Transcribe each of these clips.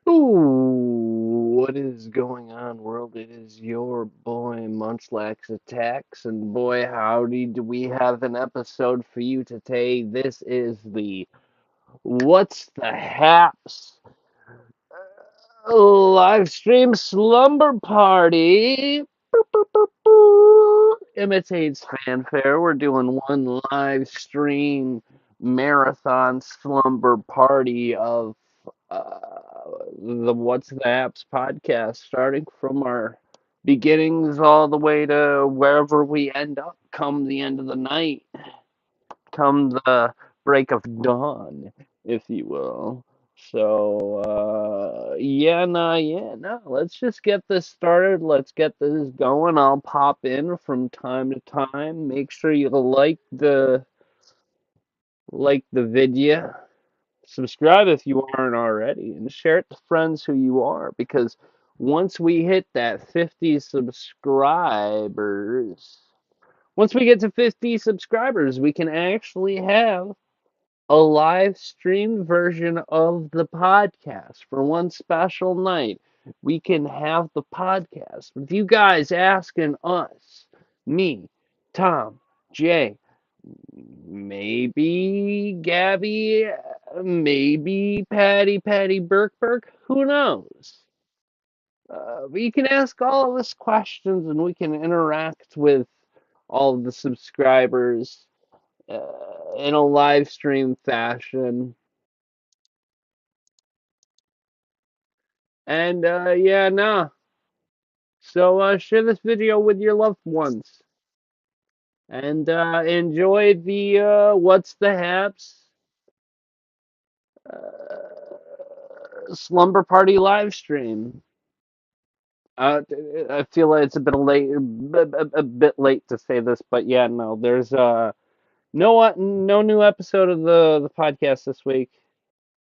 Ooh, what is going on, world? It is your boy Munchlax Attacks, and boy, howdy, do we have an episode for you today. This is the What's the Haps live stream slumber party. Boop, boop, boop, boop. Imitates fanfare. We're doing one live stream marathon slumber party of uh, the What's the Apps podcast, starting from our beginnings all the way to wherever we end up come the end of the night, come the break of dawn, if you will. So, yeah, let's just get this started. Let's get this going. I'll pop in from time to time. Make sure you like the video. Subscribe if you aren't already, and share it to friends who you are, because once we hit that 50 subscribers, once we get to 50 subscribers, we can actually have a live streamed version of the podcast for one special night. We can have the podcast with you guys asking us, me, Tom, Jay, maybe Gabby, maybe Patty Burke, who knows? We can ask all of us questions and we can interact with all of the subscribers in a live stream fashion. And yeah, nah. So share this video with your loved ones and enjoy the What's the Haps slumber party live stream. I feel like it's a bit late, a bit late to say this, but yeah, no, there's no new episode of the podcast this week.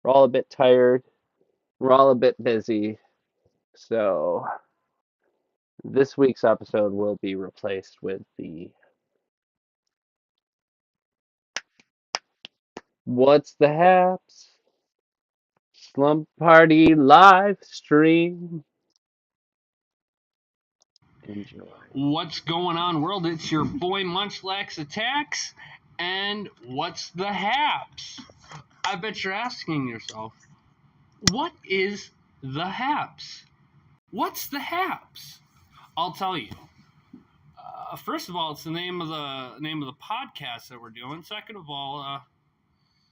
We're all a bit tired. We're all a bit busy, so this week's episode will be replaced with the What's the Haps slumber party live stream. Enjoy. What's going on, world? It's your boy Munchlax Attacks, and what's the Haps? I bet you're asking yourself, what is the Haps? What's the Haps? I'll tell you. First of all, it's the name of the podcast that we're doing. Second of all,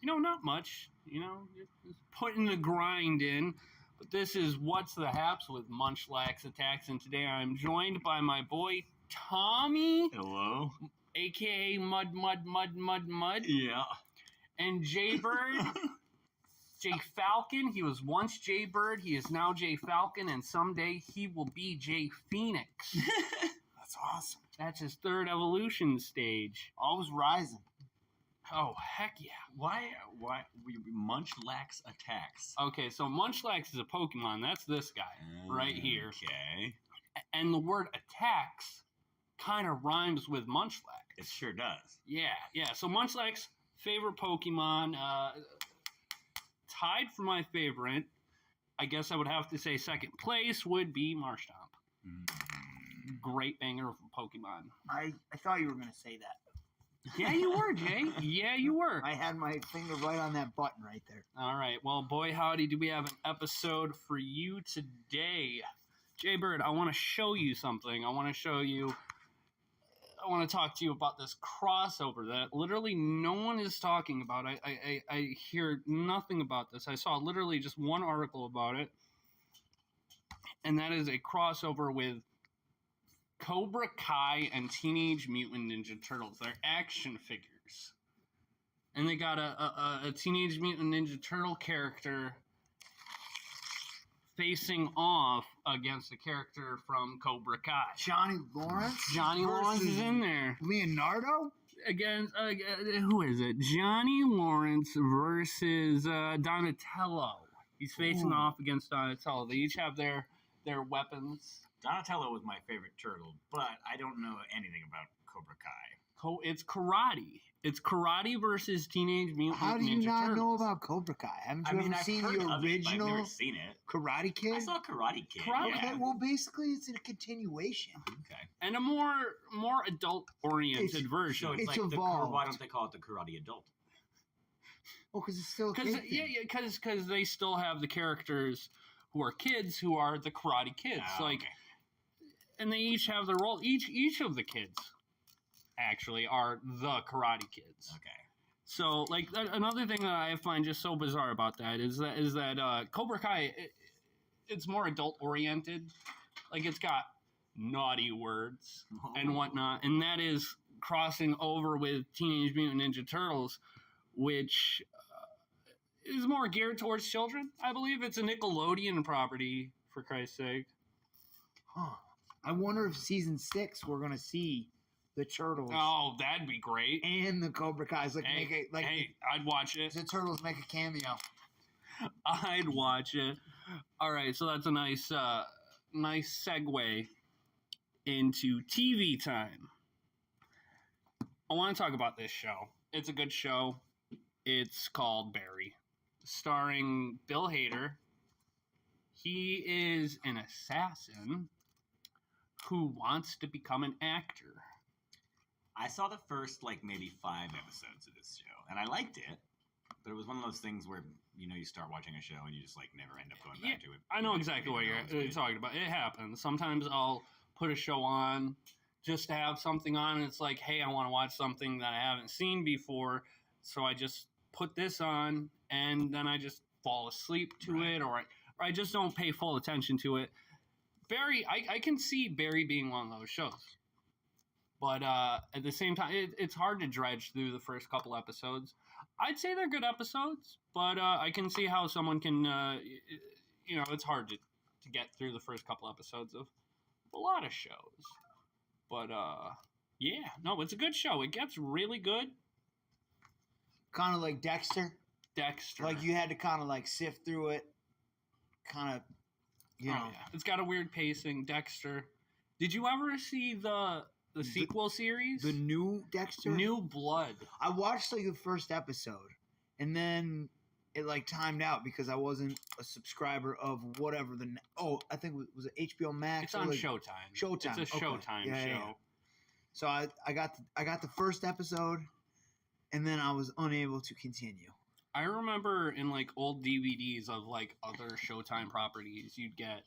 not much. Just putting the grind in. But this is What's the Haps with Munchlax Attacks, and today I'm joined by my boy Tommy. Hello. AKA Mud. Yeah. And Jaybird. Jay Falcon. He was once Jaybird. He is now Jay Falcon, and someday he will be Jay Phoenix. That's awesome. That's his third evolution stage. Always rising. Oh, heck yeah. Why Munchlax Attacks? Okay, so Munchlax is a Pokemon. That's this guy right here. Okay. And the word attacks kind of rhymes with Munchlax. It sure does. Yeah. So Munchlax, favorite Pokemon, tied for my favorite. I guess I would have to say second place would be Marshtomp. Great banger of Pokemon. I thought you were going to say that. Yeah, you were, Jay. Yeah, you were. I had my finger right on that button right there. All right. Well, boy, howdy, do we have an episode for you today. Jaybird, I want to show you something. I want to talk to you about this crossover that literally no one is talking about. I hear nothing about this. I saw literally just one article about it, and that is a crossover with Cobra Kai and Teenage Mutant Ninja Turtles. They're action figures. And they got a Teenage Mutant Ninja Turtle character facing off against a character from Cobra Kai. Johnny Lawrence? Johnny Lawrence is in there. Leonardo? Against, who is it? Johnny Lawrence versus Donatello. He's facing off against Donatello. They each have their weapons. Donatello was my favorite turtle, but I don't know anything about Cobra Kai. It's karate. It's karate versus Teenage Mutant How do you Ninja not know Turtles. about Cobra Kai? Haven't you I mean, ever I've seen heard the of it, but I've original never seen it. Karate Kid? I saw Karate Kid. Karate yeah. Okay, well, basically, it's a continuation. Okay. And a more adult-oriented version. So it's, It's like evolved. why don't they call it the Karate Adult? Oh, because it's still a Because kid thing. because they still have the characters who are kids who are the Karate Kids. Oh, like, okay. and they each have their role. Each of the kids actually are the Karate Kids. Okay. So, like, another thing that I find just so bizarre about that is that Cobra Kai, it's more adult oriented. Like, it's got naughty words and whatnot, and that is crossing over with Teenage Mutant Ninja Turtles, which is more geared towards children. I believe it's a Nickelodeon property, for Christ's sake. Huh. I wonder if season 6 we're gonna see the turtles Oh, that'd be great. and the Cobra Kai's Hey, I'd watch it. the turtles make a cameo. I'd watch it. All right, so that's a nice segue into TV time. I want to talk about this show. It's a good show. It's called Barry, starring Bill Hader. He is an assassin who wants to become an actor. I saw the first maybe 5 episodes of this show, and I liked it. But it was one of those things where you start watching a show and you just never end up going back to it. I know exactly what you're talking about. It happens. Sometimes I'll put a show on just to have something on, and it's like, hey, I want to watch something that I haven't seen before, so I just put this on, and then I just fall asleep to it, or I just don't pay full attention to it. Barry, I can see Barry being one of those shows. But at the same time, it's hard to dredge through the first couple episodes. I'd say they're good episodes, but I can see how someone can, it's hard to get through the first couple episodes of a lot of shows. But, it's a good show. It gets really good. Kind of like Dexter. Dexter. Like you had to kind of sift through it. Kind of, Yeah. It's got a weird pacing. Dexter. Did you ever see the sequel series? The new Dexter? New Blood. I watched the first episode, and then it timed out because I wasn't a subscriber of whatever I think was it HBO Max? It's on Showtime. Showtime. It's a Showtime show. Yeah. So I got the first episode, and then I was unable to continue. I remember in old DVDs of other Showtime properties, you'd get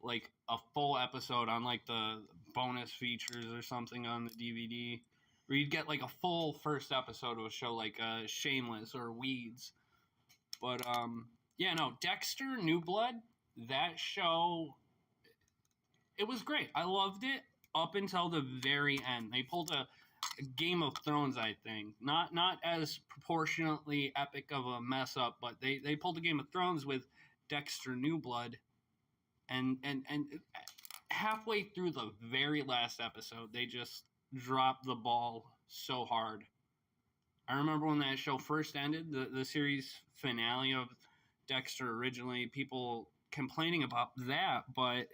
a full episode on the bonus features or something on the DVD, or you'd get a full first episode of a show like Shameless or Weeds. But Dexter, New Blood, that show, it was great. I loved it up until the very end. They pulled a Game of Thrones, I think, not as proportionately epic of a mess up, but they pulled a Game of Thrones with Dexter, New Blood. And halfway through the very last episode, they just dropped the ball so hard. I remember when that show first ended, the series finale of Dexter originally, people complaining about that, but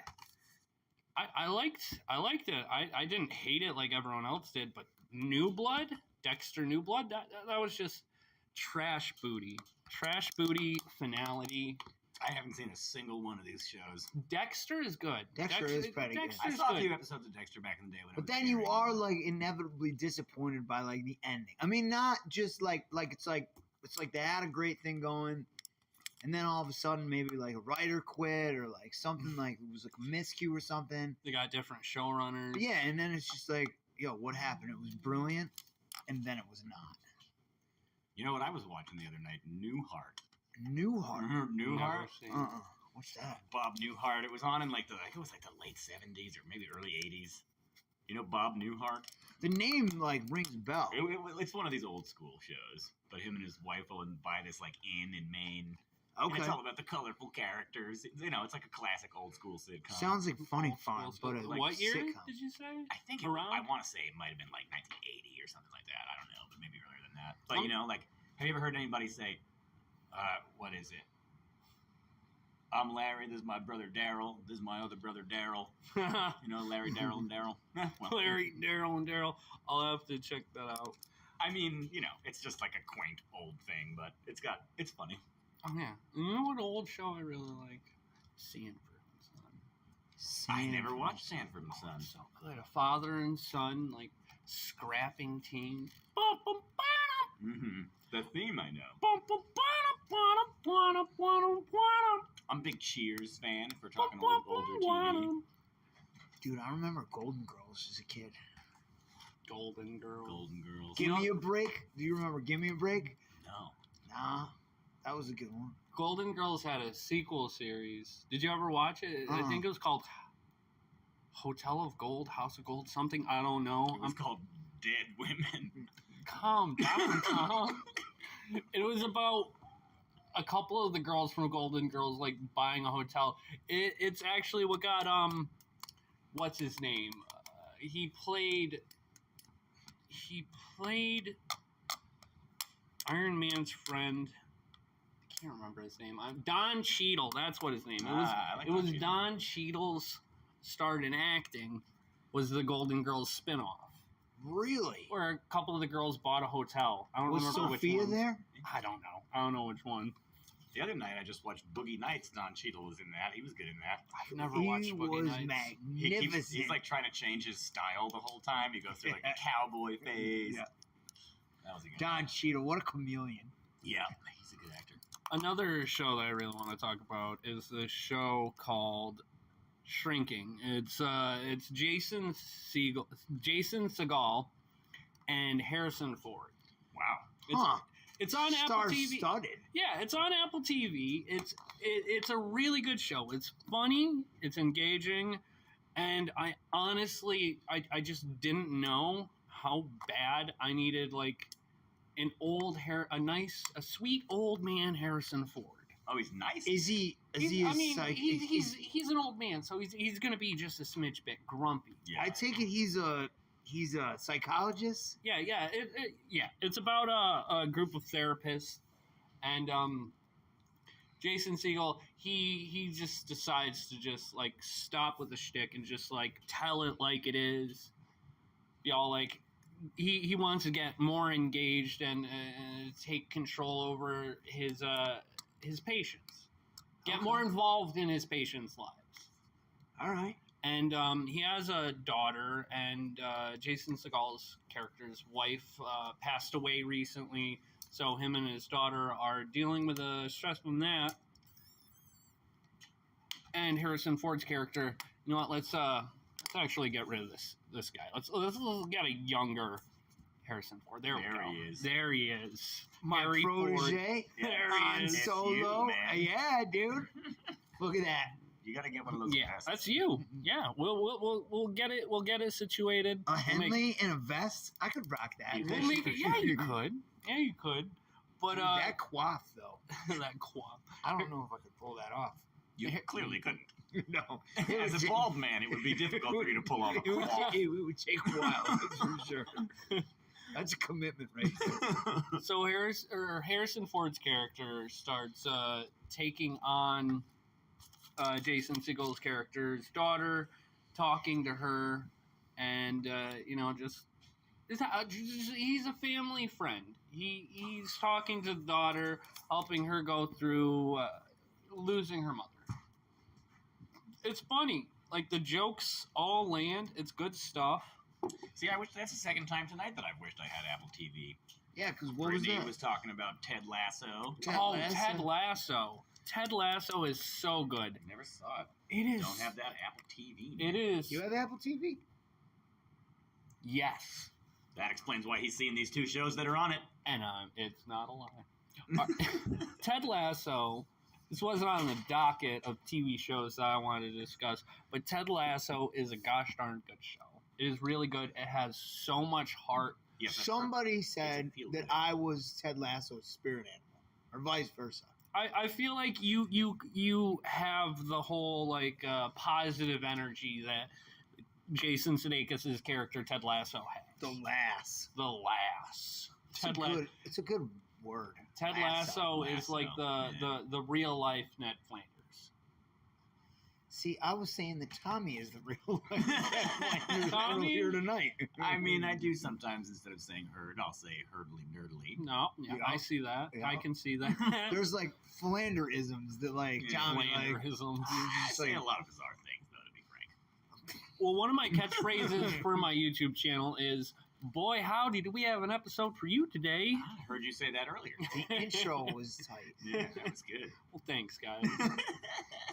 I liked it. I didn't hate it like everyone else did, but New Blood, Dexter New Blood, that was just trash booty finality. I haven't seen a single one of these shows. Dexter is good. Dexter is pretty good. I saw a few episodes of Dexter back in the day when. But then you are inevitably disappointed by the ending. I mean, not just it's like they had a great thing going, and then all of a sudden maybe a writer quit or something it was a miscue or something. They got different showrunners. Yeah, and then it's just what happened? It was brilliant, and then it was not. You know what I was watching the other night? Newhart. Newhart. Remember Newhart? What's that? Bob Newhart. It was on in I think it was the late 70s or maybe early 80s. You know Bob Newhart? The name rings a bell. It's one of these old school shows, but him and his wife will buy this inn in Maine. Okay. And it's all about the colorful characters. It's like a classic old school sitcom. Sounds like Funny Farm, but what year sitcom. did you say? I think I want to say it might have been 1980 or something like that. I don't know, but maybe earlier than that. But have you ever heard anybody say, what is it? I'm Larry. This is my brother Daryl. This is my other brother Daryl. Larry, Daryl, and Daryl. Larry, Daryl, and Daryl. I'll have to check that out. I mean, it's just like a quaint old thing, but it's funny. Oh yeah, you know what old show I really like? Sanford and Son. I never watched Sanford and Son. So good. A father and son like scrapping team. Mm-hmm. The theme I know. I'm a big Cheers fan. If we're talking older TV. Dude, I remember Golden Girls as a kid. Golden Girls. Give Me a Break. Do you remember Give Me a Break? No. Nah, that was a good one. Golden Girls had a sequel series. Did you ever watch it? I think it was called Hotel of Gold, House of Gold, something. I don't know. It was called Dead Women. Calm down, Tom. It was about a couple of the girls from Golden Girls like buying a hotel. It's actually what got what's his name? He played Iron Man's friend. I can't remember his name. Don Cheadle. That's what his name. It was Don Cheadle's start in acting. Was the Golden Girls spinoff? Really? Where a couple of the girls bought a hotel. I don't remember Sophia which one. there? I don't know. I don't know which one. The other night I just watched Boogie Nights. Don Cheadle was in that. He was good in that. I've never watched Boogie Nights. Magnificent. He's like trying to change his style the whole time. He goes through like a cowboy phase. Yeah. That was a good Don Cheadle, what a chameleon. Yeah, he's a good actor. Another show that I really want to talk about is the show called Shrinking. It's Jason Segel and Harrison Ford. Wow. It's on Apple TV. Star-studded. Yeah, it's on Apple TV. It's a really good show. It's funny. It's engaging, and I honestly I just didn't know how bad I needed like a sweet old man Harrison Ford. Oh, he's nice. Is he? He's an old man, so he's gonna be just a smidge bit grumpy. Yeah. I take it he's a psychologist. Yeah. It's about a group of therapists, and Jason Segel he just decides to just like stop with the shtick and just like tell it like it is. Y'all like he wants to get more engaged and take control over his patients, get more involved in his patients' lives. All right. And he has a daughter, and Jason Segel's character's wife passed away recently, so him and his daughter are dealing with the stress from that. And Harrison Ford's character, you know what? Let's actually get rid of this guy. Let's get a younger Harrison Ford. There he is. There he is. My Harry protege. Ford. There he is. Solo. man. Yeah, dude. Look at that. You got to get one of those. Yeah, vests. that's you. Yeah, we'll get it. We'll get it situated. A Henley in a vest. I could rock that. We'll make it. Yeah, you could. Yeah, you could. But Dude, that coif though. that quap. I don't know if I could pull that off. You clearly couldn't. No. As a bald man, it would be difficult for you to pull off a cloth. It would take a while, that's for sure. That's a commitment right there. So Harrison Ford's character starts taking on Jason Segel's character's daughter, talking to her, and he's a family friend. He's talking to the daughter, helping her go through losing her mother. It's funny. Like, the jokes all land. It's good stuff. See, I wish that's the second time tonight that I've wished I had Apple TV. Yeah, because what was Brittany that? was talking about Ted Lasso. Ted Lasso. Ted Lasso is so good. I never saw it. It is. Don't have that Apple TV. Man. It is. You have Apple TV? Yes. That explains why he's seeing these two shows that are on it. And it's not a lie. Ted Lasso, this wasn't on the docket of TV shows that I wanted to discuss, but Ted Lasso is a gosh darn good show. It is really good. It has so much heart. Yes, that's Somebody said feel that good. I was Ted Lasso's spirit animal, or vice versa. I feel like you have the whole like positive energy that Jason Sudeikis' character Ted Lasso has. The lass. The lass. It's a good word. Ted Lasso is like the real life Ned Flanders. See, I was saying that Tommy is the real life Tommy? earlier tonight. I mean, I do sometimes, instead of saying herd, I'll say herdly nerdly. No, yeah, Yeah. I see that. Yeah. I can see that. There's like Flanderisms that like Yeah, Tommy like. Flanderisms. I just say like- a lot of bizarre things, though, to be frank. Well, one of my catchphrases for my YouTube channel is, "Boy, howdy, do we have an episode for you today?" I heard you say that earlier. The intro was tight. Yeah, that was good. Well, thanks, guys.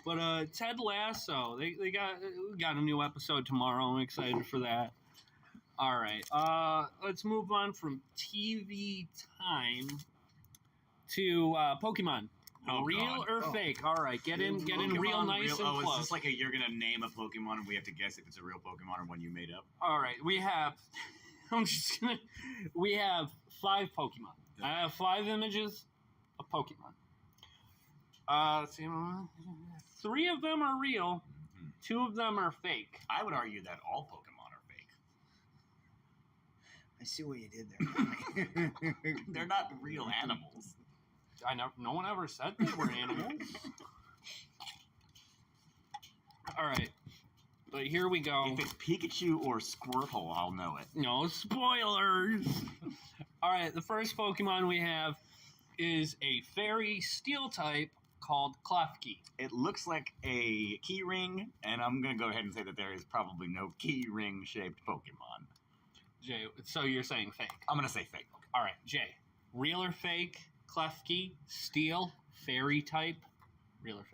But Ted Lasso, we got a new episode tomorrow. I'm excited for that. All right, let's move on from TV time to Pokemon. Oh, real God. or Oh. fake? All right, get in Pokemon real nice and Oh, close. is this like you're gonna name a Pokemon and we have to guess if it's a real Pokemon or one you made up? All right, we have. We have 5 Pokemon. I have 5 images of Pokemon. Let's see, 3 of them are real. 2 of them are fake. I would argue that all Pokemon are fake. I see what you did there. They're not real animals. I know no one ever said they were animals. All right, but here we go. If it's Pikachu or Squirtle, I'll know it. No spoilers. All right, the first Pokemon we have is a fairy steel type called Klefki. It looks like a key ring, and I'm gonna go ahead and say that there is probably no key ring shaped Pokemon. Jay, so you're saying fake? I'm gonna say fake. All right, Jay, real or fake? Klefki, steel, fairy type, real or fake?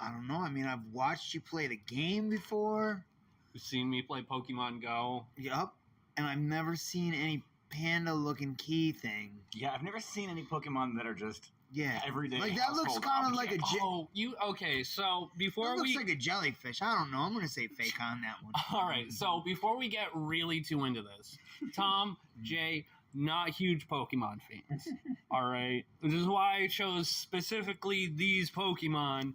I don't know. I mean, I've watched you play the game before. You've seen me play Pokemon Go. Yup. And I've never seen any panda-looking key thing. Yeah, I've never seen any Pokemon that are just Yeah. everyday. Like, that looks household kind of like a objects. Okay, so That before looks we like a jellyfish. I don't know. I'm going to say fake on that one. all right, so before we get really too into this, Tom, Jay, not huge Pokemon fans. All right, this is why I chose specifically these Pokemon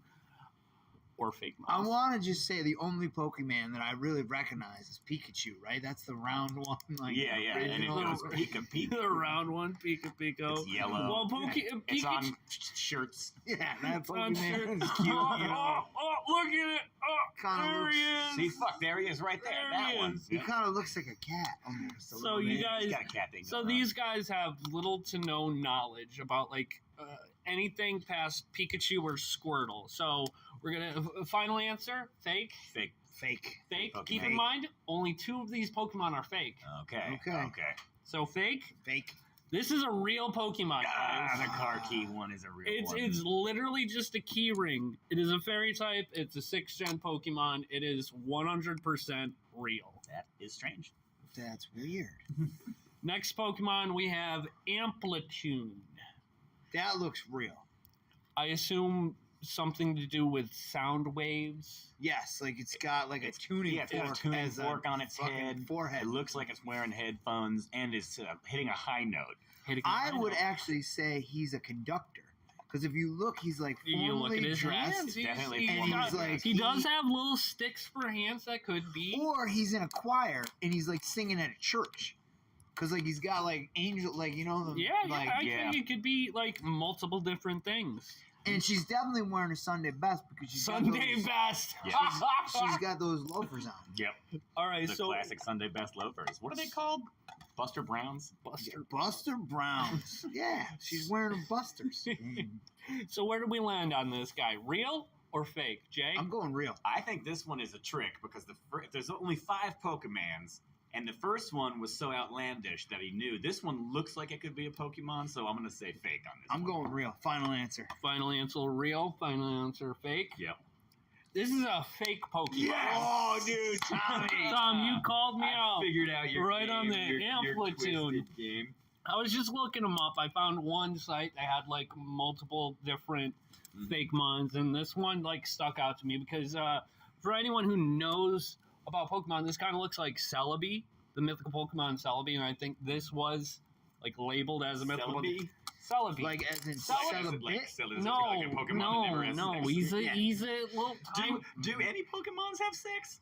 or fake I mons. want to just say the only Pokemon that I really recognize is Pikachu, right? That's the round one. Like, Yeah, yeah, and it original. goes Pika Pika. The round one, Pika Pika. It's yellow. Well, It's Pikachu. on shirts. Yeah, that on Pokemon shirt. is cute. You know, Look at it! Oh, Kinda there looks- he is. See, fuck, there he is right there. There that he one. is. he kind of looks like a cat almost. A So little you bit. guys- He's got a cat thing. So going these guys have little to no knowledge about anything past Pikachu or Squirtle. So we're gonna final answer fake. on. Fake. Fake. Fake. Pokemon. Keep in mind, only 2 of these Pokemon are fake. Okay. Okay. Okay. So fake. Fake. This is a real Pokemon, Ah, guys. the car key one is a real one. It's literally just a key ring. It is a fairy type. It's a 6th gen Pokemon. It is 100% real. That is strange. That's weird. Next Pokemon we have Amplitude. That looks real. I assume something to do with sound waves. Yes, like it's got like a tuning Yeah, it's got a fork tuning as fork on its fucking head. forehead. It looks like it's wearing headphones and is hitting a high note. I would actually say he's a conductor. Because if you look, he's like You look at formally his dress. dressed. Definitely He's formally got- dressed. he does have little sticks for hands that could be. Or he's in a choir and he's like singing at a church. Because like he's got like angel, like, you know, the, Yeah, like, I think it could be like multiple different things. and she's definitely wearing a Sunday best because she's Sunday got those, best. Yeah. she's got those loafers on. Yep. All right, The so classic Sunday best loafers. What are they called? Buster Browns? Buster Browns. Yeah, she's wearing a Busters. So where do we land on this guy? Real or fake, Jay? I'm going real. I think this one is a trick because there's only 5 Pokemans, and the first one was so outlandish that he knew. This one looks like it could be a Pokemon, so I'm going to say fake on this I'm one. going real. Final answer. Final answer real. Final answer fake. Yep. This is a fake Pokemon. Yes! Oh, dude, Tommy. Tom, you called me out. figured out your Right on the your Amplitude. twisted game. I was just looking them up. I found one site that had like multiple different fake mons, and this one like stuck out to me because for anyone who knows about Pokemon, this kind of looks like Celebi, the mythical Pokemon Celebi, and I think this was like labeled as a mythical Celebi? Celebi. Like as in Like, sell is a it like, bit. is it no, like a Pokemon that never has no, sex? he's a Yeah. he's a little tiny. Do any Pokemons have sex?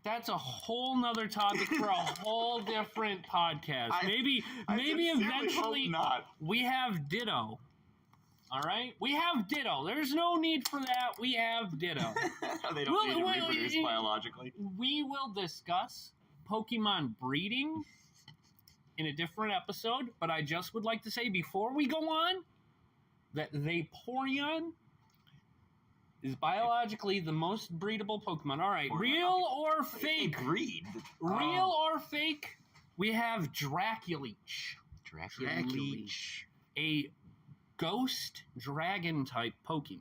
That's a whole nother topic for a whole different podcast. I Maybe sincerely eventually hope not. we have Ditto. All right? We have Ditto. There's no need for that. We have Ditto. They don't need to reproduce biologically. We will discuss Pokemon breeding in a different episode, but I just would like to say before we go on that Vaporeon is biologically the most breedable Pokemon. All right, real or fake? Breed. Real or fake? We have Draculeech. Draculeech. A ghost dragon type Pokemon.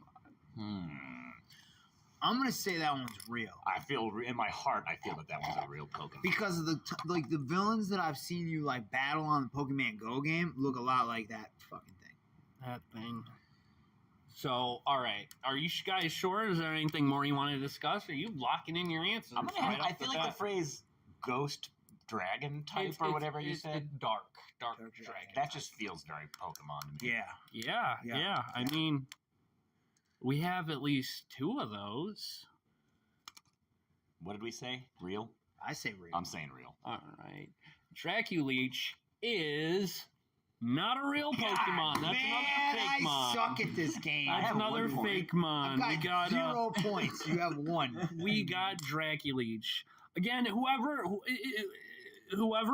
I'm gonna say that one's real I feel in my heart. I feel that one's a real Pokemon because of the the villains that I've seen you like battle on the Pokemon Go game look a lot like that fucking thing. That thing. So, all right. Are you guys sure? Is there anything more you want to discuss? Are you locking in your answers? I feel like the phrase "ghost dragon" type or whatever you said. It's dark dragon. That just feels very Pokemon to me. Yeah. I mean, we have at least 2 of those. What did we say? Real? I say real. I'm saying real. All right. Draculeech is not a real Pokemon. That's another fake mon. I suck at this game. That's another fake mon. I've got 0 points. You have 1. We got Draculeech. Again, whoever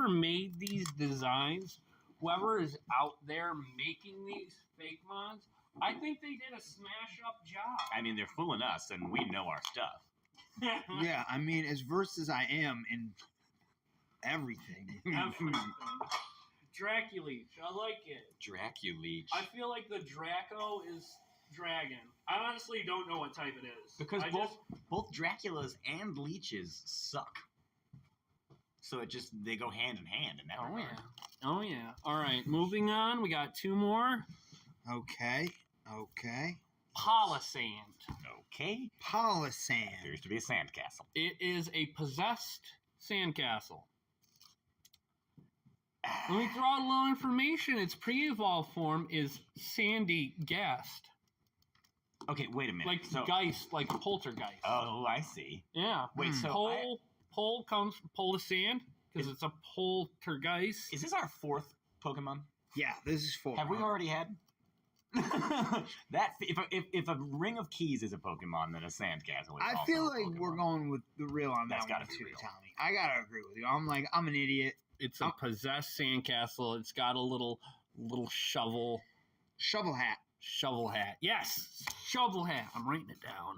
made these designs, whoever is out there making these fake mons, I think they did a smash up job. I mean, they're fooling us, and we know our stuff. Yeah, I mean, as versed as I am in everything. Draculeech, I like it. Draculeech. I feel like the Draco is dragon. I honestly don't know what type it is. Because both Draculas and leeches suck. So they go hand in hand in that regard. Oh yeah. All right, moving on. We got 2 more. Okay. Polisand. Okay. Polisand. Appears to be a sandcastle. It is a possessed sandcastle. Let me throw out a little information. Its pre-evolved form is Sandy Gast. Okay, wait a minute. Like Geist, like Poltergeist. Oh, I see. Yeah. Wait, so Pole comes from Pole to Sand because it's a Poltergeist. Is this our 4th Pokemon? Yeah, this is 4. Have we already had? That if a ring of keys is a Pokemon, then a sandcastle is I also feel a like Pokemon. we're going with the real on That's that gotta one be too, real. Tommy. I gotta agree with you. I'm an idiot. It's a possessed sandcastle. It's got a little shovel Shovel hat. Yes, shovel hat. I'm writing it down.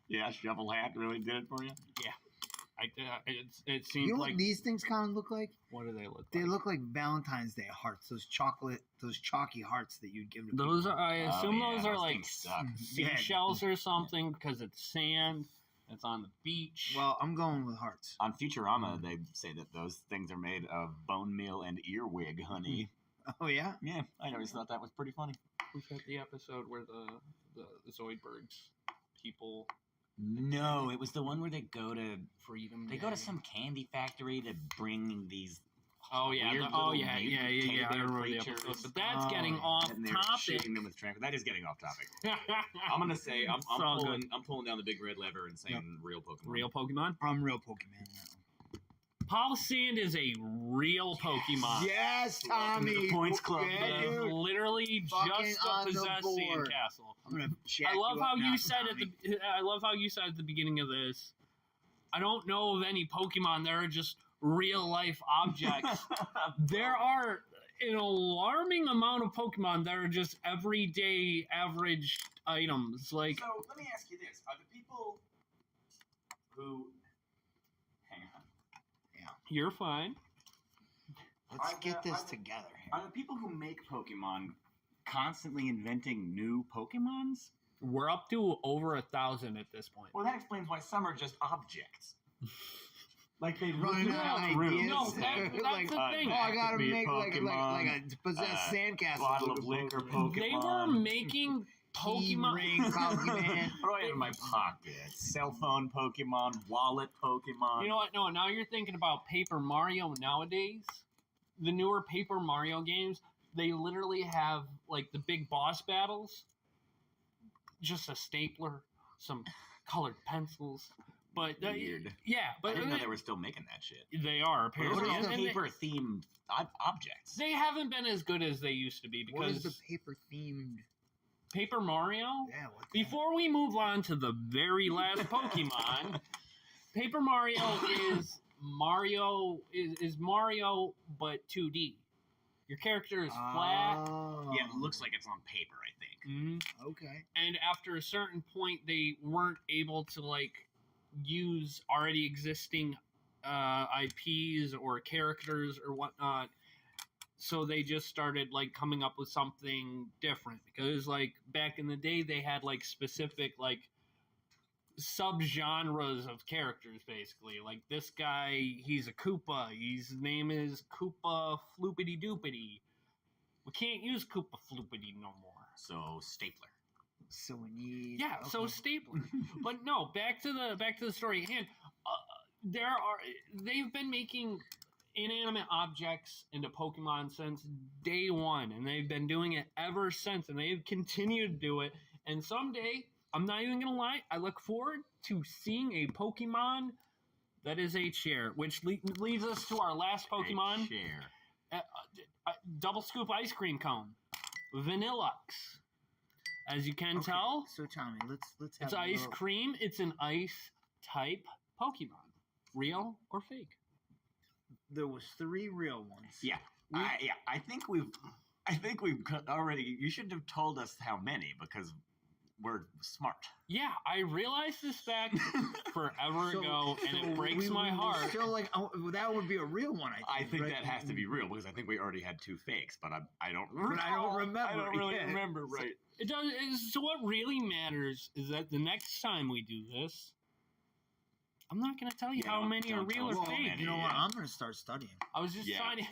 Yeah, shovel hat really did it for you. Yeah, it seems You know like what these things kind of look like? What do they look like? They look like Valentine's Day hearts. Those chalky hearts that you'd give to Those people. are. I assume those are those like things suck. seashells or something because it's sand. It's on the beach. Well, I'm going with hearts. On Futurama, they say that those things are made of bone meal and earwig honey. Oh yeah. Yeah, I always thought that was pretty funny. Was that the episode where the Zoidbergs people? No, it was the one where they go to Freedom. They go to some candy factory to bring these. Oh yeah, weird yeah. little mutant I teddy bear remember the creatures. episode, but that's getting off And they're topic. shooting them with tranquil. That is getting off topic. I'm gonna say I'm It's all pulling good. I'm pulling down the big red lever and saying real Pokemon. Real Pokemon. I'm real Pokemon. Polisand is a real Pokemon. Yes, Welcome to Tommy. the points club, Yeah, man. It's dude. literally Fucking just a on the possessed board. sandcastle. I'm gonna jack I love you how up you now, said Tommy. I love how you said at the beginning of this. I don't know of any Pokemon that are just real life objects. There are an alarming amount of Pokemon that are just everyday average items. Like, So let me ask you this: are the people who hang on? you're fine. Let's Are get the- this are the- together here. Are the people who make Pokemon constantly inventing new Pokemons? We're up to over 1,000 at this point. Well, that explains why some are just objects. Like they Running out of ideas. No, that's Like, the thing. Oh, I gotta Could be a make like Pokemon, a possessed sandcastle. bottle with of a liquor Pokemon. They were Pokemon. making Key Pokemon. ring Pokemon. What do I have in my pocket? Cell phone Pokemon, wallet Pokemon. You know what? No, now you're thinking about Paper Mario nowadays. The newer Paper Mario games, they literally have like the big boss battles. Just a stapler, some colored pencils, But Weird. yeah, I but didn't know they were still making that shit. they are What apparently. are those And paper-themed objects? they haven't been as good as they used to be What is because the paper themed? Paper Mario. Yeah. What Before we move on to the very last Pokemon, Paper Mario is Mario but 2D. Your character is flat. Oh. Yeah, it looks like it's on paper, I think. Okay. And after a certain point, they weren't able to use already existing IPs or characters or whatnot. So they just started coming up with something different because back in the day they had specific subgenres of characters basically. Like this guy, he's a Koopa. His name is Koopa Floopity Doopity. We can't use Koopa Floopity no more. So stapler. So we need. Yeah, okay. so stapler. But no, back to the story at hand. They've been making inanimate objects into Pokemon since day one, and they've been doing it ever since, and they've continued to do it. And someday, I'm not even gonna lie, I look forward to seeing a Pokemon that is a chair, which leads us to our last Pokemon. A chair. Double scoop ice cream cone, Vanillux. As you can tell, So Tommy, let's have it's a ice little- cream. It's an ice type Pokemon, real or fake. There was 3 real ones. Yeah. I think we've already. You should have told us how many because we're smart. Yeah, I realized this fact forever So- ago, and so it breaks we my would heart. Still that would be a real one. I think right? that has to be real because I think we already had 2 fakes, but I don't. But I don't remember. I don't really yeah. remember, right? It does. So what really matters is that the next time we do this, I'm not going to tell you Yeah, how don't- many are don't real tell or us how fake. many. You know what? Yeah. I'm gonna start studying. I was just Yeah. trying to.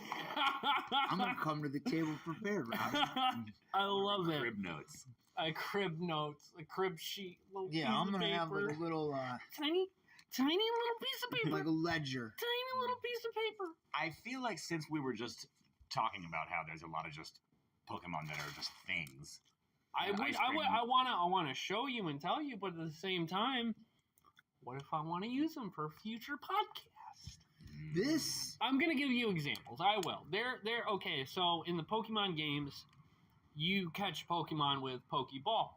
I'm gonna come to the table prepared, Rob. I love it. Crib notes. A crib notes, a crib sheet, little Yeah, piece I'm of gonna have paper. like a little, tiny little piece of paper. like a ledger. Tiny little piece of paper. I feel like since we were just talking about how there's a lot of just Pokemon that are just things. I ice cream. wanna show you and tell you, but at the same time, what if I want to use them for a future podcast? This I'm gonna give you examples. I will. They're okay. So in the Pokemon games, you catch Pokemon with Pokeballs.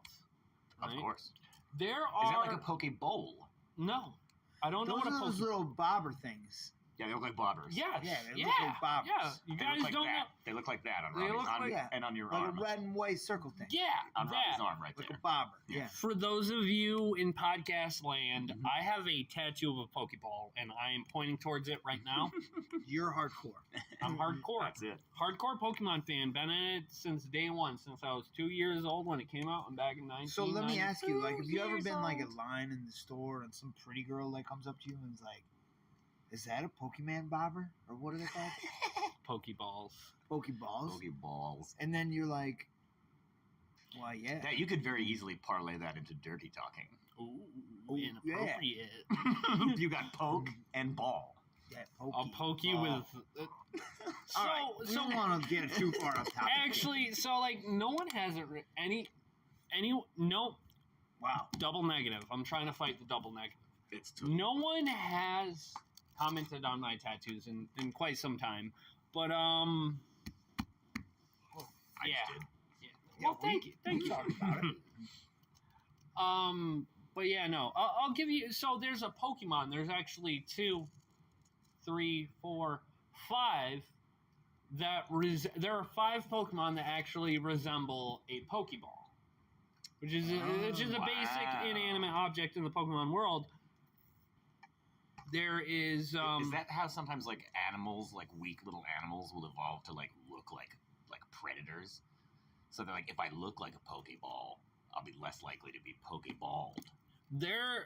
Of Right? course. There Is that are like a Pokeball? no. I don't know those what a are those Poke. little bobber things. Yeah, they look like bobbers. Yes. Yeah, they Yeah. look like bobbers. Yeah. You They guys look like don't that. know. They look like that on They Robbie's look on, like that. and on your Like arm. a red and white circle thing. Yeah. On that. Robbie's arm right Like there. a bobber. Yeah. Yeah. For those of you in podcast land, Mhm. I have a tattoo of a Pokeball, and I am pointing towards it right now. You're hardcore. I'm hardcore. That's it. Hardcore Pokemon fan. Been in it since day one, since I was 2 years old when it came out. I'm back in 1992. So let me ask you, like, have you ever years been like old. a line in the store and some pretty girl like comes up to you and is like, "Is that a Pokemon bobber or what are they called? Pokeballs. Pokeballs." Pokeballs. And then you're like, "Well, yeah." That you could very easily parlay that into dirty talking. Ooh, Ooh, inappropriate. You got poke and ball. Yeah, I'll poke you with. So, All right, we so don't want to get too far off topic. actually, so no one has it. No Wow. double negative. I'm trying to fight the double negative. It's too. No one has commented on my tattoos in quite some time, but I yeah. just did. Yeah. Well, thank you. Thank you. Talk about it. But yeah, no. I'll give you. So there's a Pokemon. There's actually 2, 3, 4, 5 that there are 5 Pokemon that actually resemble a Pokeball, which is a basic wow. inanimate object in the Pokemon world. There is Is that how sometimes like animals, like weak little animals, will evolve to like look like predators? So they're like, if I look like a Pokeball, I'll be less likely to be Pokeballed. there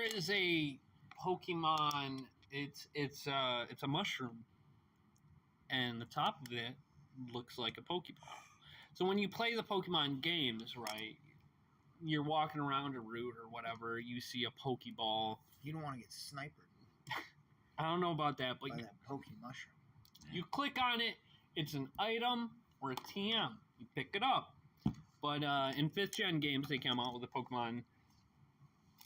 is a Pokemon. It's a mushroom, and the top of it looks like a Pokeball. So when you play the Pokemon games, right, you're walking around a route or whatever, you see a Pokeball. You don't want to get sniped I don't know about that, but by that Poke mushroom. you click on it, it's an item or a TM. You pick it up. But in 5th gen games, they come out with a Pokemon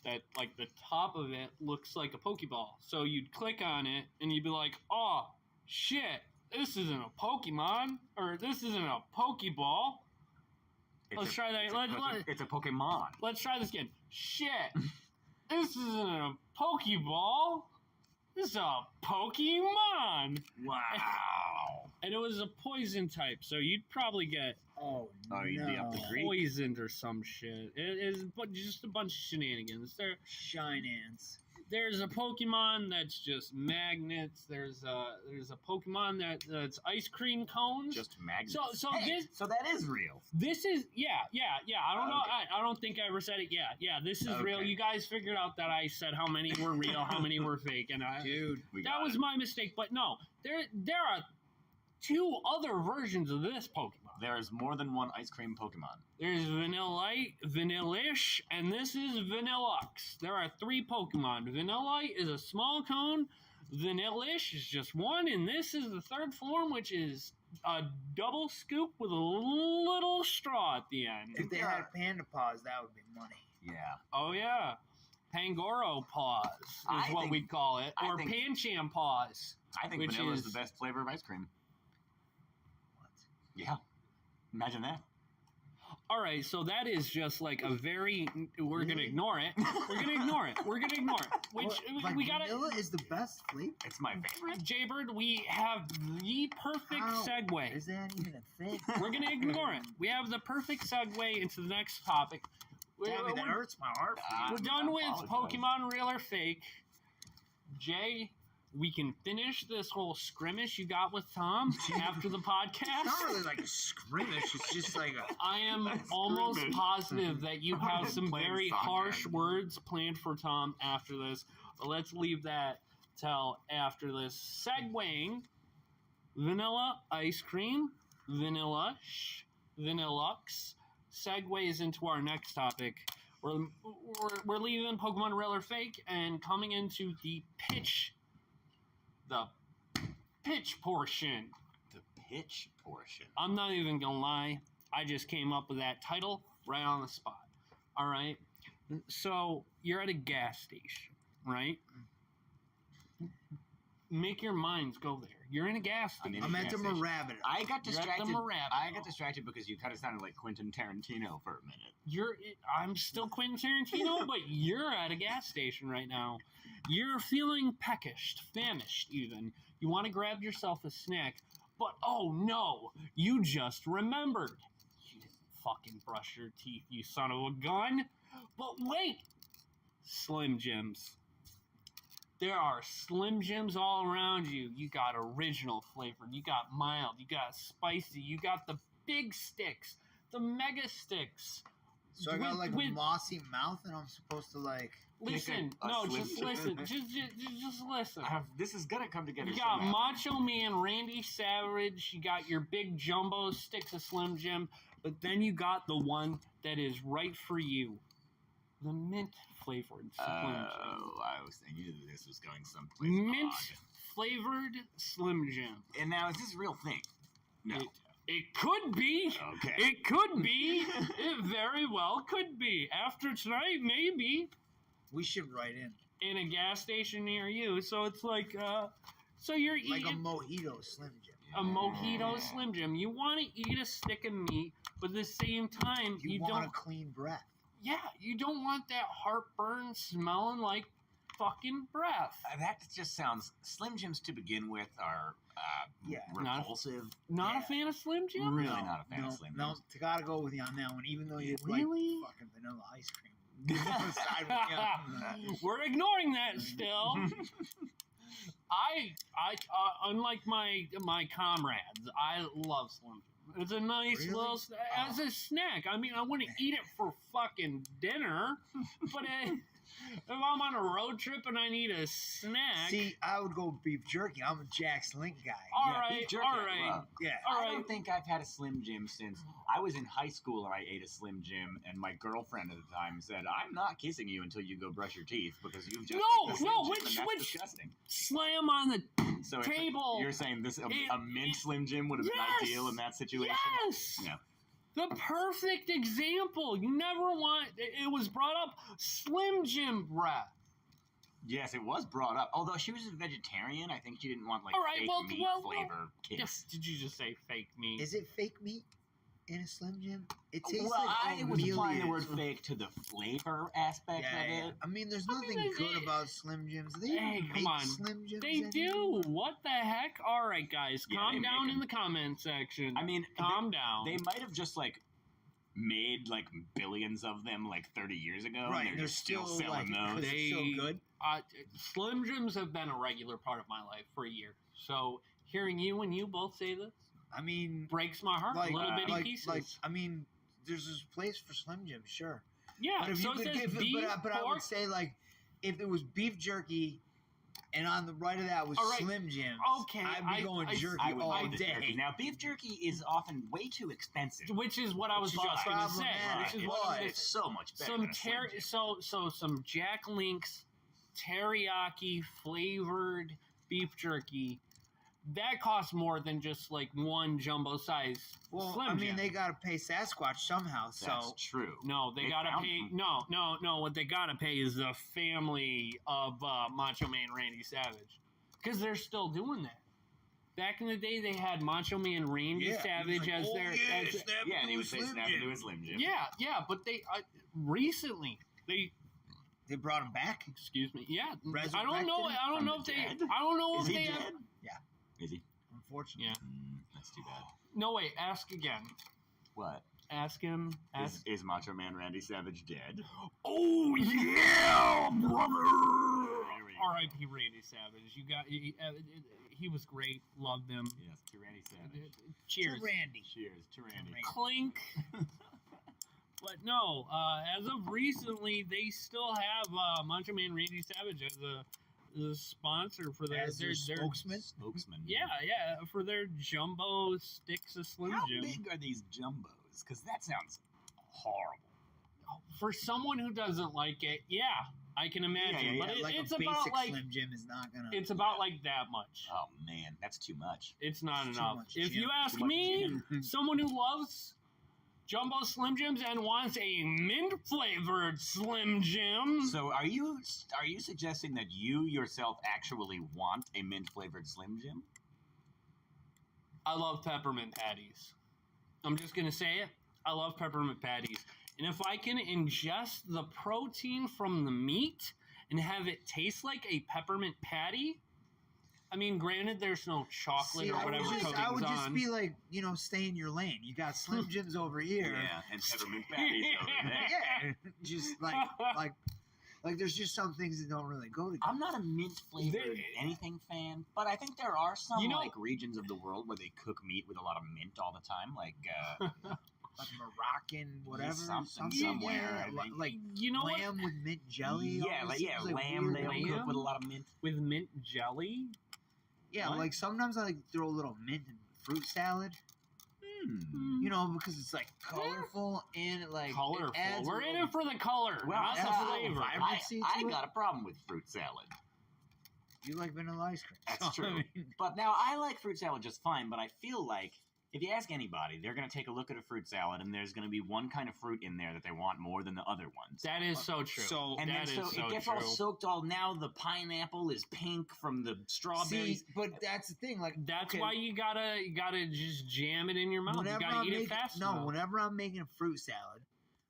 that like the top of it looks like a Pokeball. So you'd click on it and you'd be like, oh shit, this isn't a Pokemon or this isn't a Pokeball. Let's try that. It's a Pokemon. Let's try this again. Shit, this isn't a Pokeball. This is a Pokemon. Wow. And it was a poison type, so you'd probably get You'd be up the creek. poisoned or some shit. It is just a bunch of shenanigans. There's a Pokemon that's just magnets. There's a Pokemon that's ice cream cones. Just magnets. So so that is real. This is yeah. I don't know. I don't think I ever said it. Yeah. This is real. You guys figured out that I said how many were real, how many were fake, and that was my mistake. But no, there are 2 other versions of this Pokemon. There is more than one ice cream Pokemon. There's Vanillite, Vanillish, and this is Vanillux. There are 3 Pokemon. Vanillite is a small cone, Vanillish is just one, and this is the 3rd form, which is a double scoop with a little straw at the end. If they had panda paws, that would be money. Yeah. Oh, yeah. Pangoro paws is what we'd call it, or Pancham paws. I think vanilla is the best flavor of ice cream. What? Yeah. Imagine that. All right, so that is just like a very. We're gonna ignore it. We're gonna ignore it. Which we gotta. Vanilla is the best flavor. It's my favorite. Jaybird, we have the perfect segue. Is that even a thing? We're gonna ignore it. We have the perfect segue into the next topic. Damn, that hurts my heart. We're done with Pokemon real or fake. Jay, we can finish this whole skirmish you got with Tom after the podcast. It's not really like a skirmish. It's just like a... I am almost positive that you have some very harsh words planned for Tom after this. But let's leave that till after this. Segueing, vanilla ice cream, Vanillux, segues into our next topic. We're leaving Pokemon real or fake and coming into the pitch portion. The pitch portion. I'm not even gonna lie. I just came up with that title right on the spot. All right. So you're at a gas station, right? Make your minds go there. You're in a gas station. I'm at the Rabbit. I got distracted. I got distracted because you kind of sounded like Quentin Tarantino for a minute. I'm still Quentin Tarantino, but you're at a gas station right now. You're feeling peckish, famished even. You want to grab yourself a snack, but oh no, you just remembered. You didn't fucking brush your teeth, you son of a gun. But wait, Slim Jims. There are Slim Jims all around you. You got original flavor. You got mild. You got spicy. You got the big sticks, the mega sticks. So I got like a mossy mouth, and I'm supposed to like listen. No, just listen. Just listen. This is gonna come together. You got Macho Man, Randy Savage. You got your big jumbo sticks of Slim Jim, but then you got the one that is right for you. The mint flavored Slim Jim. Oh, I was thinking this was going someplace mint odd. Flavored Slim Jim. And now, is this a real thing? No. It could be. Okay. It could be. It very well could be. After tonight, maybe. We should write in a gas station near you. So it's like, so you're like eating a mojito Slim Jim. A mojito Slim Jim. You want to eat a stick of meat, but at the same time, you want don't a clean breath. Yeah, you don't want that heartburn smelling like fucking breath. That just sounds... Slim Jims to begin with are repulsive. Not a fan of Slim Jim? Really not a fan of Slim Jims. No, gotta go with you on that one, even though you really like fucking vanilla ice cream. We're ignoring that still. I unlike my comrades, I love Slim Jim. It's a nice little as a snack. I mean, I wouldn't eat it for fucking dinner, but if I'm on a road trip and I need a snack, see, I would go beef jerky. I'm a Jack's Link guy. All right. I don't think I've had a Slim Jim since I was in high school, and I ate a Slim Jim, and my girlfriend at the time said, "I'm not kissing you until you go brush your teeth because you've just which disgusting." Slam on the table. You're saying this a mint Slim Jim would have been ideal in that situation? Yes. Yeah. The perfect example. You never want. It was brought up. Slim Jim breath. Yes, it was brought up. Although she was a vegetarian, I think she didn't want like All right, fake well, meat well, flavor Yes. kiss. Did you just say fake meat? Is it fake meat in a Slim Jim? It tastes Well, like I was oatmeal. applying the word fake to the flavor aspect of it. I mean, there's I mean, nothing they- good about Slim Jims. They Hey, even come make on. Slim Jims They do. anymore? What the heck? All right, guys, Yeah, calm they down make in 'em. the comment section. I mean, calm down. They might have just like made like billions of them like 30 years ago. Right, and they're just still like, selling 'cause those. they're so good. Slim Jims have been a regular part of my life for a year. So hearing you and you both say this I mean, breaks my heart. like, little bitty like, pieces. like, I mean, there's this place for Slim Jims, sure. yeah. But if So you it could says give, beef, but I pork. would say like, if it was beef jerky, and on the right of that was All right. Slim Jims, Okay, I'd be going jerky I would all love the day. jerky. Now, beef jerky is often way too expensive. Which is what I was Which is just going to say. problematic, Which is Right, what I was it's so much better. some than a Slim Jim. some Jack Link's teriyaki flavored beef jerky that costs more than just like one jumbo size Well, Slim I mean, Jim. they gotta pay Sasquatch somehow, That's so true. No, they gotta found pay. him. No. What they gotta pay is the family of Macho Man Randy Savage, because they're still doing that. Back in the day, they had Macho Man Randy Yeah, Savage he was as like, their. "Oh, yeah, as- snap Yeah, and he into would a say Slim snap Jim." into a Slim Jim. yeah, but they recently They brought him back. excuse me. Yeah, I Resurrected don't know. him I don't from know the if they. dead? I don't know Is if he they. dead? Yeah. Is he? Unfortunately. Yeah. That's too bad. No, wait. Ask again. What? Ask him. Ask. Is Macho Man Randy Savage dead? Oh yeah, brother. R.I.P. Randy Savage. You got. He was great. Loved him. Yes, to Randy Savage. Cheers. To Randy. Cheers to Randy. Clink. But no, as of recently, they still have Macho Man Randy Savage as a sponsor for their As their spokesman? Spokesman. Yeah, for their jumbo sticks of Slim How Jim. big are these jumbos? Because that sounds horrible. For someone who doesn't like it, yeah, I can imagine. Yeah, But like it's a about basic like Slim Jim is not gonna. it's about like that much. Oh man, that's too much. It's not It's too enough. much If Jim. you ask Too much me, Jim. someone who loves jumbo Slim Jims and wants a mint flavored Slim Jim. So are you suggesting that you yourself actually want a mint flavored Slim Jim? I love peppermint patties. I'm just going to say it. I love peppermint patties. And if I can ingest the protein from the meat and have it taste like a peppermint patty, I mean, granted, there's no chocolate or whatever coating's I would just on. be like, stay in your lane. You got Slim Jims over here. Yeah, and peppermint patties over there. Yeah, just like there's just some things that don't really go together. I'm not a mint flavored anything fan, but I think there are some like regions of the world where they cook meat with a lot of mint all the time, like Like Moroccan, whatever, something somewhere, I think. like what? lamb with mint jelly. Yeah, always like seems like lamb weird. they'll cook with a lot of mint. With mint jelly? Yeah, What? like sometimes I like throw a little mint in fruit salad. Because it's like colorful and it Colorful. It adds We're a in little- it for the color, Well, not the that's flavor. vibrancy to I it. got a problem with fruit salad. You like vanilla ice cream. That's So, I true. mean, But now I like fruit salad just fine, but I feel like if you ask anybody, they're going to take a look at a fruit salad and there's going to be one kind of fruit in there that they want more than the other ones. That is so true. So- And That then is so it gets true. all soaked now the pineapple is pink from the strawberries. see, but that's the thing. Like That's okay, why you gotta just jam it in your mouth. You whenever gotta I'm eat it making, fast no, enough. whenever I'm making a fruit salad,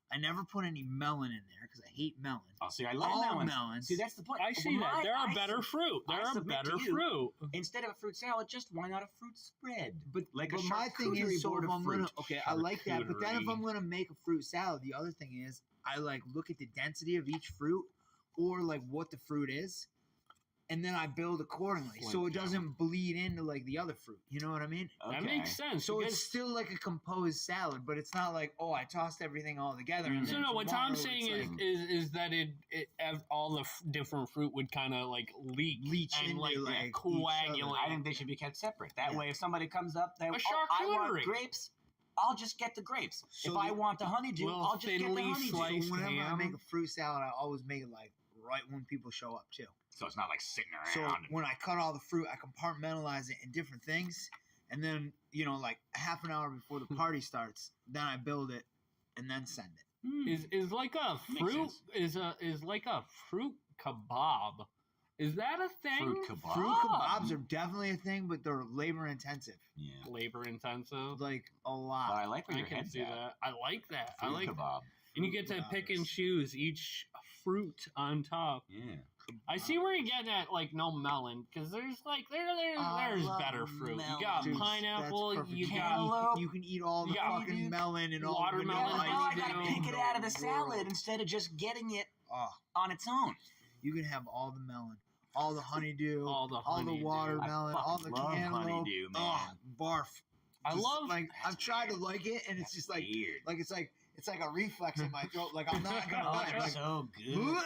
I never put any melon in there because I hate melon. Oh, see, I love All melons. melons. See, that's the point. I see that. They're a I better fruit. I They're a submit to better you. fruit. Instead of a fruit salad, just why not a fruit spread? But Like but a my thing charcuterie is, so board if of I'm gonna fruit. I like that. But then if Charcuterie. I'm gonna make a fruit salad, the other thing is I like look at the density of each fruit or like what the fruit is, and then I build accordingly, so it doesn't bleed into like the other fruit. You know what I mean? That Okay. makes sense. So because- it's still like a composed salad, but it's not like I tossed everything all together. And so then no, what tomorrow Tom's it's saying like, is that all the different fruit would kind of like leach into, and like like, each coagulate. I think they should be kept separate. That Yeah. way, if somebody comes up, they A I want charcuterie. grapes. I'll just get the grapes. So if I the- want the honeydew, Little I'll just get the thinly honeydew. sliced so whenever I ham. make a fruit salad, I always make it like right when people show up too. So it's not like sitting So around. when I cut all the fruit, I compartmentalize it in different things, and then like half an hour before the party starts, then I build it and then send it. Is like a fruit is like a fruit kebab. Is that a thing? Fruit kebab. Fruit kebabs are definitely a thing, but they're labor intensive. Yeah. Labor intensive. Like a But lot. I like where I your can head's see at. that. I like that. I Fruit like kebab. And you get to pick and choose each fruit on top. Yeah. I see where you're getting at, like no melon, because there's like there's love better fruit. melon. You got Dude, pineapple. that's perfect. You got Cantaloupe. You can eat all the You got fucking melon and all watermelon. Yeah, but now I ice gotta cream. pick it out of the salad World. instead of just getting it Oh, on its own. you can have all the melon, all the honeydew, all the all the honeydew. watermelon, I all fucking the love cantaloupe. honeydew, man. Oh, barf. I Just, love. like That's I've tried to weird. like it, and it's That's just like weird. it's like a reflex in my throat. Like I'm not gonna Oh, lie. they're Like, so good. "Bleh."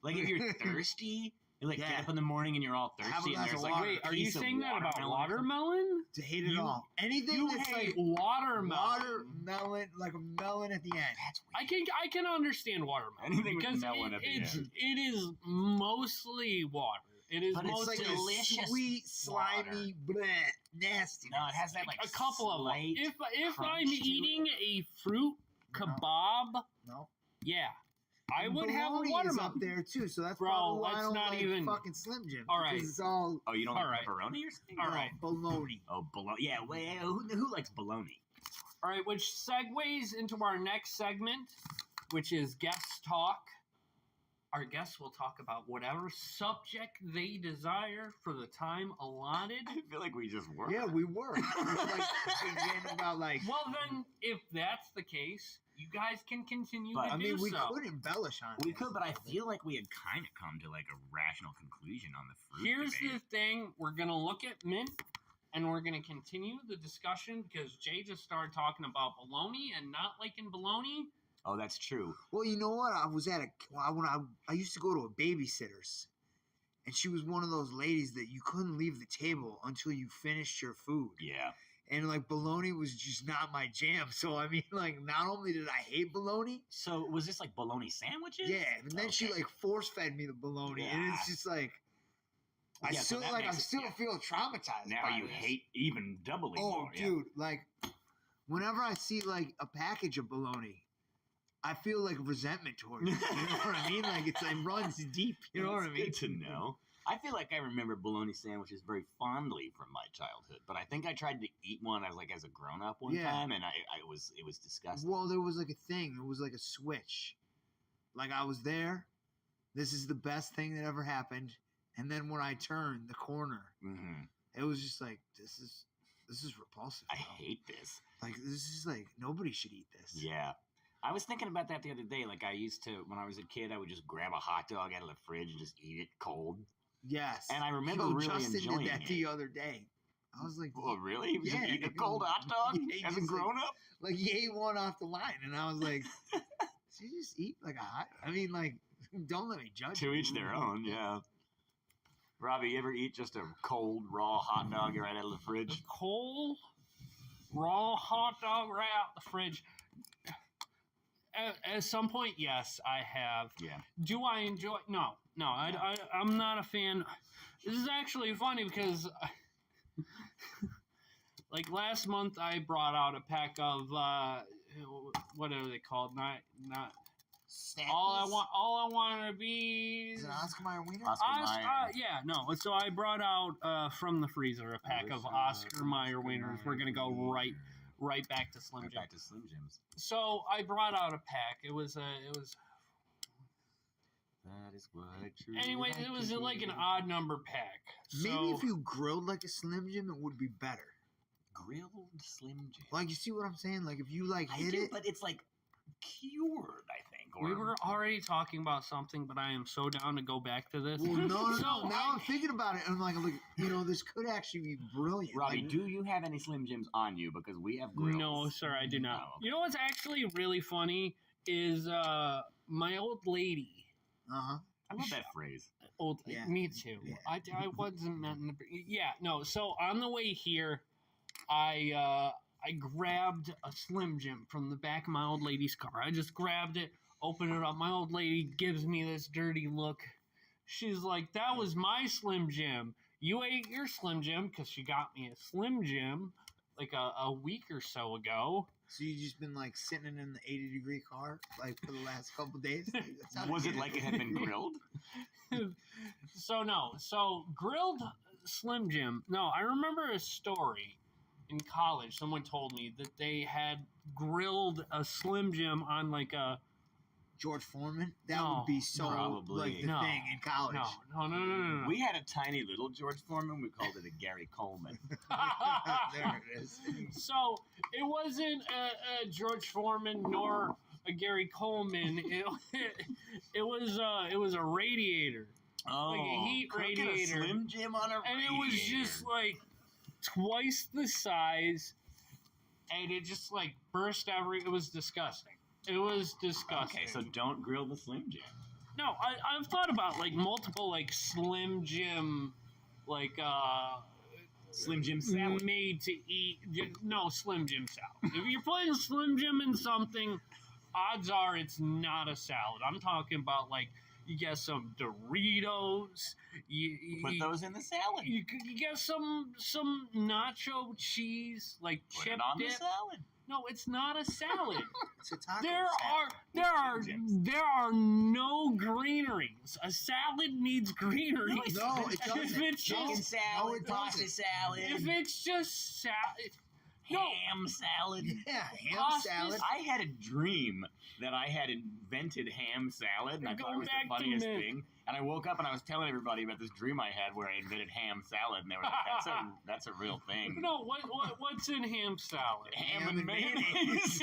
Like if you're thirsty, you like Yeah. get up in the morning and you're all Have a thirsty, and glass there's of like water. Wait, are you piece of saying that about watermelon? to hate it You- all. Anything You that's hate like watermelon. watermelon, like a melon at the end. That's weird. I can understand watermelon Anything with because melon at the end. it is mostly water. It is But it's It's mostly like delicious a sweet, slimy, bleh, nasty. No, it has that like a couple of them. slight If I'm crunch to eating a fruit kebab, No. yeah, I would have a Bologna is watermelon. up there too, so that's Bro, probably why I let's don't not like even- fucking Slim Jim. All right. Because it's all Oh, you don't All like right. pepperoni or something? All right. bologna. Oh, bologna. Yeah, wait, who likes bologna? All right, which segues into our next segment, which is guest talk. Our guests will talk about whatever subject they desire for the time allotted. I feel like we just were. Yeah, we were. We were like thinking about like. Well, then, if that's the case, you guys can continue But, to I mean, do we so. could embellish on. We this. could, but I feel like we had kind of come to like a rational conclusion on the fruit Here's the debate. thing: we're gonna look at mint, and we're gonna continue the discussion because Jay just started talking about bologna and not liking bologna. Oh, that's true. Well, you know what? I was at I used to go to a babysitter's, and she was one of those ladies that you couldn't leave the table until you finished your food. Yeah. And like bologna was just not my jam. So I mean, like, not only did I hate bologna, So was this like bologna sandwiches? yeah, and then she Okay. like force fed me the bologna, and Yeah. it's just like I Yeah, so still that like I makes it- still yeah. feel traumatized. Now by you this. hate even doubly Oh, more. Yeah. dude, like whenever I see like a package of bologna, I feel like resentment towards it. You know what I mean? Like it runs deep. You know what I It's mean? Good to know. I feel like I remember bologna sandwiches very fondly from my childhood, but I think I tried to eat one as a grown up one Yeah. time, and it was disgusting. Well, there was like a thing. It was like a switch. Like I was there. This is the best thing that ever happened. And then when I turned the corner, hmm it was just like this is repulsive. I bro. hate this. Like this is like nobody should eat this. Yeah. I was thinking about that the other day. Like I used to, when I was a kid, I would just grab a hot dog out of the fridge and just eat it cold. Yes. And I remember Yo, really Justin enjoying did that it. the other day. I was like, Oh, really? He was just Yeah. eating a cold hot dog Yeah, he as a just, like, grown up? like he ate one off the line, and I was like, did you just eat like a hot? I mean, like, don't let me judge. To you. each their own, yeah. Robbie, you ever eat just a cold, raw hot dog right out of the fridge? Cold, raw hot dog right out the fridge. At some point, yes, I have. Yeah. Do I enjoy? No. I'm not a fan. This is actually funny because, like last month, I brought out a pack of what are they called? Not Snackies? all I want to be. Is it Oscar Mayer wiener? Oscar Mayer. Yeah, no. So I brought out from the freezer a pack of Oscar Mayer wieners. We're gonna go right back to Slim Right Jim. back to Slim Jims. So I brought out a pack. It was That is what I truly anyway. like It was to like an do. odd number pack. So, Maybe if you grilled like a Slim Jim, it would be better. Grilled Slim Jim. Like, you see what I'm saying? Like, if you like I hit do, it, but it's like cured, I think. Or, we were already talking about something, but I am so down to go back to this. well, no. So Now I'm I- thinking about it, and I'm like, look, this could actually be brilliant. Robbie, Like, do you have any Slim Jims on you? Because we have grills. No, sir, I do not. No. You know what's actually really funny is my old lady. uh-huh. I love that phrase. Yeah. Me too. Yeah. I wasn't meant to be, yeah, no. So on the way here, I grabbed a Slim Jim from the back of my old lady's car. I just grabbed it, opened it up. My old lady gives me this dirty look. She's like, "That was my Slim Jim. You ate your Slim Jim," because she got me a Slim Jim. like a week or so ago. So you just been like sitting in the 80-degree car like for the last couple days? Like, that's how Was it is. like it had been grilled? So grilled Slim Jim. No, I remember a story in college. Someone told me that they had grilled a Slim Jim on like a George Foreman? That No, would be so probably. like the No, thing in college. no. We had a tiny little George Foreman. We called it a Gary Coleman. There it is. So it wasn't a George Foreman nor a Gary Coleman. It was a radiator. Oh, Like a heat cooking radiator. a Slim Jim on a And radiator. it was just like twice the size, and it just like burst it was disgusting. It was disgusting. Okay, so don't grill the Slim Jim. No, I've thought about like multiple like Slim Jim, like Slim Jim salad. made to eat. No, Slim Jim salad. If you're putting Slim Jim in something, odds are it's not a salad. I'm talking about like you get some Doritos. Put those in the salad. You get some nacho cheese, like Put chip it on dip. the salad. No, it's not a salad. It's a taco There salad. there are no greeneries. A salad needs greeneries. No, it doesn't. If it's Chicken just salad, no, it pasta doesn't. salad, if it's just salad, no. ham salad. Yeah, ham Pasta salad. I had a dream that I had invented ham salad, and I You're thought it going was back the to funniest mint. thing. And I woke up and I was telling everybody about this dream I had where I invented ham salad, and they were like, "That's a real thing." No, what's in ham salad? Ham and mayonnaise.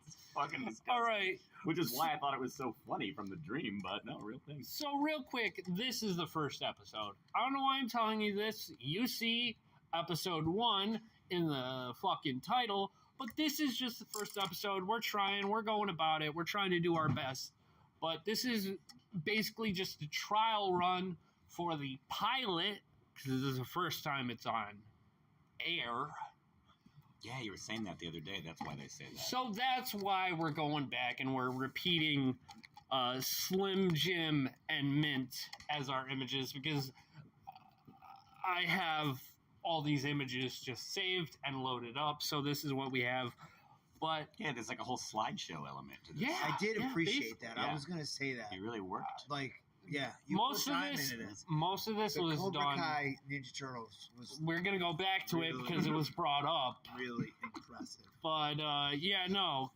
It's fucking disgusting. All right. Which is why I thought it was so funny from the dream, but no, real thing. So real quick, this is the first episode. I don't know why I'm telling you this. You see episode 1 in the fucking title, but this is just the first episode. We're going about it. We're trying to do our best. But this is basically just a trial run for the pilot, because this is the first time it's on air. Yeah, you were saying that the other day. That's why they say that. So that's why we're going back and we're repeating Slim Jim and Mint as our images, because I have all these images just saved and loaded up. So this is what we have. But Yeah, there's like a whole slideshow element to this. yeah, I did yeah, appreciate that. Yeah. I was gonna say that. He really worked. Like, yeah, you most put of time this, into this. most of this The was Cobra done. Kai Ninja Turtles was We're gonna go back to it Really? because it was brought up. really impressive. But yeah, no,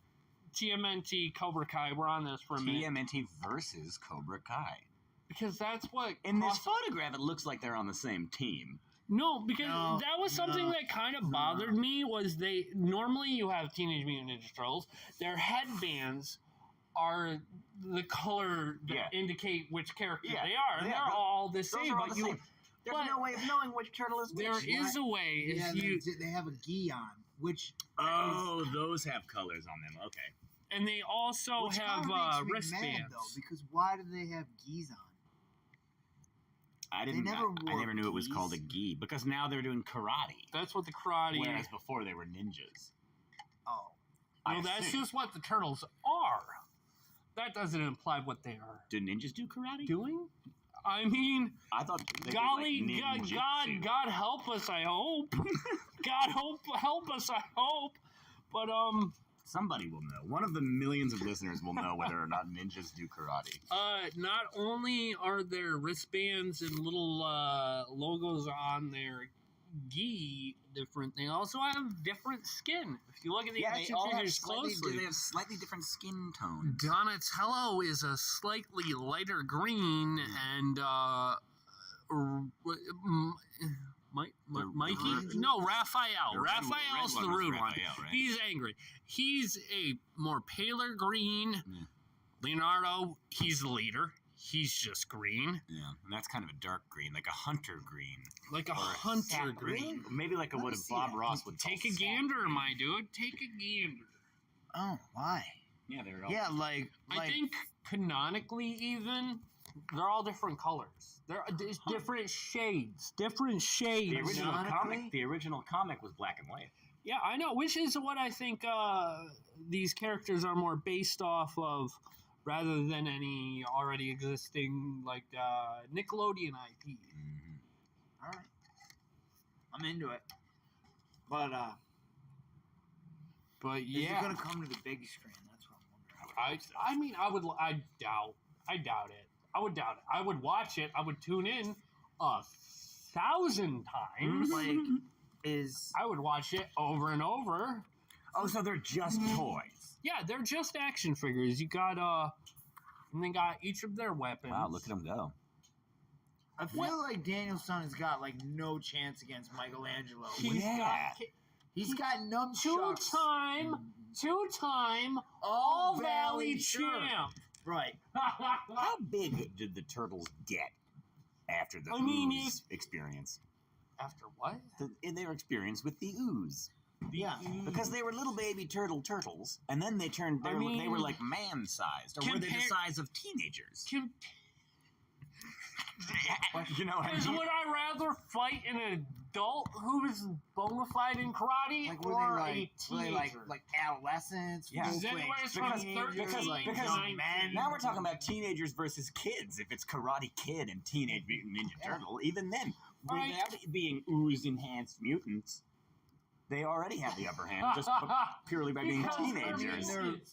TMNT Cobra Kai. We're on this for a minute TMNT versus Cobra Kai. because that's what In this cross- photograph, it looks like they're on the same team. No, because No, that was something no, that kind of bothered me. Was they normally you have Teenage Mutant Ninja Turtles, their headbands are the color that Yeah. indicate which character Yeah. they are, and Yeah, they're but all the Those same. are all But the you, same. There's but- no way of knowing which turtle is which. there is a way. Yeah, If you they have a gi on, which Oh, those have colors on them. Okay. and they also which have kinda makes me mad, wristbands. though, because why do they have gis on? I never never knew it was wore called a gi because now they're doing karate, That's what the karate. whereas before they were ninjas. Oh, No, that's just what the turtles are. That doesn't imply what they are Do ninjas do karate? doing. I mean, I thought. They golly, did, like, ninjutsu. God help us! I hope. help us! I hope. But Somebody will know. One of the millions of listeners will know whether or not ninjas do karate. not only are there wristbands and little logos on their gi different, they also have different skin. If you look at the action figures closely, They have slightly different skin tones. Donatello is a slightly lighter green, and Mikey? No, Raphael. The red one- Raphael's red the one was rude one. Raphael, right? He's angry. He's a more paler green. Yeah. Leonardo, he's the leader. He's just green. Yeah, and that's kind of a dark green, like a hunter green. Like a Or hunter sap green. Maybe like Let what me if see Bob that. Ross would call Take a sap gander, green. my dude. Take a gander. oh, why? Yeah, they're all. Yeah, like I think canonically, even they're all different colors. They're different shades. Different shades. The original Canonically? comic. The original comic was black and white. Yeah, I know. Which is what I think these characters are more based off of, rather than any already existing like Nickelodeon IP. Mm-hmm. all right, I'm into it. But But is yeah, it gonna come to the big screen? That's what I'm wondering. I mean, I doubt it. I would doubt it. I would watch it. I would tune in 1,000 times. Like, is I would watch it over and over. Oh, so they're just toys. Yeah, they're just action figures. You got and they got each of their weapons. Wow, look at them go. I feel like Danielson has got like no chance against Michelangelo. He's got nunchucks. Two-time All-Valley champ. Right. How big did the turtles get after the ooze experience? After what? In their experience with the ooze. Yeah. Because they were little baby turtles, and then they turned. They were like man-sized, or were they the size of teenagers? You know, would I rather fight an adult who is bona fide in karate, Like, or were they a teenager? like adolescents? Yeah. Because men. Now we're talking about teenagers versus kids. If it's Karate Kid and Teenage Mutant Ninja Turtle, even then, without being ooze-enhanced mutants, they already have the upper hand just purely by being teenagers.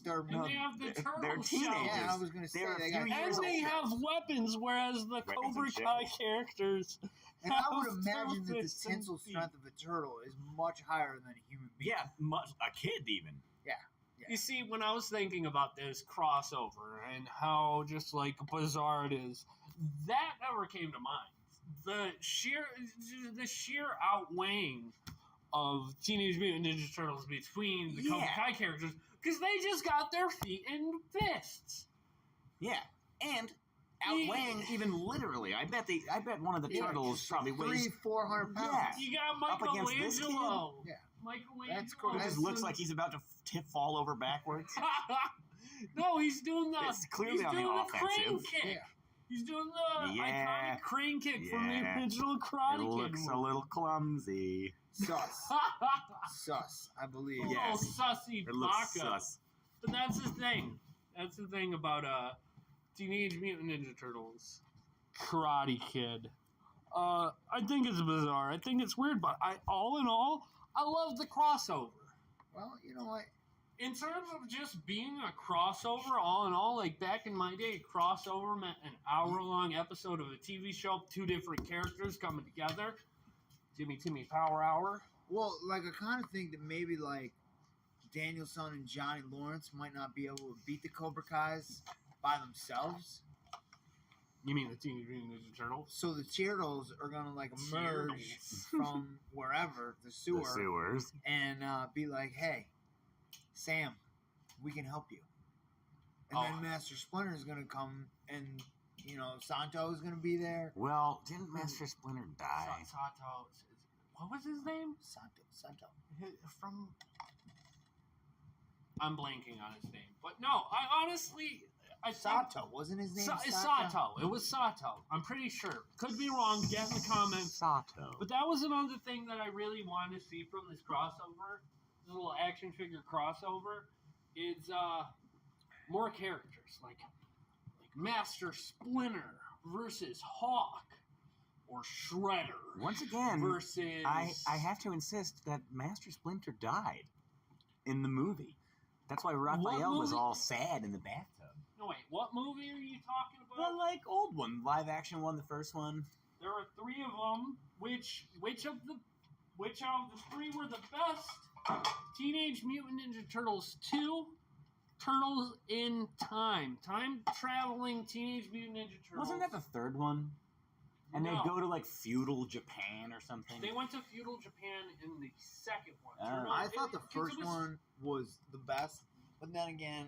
They're they have the turtle they're teenagers. Yeah, I was going to say They're they a got few years and they older. have weapons, whereas the Cobra Kai characters. And I would imagine that the stilts and tensile strength of a turtle is much higher than a human being. Yeah, a kid even. Yeah. You see, when I was thinking about this crossover and how just like bizarre it is, that never came to mind. The sheer outweighing of Teenage Mutant Ninja Turtles between the Cobra Kai characters, because they just got their feet in fists. Yeah, and outweighing even literally. I bet one of the turtles probably weighs 300-400 pounds. Yeah. You got Up against this kid? Michelangelo. Yeah. Michelangelo. That's cool. He just looks like he's about to fall over backwards. No, he's doing the. It's clearly he's on the doing offensive. crane kick. Yeah. He's doing the iconic crane kick from the original Karate It Kid looks movie. a little clumsy. Sus, I believe. A Yes. little sussy It looks baka. sus. But that's the thing. That's the thing about Teenage Mutant Ninja Turtles, Karate Kid. I think it's bizarre. I think it's weird, but all in all, I love the crossover. Well, you know what? In terms of just being a crossover, all in all, like back in my day, crossover meant an hour-long episode of a TV show, two different characters coming together. Jimmy Timmy Power Hour. Well, like, I kind of think that maybe, like, Danielson and Johnny Lawrence might not be able to beat the Cobra Kais by themselves. You mean the Teenage Mutant Ninja Turtles? So the Turtles are going to, like, emerge from wherever, the sewer, The sewers. and be like, hey, Sam, we can help you. And then Master Splinter is going to come, and, you know, Santo is going to be there. Well, didn't Master Splinter die? Sato. What was his name? Santo. From. I'm blanking on his name. But no, I honestly. Sato, wasn't his name? It's Sato. It was Sato. I'm pretty sure. Could be wrong. Get in the comments. Sato. But that was another thing that I really wanted to see from this crossover. This little action figure crossover. Is more characters. Like Master Splinter versus Hawk. Or Shredder. Once again, versus I have to insist that Master Splinter died in the movie. That's why Raphael was all sad in the bathtub. No, wait. What movie are you talking about? The like old one, live action one, the first one. There are three of them. Which of the three were the best? Teenage Mutant Ninja Turtles 2, Turtles in Time, time traveling Teenage Mutant Ninja Turtles. Wasn't that the third one? And No. they go to like feudal Japan or something. They went to feudal Japan in the second one. I thought the first one was the best, but then again,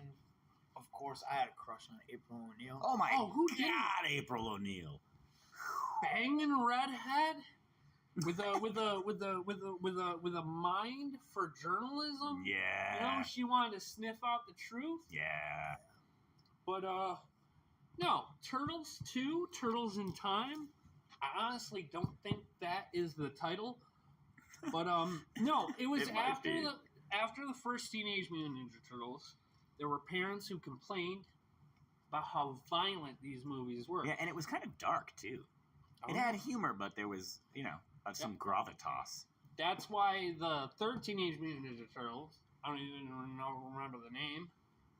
of course, I had a crush on April O'Neil. Oh my who God, didn't? April O'Neil. Banging redhead with a mind for journalism. Yeah. You know, she wanted to sniff out the truth. Yeah. But no, Turtles 2, Turtles in Time. I honestly don't think that is the title. But no, it was It might after be. after the first Teenage Mutant Ninja Turtles. There were parents who complained about how violent these movies were. Yeah, and it was kind of dark too. It had humor, but there was, some gravitas. That's why the third Teenage Mutant Ninja Turtles, I don't even remember the name,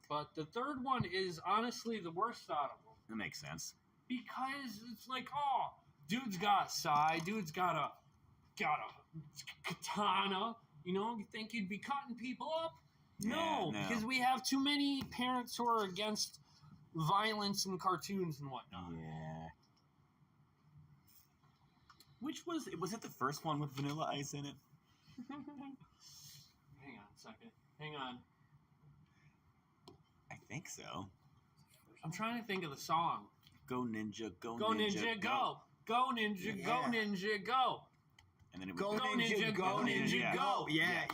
but the third one is honestly the worst out of them. That makes sense. Because it's like, oh, dude's got sai, dude's got a katana. You know, you think you'd be cutting people up? No, because we have too many parents who are against violence in cartoons and whatnot. Yeah. Which was it the first one with Vanilla Ice in it? Hang on a second. Hang on. I think so. I'm trying to think of the song. Go Ninja, go Ninja, go. Go Ninja, go Ninja, go. And then it would Go Ninja, go Ninja, go. Yeah.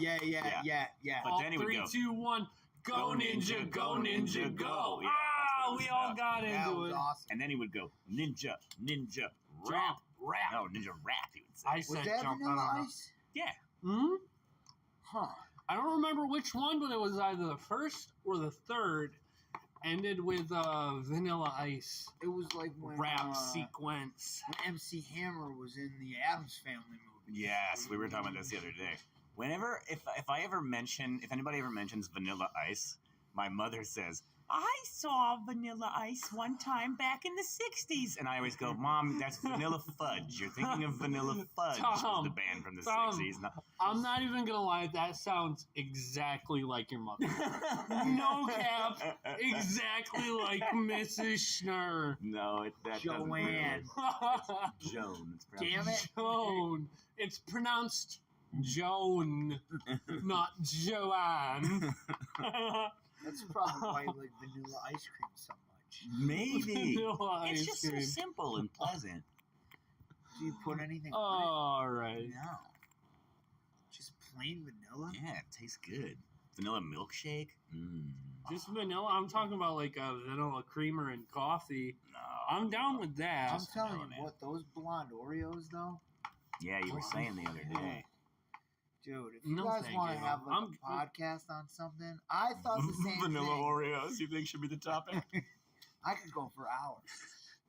But then he would 3, go. 2, 1. Go Ninja, go Ninja, go. Yeah, Ah, we all got That into was it. awesome. And then he would go Ninja, rap. Rap. No, Ninja rap. He would say. I Was said that jump. Vanilla I don't know. Ice? Yeah. Hmm? Huh. I don't remember which one, but it was either the first or the third. Ended with Vanilla Ice It was like when rap sequence. when MC Hammer was in the Addams Family movie. Yes, we were talking about this the other day. Whenever, if anybody ever mentions Vanilla Ice, my mother says, I saw Vanilla Ice one time back in the 60s. And I always go, Mom, that's Vanilla Fudge. You're thinking of Vanilla Fudge, was the band from the 60s. No. I'm not even going to lie. That sounds exactly like your mother. No cap. Exactly like Mrs. Schnurr. No, that doesn't Joanne. It's Joan. It's pronounced Damn it. Joan. It's pronounced Joan, not Joanne. That's probably why you like Vanilla Ice Cream so much. Maybe. Vanilla It's ice just cream. so simple and pleasant. Do you put anything on All it? right. No. Just plain vanilla? Yeah, it tastes good. Vanilla milkshake? Just vanilla. I'm talking about like a vanilla creamer and coffee. No. I'm down with that. I'm telling vanilla, you man. what, those blonde Oreos though, Yeah, you were saying the other day. dude. If you No, guys thank want to you. have like I'm- a podcast on something, I thought the same Vanilla thing. Oreos, you think should be the topic? I could go for hours.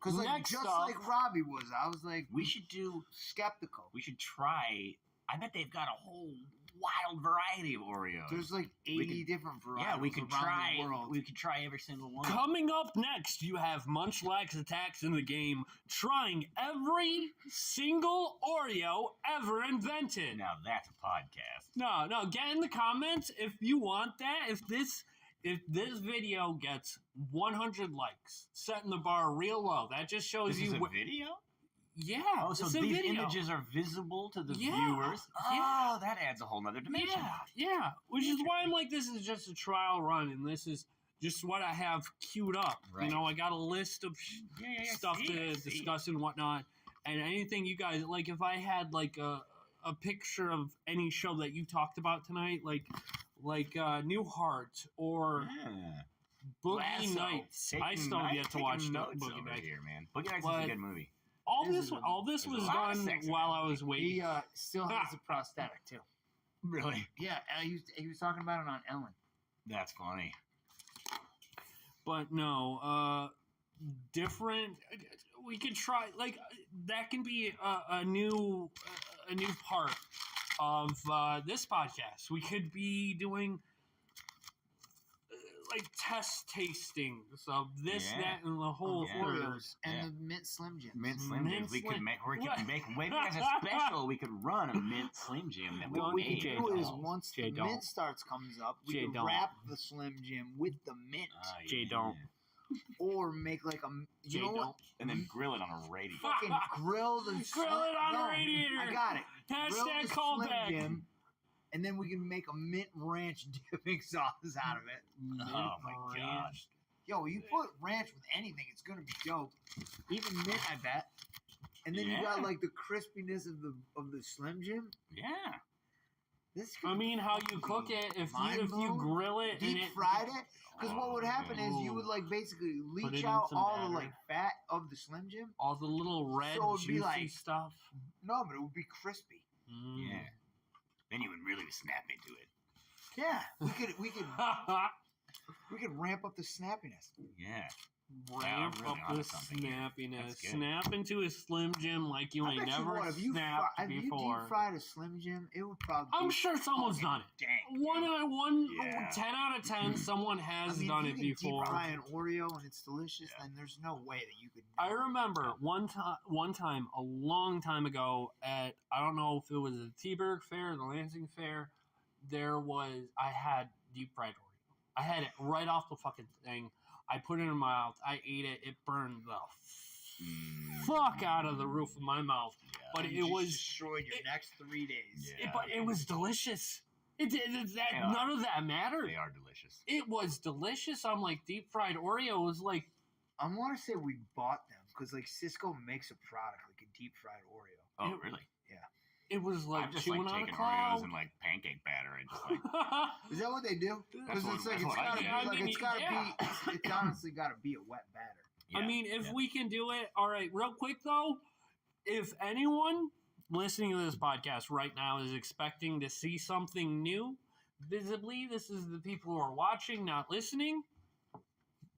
Because like Next just up- like Robbie was, I was like We should skeptical. try. I bet they've got a whole wild variety of Oreos. There's like 80 different varieties. yeah, we could around try. the world. We could try every single one. Coming up next, you have Munchlax Attacks in the game, trying every single Oreo ever invented. Now that's a podcast. No, get in the comments if you want that. If this video gets 100 likes, setting the bar real low, that just shows This you. is a wh- video. Yeah. Oh, so it's a these video. images are visible to the Yeah, viewers. yeah. Oh, that adds a whole nother dimension. Yeah. Which is why I'm like, this is just a trial run, and this is just what I have queued up. Right. You know, I got a list of stuff See to it, see discuss and whatnot, and anything you guys like. If I had like a picture of any show that you talked about tonight, like Newhart or Yeah. Boogie Lasso. Nights. I Taking still have yet to taking watch notes Boogie over Nights. here, man. Boogie Nights is But- a good movie. All This this There's was a lot of done sex in while that I was waiting. He still has a prosthetic too. Really? Yeah, he was talking about it on Ellen. That's funny. But no, different. We could try like that can be a new part of this podcast. We could be doing like test tastings of this, Yeah. that, and the whole yeah. Oreo. Oreos and Yeah. the mint Slim Jims. Mint Slim Mint Jims. We could Slim- make. We What? could make. Maybe as a special, we could run a Mint Slim Jim. That Don't we What we made. can Jay do is don't. once Jay the don't. mint starts comes up, we Jay can don't. wrap the Slim Jim with the mint, Ah, Jay, yeah. don't. or make like a Jay, you know what? don't. And then grill it on a radio. Fucking grill the Grill it on a no, radiator. I got it. Grill Hashtag the callback. Slim Jim, and then we can make a mint ranch dipping sauce out of it. Oh my gosh. Yo, you put ranch with anything, it's gonna be dope. Even mint, I bet. And then you got Yeah. like the crispiness of the Slim Jim. Yeah. This I could mean, be how you fucking cook it if mind you blown. grill it and deep it fried it. Because what would Oh, happen is you Ooh. would like basically Put leach it in out some all the batter. like fat of the Slim Jim. all the little red So it'd be juicy like- stuff. No, but it would be crispy. Mm. Yeah. Then you would really snap into it. Yeah, we could ramp up the snappiness. Yeah. Ramp really up onto the something here. snappiness. That's good. Snap into a Slim Jim like you I ain't bet you never what, if you snapped if you before. deep fried a Slim Jim, it would probably. I'm be sure someone's fucking done it. dank, Yeah. 10 out of 10, someone has done if it you before. Deep fry an Oreo and it's delicious, Yeah. then there's no way that you could. I remember one time, a long time ago, at I don't know if it was the T-Berg Fair or the Lansing Fair, I had deep fried Oreo. I had it right off the fucking thing. I put it in my mouth. I ate it. It burned the fuck out of the roof of my mouth. Yeah. But You it was destroyed your next 3 days. Yeah. but it was delicious. None of that mattered. They are delicious. It was delicious. I'm like, deep fried Oreo was like, I want to say we bought them because like Cisco makes a product like a deep fried Oreo. Oh, really? it was like I'm just chewing like on a taking cloud. Oreos and like pancake batter and just like Is that what they do? Because That's it's like what it's I gotta did. be I like mean, it's gotta yeah. be. It's honestly gotta be a wet batter. yeah, I mean, if yeah. we can do it, all right, real quick though, if anyone listening to this podcast right now is expecting to see something new, visibly, this is the people who are watching, not listening.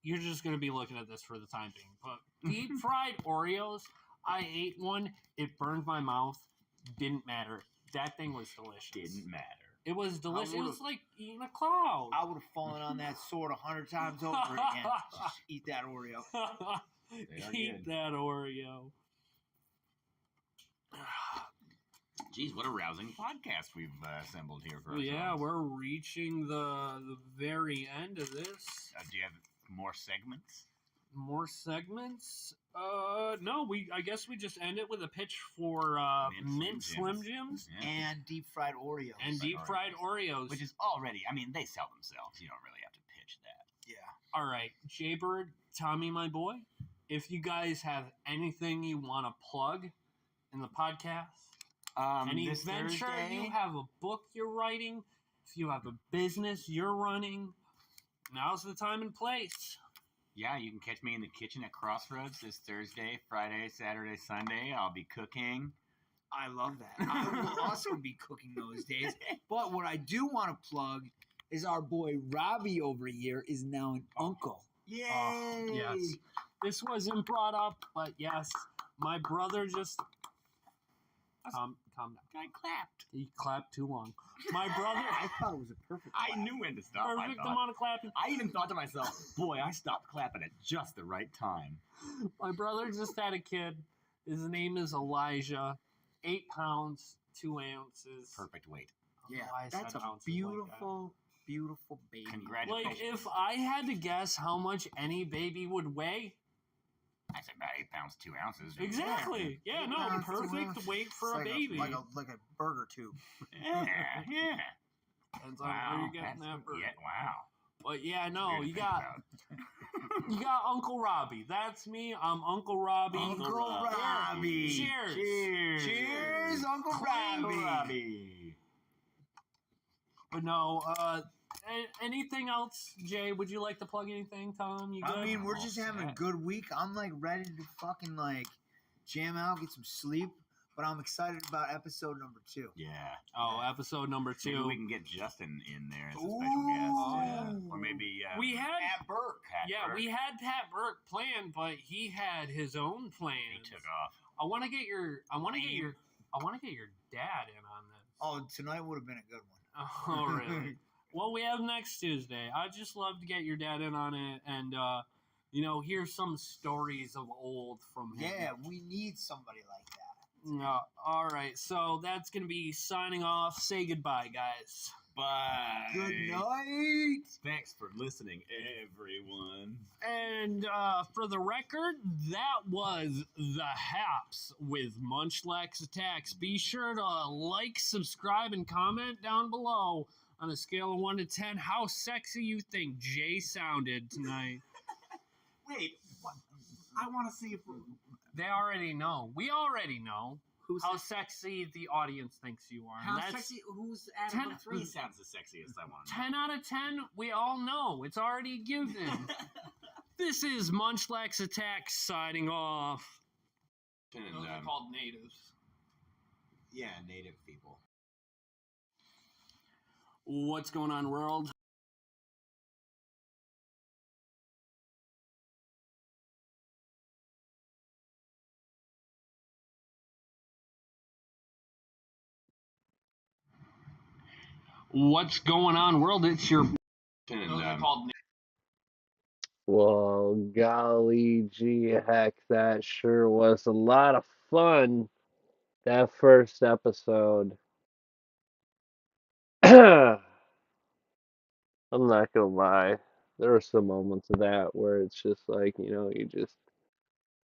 You're just going to be looking at this for the time being. But deep fried Oreos, I ate one. It burned my mouth. Didn't matter. That thing was delicious. Didn't matter. It was delicious. It would've- was like eating a cloud. I would have fallen on that sword 100 times over again. Just eat that Oreo. Eat good. that Oreo. Jeez, what a rousing podcast we've assembled here for ourselves. Yeah, we're reaching the very end of this. Do you have more segments? More segments? No. I guess we just end it with a pitch for mint Slim Jims Yeah. And deep fried Oreos. and deep fried Oreos. Which is already, I mean, they sell themselves. You don't really have to pitch that. yeah. All right, Jaybird, Tommy, my boy. If you guys have anything you want to plug in the podcast, any This venture, Thursday, you have a book you're writing, if you have a business you're running, now's the time and place. yeah, you can catch me in the kitchen at Crossroads this Thursday, Friday, Saturday, Sunday. I'll be cooking. I love that. I will also be cooking those days. But what I do want to plug is our boy Robbie over here is now an uncle. Yay! Yes. This wasn't brought up, but yes, my brother just calm down. I clapped. He clapped too long. My brother, I thought it was a perfect. I clap. knew when to stop. perfect amount of clapping. I even thought to myself, boy, I stopped clapping at just the right time. My brother just had a kid. His name is Elijah. 8 pounds, 2 ounces. Perfect weight. Yeah, Why I said that's a ounces like that. beautiful, beautiful baby. Congratulations. Like, if I had to guess how much any baby would weigh, I said about 8 pounds, 2 ounces. exactly. Yeah, 8 no, pounds, 2 perfect ounces. weight for It's a baby. like a burger tube. Yeah, yeah. Depends on where you're getting that burger. Yeah, wow. But yeah, no, Weird to you think got about. you got Uncle Robbie. That's me. I'm Uncle Robbie. Uncle Robbie. Cheers. Cheers. Cheers, Uncle Uncle Robbie. Robbie. But no, anything else, Jay? Would you like to plug anything, Tom? You good? I mean, we're All just having a set. good week. I'm like ready to fucking like jam out, get some sleep. But I'm excited about episode number 2. Yeah. Oh, episode number 2. Maybe we can get Justin in there as a special Ooh. guest. Or maybe We had Pat Burke. yeah, we had Pat Burke planned, but he had his own plans. He took off. I want to get your dad in on this. Oh, tonight would have been a good one. Oh, really? Well, we have next Tuesday. I'd just love to get your dad in on it and, hear some stories of old from him. Yeah, we need somebody like that. No, all right. So that's going to be signing off. Say goodbye, guys. Bye. Good night. Thanks for listening, everyone. And for the record, that was the Haps with Munchlax Attacks. Be sure to like, subscribe, and comment down below on a scale of 1 to 10 how sexy you think Jay sounded tonight. Wait, what? I want to see if They already know. We already know who's how sexy the audience thinks you are. how And that's sexy. Who's out 10 of the 3 sounds the sexiest? I want to 10 out of 10. We all know. It's already given. This is Munchlax Attacks signing off. And, Those are called natives. yeah, native people. What's going on, world? What's going on, world? It's your called Well, golly gee heck, that sure was a lot of fun, that first episode. I'm not gonna lie, there were some moments of that where it's just like, you just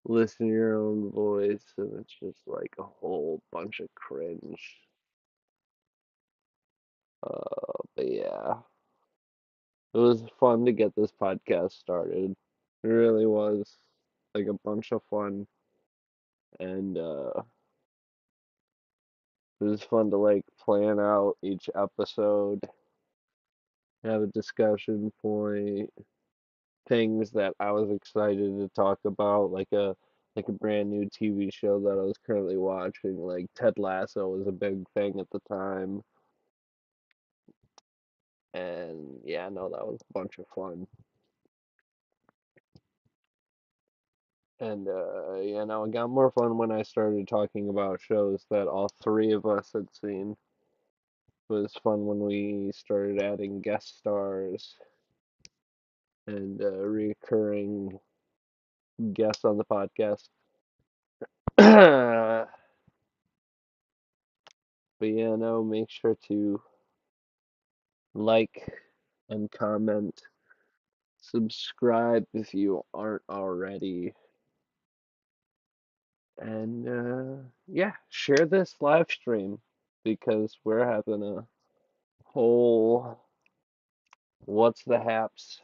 listen to your own voice and it's just like a whole bunch of cringe. But yeah, it was fun to get this podcast started. It really was like a bunch of fun. And it was fun to like plan out each episode, have a discussion point, things that I was excited to talk about, like a brand new TV show that I was currently watching, like Ted Lasso was a big thing at the time. And yeah, no, that was a bunch of fun. And yeah, no, it got more fun when I started talking about shows that all three of us had seen. It was fun when we started adding guest stars and recurring guests on the podcast. But yeah, no, make sure to like and comment, subscribe if you aren't already, and yeah, share this live stream because we're having a whole What's the Haps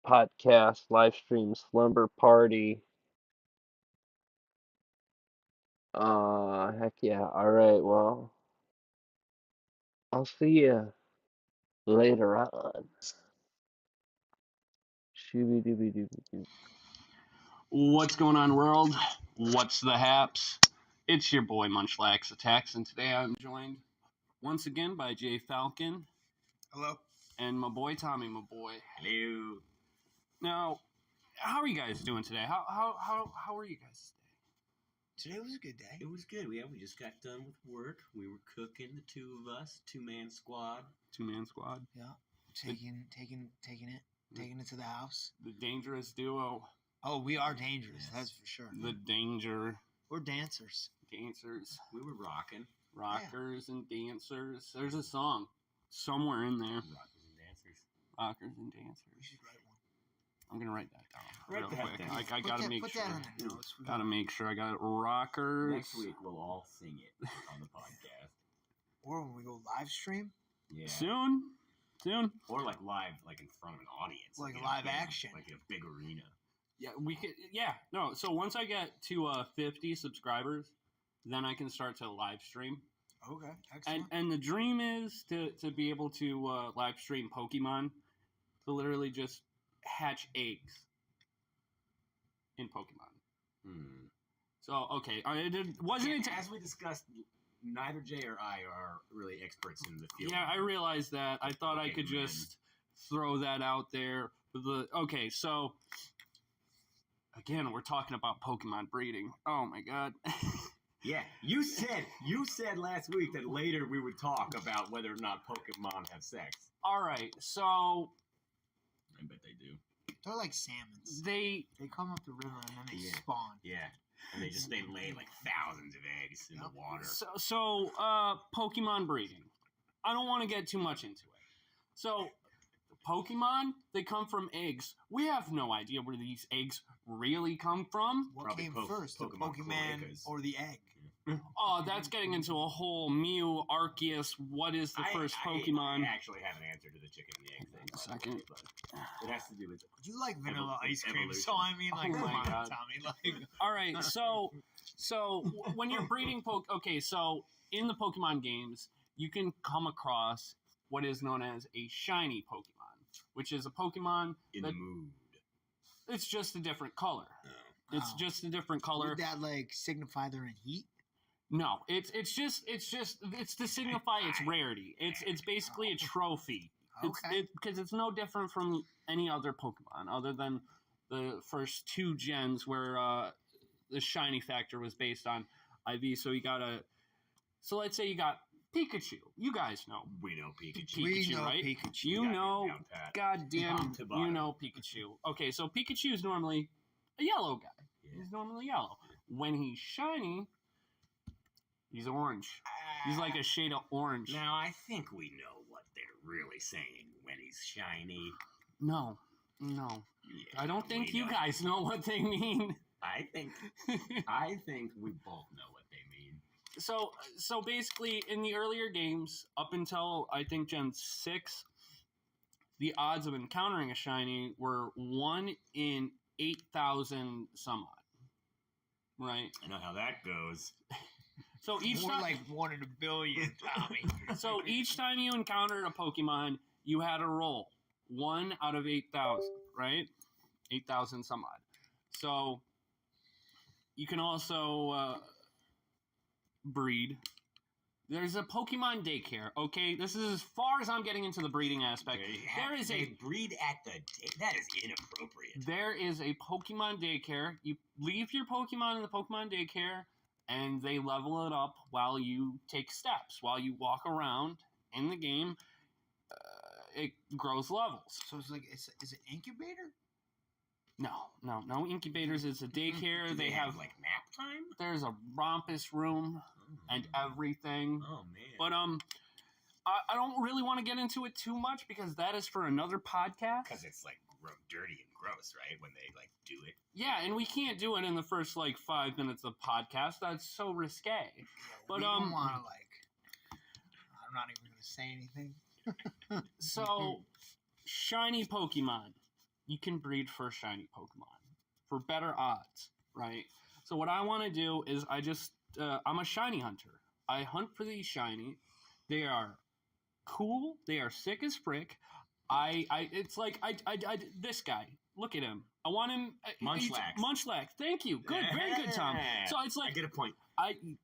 podcast live stream slumber party. Heck yeah. All right, well, I'll see you later on. Shooby dooby dooby doo. What's going on, world? What's the Haps? It's your boy Munchlax Attacks, and today I'm joined once again by Jay Falcon. Hello. And my boy Tommy, my boy. Hello. Now, how are you guys doing today? How are you guys today? Today was a good day. It was good. We just got done with work. We were cooking, the two of us, 2-man squad. 2-man squad. Yeah. Taking it to the house. The dangerous duo. Oh, we are dangerous. Yes. That's for sure. The danger We're dancers. dancers. We were rocking. Rockers and dancers. There's a song somewhere in there. Rockers and dancers. Rockers and dancers. We should write one. I'm gonna write that down Write real that quick. down. I gotta make put sure. that on the notes. Gotta make sure I got it. Rockers. Next week, we'll all sing it on the podcast. Or when we go live stream, Yeah. Soon. Or like live, like in front of an audience. Like in a live big- action. Like in a big arena. Yeah, we could. Yeah, no. So once I get to 50 subscribers, then I can start to live stream. okay, excellent. And the dream is to be able to live stream Pokemon, to literally just hatch eggs in Pokemon. So okay, wasn't it? As we discussed, neither Jay or I are really experts in the field. Yeah, I realized that. I thought I could Pokemon. just throw that out there. Okay, so again, we're talking about Pokemon breeding. Oh my god. Yeah, you said last week that later we would talk about whether or not Pokemon have sex. All right, so I bet they do. They're like salmons. they They come up the river and then they Yeah. spawn. Yeah, and they lay like thousands of eggs in the water. so Pokemon breeding. I don't want to get too much into it. So Pokemon, they come from eggs. We have no idea where these eggs really come from. What Probably came po- first, the Pokemon Pokemon cloacas. or the egg? Oh, that's getting into a whole Mew, Arceus. What is the first Pokemon? I actually have an answer to the chicken and the egg thing. by the Second. way, but it has to do with You like vanilla ice cream, evolution. so I mean, like, Oh come my on, God. Tommy. Like, All right, so when you're breeding okay, so in the Pokemon games, you can come across what is known as a shiny Pokemon, which is a Pokemon in that the mood. it's just a different color. It's Oh. just a different color. would that like signify they're in heat? No, it's to signify its rarity. It's basically a trophy. Okay. Because it's no different from any other Pokemon other than the first two gens where the shiny factor was based on IV. So let's say you got Pikachu. You guys know. We know Pikachu. We know right? Pikachu. You Got know, him down pat. goddamn, Top to bottom. you know Pikachu. Okay, so Pikachu is normally a yellow guy. Yeah. He's normally yellow. When he's shiny, he's orange. He's like a shade of orange. Now, I think we know what they're really saying when he's shiny. No. Yeah, I don't think we you know. guys know what they mean. I think we both know what they mean. So basically, in the earlier games, up until I think Gen 6, the odds of encountering a shiny were 1 in 8,000 some odd. Right? I know how that goes. So each More time, like 1 in a billion, Tommy. so each time you encountered a Pokemon, you had a roll. 1 out of 8,000, right? 8,000 some odd. So you can also breed. There's a Pokemon daycare, okay? This is as far as I'm getting into the breeding aspect. They breed at the that is inappropriate. There is a Pokemon daycare. You leave your Pokemon in the Pokemon daycare, and they level it up while you take steps. While you walk around in the game, it grows levels. So it's like, is it incubator? No incubators. It's a daycare. Do They have like nap time. there's a rompus room and everything. Oh man. But I don't really want to get into it too much because that is for another podcast. Because it's like dirty and gross, right? When they like do it. Yeah, and we can't do it in the first like 5 minutes of podcast. That's so risque. But we don't want to I'm not even going to say anything. So shiny Pokemon. You can breed for shiny Pokemon for better odds, right? So what I want to do is I'm a shiny hunter. I hunt for these shiny. They are cool. They are sick as frick. It's like this guy. Look at him. I want him. Munchlax. Thank you. Good, very good, Tom. So it's like I get a point.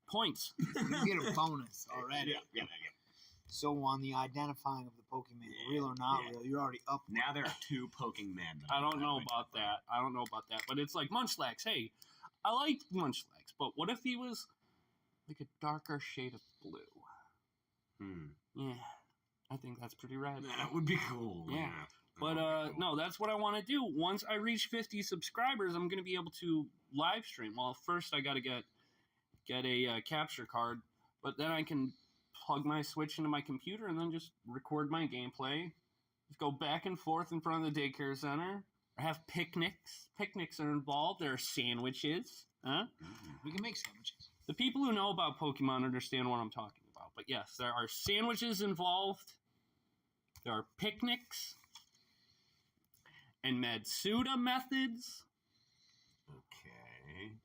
Points. You get a bonus already. Yeah. So on the identifying of the Pokemon, real or not real, you're already up. Now there are 2 poking men. I don't know about that. But it's like Munchlax. Hey, I like Munchlax, but what if he was like a darker shade of blue? Yeah, I think that's pretty rad. That would be cool. Yeah. But no, that's what I want to do. Once I reach 50 subscribers, I'm going to be able to live stream. Well, first I got to get a capture card, but then I can plug my Switch into my computer and then just record my gameplay. Just go back and forth in front of the daycare center. Or have picnics. Picnics are involved. There are sandwiches. Huh? We can make sandwiches. The people who know about Pokemon understand what I'm talking about. But yes, there are sandwiches involved. There are picnics. And Matsuda methods. Okay.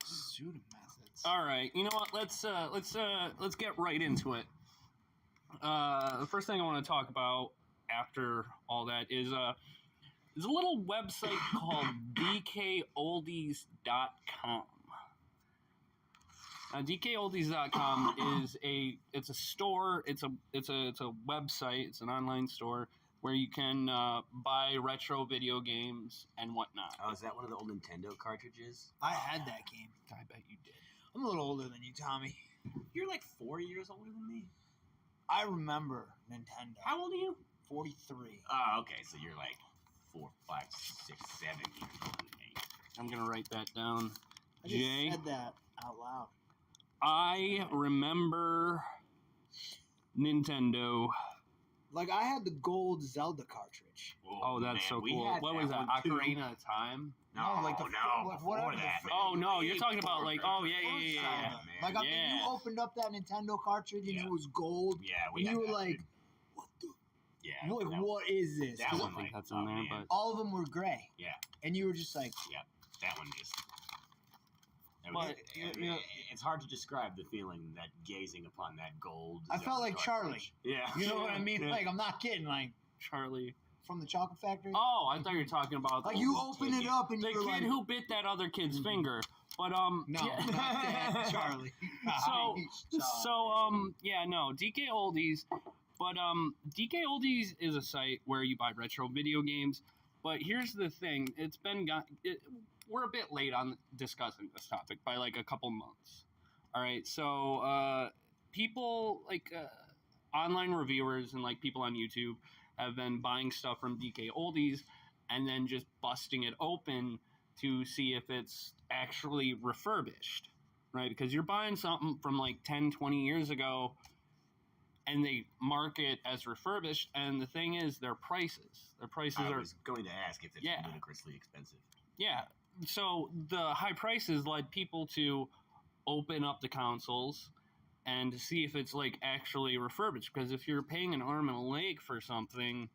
Pseudo methods. All right, you know what? Let's get right into it. The first thing I want to talk about after all that is there's a little website called DKoldies.com. DKoldies.com is a store. It's a website. It's an online store where you can buy retro video games and whatnot. Oh, is that one of the old Nintendo cartridges? I had that game. I bet you did. I'm a little older than you, Tommy. You're like 4 years older than me. I remember Nintendo. How old are you? 43. Oh, okay. So you're like 4, 5, 6, 7 years older than me. I'm gonna write that down. I just Jay, said that out loud. I remember Nintendo. Like, I had the gold Zelda cartridge. Oh, that's so cool. What was that? Ocarina of Time? No, like the before that. Oh no, you're talking about like yeah. Zelda. Like, I mean, Yeah. you opened up that Nintendo cartridge and it was gold. Yeah, And you were had that, like, dude. what the? Yeah. Like, that- what is this? That 'Cause one, I think like, that's in oh, there, man. but all of them were gray. Yeah. And you were just like, That one just. But, It's hard to describe the feeling that gazing upon that gold. I felt like cartridge. Yeah. you know what I mean? Yeah. Like, I'm not kidding. Like, Charlie. from the chocolate factory. Oh, I thought you were talking about Like, you open it up and the you're kid like, who bit that other kid's finger. But no, yeah. not that, Charlie. DK Oldies. But DK Oldies is a site where you buy retro video games. But here's the thing: we're a bit late on discussing this topic by like a couple months. All right, so people like online reviewers and like people on YouTube have been buying stuff from DK Oldies and then just busting it open to see if it's actually refurbished, right? Because you're buying something from like 10, 20 years ago and they mark it as refurbished, and the thing is their prices. Their prices I are was going to ask if it's ludicrously expensive. Yeah. So the high prices led people to open up the consoles and to see if it's like actually refurbished. Because if you're paying an arm and a leg for something,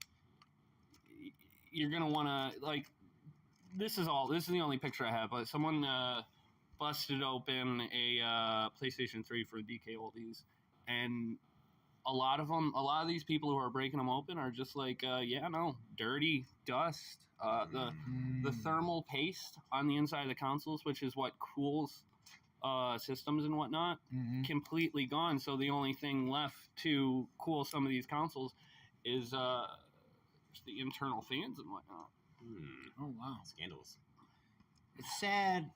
you're gonna want to like. This is the only picture I have. But someone busted open a PlayStation 3 for DK Oldies, and a lot of these people who are breaking them open are just like, dirty dust. The thermal paste on the inside of the consoles, which is what cools systems and whatnot, completely gone. So the only thing left to cool some of these consoles is just the internal fans and whatnot. Oh wow, scandalous. It's sad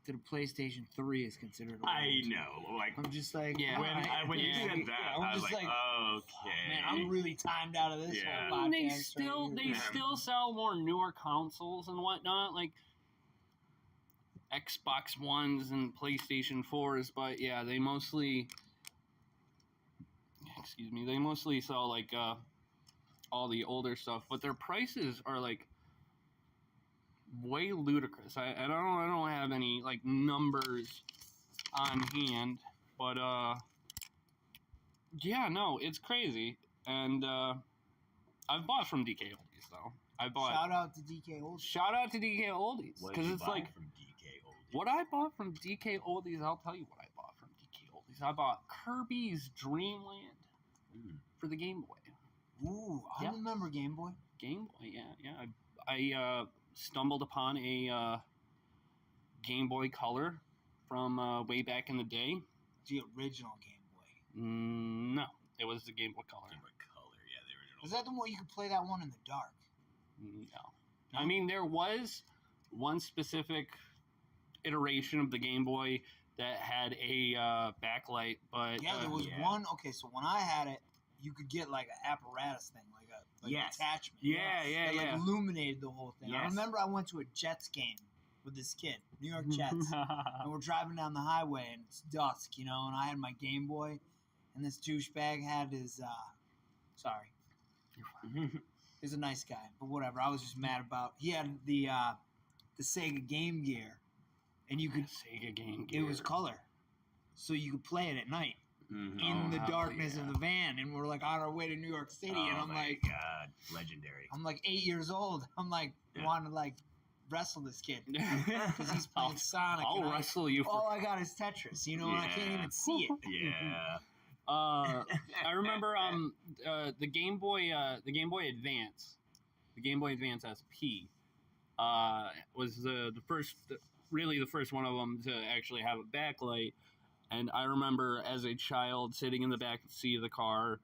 that a PlayStation 3 is considered old. I know. Like, I'm just like, when you said that, I was like, okay. Man, I'm really timed out of this whole podcast. They still sell more newer consoles and whatnot, like Xbox Ones and PlayStation 4s, but yeah, they mostly sell like all the older stuff, but their prices are like way ludicrous. I don't have any like numbers on hand, but it's crazy. And I've bought from DK Oldies though. Shout out to DK Oldies because it's like from DK Oldies? What I bought from DK Oldies. I'll tell you what I bought from DK Oldies. I bought Kirby's Dream Land for the Game Boy. Ooh, I remember Game Boy. Game Boy, yeah. I stumbled upon a Game Boy Color from way back in the day. The original Game Boy. No, it was the Game Boy Color. Game Boy Color, yeah, the original. Was that the one you could play that one in the dark? No. I mean, there was one specific iteration of the Game Boy that had a backlight, but there was one. Okay, so when I had it, you could get like an apparatus thing, like an attachment. That illuminated the whole thing. I remember I went to a Jets game with this kid, New York Jets, and we're driving down the highway and it's dusk, and I had my Game Boy, and this douchebag had his. Sorry, he's a nice guy, but whatever. I was just mad about. He had the Sega Game Gear, and you could Sega Game Gear. It was color, so you could play it at night. In the darkness of the van, and we're like on our way to New York City, and I'm like, God, legendary. I'm like 8 years old. I'm like wanting to like wrestle this kid because he's playing Sonic. I'll wrestle you. All I got is Tetris, and I can't even see it. Yeah. I remember the Game Boy Advance, the Game Boy Advance SP, was the first one of them to actually have a backlight. And I remember as a child sitting in the back seat of the car,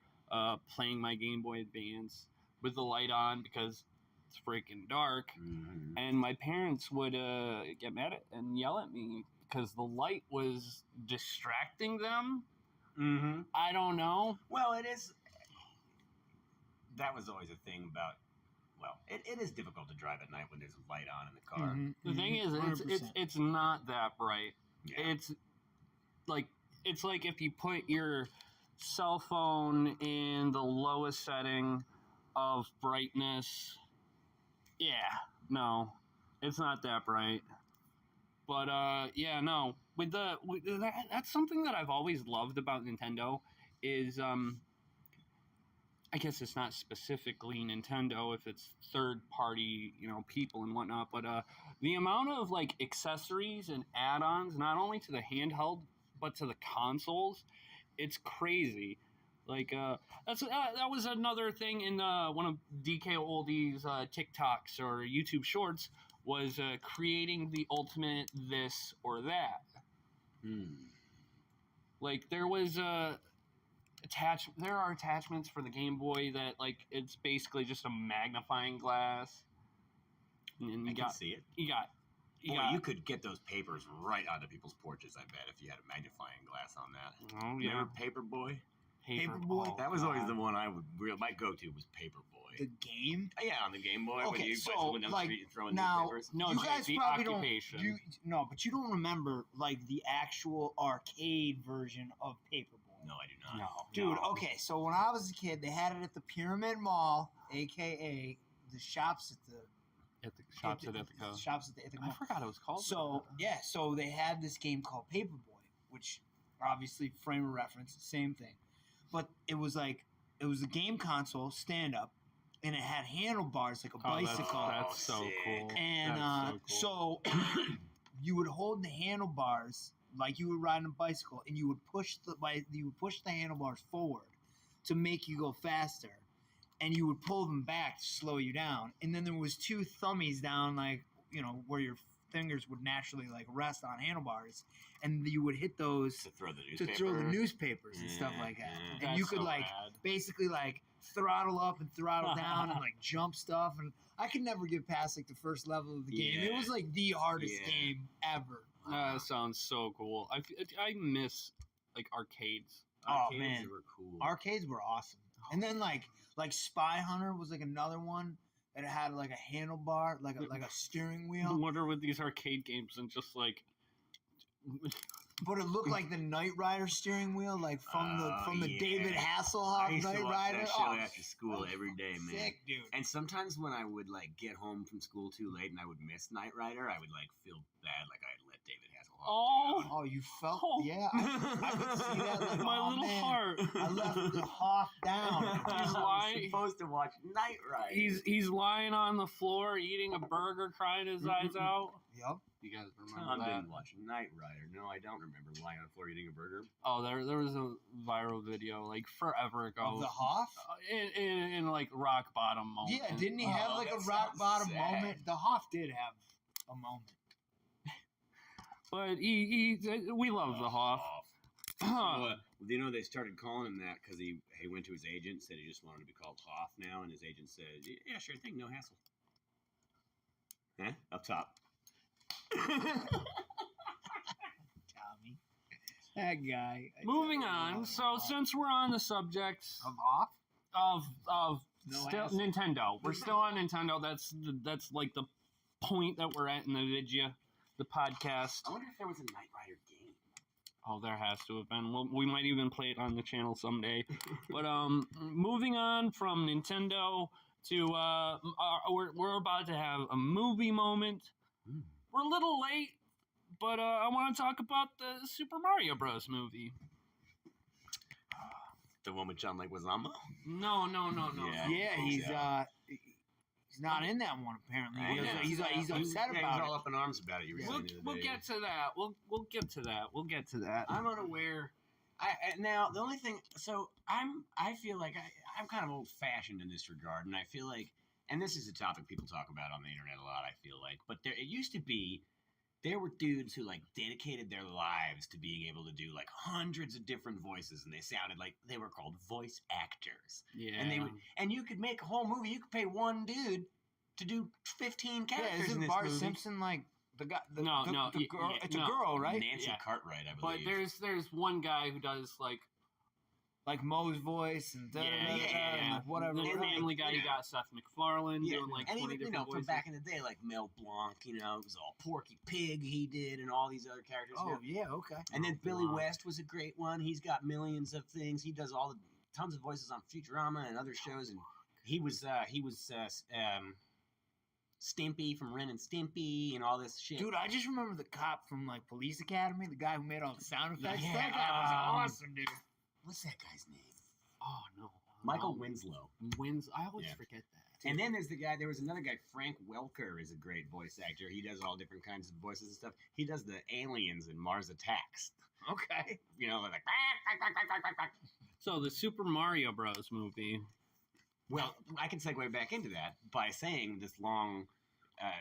playing my Game Boy Advance with the light on because it's freaking dark. Mm-hmm. And my parents would get mad and yell at me because the light was distracting them. Mm-hmm. I don't know. Well, it is. That was always a thing about. Well, it is difficult to drive at night when there's a light on in the car. The thing is, it's not that bright. Yeah. It's like if you put your cell phone in the lowest setting of brightness. Yeah, no, it's not that bright. But no. That's something that I've always loved about Nintendo is I guess it's not specifically Nintendo if it's third party, people and whatnot, but the amount of like accessories and add-ons, not only to the handheld but to the consoles, it's crazy. Like that was another thing in one of DK Oldie's TikToks or YouTube Shorts was creating the ultimate this or that. Like there was there are attachments for the Game Boy that like it's basically just a magnifying glass. And I can see it. You got Boy, you could get those papers right onto people's porches, I bet, if you had a magnifying glass on that. Oh, yeah. Remember Paperboy? Paperboy? That was always the one my go-to was Paperboy. The game? Yeah, on the Game Boy, when Okay, you so, bicycle down the like, street and throwing now- newspapers. No, You Jake, guys the probably occupation. No, but you don't remember like the actual arcade version of Paperboy. No, I do not. No. Dude, no. okay, so when I was a kid, they had it at the Pyramid Mall, aka the shops at the At the shops at Ithaca. shops at the Ithaca I Mall. forgot it was called So that. yeah, so they had this game called Paperboy, which obviously frame of reference, same thing, but it was a game console stand up, and it had handlebars like a bicycle, That's so sick. cool. and That's so cool. so you would hold the handlebars like you would ride a bicycle, and you would push the handlebars forward to make you go faster, and you would pull them back to slow you down, and then there was two thummies down, like, you know, where your fingers would naturally like rest on handlebars, and you would hit those To throw the to newspaper. throw the newspapers and stuff like that, Yeah. and That's you could so like rad. basically like throttle up and throttle down and like jump stuff, and I could never get past like the first level of the game. It Yeah. was like the hardest Yeah. game ever. That sounds so cool. I miss like arcades. Oh, Arcades man. were cool. Arcades were awesome. And then like Spy Hunter was like another one that had like a handlebar, like a steering I wheel, wonder with these arcade games and just like but it looked like the Knight Rider steering wheel, like from the yeah. David I Hasselhoff used Knight to watch Rider. that show Oh, after school every day, man. sick, dude. And sometimes when I would like get home from school too late and I would miss Knight Rider, I would like feel bad, like I had let David Hasselhoff Oh. down. Oh, you felt? Oh. Yeah, I could see that. Like, my oh, little man, heart. I left the Hoff down. He's I lying. was supposed to watch Knight Rider. He's lying on the floor eating a burger, crying his eyes out. Yep. You guys remember Tom that? didn't watch Knight Rider. No, I don't remember lying on the floor eating a burger. Oh, there was a viral video like forever ago. Of the Hoff? In like rock bottom moment. Yeah, didn't he have like a that rock sounds bottom sad. moment? The Hoff did have a moment. But we love the Hoff. You know, they started calling him that because he went to his agent, said he just wanted to be called Hoff now, and his agent said, yeah, sure thing, no hassle. Huh? Up top. Tommy. That guy. Moving on. So since we're on the subject Of Hoff? of No still hassle. Nintendo, we're still on Nintendo. That's like the point that we're at in the video, the podcast. I wonder if there was a Knight Rider game. Oh, there has to have been. Well, we might even play it on the channel someday. But moving on from Nintendo to we're about to have a movie moment. We're a little late, but I want to talk about the Super Mario Bros. Movie. The one with John Leguizamo? No. Yeah, he's not in that one apparently. I know. He's upset He's about all it. up in arms about it. You were saying the other We'll day. get to that. We'll get to that. We'll get to that. I'm unaware. Now the only thing, so I feel like I'm kind of old fashioned in this regard, and I feel like, and this is a topic people talk about on the internet a lot. I feel like, but it used to be. There were dudes who like dedicated their lives to being able to do like hundreds of different voices, and they sounded like they were called voice actors. Yeah. And you could make a whole movie. You could pay one dude to do 15 Yeah, characters in isn't this Bart movie. Simpson like the guy? The No, girl. yeah, It's a no. girl, right? Nancy Yeah. Cartwright, I But believe. there's one guy who does like Like Moe's voice and and like whatever. The And, Family Guy, you got Seth MacFarlane doing like and 20 even, different from voices. back in the day, like Mel Blanc, it was all Porky Pig he did, and all these other characters. Oh yeah, okay. And then Mel Billy Blanc. West was a great one. He's got millions of things. He does all the tons of voices on Futurama and other shows, and he was Stimpy from Ren and Stimpy and all this shit. Dude, I just remember the cop from like Police Academy, the guy who made all the sound effects. Yeah, That guy was awesome, dude. What's that guy's name? Oh no, Michael Winslow. I always Yeah. forget that. And then there was another guy, Frank Welker is a great voice actor. He does all different kinds of voices and stuff. He does the aliens in Mars Attacks. Okay. Like. So the Super Mario Bros. Movie. Well, I can segue back into that by saying this long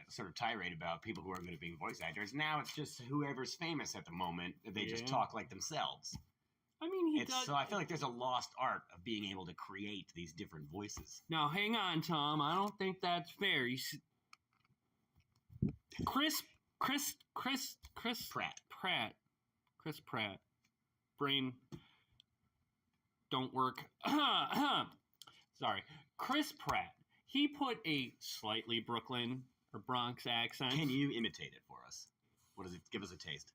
sort of tirade about people who are good at being voice actors. Now it's just whoever's famous at the moment. They just Yeah. talk like themselves. I mean, he does. So I feel like there's a lost art of being able to create these different voices. Now, hang on, Tom. I don't think that's fair. Chris Chris Pratt. Chris Pratt. Brain don't work. Sorry. Chris Pratt. He put a slightly Brooklyn or Bronx accent. Can you imitate it for us? What does it? Give us a taste.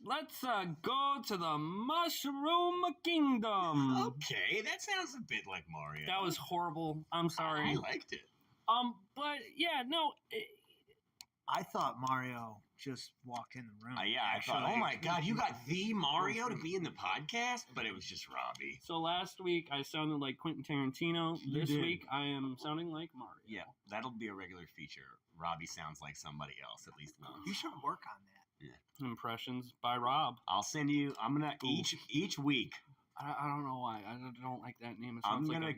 Let's go to the Mushroom Kingdom. Okay, that sounds a bit like Mario. That was horrible. I'm sorry. I liked it. But yeah, no. I thought Mario just walked in the room. I thought, oh my God, you got the Mario to be in the podcast? But it was just Robbie. So last week I sounded like Quentin Tarantino. This did. week I am sounding like Mario. Yeah, that'll be a regular feature. Robbie sounds like somebody else at least once. You should work on that. Impressions by Rob. I'll send you. I'm gonna each week. I don't know why. I don't like that name. It I'm sounds gonna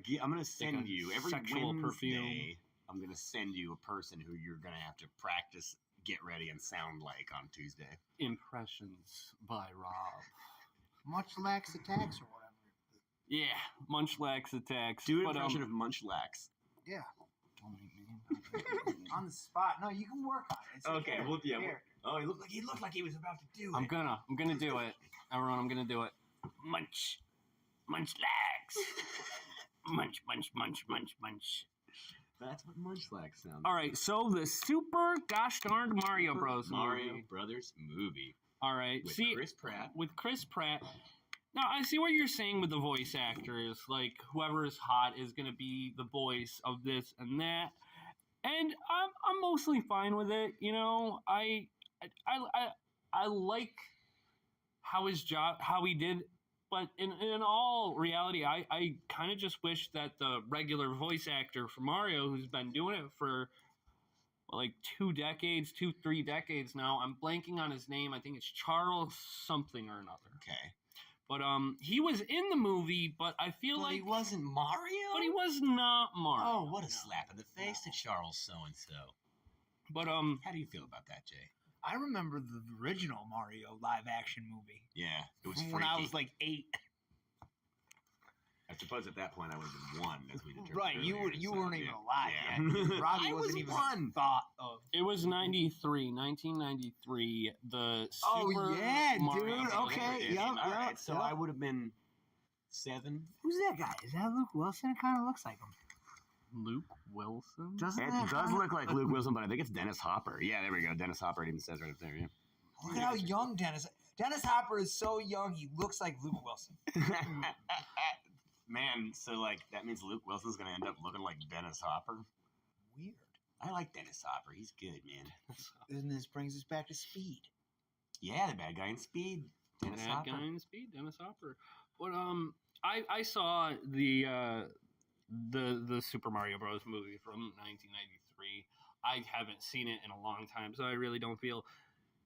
send you every sexual Wednesday. perfume. I'm gonna send you a person who you're gonna have to practice, get ready, and sound like on Tuesday. Impressions by Rob. Much lax attacks or whatever. Yeah, Munchlax attacks. Do an but, impression of Munchlax. Yeah. don't make me. On the spot. No, you can work on it. It's Okay, here, well, yeah. here. Oh, he looked like he was about to do I'm it. gonna do it. Everyone, I'm gonna do it. Munchlax. Munch. That's what Munchlax sounds. All right, so the super gosh darned Mario Bros. Mario movie. Brothers movie All right, with see Chris Pratt. with Chris Pratt. Now I see what you're saying with the voice actors. Like whoever is hot is gonna be the voice of this and that, and I'm mostly fine with it. You know, I like how he did. But in all reality, I kind of just wish that the regular voice actor for Mario, who's been doing it for like 3 decades now, I'm blanking on his name. I think it's Charles something or another. Okay. But he was in the movie, but I feel like he wasn't Mario. But he was not Mario. Oh, what a slap in the face to Charles so and so. But How do you feel about that, Jay? I remember the original Mario live action movie. Yeah, it was From freaky. when I was like 8. I suppose at that point I would have been 1, as we determined. Right, earlier, you so, weren't yeah. even alive Yeah. yet. Robbie I wasn't was even 1. thought of. it was 1993. The Super yeah, Mario dude, Bros. okay, Yeah, yep, all right, yep, so yep. I would have been 7. Who's that guy? Is that Luke Wilson? It kind of looks like him. Luke Wilson. Doesn't It that does kinda- look like Luke Wilson, but I think it's Dennis Hopper. Yeah, there we go. Dennis Hopper, it even says right up there. Yeah. Look at how young Dennis Hopper is. So young, he looks like Luke Wilson. Man, so like that means Luke Wilson's gonna end up looking like Dennis Hopper. Weird. I like Dennis Hopper. He's good, man. And this brings us back to Speed. Yeah, the bad guy in Speed. Dennis Bad Hopper. guy in Speed, Dennis Hopper. But I saw the Super Mario Bros. Movie from 1993. I haven't seen it in a long time, so I really don't feel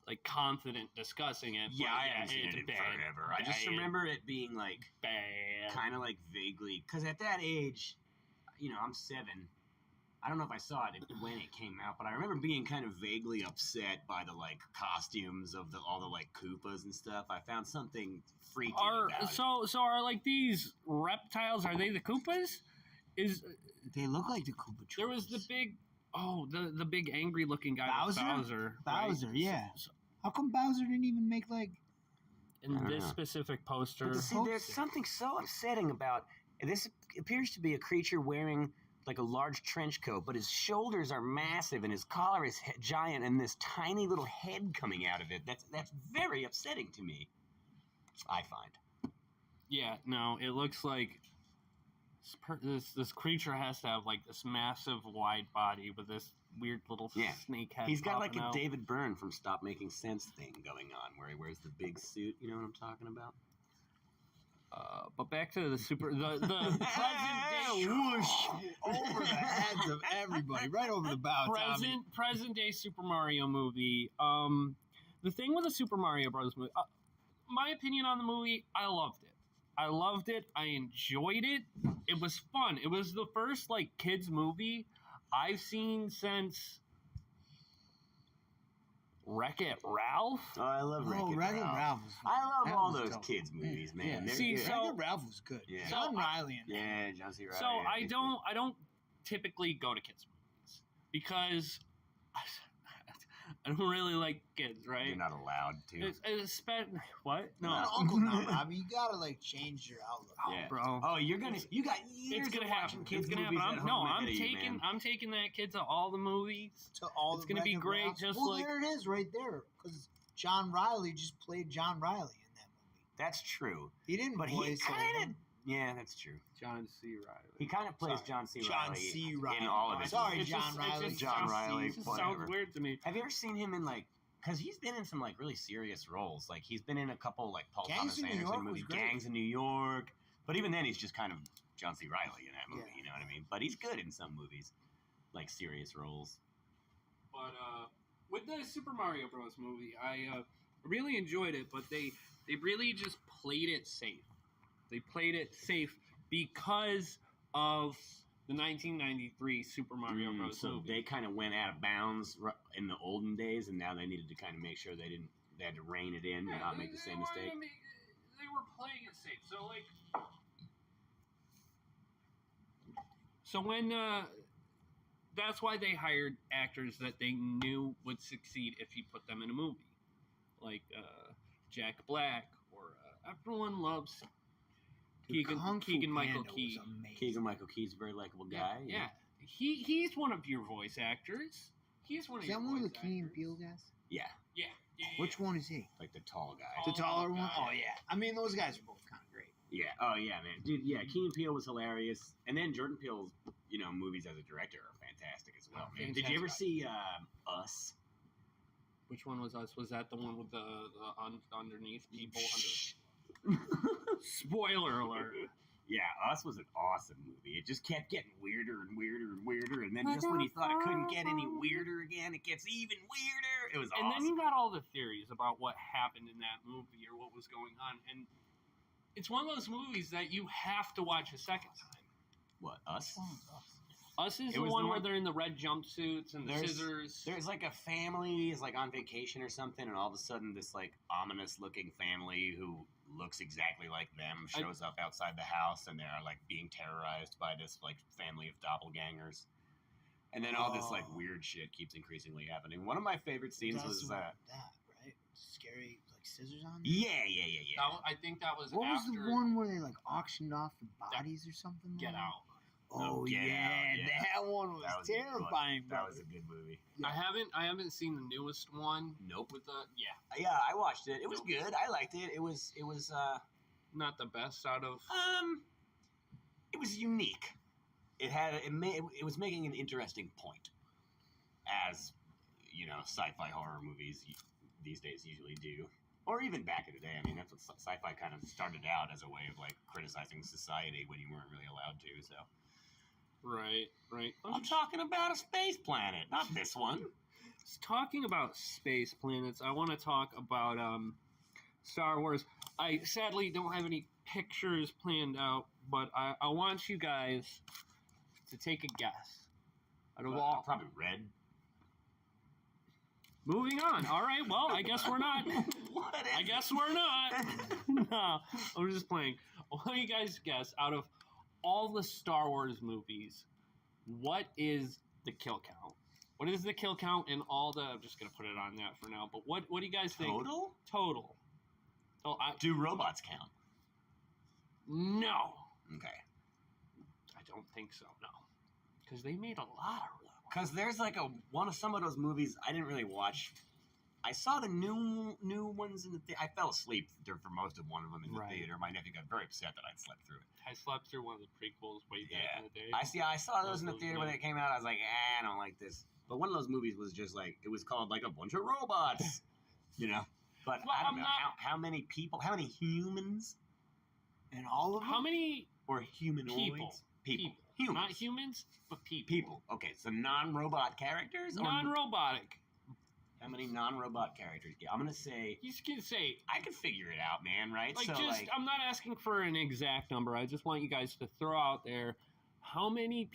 like confident discussing it. Yeah, but I haven't seen it's it in bad, forever. I just bad, remember it being like bad. kind of like vaguely, because at that age, I'm 7. I don't know if I saw it when it came out, but I remember being kind of vaguely upset by the like costumes of all the like Koopas and stuff. I found something freaky about it. So are like these reptiles? Are they the Koopas? They look like the Koopa Troopas. There was the big the big angry looking guy Bowser? Bowser, Bowser, yeah. How come Bowser didn't even make like? In I don't this know. specific poster. But see, there's something so upsetting about this. Appears to be a creature wearing like a large trench coat, but his shoulders are massive and his collar is giant, and this tiny little head coming out of it. That's very upsetting to me. I find. Yeah, no, it looks like this creature has to have like this massive wide body with this weird little Yeah. snake head. He's got like popping a out. David Byrne from Stop Making Sense thing going on, where he wears the big suit. You know what I'm talking about? But back to the present day whoosh over the heads of everybody, right over the bow. Tommy. present day Super Mario movie. The thing with the Super Mario Bros. Movie, my opinion on the movie, I loved it. I enjoyed it. It was fun. It was the first like kids movie I've seen since Wreck-It Ralph. Oh, I love Wreck-It Wreck-It Ralph. Ralph was fun. I love That all was those dope. kids movies, man. Yeah. They're See, good. so- Wreck-It Ralph was good. Yeah. John Riley in Yeah, John C. Reilly. So I don't typically go to kids movies because I don't really like kids, right? You're not allowed to. It's what? You're No, an uncle now, Robbie. You gotta like change your outlook. Yeah. bro. Oh, you got years It's gonna of watching happen. kids It's gonna movies happen. at home ahead of you, man. I'm taking that kid to all the movies. To all It's the gonna be Wreck-It great, Ralphs. just well, like- there it is, right there. Because John Riley just played John Riley in that movie. That's true. He didn't But he voice kind of... Yeah, that's true. John C. Riley. He kind of plays Sorry. John C. John Riley C. Riley. in all of his Sorry, movies. John Riley. John Riley, It just whatever. sounds weird to me. Have you ever seen him in like? Because he's been in some like really serious roles. Like he's been in a couple like Paul Gangs Thomas in New Anderson York was movies, great. Gangs in New York. But even then, he's just kind of John C. Riley in that movie. Yeah. You know what I mean? But he's good in some movies, like serious roles. But with the Super Mario Bros. Movie, I really enjoyed it, but they really just played it safe. They played it safe because of the 1993 Super Mario Bros. So movie. they kind of went out of bounds in the olden days, and now they needed to kind of make sure they had to rein it in and not make the same mistake. They were playing it safe. So like, when that's why they hired actors that they knew would succeed if you put them in a movie, like Jack Black or everyone loves Keegan-Michael Key. Keegan-Michael Key's a very likable guy. Yeah. He's one of your voice actors. He's one of Is your that voice one of the actors. Key and Peele guys? Yeah. Yeah. Which one is he? Like the tall guy. Oh, The taller one? God. Oh, yeah. I mean, those guys are both kind of great. Yeah. Oh, yeah, man. Dude, yeah, Key and Peele was hilarious. And then Jordan Peele's, movies as a director are fantastic as well, man. Did you ever see Us? Which one was Us? Was that the one with the underneath people? Spoiler alert. Yeah, Us was an awesome movie. It just kept getting weirder and weirder and weirder, and then just when you thought it couldn't get any weirder again, it gets even weirder. It was And awesome. then you got all the theories about what happened in that movie or what was going on. And it's one of those movies that you have to watch a second time. What, Us? Us is It the was one the where one- they're in the red jumpsuits and the scissors. There's like a family is like on vacation or something, and all of a sudden this like ominous looking family who looks exactly like them shows up outside the house, and they're like being terrorized by this like family of doppelgangers. And then all this like weird shit keeps increasingly happening. One of my favorite scenes was that, right? Scary, like scissors on. yeah. I think that was What was after the one where they like auctioned off the bodies or something? Get like? Out. Oh Get yeah, Out, yeah. that one was That was a good one. terrifying. That Bro. was a good movie. Yeah. I haven't seen the newest one. Nope. With the Yeah, I watched it. It was good. I liked it. It was not the best out of. it was unique. It was making an interesting point, as sci-fi horror movies these days usually do, or even back in the day. I mean, that's what sci-fi kind of started out as a way of like criticizing society when you weren't really allowed to. So, Right. I'm talking about a space planet, not this one. Talking about space planets, I want to talk about Star Wars. I sadly don't have any pictures planned out, but I want you guys to take a guess. Out of all, Probably red. moving on. All right. Well, I guess we're not. What is I guess we're not. No, I'm just playing. I want you guys to guess out of all the Star Wars movies, what is the kill count? What is the kill count in all the? I'm just gonna put it on that for now. But what do you guys think? Total? Oh, Do robots count? no, Okay. I don't think so. No, because they made a lot of them. Because there's like some of those movies I didn't really watch. I saw the new ones in the theater. I fell asleep for most of one of them in the Right. theater. My nephew got very upset that I'd slept through it. I slept through one of the prequels way back Yeah. in the day. I saw those in the Those theater were when they came out. I was like, I don't like this. But one of those movies was just like, it was called like a bunch of robots, But Well, I don't I'm know not- how many people, how many humans And all of them. How many or humanoids? people? Humans. Not humans, but people. People. Okay, so non-robot characters? Or Non-robotic. how many non-robot characters? Yeah, I'm gonna say You can say I could figure it out, man. Right? like so just. I'm not asking for an exact number. I just want you guys to throw out there how many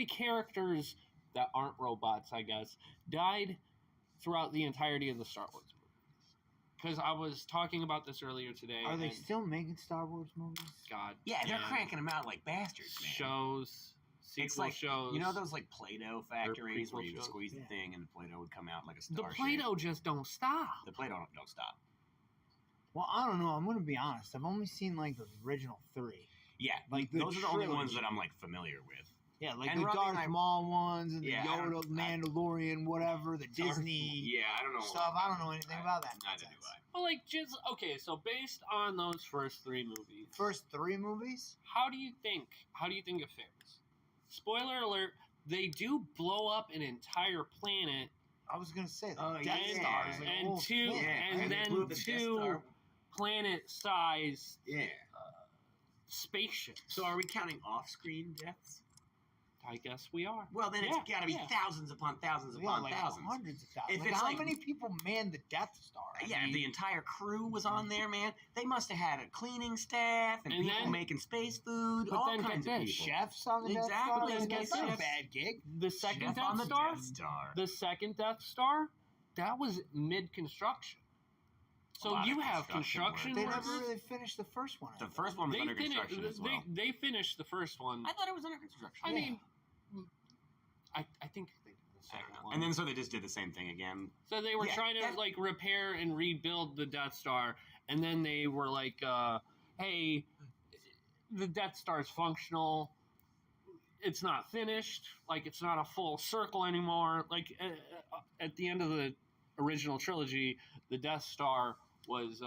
characters that aren't robots, I guess, died throughout the entirety of the Star Wars movies. Because I was talking about this earlier today. Are they and still making Star Wars movies? God, yeah, they're damn cranking them out like bastards, man. shows, sequel It's like shows. you know those like Play-Doh factories prequel where you shows. squeeze the Yeah. thing and the Play-Doh would come out like a the star. Play-Doh just don't stop. The Play-Doh don't stop. Well, I don't know. I'm gonna be honest. I've only seen like the original 3. Yeah, Like the those are the only ones trilogy. that I'm like familiar with. Yeah, like And the Robbie Darth and I- Maul ones and Yeah, the I Yoda, don't- Mandalorian, whatever, the Disney Yeah, I don't know stuff. I don't know anything about that. Neither do nonsense. I. Well, like just okay. So based on those first 3 movies, First 3 movies? how do you think it fares? Spoiler alert: they do blow up an entire planet, I was gonna say that. Oh, Death yeah. Star is like a and whole two- thing, and right? then blew up the Death 2 Star. planet-sized Yeah. spaceships. So are we counting off-screen deaths? I guess we are. Well, then Yeah, it's got to be yeah. thousands upon thousands Yeah, upon like thousands. hundreds of thousands. If Like, it's how like- many people manned the Death Star? I Yeah, mean, the entire crew was on there, man. They must have had a cleaning staff and And people then- making space food, but all then get kinds of this, people. chefs on the Death Exactly, Star. then Like, get that's not a this. bad gig. The second Chef on Death the Star, Death Star. the second Death Star, that was mid-construction. A So lot you of have construction construction They workers. never really finished the first one. I The thought. first one was under They, construction as well. they finished the first one. I thought it was under construction. I Yeah. mean, I think they did the I don't second know. one. And then so they just did the same thing again. So they were Yeah, trying to that- like repair and rebuild the Death Star, and then they were like, "Hey, the Death Star is functional. It's not finished. Like it's not a full circle anymore. Like at the end of the original trilogy, the Death Star was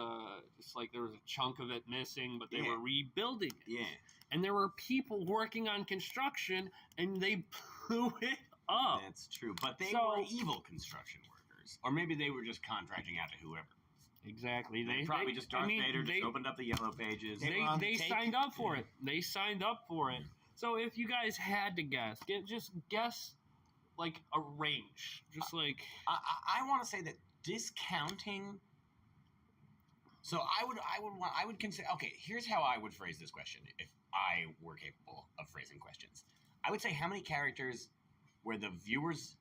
just like there was a chunk of it missing, but they Yeah. were rebuilding it. Yeah. And there were people working on construction, and they blew it up. That's true. But they So- were evil construction workers. Or maybe they were just contracting out to whoever. Exactly. They probably just Darth Vader just opened up the yellow pages. They were on They the take? signed up for Yeah. it. They signed up for it. So if you guys had to guess, just guess like a range. Just like I want to say that discounting. So I would consider. Okay, here's how I would phrase this question if I were capable of phrasing questions. I would say how many characters where the viewers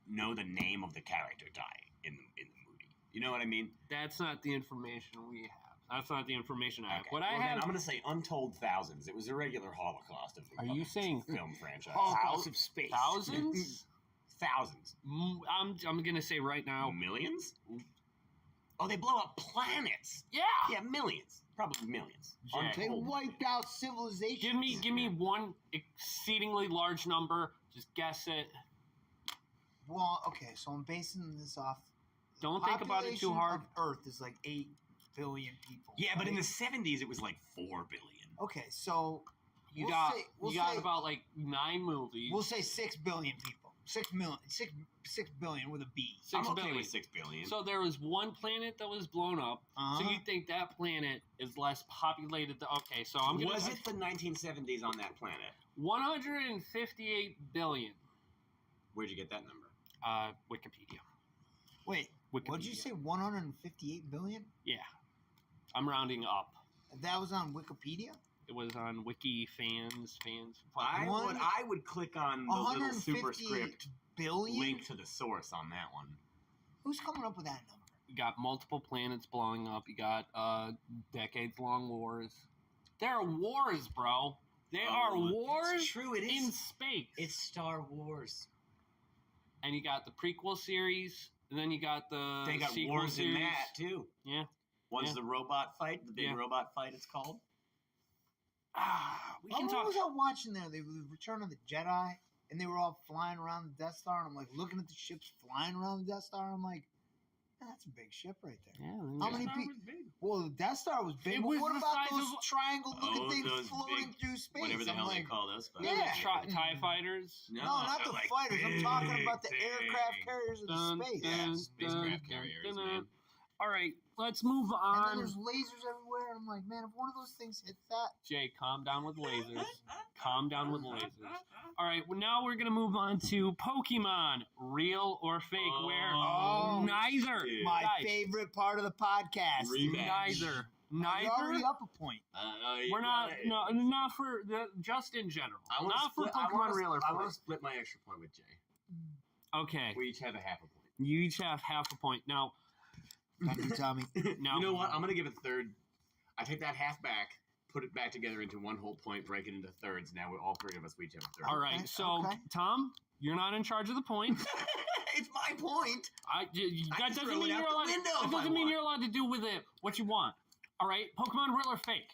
know the name of the character die in the movie. You know what I mean? that's not the information we have. That's not the information I have. Okay. What Well, I then have. I'm going to say untold thousands. It was a regular Holocaust of the Are you saying film franchise? Holocaust of space. Thousands? Thousands. I'm gonna say right now. Millions? Oh, they blow up planets. Yeah. Yeah, millions. Probably millions. Yeah. They Untold. wiped out civilization. Give me one exceedingly large number. Just guess it. Well, okay, so I'm basing this off. Don't think about it too population hard. of Earth is like 8 billion people. Yeah, but in the right? 70s, it was like 4 billion. Okay, so You we'll got say, we'll you got say, about like 9 movies. we'll say 6 billion people. 6 million, 6 billion with a B. 6 I'm okay billion. with 6 billion. So there was one planet that was blown up. Uh-huh. So you think that planet is less populated? Okay, so I'm gonna was it the 1970s on that planet? 158 billion. Where'd you get that number? Wikipedia. Wait, Wikipedia. what'd you say? 158 billion? Yeah, I'm rounding up. That was on Wikipedia. It was on Wiki fans. I would click on the little 158 superscript billion. link to the source on that one. Who's coming up with that number? You got multiple planets blowing up. You got decades-long wars. There are wars, bro. There are wars It's true. It in is. space. It's Star Wars. And you got the prequel series, and then you got the They got sequel wars series. in that too. Yeah. One's Yeah. the robot fight, the big Yeah. robot fight. It's called. We What can talk. was I watching there? They were the Return of the Jedi, and they were all flying around the Death Star, and I'm like looking at the ships flying around the Death Star. I'm like, "Man, that's a big ship right there. Yeah, How many people? Well, the Death Star was big. It But was what the about size those of- triangle-looking things those floating big- through space? Whatever the I'm hell they like, call those. But Yeah. TIE fighters. no, not they're the like fighters. I'm talking big about the thing. aircraft carriers in Dun, space. dun, Spacecraft dun, carriers, dun, dun. man. All right, let's move And then on. there's lasers everywhere. And I'm like, man, if one of those things hits that, Jay, calm down with lasers. Calm down with lasers. All right, well, now we're gonna move on to Pokemon, real or fake? Where Oh, neither. shit. my Guys, favorite part of the podcast. Rematch. Neither. You're already Neither. up a point. We're not. No, not for the. Just in general. Not for Pokemon real or I want fake. to split my extra point with Jay. Okay. We each have a half a point. You each have half a point. Now, Thank you, Tommy. now You know what? I'm gonna give a third. I take that half back. put it back together into one whole point, break it into thirds. Now all three of us each have a third. All right. Okay, So okay. Tom, you're not in charge of the point. It's my point. That just doesn't throw mean it out you're the allowed. window That if I doesn't mean want. you're allowed to do with it what you want. All right. Pokemon real or fake.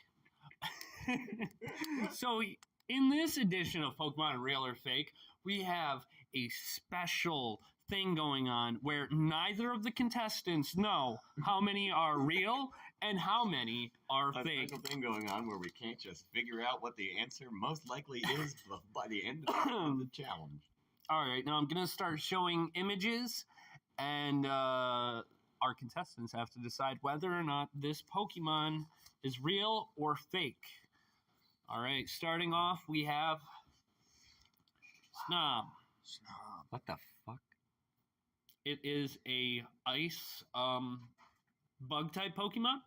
So in this edition of Pokemon Real or Fake, we have a special thing going on where neither of the contestants know how many are real and how many are A fake. special thing going on where we can't just figure out what the answer most likely is by the end of the challenge. All right, now I'm going to start showing images, and our contestants have to decide whether or not this Pokemon is real or fake. All right, starting off, we have Snob. Snob. What the fuck? It is a ice bug type Pokemon.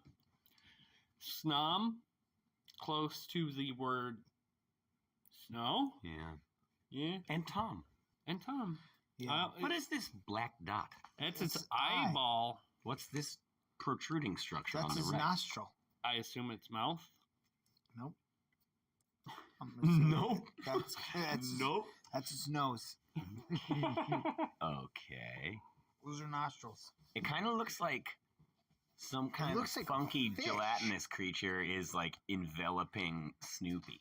Snom, close to the word snow. Yeah. Yeah. And Tom. And Tom. Yeah. What is this black dot? It's It's its eye. eyeball. What's this protruding structure That's on the his right? nostril. I assume its mouth. Nope. I'm gonna say Nope. That's Nope. That's his nose. Okay. Those are nostrils. It kind of looks like some kind looks of like funky fish. gelatinous creature is like enveloping Snoopy.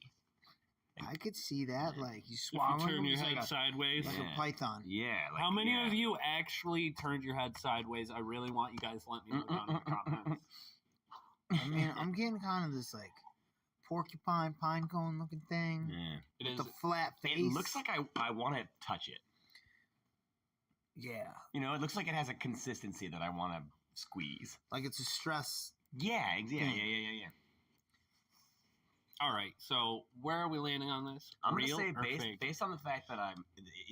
I could see that. Like he's If you swallowing turn him, your it's head like sideways. a Yeah. python. Yeah. Like, How many yeah. of you actually turned your head sideways? I really want you guys to let me know down in the comments. I mean, I'm getting kind of this like porcupine pine cone looking thing Yeah. It with is. the flat face. It looks like I want to touch it. yeah, You know, it looks like it has a consistency that I want to squeeze. like it's a stress. Yeah. Yeah. Hmm. Yeah. All right, so where are we landing on this? I'm Real gonna or say fake? based on the fact that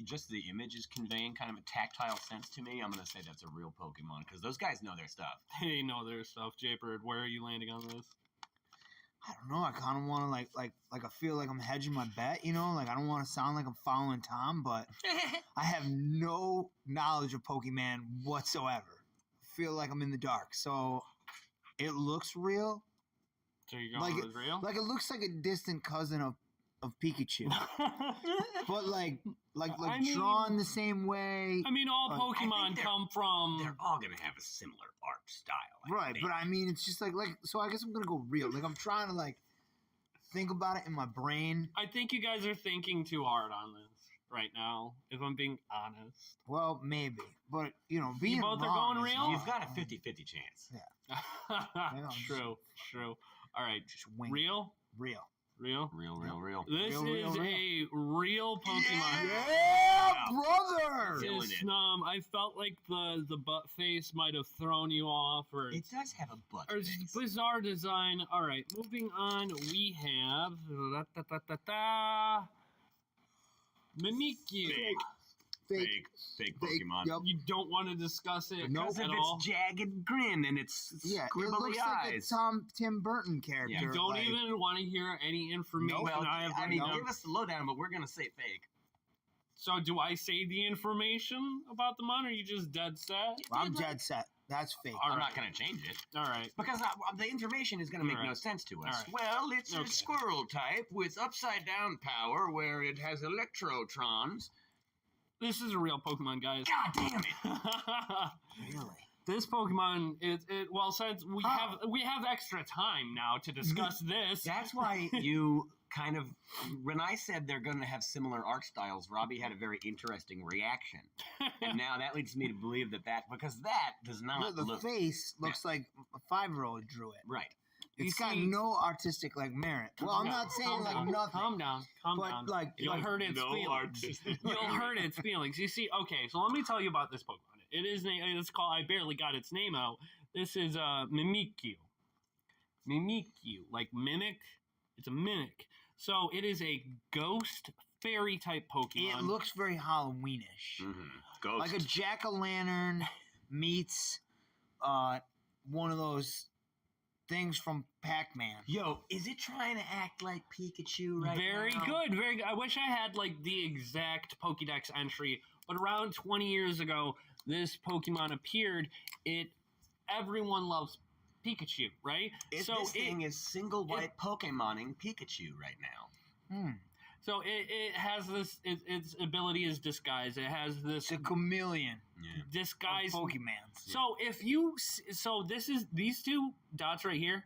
just the image is conveying kind of a tactile sense to me. I'm gonna say that's a real Pokemon because those guys know their stuff. They know their stuff. J-Bird, where are you landing on this? I don't know. I kind of want to like I feel like I'm hedging my bet. You know, like I don't want to sound like I'm following Tom, but I have no knowledge of Pokemon whatsoever. I feel like I'm in the dark. So it looks real. So you're going with real? Like it looks like a distant cousin of Pikachu, but like I mean- drawn the same way. I mean, all Like, I Pokemon think come from. They're all gonna have a similar art style. I Right, think. but I mean, it's just like so. I guess I'm gonna go real. Like I'm trying to like think about it in my brain. I think you guys are thinking too hard on this right now, if I'm being honest. Well, maybe, but you know, being both are wrong going is real? wrong. You've got a 50-50 chance. I'm True. All right, Just wing. real. Real. Real. This Real, is a real Pokemon. Yeah, brother. This Feeling is it. Snom. I felt like the butt face might have thrown you off, or It does have a butt or it's face. bizarre design. All right, moving on. We have Mimikyu. Fake Pokemon. Yep. You don't want to discuss it Nope. Because of at all. its jagged grin and its Yeah, it scribbly looks like a eyes. Tim Burton character. You don't like, even want to hear any information. Well, I have I right mean, now. give us the lowdown, but we're gonna say fake. So, do I say the information about the mon, or are you just dead set? I'm dead set. That's fake. All I'm right. not gonna change it All right. because the information is gonna make no Alright. sense to us. Alright. Well, it's Okay. a squirrel type with upside down power, where it has electrotrons. This is a real Pokemon, guys. God damn it! Really? This Pokemon, well, since we have extra time now to discuss this. That's why you kind of, when I said they're going to have similar art styles, Robbie had a very interesting reaction, and now that leads me to believe that because that does not The look face looks like a 5-year-old drew it. right. It's You got see- no artistic like merit. Well, I'm not saying like nothing. Calm down. Calm But, down. like- You'll like, hurt its feelings. You'll hurt its feelings. You see, okay, so let me tell you about this Pokemon. It's called, I barely got its name out. This is Mimikyu. Mimikyu, like mimic. It's a mimic. So it is a ghost fairy type Pokemon. It looks very Halloweenish. Mm-hmm. Ghost. Like a jack-o'-lantern meets one of those things from Pac-Man. Yo, is it trying to act like Pikachu right Very now? good, very good. I wish I had like the exact Pokédex entry, but around 20 years ago, this Pokemon appeared. Everyone loves Pikachu, right? This thing is single white Pokemoning Pikachu right now. So it has this. Its ability is disguise. It has this. It's a chameleon. Disguise Pokemans. So these two dots right here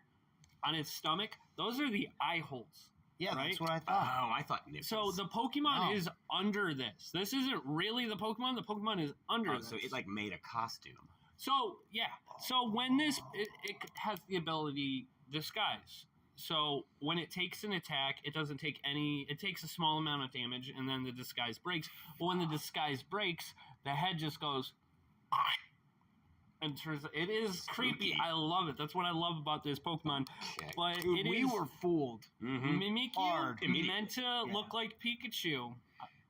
on its stomach. Those are the eye holes. Yeah, right? that's what I thought. Oh, I thought nipples. So the Pokemon is under this. This isn't really the Pokemon. The Pokemon is under this. So it like made a costume. So yeah. So when it has the ability disguise. So when it takes an attack, it doesn't take any. It takes a small amount of damage, and then the disguise breaks. But when the disguise breaks, the head just goes. And it is creepy. I love it. That's what I love about this Pokemon. Okay. But Dude, we were fooled. Mimikyu meant to look like Pikachu.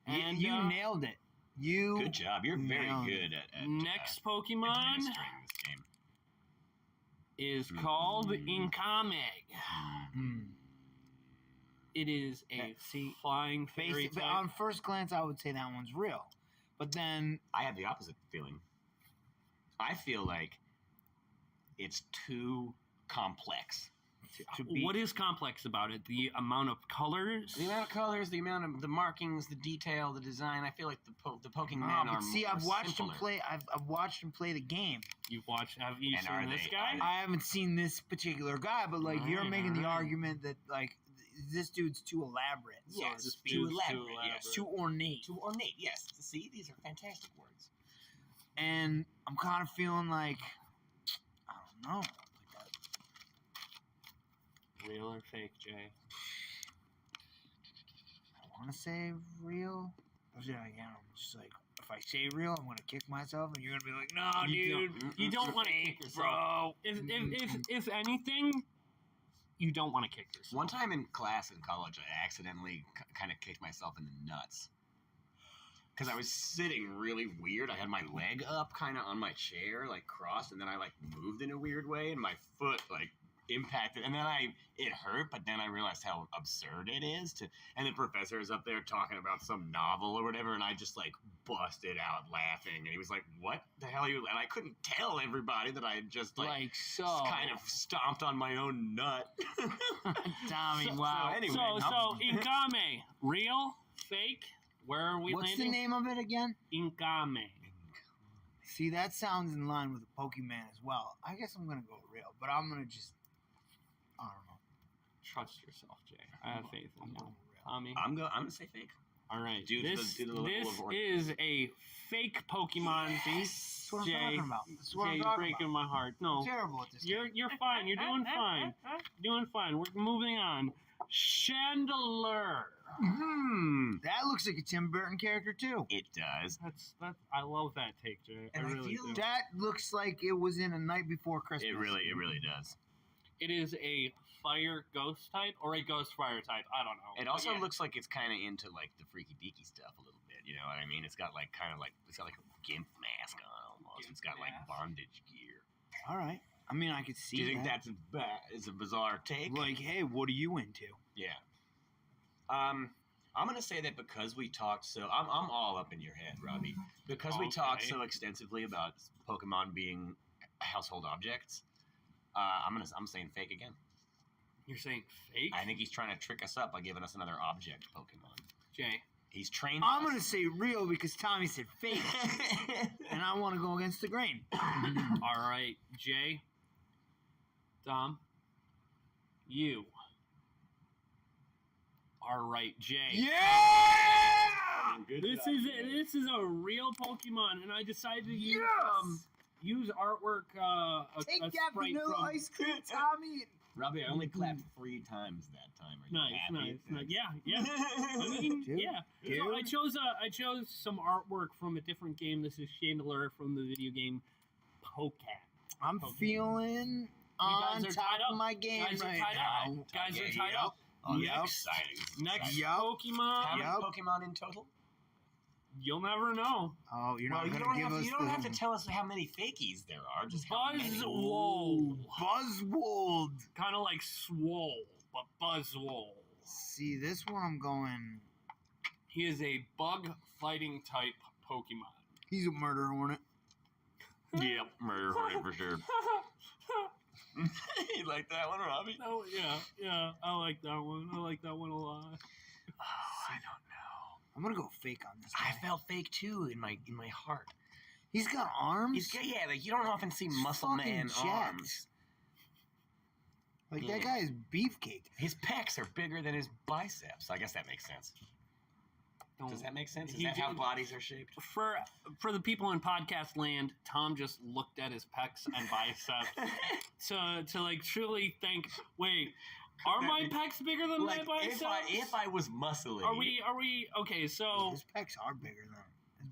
And you nailed it. Good job. You're very good at next Pokemon administering this game. is called Inkame. It is a flying fairy type. On first glance, I would say that one's real. But then... I have the opposite feeling. I feel like it's too complex. What is complex about it? The amount of colors? The amount of colors, the amount of the markings, the detail, the design. I feel like the Pokemon are see, I've watched simpler. him play. I've watched him play the game. Have you seen this guy? I haven't seen this particular guy, but like you're making the argument that like this dude's too elaborate. Yes, too elaborate. Yes. Too ornate. Too ornate. Yes. See, these are fantastic words. And I'm kind of feeling like I don't know. Real or fake, Jay? I want to say real. Yeah, I'm just like, if I say real, I'm gonna kick myself, and you're gonna be like, "No, dude, you don't want to kick yourself, bro." If anything, you don't want to kick yourself. One time in class in college, I accidentally kind of kicked myself in the nuts because I was sitting really weird. I had my leg up, kind of on my chair, like crossed, and then I like moved in a weird way, and my foot like impacted, and then it hurt, but then I realized how absurd it is and the professor is up there talking about some novel or whatever, and I just like busted out laughing, and he was like, "What the hell are you?" And I couldn't tell everybody that I had just kind of stomped on my own nut. Tommy, wow. So anyway, so Inkame, real, fake? Where are we What's landing? the name of it again? Inkame. See, that sounds in line with the Pokemon as well. I guess I'm gonna go real, but I'm gonna just I don't know. Trust yourself, Jay. I have faith in you. Tommy? I'm gonna say fake. All right. This is a fake Pokemon. That's what I'm Jay, talking about. That's what I'm Jay's talking breaking about. my heart. No. I'm terrible at this. You're fine. You're doing fine. Doing fine. We're moving on. Chandelier. That looks like a Tim Burton character too. It does. That's I love that take, Jay. And I really do. That looks like it was in A Night Before Christmas. It really does. It is a fire ghost type or a ghost fire type. I don't know. It also looks like it's kind of into like the freaky deaky stuff a little bit. You know what I mean? It's got like it's got like a gimp mask on almost. It's got like bondage gear. All right. I mean, I could see. Do you think that. that's a bizarre take? Like, hey, what are you into? Yeah. I'm gonna say that because we talked I'm all up in your head, Robbie. Because we talked so extensively about Pokemon being household objects. I'm saying fake again. You're saying fake? I think he's trying to trick us up by giving us another object Pokemon. Jay. He's trained. I'm gonna say real because Tommy said fake, and I want to go against the grain. All right, Jay. Dom. You. All right, Jay. Yeah! This is a real Pokemon, and I decided to use artwork. Take a that sprite vanilla from... ice cream, Tommy. Robbie, I only clapped 3 times that time. Are you happy? Nice. Yeah. I mean, Dude. yeah. So I chose some artwork from a different game. This is Chandelier from the video game Pokecat. I'm feeling on guys are top tied of up. my game Guys are right tied now. up. Guys are tied up. Oh, Next exciting. Pokemon. How many Pokemon in total? You'll never know. Oh, you're not you gonna don't give us you don't have to tell us how many fakies there are. Just how many. Buzzwole. Buzzwold. Kind of like Swole, but Buzzwole. See, this one I'm going. He is a bug fighting type Pokemon. He's a murder hornet. Yep, murder hornet for sure. You like that one, Robbie? Oh yeah, I like that one. I like that one a lot. Oh, I don't know. I'm gonna go fake on this guy. I felt fake too in my heart. He's got arms. Like you don't often see muscle fucking man jacked. arms. Like Yeah. that guy is beefcake. His pecs are bigger than his biceps. I guess that makes sense. Don't- Does that make sense? Is He that how did- bodies are shaped? For the people in podcast land, Tom just looked at his pecs and biceps to like truly think, wait, are my pecs bigger than Like my biceps? if I was muscly, Are we okay? So His pecs are bigger than his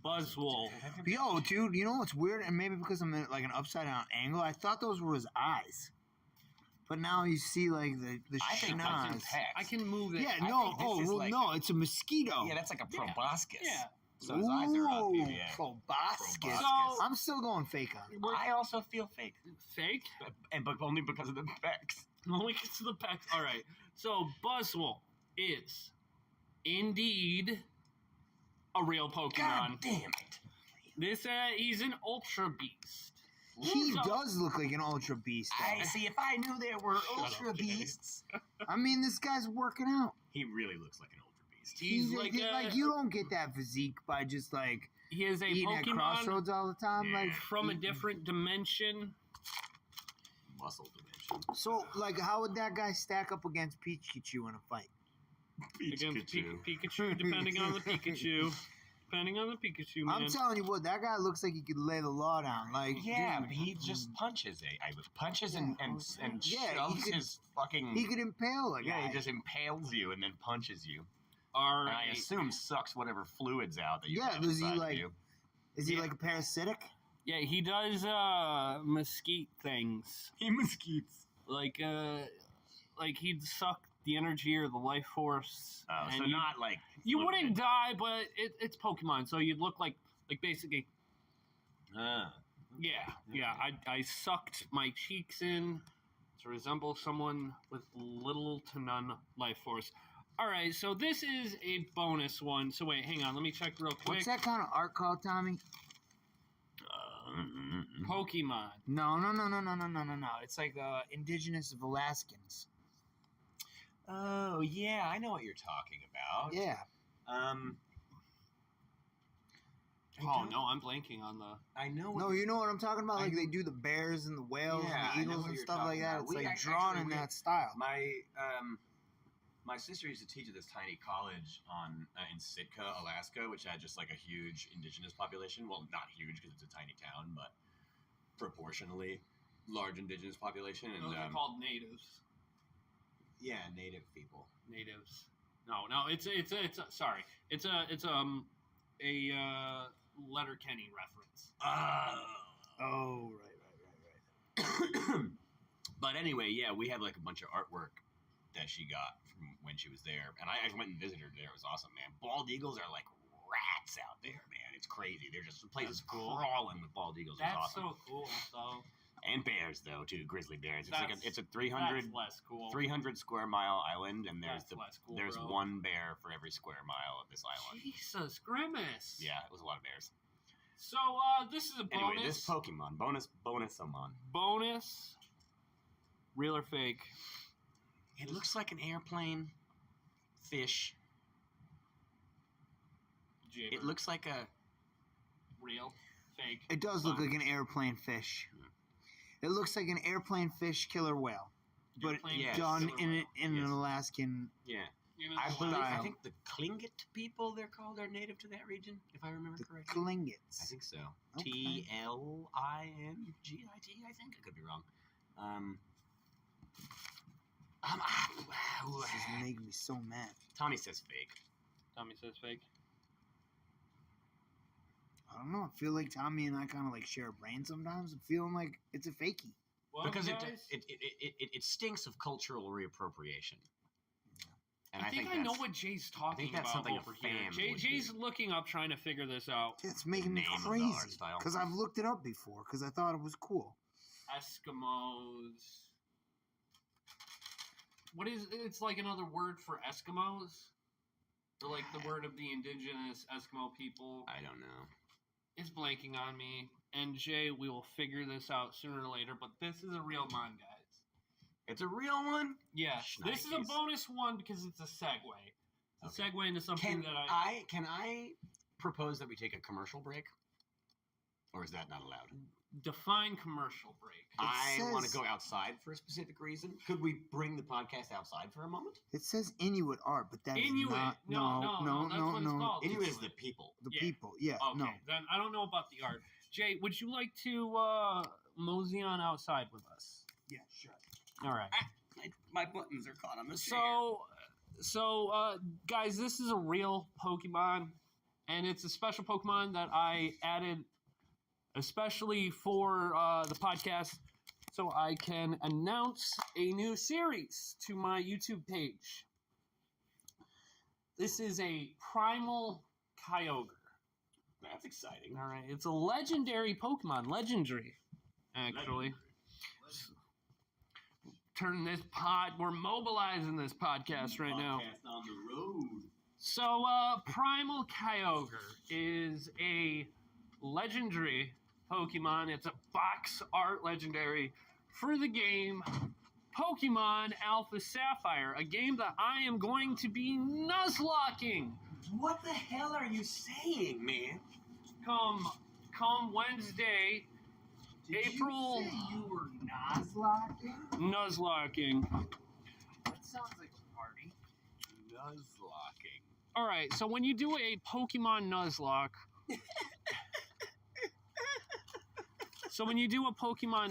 Buzzwole. But yo, dude, you know what's weird? And maybe because I'm in like an upside down angle, I thought those were his eyes. But now you see like the I think that's schnoz. his pecs. I can move it. Yeah, I no, think this oh is well, like no, it's a mosquito. Yeah, that's like a Yeah. proboscis. Yeah. So his eyes are up. Ooh, Yeah. proboscis. Proboscis. I'm still going fake on it. I also feel fake, Fake. but only because of the pecs. Only gets to the pecs. All right. So Buzzwole is indeed a real Pokemon. God damn it! This he's an Ultra Beast. He So- does look like an ultra beast. though. I see. If I knew there were Shut ultra up, Kenny. beasts, I mean, this guy's working out. he really looks like an ultra beast. He's like a- you don't get that physique by just like He is a eating at Pokemon crossroads all the time. Yeah. Like from a different dimension. Muscle dimension. So, like, how would that guy stack up against Pikachu in a fight? Against Pikachu, depending on the Pikachu. Depending on the Pikachu, man. I'm telling you what, that guy looks like he could lay the law down. Like, Yeah, dude, but he just punches. Punches and Yeah, he shoves could- his fucking. he could impale a guy. Yeah, he just impales you and then punches you. All And I right. assume sucks whatever fluids out that you Yeah, have does he, inside like- you. Is he Yeah. like a parasitic? Yeah, he does mesquite things. He mesquites. Like he'd suck the energy or the life force. Oh, and so not like you fluid. wouldn't die, but it's Pokemon, so you'd look like basically. Yeah. I sucked my cheeks in to resemble someone with little to none life force. All right, so this is a bonus one. So wait, hang on, let me check real quick. What's that kind of art called, Tommy? Pokemon. No. It's like indigenous of Alaskans. Oh yeah, I know what you're talking about. Yeah. Oh no, I'm blanking on the. I know. What No, you know what I'm talking about? Like I- they do the bears and the whales Yeah, I and the know eagles what and you're stuff like talking that. about. It's We like actually- drawn in we- that style. My sister used to teach at this tiny college in Sitka, Alaska, which had just like a huge indigenous population. Well, not huge because it's a tiny town, but proportionally large indigenous population. And Those are called natives. yeah, native people. Natives. No, it's sorry. It's a Letterkenny reference. Oh, right. But anyway, yeah, we had like a bunch of artwork that she got from when she was there, and I went and visited her there. It was awesome, man. Bald eagles are like rats out there, man. It's crazy. They're just places That's cool. crawling with bald eagles. It's That's awesome. so cool. So And bears though too, grizzly bears. That's- It's a that's 300 less cool. 300 square mile island, and That's less cool, there's bro. one bear for every square mile of this island. Jesus, Grimace. Yeah, it was a lot of bears. So this is a bonus. Anyway, this Pokemon bonus-amon. Bonus. Real or fake? It looks like an airplane fish. Jabber. It looks like a real. Fake. It does look like an airplane fish. It looks like an airplane fish killer whale, but Airplane yes. done killer in whale. an Yes. Alaskan. yeah. You know, I the believe. last- I think the Tlingit people they're called are native to that region, if I remember The correctly. Tlingits. I think so. Okay. Tlingit. I think I could be wrong. This is making me so mad. Tommy says fake. Tommy says fake. I don't know. I feel like Tommy and I kind of like share a brain sometimes. I'm feeling like it's a fakie. Well, Because guys, it stinks of cultural reappropriation. And I think I know what Jay's talking that's about something a over here. fan would Jay's do. looking up, trying to figure this out. It's making me Name of the crazy art style. because I've looked it up before because I thought it was cool. Eskimos. What is? It's like another word for Eskimos, or like the word of the indigenous Eskimo people. I don't know. It's blanking on me. And Jay, we will figure this out sooner or later. But this is a real mon, guys. It's a real one? Yes. This is a Shnikes. bonus one because it's a segue. It's a segue into something Can that can I propose that we take a commercial break? Or is that not allowed? define commercial break. I want to says- go outside for a specific reason. Could we bring the podcast outside for a moment? It says Inuit art, but that is Inuit. not. No, that's what it's called. Inuit is the people. The Yeah. people. Yeah. Okay, No. then I don't know about the art. Jay, would you like to mosey on outside with us? Yeah. Sure. All right. My buttons are caught on the So, guys, this is a real Pokemon, and it's a special Pokemon that I added especially for the podcast, so I can announce a new series to my YouTube page. This is a Primal Kyogre. That's exciting. All right, it's a legendary Pokemon, legendary, actually. Turn this we're mobilizing this podcast right now. Podcast on the road. So, Primal Kyogre is a legendary Pokemon. It's a box art legendary for the game Pokemon Alpha Sapphire, a game that I am going to be nuzlocking What the hell are you saying, man? come Wednesday, April. You say you were Nuzlocking? Nuzlocking. That sounds like a party. Nuzlocking. All right, so when you do a Pokemon Nuzlocke,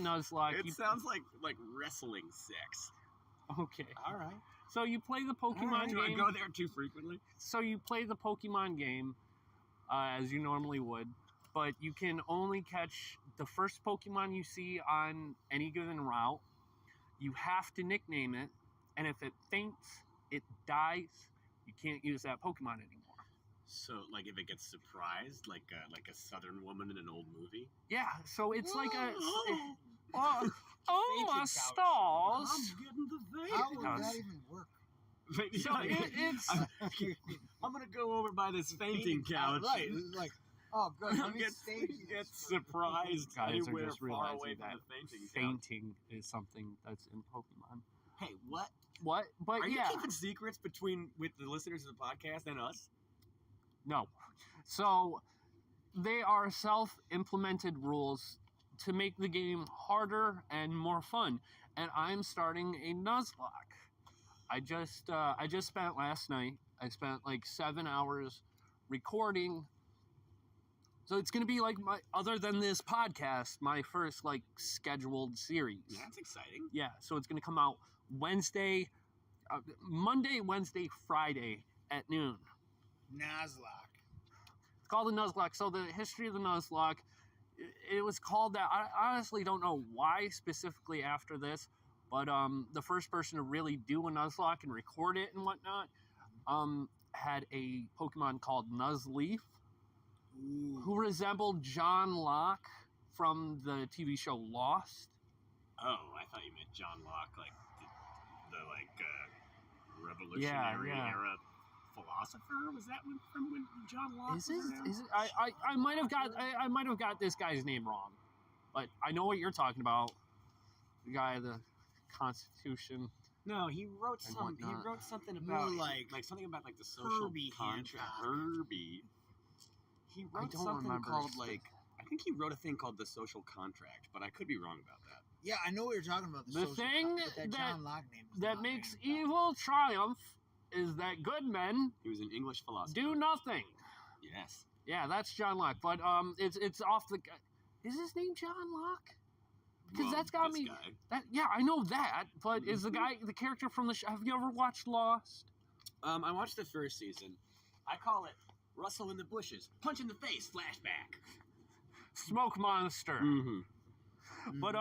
Nuzlocke, It sounds like wrestling sex. okay. All right. So you play the Pokemon Do I game. go there too frequently? So you play the Pokemon game as you normally would, but you can only catch the first Pokemon you see on any given route. You have to nickname it, and if it faints, it dies. You can't use that Pokemon anymore. So, like, if it gets surprised, like a Southern woman in an old movie. Yeah, so it's like a Oh, a stars. I'm getting the How would Couch. that even work? So it's I'm gonna go over by this fainting couch. Right. It's like, oh, good. Let me Get stage this. get surprised guys are anywhere just far realizing away that from the fainting couch. fainting is something that's in Pokemon. Hey, what? What? But Are yeah. you keeping secrets with the listeners of the podcast and us? No. So they are self-implemented rules to make the game harder and more fun. And I'm starting a Nuzlocke. I just spent last night. I spent like 7 hours recording. So it's gonna be like other than this podcast, my first like scheduled series. That's exciting. Yeah. So it's gonna come out Monday, Wednesday, Friday at noon. Nuzlocke. It's called the Nuzlocke. So the history of the Nuzlocke, it was called that. I honestly don't know why specifically after this, but the first person to really do a Nuzlocke and record it and whatnot had a Pokemon called Nuzleaf, who resembled John Locke from the TV show Lost. Oh, I thought you meant John Locke, like the Revolutionary era philosopher. Was that from when John Locke? Is was it? around? Is it? I might have got this guy's name wrong, but I know what you're talking about. The guy of the Constitution. No, he wrote And some. He whatnot. wrote something More about like something about the social Herbie contract. Hancock. Herbie. He wrote don't something remember called specific- I think he wrote a thing called the social contract, but I could be wrong about that. Yeah, I know what you're talking about. The social thing but that John Locke name is that not makes ringing a bell. evil triumph is that good men He was an English philosopher. do nothing. Yes. Yeah, that's John Locke. But it's off the. Is his name John Locke? Because Well, that's got this me. guy. That yeah, I know that. But is the character from the show? Have you ever watched Lost? I watched the first season. I call it Rustle in the Bushes, Punch in the Face, flashback. Smoke Monster. Mm-hmm. But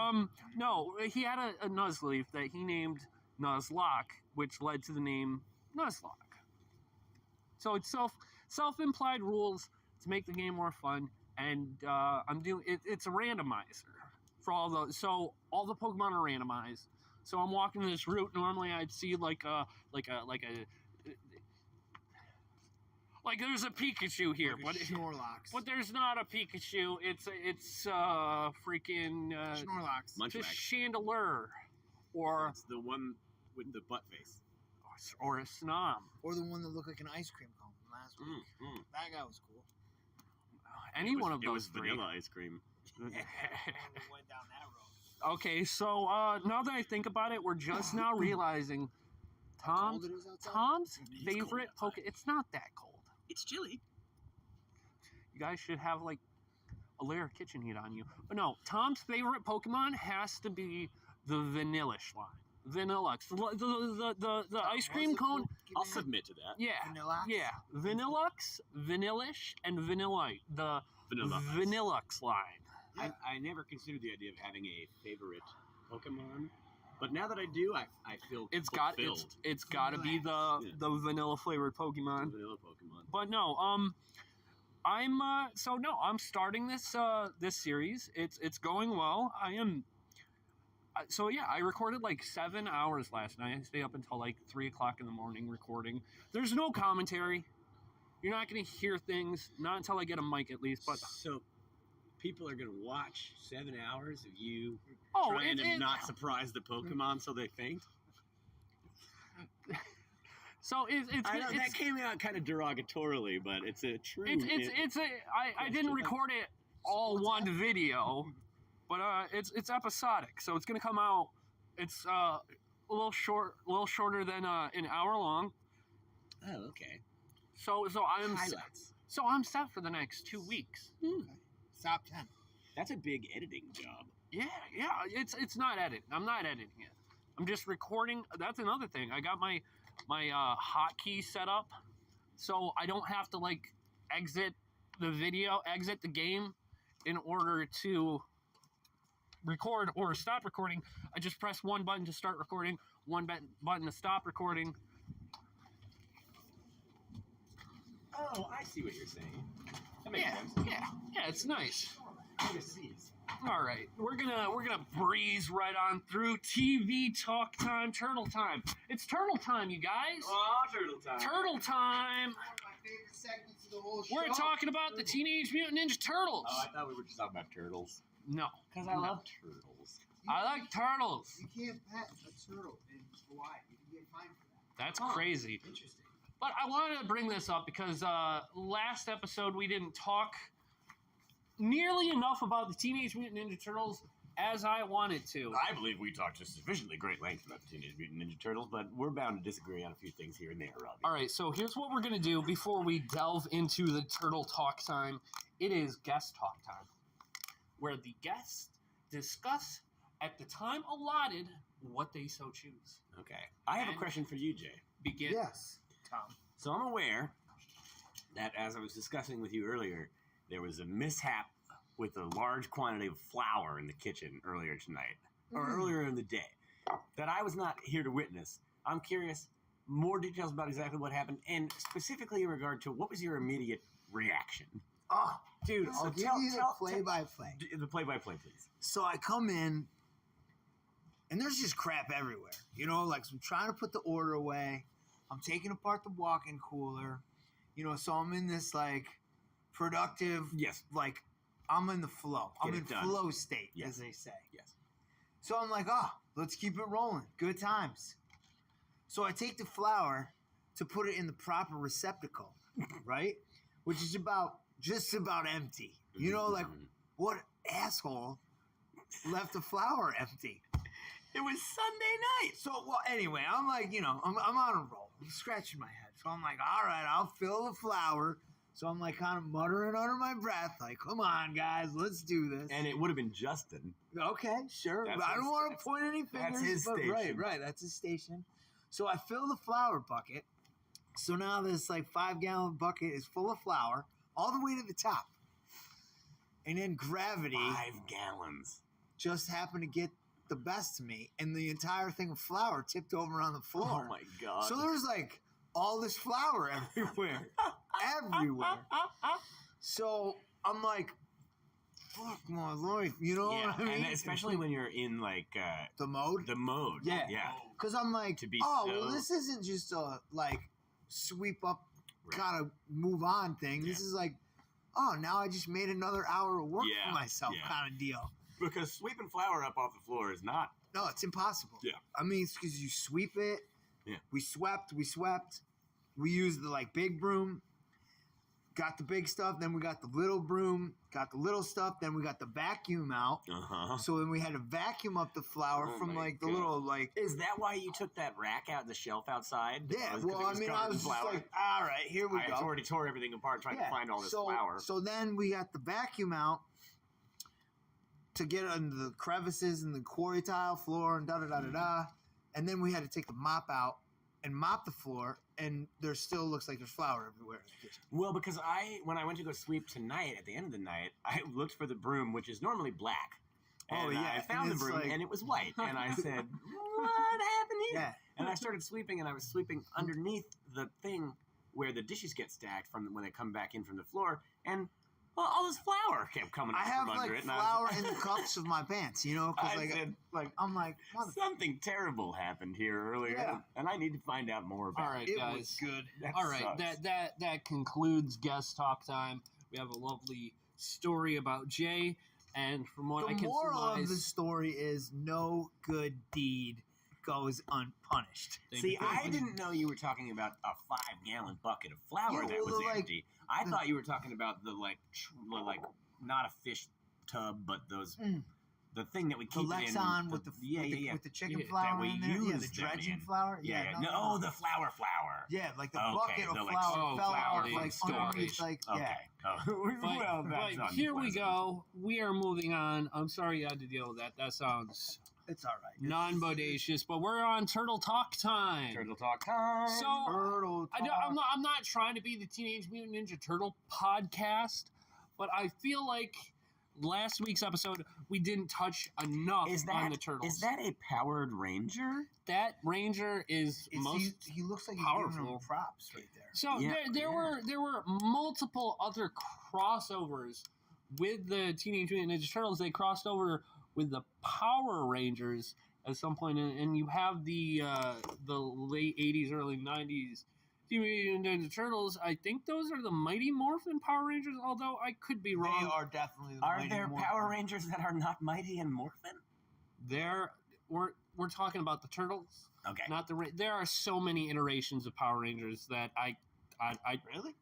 no, he had a Nuzleaf that he named Nuzlocke, which led to the name Nuzlocke. So it's self-implied rules to make the game more fun, and I'm doing it. It's a randomizer for all those. So all the Pokemon are randomized. So I'm walking this route. Normally I'd see like there's a Pikachu here, Like a but Snorlax. there's not a Pikachu. It's freaking Snorlax. it's a Munchlax. Chandelure. or It's the one with the butt face. a snom. Or the one that looked like an ice cream cone from last week. That guy was cool. Any one of It those was three. vanilla ice cream. We went down that road. Okay, so now that I think about it, we're just now realizing How cold it is outside? Tom's It's favorite cold outside. It's not that cold. It's chilly. You guys should have like a layer of kitchen heat on you. But no, Tom's favorite Pokemon has to be the Vanillish line. Vanillux. The ice cream cone. I'll submit to that. Yeah. Vanilla. Yeah. Vanillux, Vanillish, and Vanillite. The Vanilla. Vanillux line. I never considered the idea of having a favorite Pokemon, but now that I do, I feel It's fulfilled. got to be the vanilla flavored Pokemon. Vanilla Pokemon. But no, I'm starting this this series. It's going well. I recorded like 7 hours last night. I stayed up until like 3 o'clock in the morning recording. There's no commentary. You're not gonna hear things, not until I get a mic at least. But so people are gonna watch 7 hours of you oh, trying to not surprise the Pokemon so they faint. So I know that came out kind of derogatorily, but it's a true. I didn't record it all one video, but it's episodic, so it's gonna come out. It's a little shorter than an hour long. Oh, okay. So Highlights. I'm set for the next 2 weeks. Top 10. That's a big editing job. Yeah. It's not editing. I'm not editing it. I'm just recording. That's another thing. I got my hotkey set up, so I don't have to like exit the game in order to record or stop recording. I just press one button to start recording, one button to stop recording. Oh, I see what you're saying. That makes sense. Yeah, it's nice. Overseas. All right, we're gonna breeze right on through TV talk time, turtle time. It's turtle time, you guys. Oh, turtle time. Turtle time. One of my favorite segments of the whole show. We're talking about the Teenage Mutant Ninja Turtles. Oh, I thought we were just talking about turtles. No, Because I love turtles. I like turtles. You can't pet a turtle in Hawaii. You can get fined for that. That's crazy. Interesting. But I wanted to bring this up because last episode we didn't talk nearly enough about the Teenage Mutant Ninja Turtles as I wanted to. I believe we talked just sufficiently great length about the Teenage Mutant Ninja Turtles, but we're bound to disagree on a few things here and there, Robbie. All right, so here's what we're going to do before we delve into the turtle talk time. It is guest talk time, where the guests discuss at the time allotted what they so choose. Okay. I have a And- question for you, Jay. Begin. Yes, Tom. So I'm aware that, as I was discussing with you earlier, there was a mishap with a large quantity of flour in the kitchen earlier tonight, or earlier in the day, that I was not here to witness. I'm curious, more details about exactly what happened, and specifically in regard to what was your immediate reaction? Oh, Dude, I'll so give tell you the play-by-play. the play-by-play, please. So I come in, and there's just crap everywhere. You know, like I'm trying to put the order away. I'm taking apart the walk-in cooler. You know, so I'm in this like productive. Yes. Like I'm in the flow. I'm Get in it done. flow state, Yes. as they say. Yes. So I'm like, let's keep it rolling. Good times. So I take the flour to put it in the proper receptacle, right? Which is just about empty. You know, like what asshole left the flour empty? It was Sunday night. So, well, anyway, I'm like, you know, I'm on a roll. I'm scratching my head. So I'm like, all right, I'll fill the flour. So I'm like kind of muttering under my breath, like, come on, guys, let's do this. And it would have been Justin. Okay, sure. That's I don't his- want to point any fingers. that's his but station. Right, that's his station. So I fill the flour bucket. So now this like 5-gallon bucket is full of flour all the way to the top. And then gravity 5 gallons. just happened to get the best of me, and the entire thing of flour tipped over on the floor. Oh my god. So there's like all this flour everywhere. Everywhere. So I'm like, fuck my life. You know Yeah, what I mean? and especially when you're in like the mode. the mode. Yeah. Yeah. Because I'm like, To be well, so- this isn't just a like sweep up, Right. kind of move on thing. This Yeah. is like, now I just made another hour of work Yeah, for myself yeah. kind of deal. Because sweeping flour up off the floor is not. No, it's impossible. Yeah. I mean, it's because you sweep it. Yeah. We swept. We used the big broom. Got the big stuff. Then we got the little broom. Got the little stuff. Then we got the vacuum out. So then we had to vacuum up the flour from my the God. little Is that why you took that rack out the shelf outside? Yeah. Because Well, it I mean, I covered in was just flour? like, all right, here we I go. already tore everything apart trying to find all this flour. So then we got the vacuum out to get under the crevices and the quarry tile floor and da-da-da-da-da. And then we had to take the mop out and mop the floor, and there still looks like there's flour everywhere in the kitchen. Well, because when I went to go sweep tonight, at the end of the night, I looked for the broom, which is normally black. And I found the broom, and it was white. And I said, what happened here? Yeah. And I started sweeping, and I was sweeping underneath the thing where the dishes get stacked from when they come back in from the floor. And all this flour kept coming I out have from under it. flour in the cuffs of my pants, because I said, I'm like, mother. something terrible happened here earlier, Yeah. and I need to find out more about All right, It guys. was good. That All right, sucks. that concludes guest talk time. We have a lovely story about Jay, and from what I The can moral of the surmise, story is no good deed goes unpunished. See, I didn't know you were talking about a 5-gallon bucket of flour Yeah, that was well, empty. I thought you were talking about the not a fish tub, but those the thing that we The keep it in. Lexan with the chicken Yeah, flour that we in there. Yeah, the use them dredging in. flour. Yeah, no. the flour. Yeah, like the Okay, bucket of the, flour fell flour out from like storage. underneath, Okay. yeah. Oh, well, that's but here we unpleasant. go. We are moving on. I'm sorry you had to deal with that. That sounds It's all right. non-bodacious, but we're on Turtle Talk time. Turtle talk time. So Turtle I'm not trying to be the Teenage Mutant Ninja Turtle podcast, but I feel like last week's episode we didn't touch enough on the turtles. Is that a powered ranger? That ranger is most he looks like he's giving powerful. him props right there. So Yeah, there were multiple other crossovers with the Teenage Mutant Ninja Turtles. They crossed over with the Power Rangers at some point, and you have the late '80s, early '90s Teenage Mutant Ninja Turtles. I think those are the Mighty Morphin Power Rangers, although I could be wrong. They are definitely the Are Mighty there Morphin. Power Rangers that are not Mighty and Morphin? We're talking about the Turtles, Okay. not the. There are so many iterations of Power Rangers that I Really?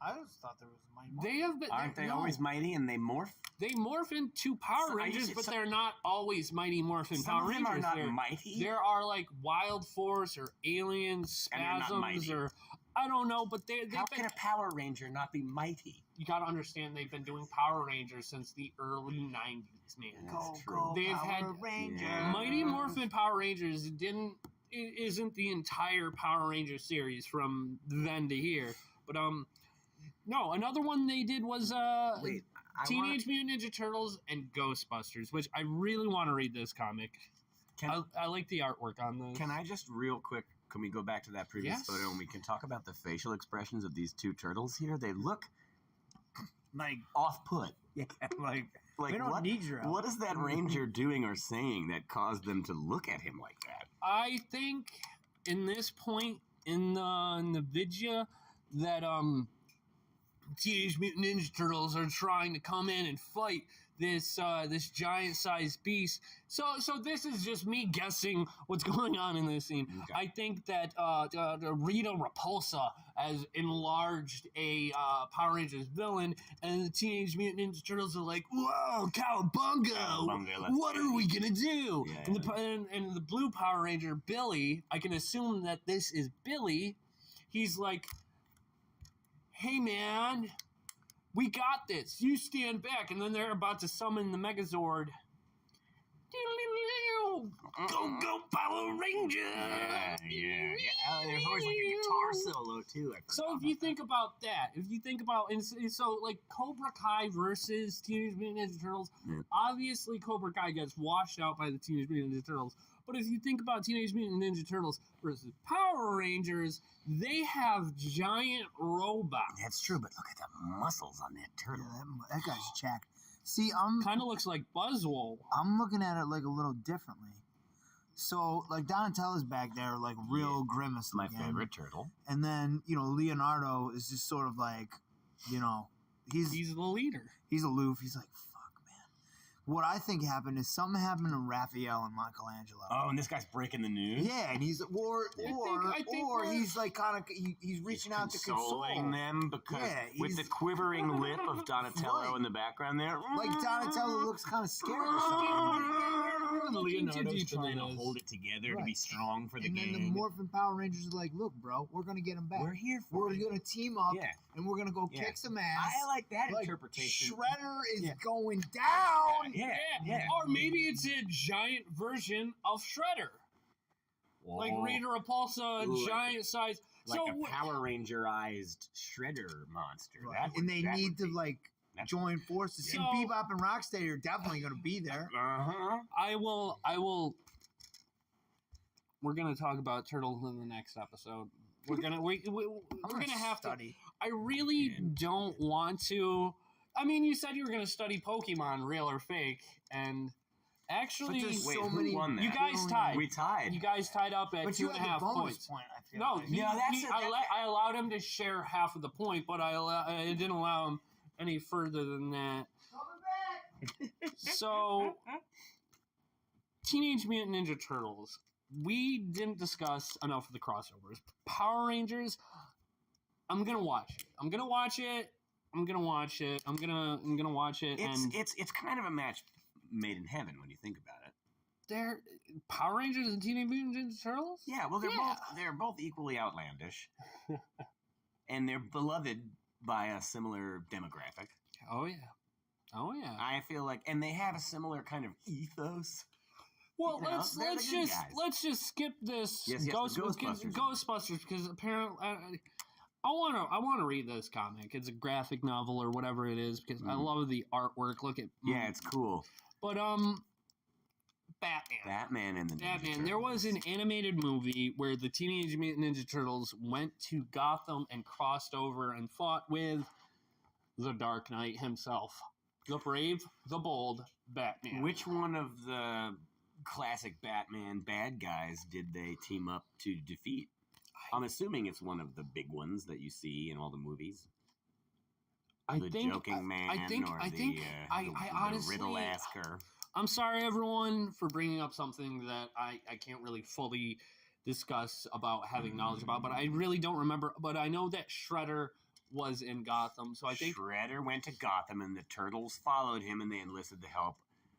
I always thought there was a Mighty they have been. Aren't they no. always mighty and they morph? They morph into Power So, Rangers, but so- they're not always Mighty Morphin Some Power of them Rangers. are not They're- mighty. There are like Wild Force or Alien And they're not Spasms mighty. or I don't know, but they've How been. can a Power Ranger not be mighty? You got to understand they've been doing Power Rangers since the early '90s, man. That's Go, true. go, They've Power had Rangers. Yeah. Mighty Morphin Power Rangers isn't the entire Power Ranger series from then to here, but no, another one they did was Wait, Teenage Mutant Ninja Turtles and Ghostbusters, which I really want to read this comic. I like the artwork on this. Can I just real quick? Can we go back to that previous Yes. photo and we can talk about the facial expressions of these two turtles here? They look Like, off-put. yeah, like Like we don't what? need your help. What is that ranger doing or saying that caused them to look at him like that? I think in this point in the video that Teenage Mutant Ninja Turtles are trying to come in and fight this giant sized beast. So this is just me guessing what's going on in this scene. Okay. I think that the Rita Repulsa has enlarged a Power Rangers villain, and the Teenage Mutant Ninja Turtles are like, "Whoa, cowabunga! Cowabunga, let's What are we gonna do?" Yeah. And the blue Power Ranger Billy, I can assume that this is Billy. He's like, "Hey man, we got this. You stand back." And then they're about to summon the Megazord. Go Power Ranger! Yeah. There's always like a guitar solo too. So if you think about that, so like Cobra Kai versus Teenage Mutant Ninja Turtles, Yeah. obviously Cobra Kai gets washed out by the Teenage Mutant Ninja Turtles. But if you think about Teenage Mutant Ninja Turtles versus Power Rangers, they have giant robots. That's true, but look at the muscles on that Yeah, turtle. that guy's jacked. See, I'm Kind of looks like Buzzwole. looking at it like a little differently. So, like Donatello's back there, like real grimace. My looking. favorite turtle. And then Leonardo is just sort of like, he's He's the leader. aloof. He's like, fuck, man. What I think happened is something happened to Raphael and Michelangelo. Oh, and this guy's breaking the news. Yeah, and he's he's like kind of he's reaching out to console them because with the quivering lip of Donatello in the background there, like Donatello looks kind of scared or something. Leonardo's trying to hold it together to be strong for the game. And then the Morphin Power Rangers are like, "Look, bro, we're gonna get him back. We're here for We're gonna team up, and we're gonna go kick some ass." I like that interpretation. Shredder is going down. Yeah. Or maybe it's a giant version of Shredder. Whoa. Like Rita Repulsa, giant size. Like a Power Ranger-ized Shredder monster. And they need to join forces. So, Bebop and Rocksteady are definitely going to be there. I will. We're gonna talk about Turtles in the next episode. We're gonna have study. to. I really don't want to. I mean, you said you were gonna study Pokemon, real or fake, and actually, who won that? You guys tied. We tied. You guys tied up at 2.5 points. I allowed him to share half of the point, but I didn't allow him any further than that. So, Teenage Mutant Ninja Turtles. We didn't discuss enough of the crossovers. Power Rangers. I'm gonna watch it. I'm gonna watch it. It's kind of a match made in heaven when you think about it. They're Power Rangers and Teenage Mutant Ninja Turtles? Yeah, well they're both equally outlandish. And they're beloved by a similar demographic. Oh yeah. I feel like, and they have a similar kind of ethos. Well, let's just skip this Ghostbusters because apparently I want to read this comic. It's a graphic novel or whatever it is because I love the artwork. Look at it's cool. But Batman and the Ninja Turtles. There was an animated movie where the Teenage Mutant Ninja Turtles went to Gotham and crossed over and fought with the Dark Knight himself, the brave, the bold Batman. Which one of the classic Batman bad guys did they team up to defeat? I'm assuming it's one of the big ones that you see in all the movies. Joking Man, I honestly, Riddle-asker. I'm sorry, everyone, for bringing up something that I can't really fully discuss about having knowledge about, but I really don't remember. But I know that Shredder was in Gotham, so I think Shredder went to Gotham, and the Turtles followed him, and they enlisted the help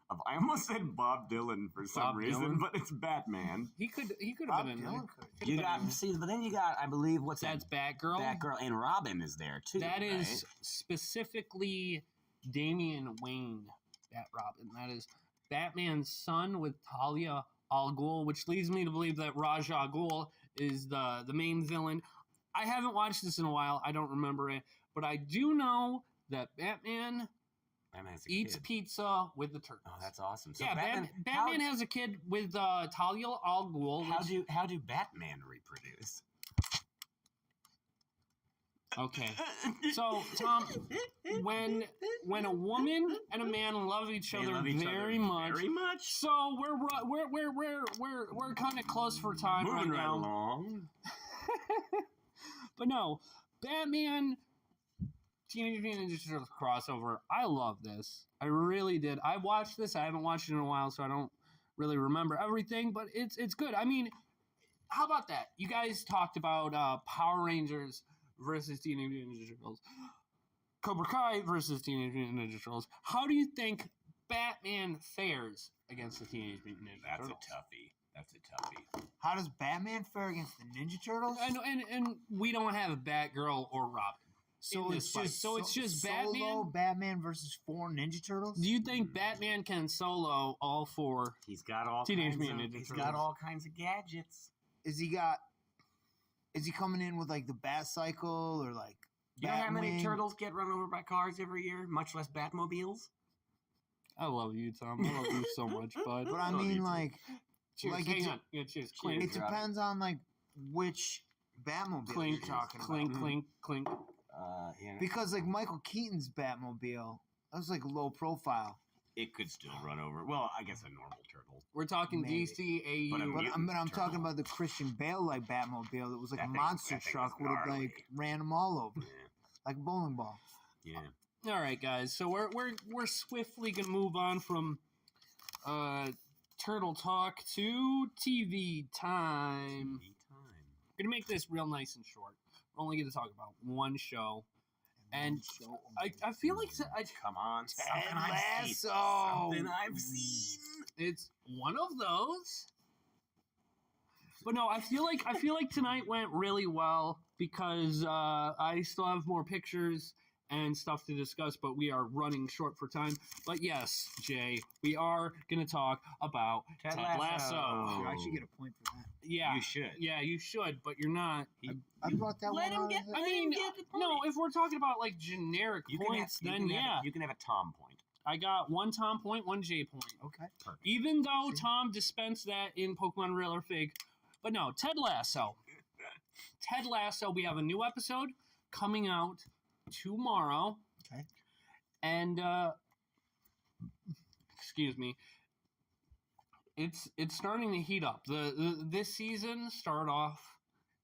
of, I almost said Bob Dylan for some reason, but it's Batman. He could have been in there. But then you got, I believe, that's Batgirl. Batgirl, and Robin is there too. That is specifically Damian Wayne. That Robin. That is Batman's son with Talia al Ghul, which leads me to believe that Ra's al Ghul is the main villain. I haven't watched this in a while. I don't remember it, but I do know that Batman eats pizza with the Turtles. Oh, that's awesome! So yeah, Batman has a kid with Talia al Ghul. How do Batman reproduce? Okay, so Tom, when a woman and a man love each other very much, so we're kind of close for time moving right now. Along. But no, Batman, Teenage Mutant Ninja Turtles crossover. I love this. I really did. I watched this. I haven't watched it in a while, so I don't really remember everything. But it's good. I mean, how about that? You guys talked about Power Rangers versus Teenage Mutant Ninja Turtles, Cobra Kai versus Teenage Mutant Ninja Turtles. How do you think Batman fares against the Teenage Mutant Ninja Turtles? That's a toughie. How does Batman fare against the Ninja Turtles? And we don't have Batgirl or Robin. So it's just Batman versus 4 Ninja Turtles? Do you think Batman can solo all 4? He's got all Teenage Mutant Ninja Turtles. He's got all kinds of gadgets. Is he coming in with like the Bat Cycle or like You know how many turtles get run over by cars every year, much less Batmobiles? I love you, Tom. I love you so much, bud. But I mean, like... Cheers. Like hang on. Yeah, cheers. Clink. It depends on like which Batmobile clink, you're talking about. Clink. Yeah. Because like Michael Keaton's Batmobile, that was like low profile. It could still run over. Well, I guess a normal turtle. We're talking Maybe. DCAU. But I'm talking about the Christian Bale like Batmobile that was like a monster truck would have like ran them all over, like a bowling ball. Yeah. All right, guys. So we're swiftly gonna move on from Turtle Talk to TV time. We're gonna make this real nice and short. We're only gonna talk about one show, and I feel like Come on, something Ted I've seen. Lasso. Something I've seen. it's one of those. But no, I feel like tonight went really well because I still have more pictures and stuff to discuss, but we are running short for time. But yes, Jay, we are going to talk about Ted Lasso. I should get a point for that. Yeah, You should. Yeah, you should, but you're not. I brought that Let one him out. get. I mean, no, if we're talking about like generic points, then yeah. You can have a Tom point. I got one Tom point, one J point. Okay. Perfect. Even though Tom dispensed that in Pokemon Real or Fake. But no, Ted Lasso. Ted Lasso, we have a new episode coming out tomorrow. Okay. And excuse me. It's starting to heat up. This season started off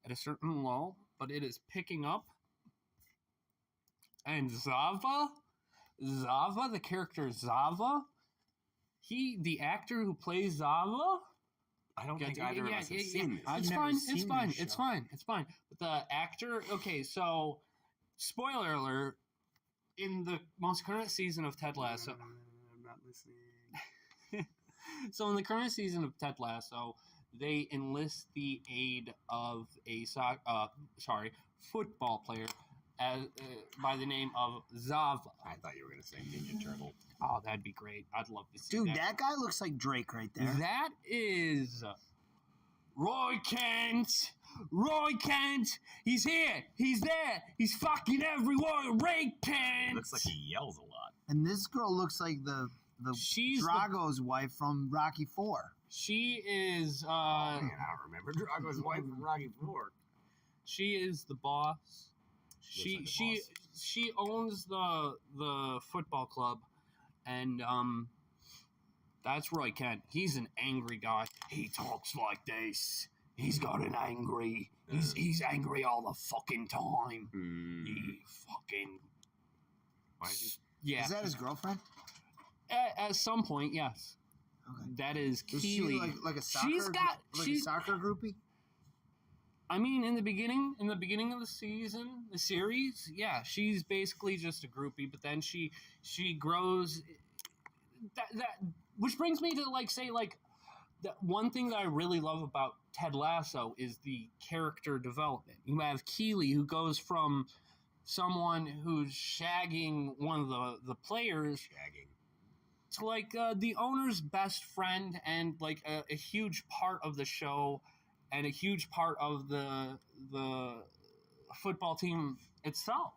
at a certain lull, but it is picking up. And Zava, the character Zava, the actor who plays Zava. I don't think either of us have seen this. It's never fine. seen It's fine. this It's show. fine. It's fine. But the actor. Okay, so spoiler alert. In the most current season of Ted Lasso. I'm not listening. So in the current season of Ted Lasso, they enlist the aid of a football player by the name of Zava. I thought you were going to say Ninja Turtle. Oh, that'd be great. I'd love to see Dude, that. that guy looks like Drake right there. That is Roy Kent. Roy Kent. He's here. He's there. He's fucking everywhere. Roy Kent. Looks like he yells a lot. And this girl looks like the She's Drago's wife from Rocky 4. She is. Man, I don't remember Drago's wife from Rocky 4. She is the boss. Looks like the She owns the football club, and that's Roy Kent. He's an angry guy. He talks like this. He's got an angry. He's angry all the fucking time. He fucking. Why is he? Yeah. Is that his girlfriend? At some point, yes. Okay. That is Is she Keely. like a soccer? A soccer groupie? I mean, in the beginning of the season, the series, yeah, she's basically just a groupie. But then she grows. That which brings me to the one thing that I really love about Ted Lasso is the character development. You have Keely, who goes from someone who's shagging one of the players to the owner's best friend and a huge part of the show and a huge part of the football team itself.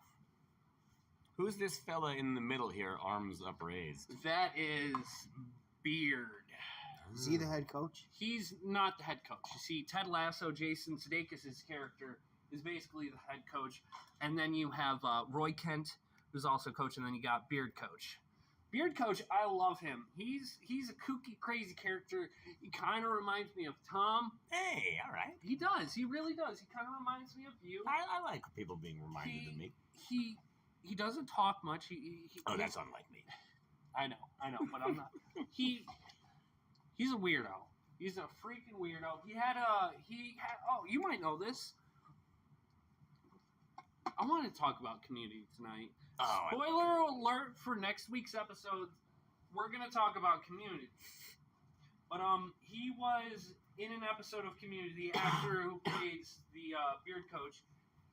Who's this fella in the middle here, arms upraised? That is Beard. Is he the head coach? He's not the head coach. You see, Ted Lasso, Jason Sudeikis' character, is basically the head coach. And then you have Roy Kent, who's also coach, and then you got Beard Coach. Beard Coach, I love him. He's a kooky, crazy character. He kind of reminds me of Tom. Hey, all right. He does. He really does. He kind of reminds me of you. I like people being reminded of me. He doesn't talk much. That's unlike me. I know, but I'm not. He's a weirdo. He's a freaking weirdo. He had oh, you might know this. I want to talk about Community tonight. Oh, Spoiler alert for next week's episode. We're going to talk about Community. But he was in an episode of Community, the actor who plays the Beard Coach.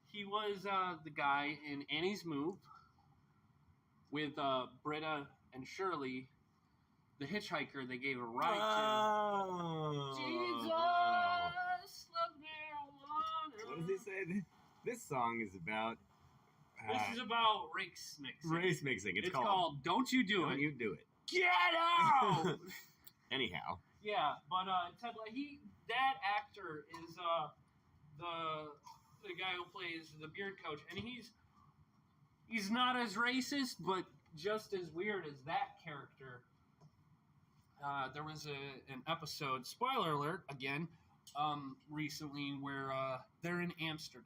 He was the guy in Annie's Move with Britta and Shirley, the hitchhiker they gave a ride Oh. to. Jesus, love marijuana. What does he say? This song is about. This is about race mixing. Race mixing. It's called Don't You Do Don't It. You Do It. Get out! Anyhow. Yeah, but Ted, that actor is the guy who plays the Beard Coach, and he's not as racist, but just as weird as that character. There was an episode, spoiler alert again, recently where they're in Amsterdam,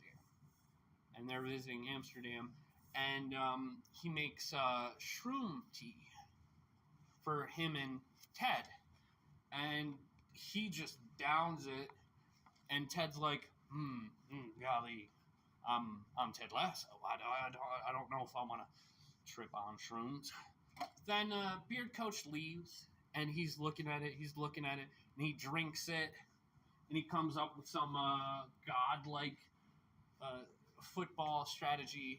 and they're visiting Amsterdam, and he makes shroom tea for him and Ted, and he just downs it, and Ted's like, golly, I'm Ted Lasso. I don't know if I want to trip on shrooms. Then Beard Coach leaves, and he's looking at it, and he drinks it, and he comes up with some godlike football strategy,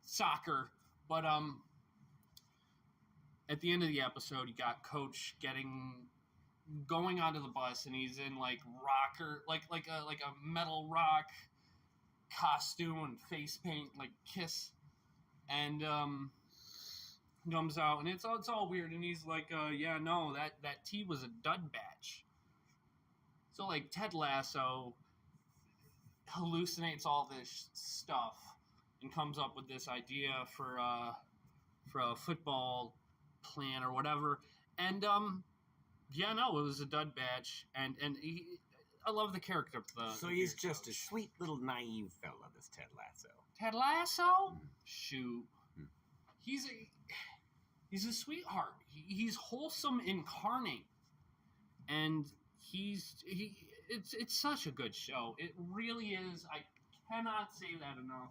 soccer. But at the end of the episode, you got Coach going onto the bus, and he's in like rocker, like a metal rock costume and face paint, like Kiss, and comes out, and it's all weird, and he's like, yeah, no, that tea was a dud batch. So like Ted Lasso hallucinates all this stuff and comes up with this idea for a football plan or whatever, and yeah, no, it was a dud batch, and I love the character. So he's just a sweet little naive fella, this Ted Lasso. Ted Lasso? Shoot. He's a sweetheart. He's wholesome incarnate, and it's such a good show. It really is. I cannot say that enough.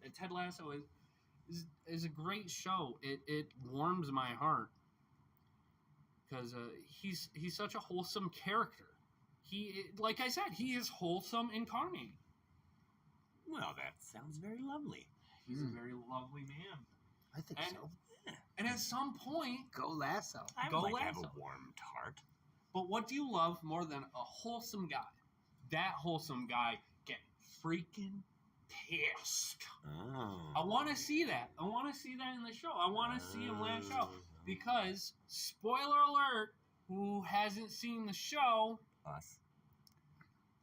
That Ted Lasso is a great show. It warms my heart because he's such a wholesome character. Like I said, he is wholesome incarnate. Well, that sounds very lovely. He's a very lovely man. I think so. And at some point, Go Lasso. I would Go like to have Lasso. a warm heart. But what do you love more than a wholesome guy? That wholesome guy getting freaking pissed. Oh. I want to see that. I want to see that in the show. I want to see him lash out. Because, spoiler alert, who hasn't seen the show, Us.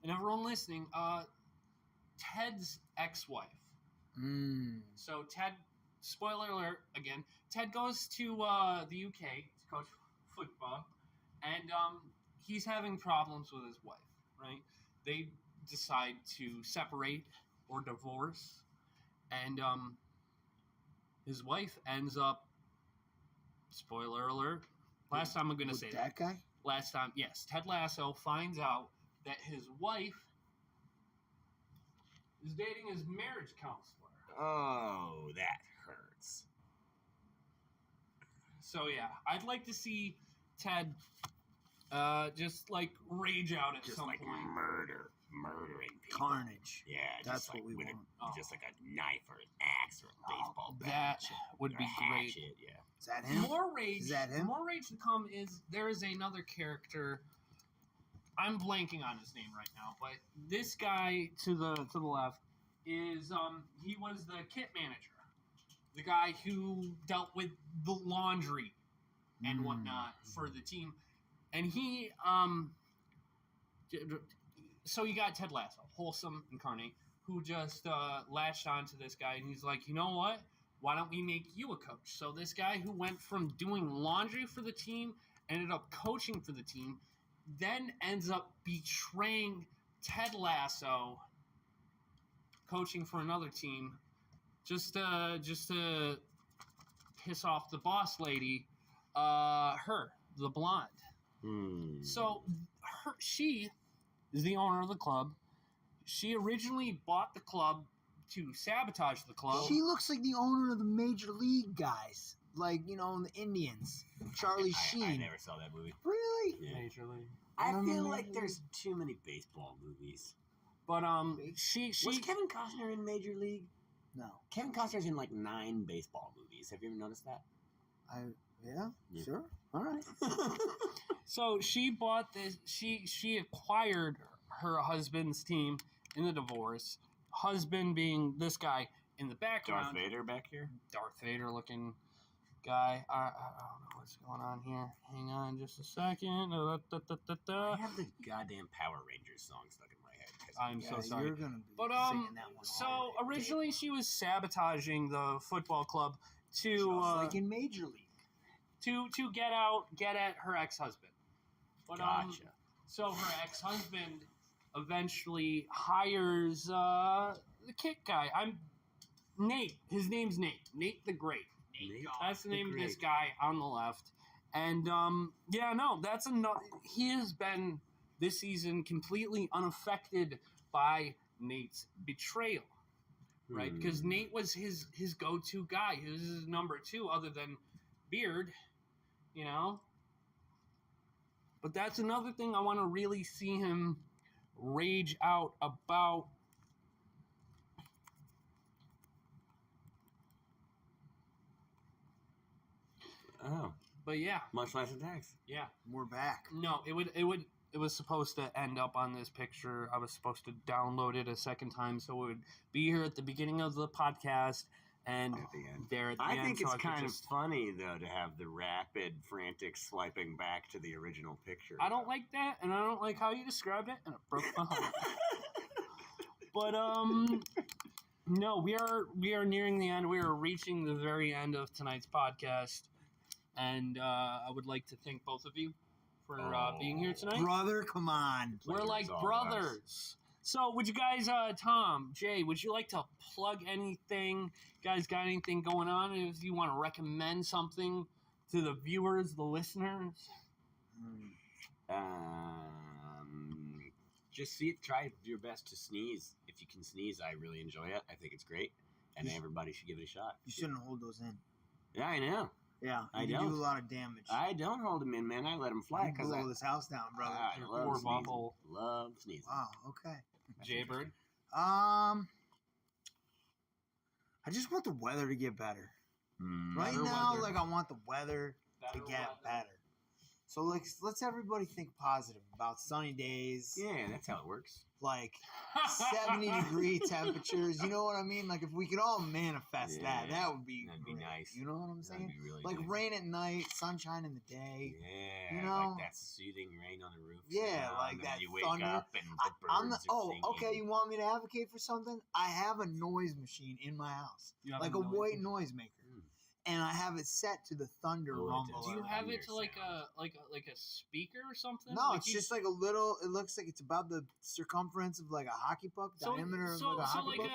and everyone listening, Ted's ex-wife. So Ted, spoiler alert again, Ted goes to the UK to coach football, and he's having problems with his wife, right? They decide to separate or divorce, and his wife ends up, spoiler alert, last time I'm going to say that guy? Last time, yes, Ted Lasso finds out that his wife is dating his marriage counselor. Oh, that hurts. So yeah, I'd like to see Ted just like rage out at Just some like point. murdering people. Carnage. Yeah, That's just like what we with want. just like a knife or an axe or a baseball bat. That would or be a great. hatchet, yeah. Is that him? More rage. Is that him? More rage to come is there is another character. I'm blanking on his name right now, but this guy to the left is he was the kit manager, the guy who dealt with the laundry and whatnot for the team, and he so you got Ted Lasso, wholesome incarnate, who just latched onto this guy, and he's like, you know what? Why don't we make you a coach? So this guy who went from doing laundry for the team, ended up coaching for the team, then ends up betraying Ted Lasso, coaching for another team, just to piss off the boss lady, the blonde. So she is the owner of the club. She originally bought the club to sabotage the club. She looks like the owner of the Major League guys. Like, you know, the Indians. Charlie Sheen. I never saw that movie. Really? Yeah. Major League. I feel like there's too many baseball movies. But she Was Kevin Costner in Major League? No. Kevin Costner's in like 9 baseball movies. Have you ever noticed that? Yeah, Yeah. sure. All right. So she bought this. She acquired her husband's team in the divorce. Husband being this guy in the background. Darth Vader back here? Darth Vader looking guy. I don't know what's going on here. Hang on just a second. I have the goddamn Power Rangers song stuck in my head. I'm so sorry. You're gonna be But singing that one. so all the way. originally she was sabotaging the football club to Just like in Major League. to get at her ex-husband. But Gotcha. so her ex-husband eventually hires the kit guy. I'm Nate. His name's Nate. Nate the Great. Nate That's the the name of this Great. guy on the left. And that's enough. He has been this season completely unaffected by Nate's betrayal, right? Because Nate was his go-to guy. He was his number 2, other than Beard, you know. But that's another thing I want to really see him rage out about. Oh, But yeah, much less attacks. yeah. We're back. No, it was supposed to end up on this picture. I was supposed to download it a second time, so it would be here at the beginning of the podcast and At the end. there at the I end. think so it's could kind of just- funny, though, to have the rapid, frantic swiping back to the original picture. I don't like that, and I don't like how you described it, and it broke my heart. But no, we are nearing the end. We are reaching the very end of tonight's podcast, and I would like to thank both of you for being here tonight. Brother, come on. We're like Pleasure's all brothers. So, would you guys, Tom, Jay, would you like to plug anything? You guys got anything going on? If you want to recommend something to the viewers, the listeners? Just try your best to sneeze. If you can sneeze, I really enjoy it. I think it's great, and everybody should give it a shot. You shouldn't hold those in. Yeah, I know. Yeah, I you don't. do a lot of damage. I don't hold them in, man. I let them fly You because blow this house down, brother. I Your love poor sneezing. bubble. Love sneezing. Wow. Okay. That's Jaybird? I just want the weather to get better. interesting. Right Better now, weather. like I want the weather to get better. So like, let's everybody think positive about sunny days, Yeah, that's how it works. like 70-degree temperatures. You know what I mean? Like if we could all manifest that, Yeah, that would be that'd be great. nice. You know what I'm That'd saying? be really Like nice. rain at night, sunshine in the day. Yeah, you know? like that soothing rain on the roof. Yeah, like and that then you wake thunder. up and the birds I'm the, are oh, singing. okay. You want me to advocate for something? I have a noise machine in my house, You have like a a noise white machine? noisemaker, Mm. and I have it set to the thunder Oh, it rumble. does. Do you of it. have it to Thunder like sound. a speaker or something? No, Like it's you- just like a little. It looks like it's about the circumference of like a hockey puck, diameter of like a hockey puck.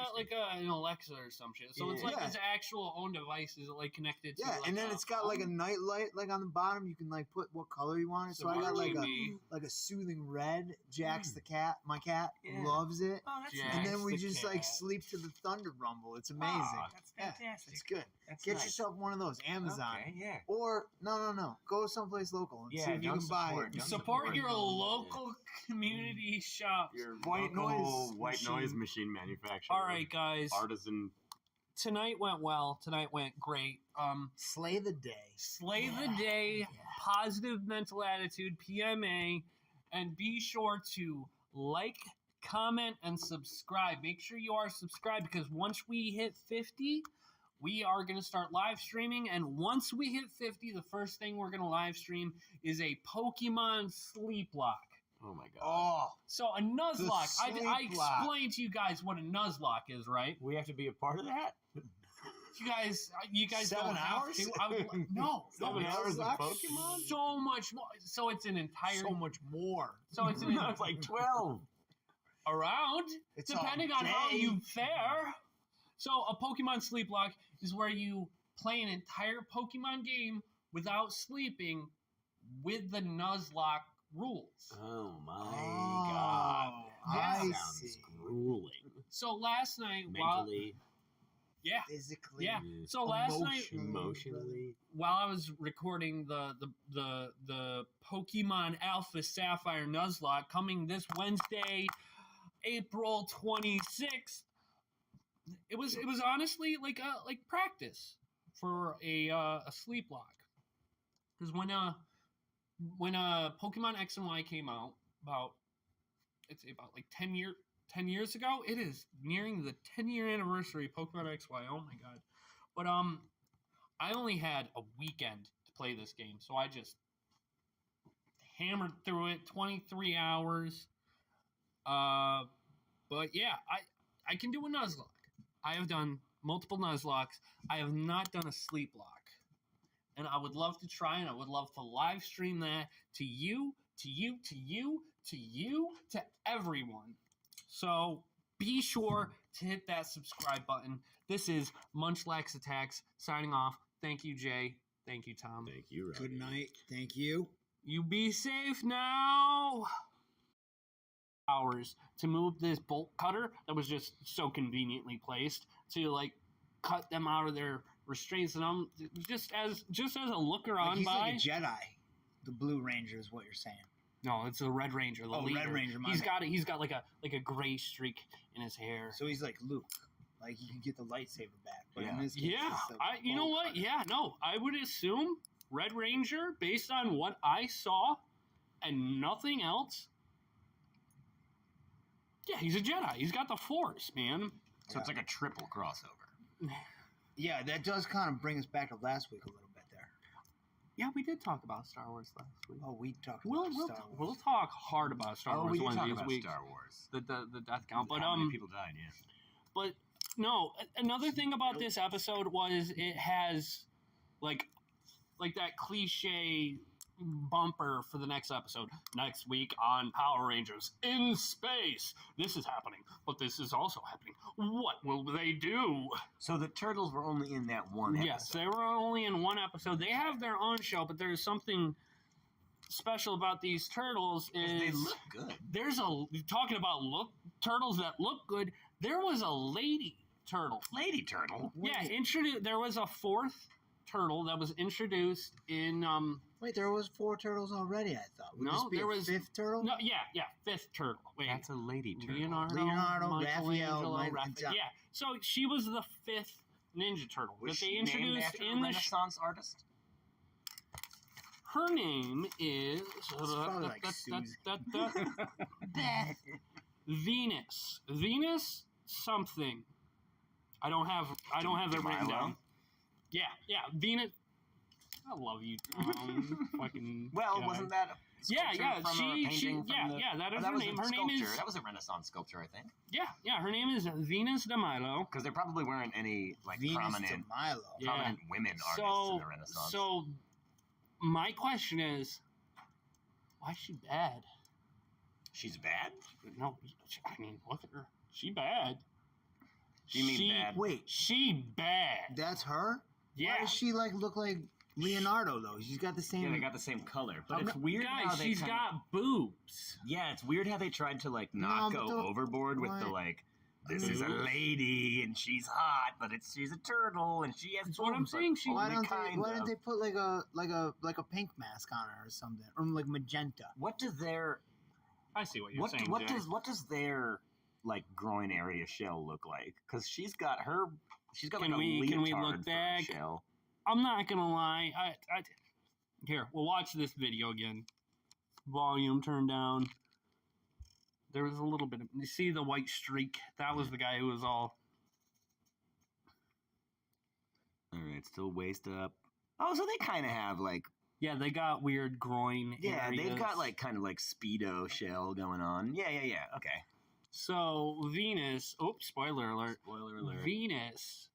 an Alexa or some shit. So it's Yeah. like Yeah. its actual own device is like connected to Yeah, like and then a it's got like a phone? night light like on the bottom. You can like put what color you want it. So I Smart got TV. like a soothing red. Jack's Mm. the cat. My cat Yeah. loves it. Oh, that's Jack. nice. And then we the just like cat. sleep to the thunder rumble. It's amazing. Oh, that's Yeah, fantastic. it's good. That's Get nice. yourself one of those, Amazon. Okay, yeah. Or no. Go someplace local and Yeah, see if you don't can buy support- it. don't Support your Yeah. local community shops. Your White local noise white noise machine. machine manufacturer. All right, guys. Artisan. Tonight went well. Tonight went great. Slay the day. Slay the day. Positive mental attitude. PMA, and be sure to like, comment, and subscribe. Make sure you are subscribed because once we hit 50, we are going to start live streaming. And once we hit 50, the first thing we're going to live stream is a Pokemon Sleep Lock. Oh my god. Oh, So a Nuzlocke. I Sleep Lock. explained to you guys what a Nuzlocke is, right? We have to be a part of that? You guys 7 don't have hours? to. No, 7 hours of Nuzlocke? Pokemon? so much more. So it's an entire. so much more. So it's an No, it's like 12. around, It's depending all on how day. you fare. So a Pokemon Sleep Lock is where you play an entire Pokemon game without sleeping with the Nuzlocke rules. Oh my Oh, god. That I sounds see. grueling. So last night, while Mentally, yeah, Physically. yeah. So last night, emotionally. while I was recording the Pokemon Alpha Sapphire Nuzlocke coming this Wednesday, April 26th, it was honestly like practice for a sleep lock. Because when Pokemon X and Y came out about like 10 years ago, it is nearing the 10-year anniversary of Pokemon XY. Oh my god. But I only had a weekend to play this game, so I just hammered through it, 23 hours. But yeah, I can do a Nuzlocke. I have done multiple Nuzlocks. I have not done a sleep lock. And I would love to try, and I would love to live stream that to you, to everyone. So be sure to hit that subscribe button. This is Munchlax Attacks signing off. Thank you, Jay. Thank you, Tom. Thank you, Robbie. Good night. Thank you. You be safe now. Hours to move this bolt cutter that was just so conveniently placed to like cut them out of their restraints, and I'm just as a looker on He's by. like a Jedi. The Blue Ranger is what you're saying. No, it's the Red Ranger. The leader. Red Ranger. He's got like a gray streak in his hair. So he's like Luke. Like he can get the lightsaber back. But in Yeah. this case, Yeah, it's the you know bolt what? cutter. Yeah, no, I would assume Red Ranger, based on what I saw and nothing else. Yeah, he's a Jedi. He's got the Force, man. So it's like a triple crossover. Yeah, that does kind of bring us back to last week a little bit there. Yeah, we did talk about Star Wars last week. Oh, we talked We'll about Star Wars. we'll talk hard about Star Wars we did one talk of these about weeks. Star Wars. The death count, but How many people died? Yeah. But no, another thing about this episode was it has like that cliche bumper for the next episode. Next week on Power Rangers in space. This is happening, but this is also happening. What will they do? So the turtles were only in that one episode. Yes, they were only in one episode. They have their own show, but there's something special about these turtles. Is They look good. there's talking about turtles that look good. There was a lady turtle. Lady turtle. Yeah, there was a fourth turtle that was introduced in Wait, there was 4 turtles already, I thought. Would No, this be there a was- 5th turtle? no, yeah, fifth turtle. Wait, That's a lady turtle. Leonardo, Raphael, Michelangelo, Michelangelo. yeah. So she was the 5th Ninja Turtle Was that she they named introduced after in a the Renaissance artist? Her name is probably like Susie. Venus. Venus something. I don't have it written Milo? down. Yeah, Venus. I love you, Tom. Fucking. Well, guy. wasn't that a sculpture from a painting from the... that Oh, is that her was name. a Her name sculpture. is That was a Renaissance sculpture, I think. yeah. Her name is Venus de Milo. Because there probably weren't any like Venus prominent de Milo. Yeah. prominent women artists in the Renaissance. So, my question is, why is she bad? She's bad? No, I mean, look at her. She bad. You mean bad? Wait, She bad. that's her? Yeah. Why does she like look like Leonardo though? She's got the same. Yeah, they got the same color. But I'm it's not- weird how Guys, they she's kinda- got boobs. Yeah, it's weird how they tried to like not No, but go the- overboard with the why- like this is a lady and she's hot, but she's a turtle and she has That's what I'm boobs, but saying, she- Why only don't they? kind Why of. don't they put like a pink mask on her or something, or like magenta? What does their I see what you're what saying. what Jay. does their like groin area shell look like? Because she's got like Can a we leotard look for a back? shell. I'm not gonna lie. Here, we'll watch this video again. Volume turned down. There was a little bit of. You see the white streak? That was the guy who was all. All right, still waist up. Oh, so they kind of have like Yeah, they got weird groin. yeah, they've got areas. like kind of like Speedo shell going on. Yeah. Okay. So Venus. Oops! Spoiler alert. Spoiler alert. Venus.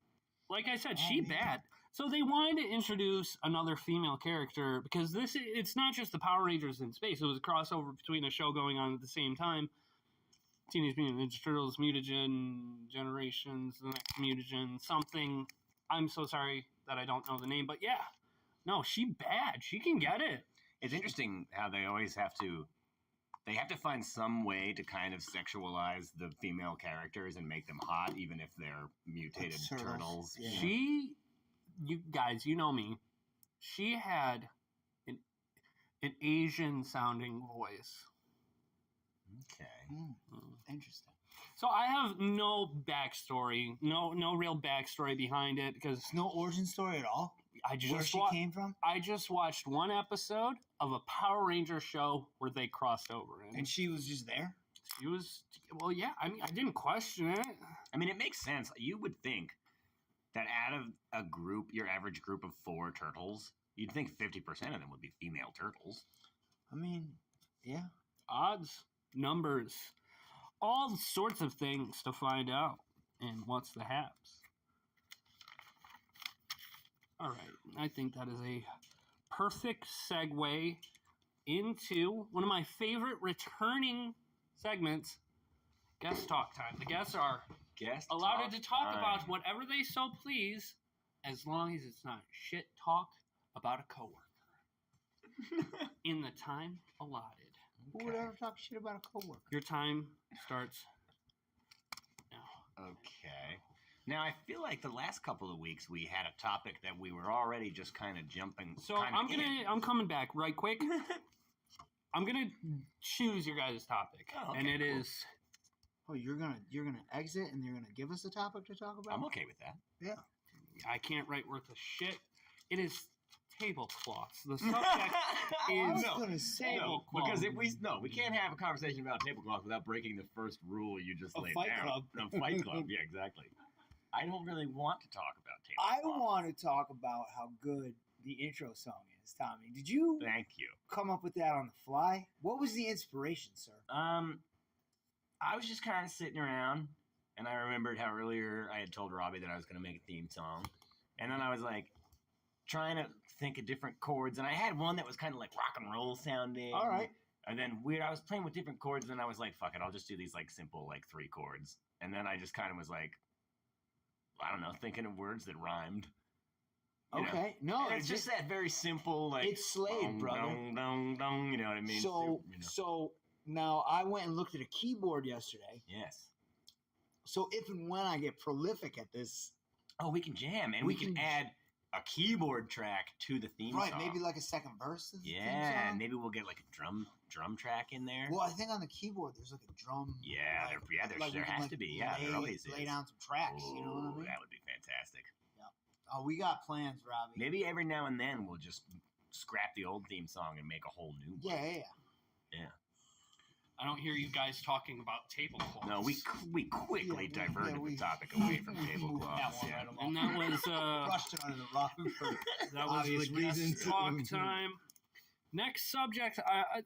Like I said, Oh, she yeah. bad. So they wanted to introduce another female character because it's not just the Power Rangers in space. It was a crossover between a show going on at the same time. Teenage Mutant Ninja Turtles, Mutagen, Generations, the next Mutagen, something. I'm so sorry that I don't know the name, but yeah. No, she bad. She can get it. It's interesting how they always have to find some way to kind of sexualize the female characters and make them hot, even if they're mutated Turtles. turtles. Yeah. You guys, you know me. She had an Asian sounding voice. Okay. Interesting. So I have no backstory, no real backstory behind it because There's no origin story at all. I Where just she came from, I just watched one episode of a Power Ranger show where they crossed over, and and she was just there. she was well, yeah. I mean, I didn't question it. I mean, it makes sense. You would think that out of a group, your average group of 4 turtles, you'd think 50% of them would be female turtles. I mean, yeah. Odds, numbers, all sorts of things to find out. And what's the Haps? All right, I think that is a perfect segue into one of my favorite returning segments, Guest talk time. The guests are Guest allowed to talk time. about whatever they so please, as long as it's not shit talk about a coworker. In the time allotted. Who would ever talk shit about a coworker? Your time starts now. Okay. Now I feel like the last couple of weeks we had a topic that we were already just kind of jumping. So I'm coming back right quick. I'm gonna choose your guys' topic, Oh, okay, and it cool. is. Oh, you're gonna exit and you're gonna give us a topic to talk about? I'm okay with that. Yeah. I can't write worth of shit. It is tablecloths. The subject I was is gonna say No, tablecloth. because we can't have a conversation about tablecloth without breaking the first rule you just A laid Fight down. Club. No, Fight Club. Yeah, exactly. I don't really want to talk about I tablecloth. want to talk about how good the intro song is, Tommy. Did you Thank you. come up with that on the fly? What was the inspiration, sir? I was just kind of sitting around, and I remembered how earlier I had told Robbie that I was going to make a theme song, and then I was like trying to think of different chords, and I had one that was kind of like rock and roll sounding. All right. And then I was playing with different chords, and I was like, fuck it, I'll just do these like simple like 3 chords. And then I just kind of was like, I don't know, thinking of words that rhymed. You know? Okay. No, And it's just that very simple like it's Slade, dong, brother. dong, dong, dong, you know what I mean? So You know. so now I went and looked at a keyboard yesterday. Yes. So if and when I get prolific at this, Oh, we can jam, and We we can can- add a keyboard track to the theme right? song. Maybe like a second verse. Of the theme Yeah, song? maybe we'll get like a drum track in there. Well, I think on the keyboard there's like a drum. Yeah, like, there like we can, has like, to be. Yeah, there always lay is. down some tracks. You know what I Ooh, mean? that would be fantastic. Oh, we got plans, Robbie. Maybe every now and then we'll just scrap the old theme song and make a whole new one. Yeah. I don't hear you guys talking about tablecloths. No, we quickly Yeah, diverted we- the topic away from we moved tablecloths. that one Yeah. right along. And that was Brushed it under the rug for that was obvious the reasons. guest talk time. Next subject.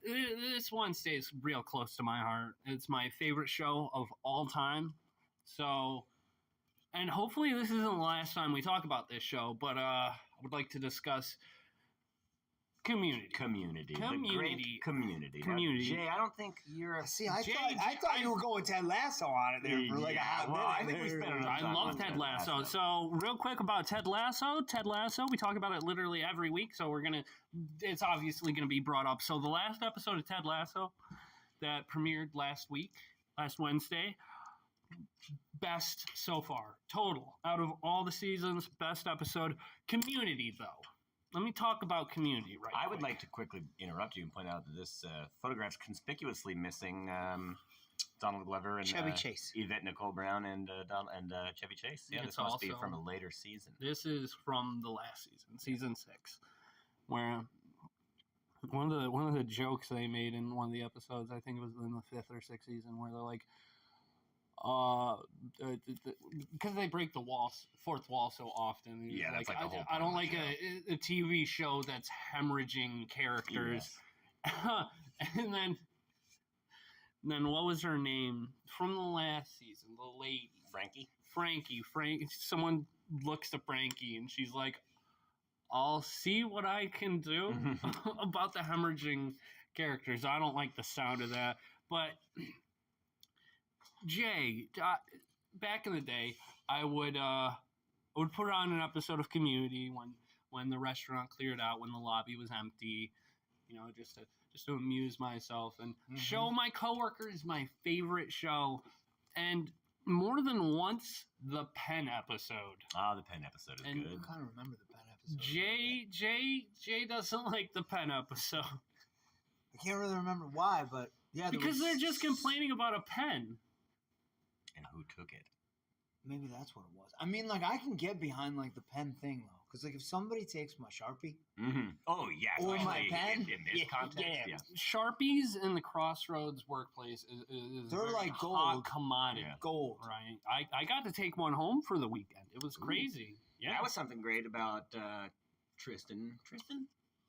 This one stays real close to my heart. It's my favorite show of all time. So, and hopefully this isn't the last time we talk about this show, but I would like to discuss Community. Community. The Community. great community. Now, Community. Jay, I don't think you're a... See, I Jay, thought you were going Ted Lasso on it there for like a Yeah, hot well, minute. I think we spent enough I time love on Ted Lasso. So, real quick about Ted Lasso. Ted Lasso, we talk about it literally every week. So, it's obviously going to be brought up. So, the last episode of Ted Lasso that premiered last Wednesday, best so far. Total. Out of all the seasons, best episode. Community, though. Let me talk about Community right I would quick. like to quickly interrupt you and point out that this photograph's conspicuously missing Donald Glover and Chevy Chase. Yvette Nicole Brown and Chevy Chase. Yeah, It's this must be also- from a later season. This is from the last season, season 6, where one of the jokes they made in one of the episodes, I think it was in the 5th or 6th season, where they're like, because they break the fourth wall so often. Yeah, that's like the whole I don't point like of the a TV show that's hemorrhaging characters. Yes. And then what was her name from the last season? The lady. Frankie. Frankie. Someone looks to Frankie and she's like, I'll see what I can do about the hemorrhaging characters. I don't like the sound of that. But Jay, back in the day, I would put on an episode of Community when the restaurant cleared out, when the lobby was empty, just to amuse myself and show my coworkers my favorite show. And more than once, the Penn episode. Ah, the Penn episode is And- good. I kind of remember the Penn episode. Jay doesn't like the Penn episode I can't really remember why, but yeah. there because was- they're just complaining about a pen. And who took it? Maybe that's what it was. I mean, like I can get behind like the pen thing though, because like if somebody takes my Sharpie, Mm-hmm. Oh, yeah. Or my especially pen? in this context, yeah. Sharpies in the Crossroads workplace is They're very like hot gold. commodity, Yeah. gold. right? I got to take one home for the weekend. It was Ooh. crazy. Yeah, That was something great about Tristan.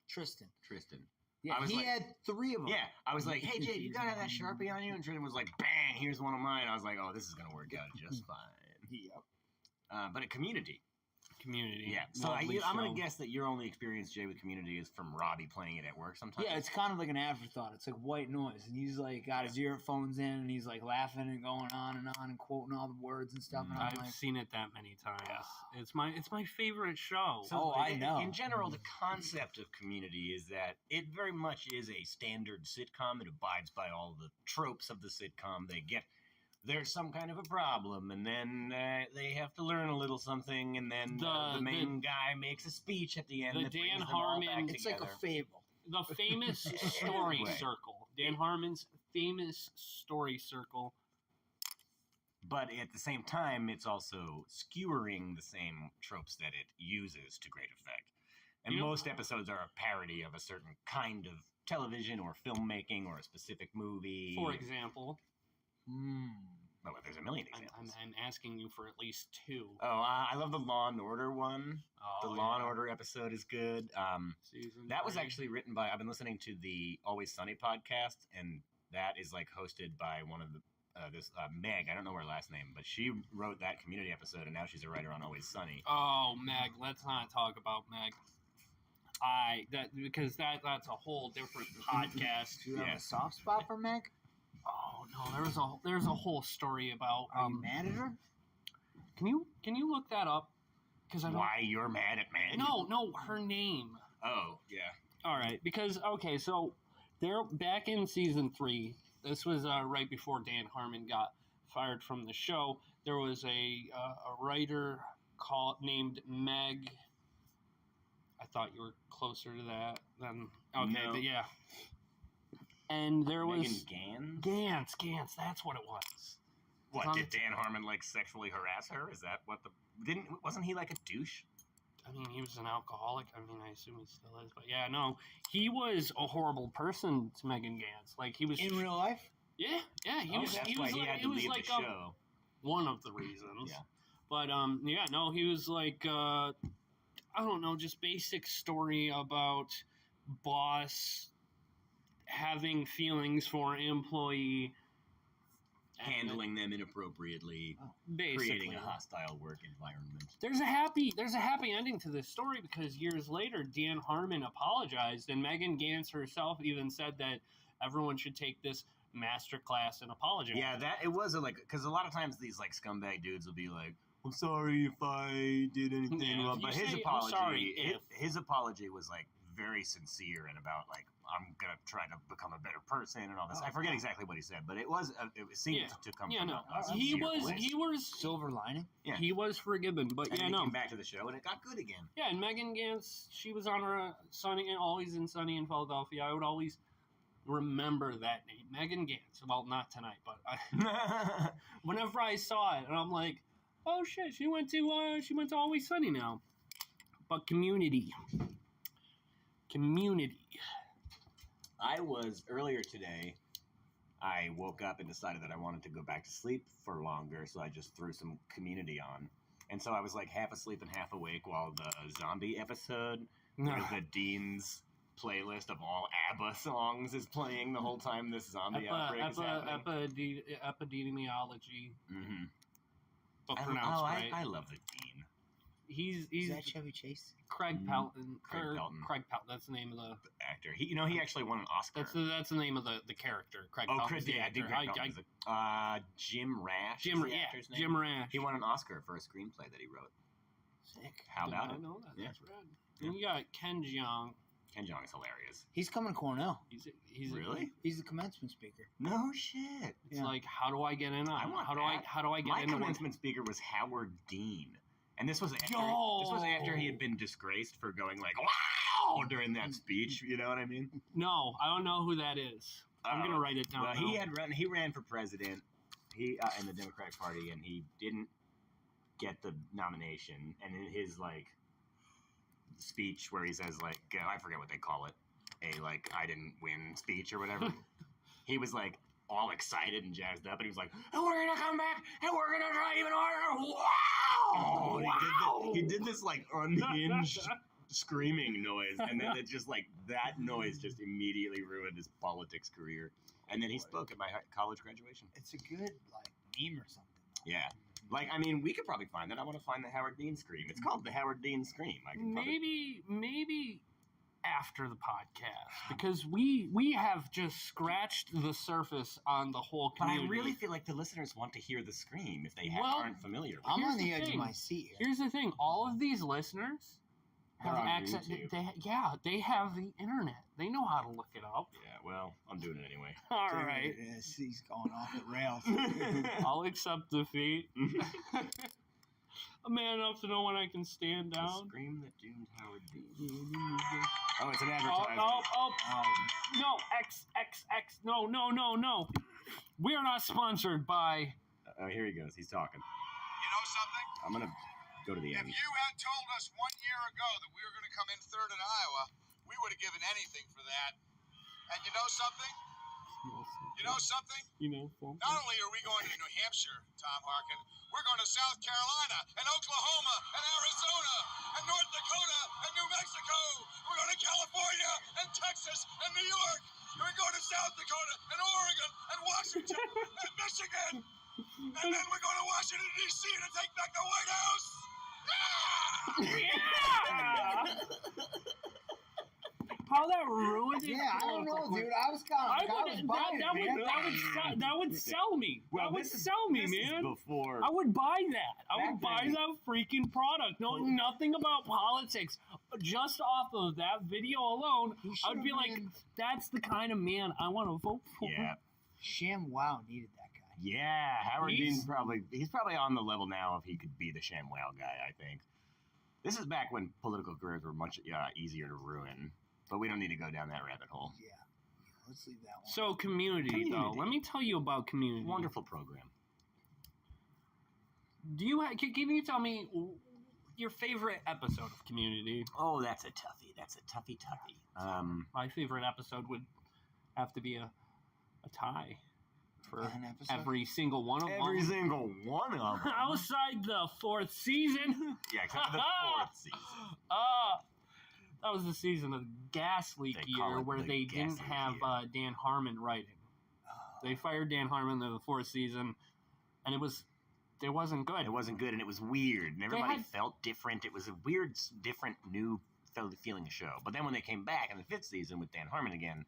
Tristan. I Yeah, was he like- had 3 of them. Yeah, I was like, hey, Jay, you got to have that Sharpie on you? And Tristan was like, bang, here's one of mine. I was like, oh, this is going to work out just fine. Yep. But a Community. Community. Yeah. So Lovely I'm going show. to guess that your only experience, Jay, with Community is from Robbie playing it at work sometimes. Yeah, it's kind of like an afterthought. It's like white noise, and he's like got his earphones in, and he's like laughing and going on and quoting all the words and stuff. And I'm I've like, seen it that many times. It's my favorite show. So I know. In general, the concept of Community is that it very much is a standard sitcom. It abides by all the tropes of the sitcom. There's some kind of a problem, and then they have to learn a little something, and then the main guy makes a speech at the end. The that brings Dan them all back Harmon- it's like together. a fable. The famous story Anyway. circle. Dan Harmon's famous story circle. But at the same time, it's also skewering the same tropes that it uses to great effect. And You know- most episodes are a parody of a certain kind of television or filmmaking or a specific movie. For example, Oh, there's a million I'm examples. asking you for at least two. Oh, I love the Law and Order one. The Law and Order episode is good. Season That was 3. actually written by. I've been listening to the Always Sunny podcast, and that is like hosted by one of the Meg. I don't know her last name, but she wrote that Community episode, and now she's a writer on Always Sunny. Oh, Meg. Let's not talk about Meg. Because that's a whole different podcast. Do you have Yeah. a soft spot for Meg? Oh no, there's a whole story about. Are you mad at her? Can you look that up? Because I don't. Why you're mad at Meg? No, her name. Oh, yeah. All right, because okay, so they're back in season 3. This was right before Dan Harmon got fired from the show. There was a writer named Meg. I thought you were closer to that than okay, No. but yeah. And there was Megan Gans? Gans. That's what it was. What, did Dan Harmon like sexually harass her? Is that what wasn't he like a douche? I mean, he was an alcoholic. I mean, I assume he still is. But yeah, no, he was a horrible person to Megan Gans. Like he was In real life? Yeah, he was. That's He why was he like, had he to was leave like the show. one of the reasons. Yeah. But yeah, no, he was like I don't know, just basic story about boss having feelings for an employee. and Handling them inappropriately, basically. creating a hostile work environment. There's a happy ending to this story because years later, Dan Harmon apologized, and Megan Gans herself even said that everyone should take this master class in apology. Yeah, it was because a lot of times these like scumbag dudes will be like, "I'm sorry if I did anything Yeah, wrong," if but you his say, "I'm apology, sorry his apology was like very sincere and about like, I'm gonna try to become a better person and all this. I forget exactly what he said, but it seemed Yeah. to come Yeah, from no, a he sincere was place. Silver lining? Yeah. he was forgiven, but And yeah, then he no. came back to the show and it got good again. Yeah, and Megan Gans, she was on her always in Sunny in Philadelphia. I would always remember that name, Megan Gans. Well, not tonight, but whenever I saw it, and I'm like, oh shit, she went to Always Sunny now. But Community. I was earlier today. I woke up and decided that I wanted to go back to sleep for longer, so I just threw some Community on. And so I was like half asleep and half awake while the zombie episode with the Dean's playlist of all ABBA songs is playing the whole time this zombie outbreak is happening. Epidemiology, Mm-hmm. but pronounced right. I love the Dean. He's Is that Chevy Chase? Craig Pelton. Craig Pelton. Craig Pelton. That's the name of the. Actor. He actually won an Oscar. That's the name of the character. Craig Oh, Pelton's Chris, the yeah, I actor. think Craig Pelton's Jim Rash. Jim, is the actor's name. Jim Rash. He won an Oscar for a screenplay that he wrote. Sick. How about I it? know that. Yeah. That's rad. And you got Ken Jeong. Ken Jeong is hilarious. He's coming to Cornell. He's Really? He's the commencement speaker. No shit. It's Yeah. like, how do I get in on? I want how do I get My into one? commencement speaker was Howard Dean, and this was after he had been disgraced for going like "wow" during that speech. You know what I mean? No, I don't know who that is. I'm gonna write it down. Well, now. he ran for president. In the Democratic Party, and he didn't get the nomination. And in his like speech where he says like I forget what they call it, I didn't win speech or whatever. He was like all excited and jazzed up, and he was like, "And we're gonna come back, and we're gonna try even harder." Wow! Wow! He did this like unhinged screaming noise, and then it just like that noise just immediately ruined his politics career. And then he spoke at my college graduation. It's a good like meme or something. Yeah. Like, I mean, we could probably find it. I want to find the Howard Dean scream. It's called the Howard Dean scream. I can probably... Maybe after the podcast, because we have just scratched the surface on the whole community. But I really feel like the listeners want to hear the scream if they aren't familiar with it. I'm on the Here's the edge of thing. my seat here. Here's the thing: all of these listeners have They're on access. YouTube. They have the internet. They know how to look it up. Yeah, well, I'm doing it anyway. All Dude, right, he's going off the rails. I'll accept defeat. A man enough to know when I can stand The down. scream that doomed Howard Dean. Oh, it's an Oh, advertisement. no, XXX, no. We are not sponsored by... Oh, here he goes. He's talking. You know something? I'm going to go to the If end. you had told us 1 year ago that we were going to come in third in Iowa, we would have given anything for that. And you know something? You know something? Not only are we going to New Hampshire, Tom Harkin, we're going to South Carolina and Oklahoma and Arizona and North Dakota and New Mexico. We're going to California and Texas and New York. And we're going to South Dakota and Oregon and Washington and Michigan. And then we're going to Washington, D.C. to take back the White House. How that ruined it? Yeah, I don't know, dude. I was kind of That would sell me. Well, that would this is- sell me, this is man. before... I would buy that. I would Back buy then- that freaking product, knowing nothing about politics. Just off of that video alone, I'd be like, that's the kind of man I want to vote for. Yeah. Sham Wow needed that guy. Yeah, Howard He's- Dean's he's probably on the level now if he could be the ShamWow guy, I think. This is back when political careers were much easier to ruin, but we don't need to go down that rabbit hole. Yeah, let's leave that one. So community, though. Let me tell you about community. Wonderful program. Do you can you tell me your favorite episode of Community? Oh, that's a toughie. That's a toughie. My favorite episode would have to be a tie for An episode? every single one of Every them. single one of them. Outside the fourth season. Yeah, except for the fourth season. That was the season of the gas leak They call year it where the they gas didn't leak have year. Dan Harmon writing. They fired Dan Harmon in the fourth season, and it wasn't good. It wasn't good, and it was weird, and everybody had- felt different. It was a weird, different, new feeling show. But then when they came back in the fifth season with Dan Harmon again,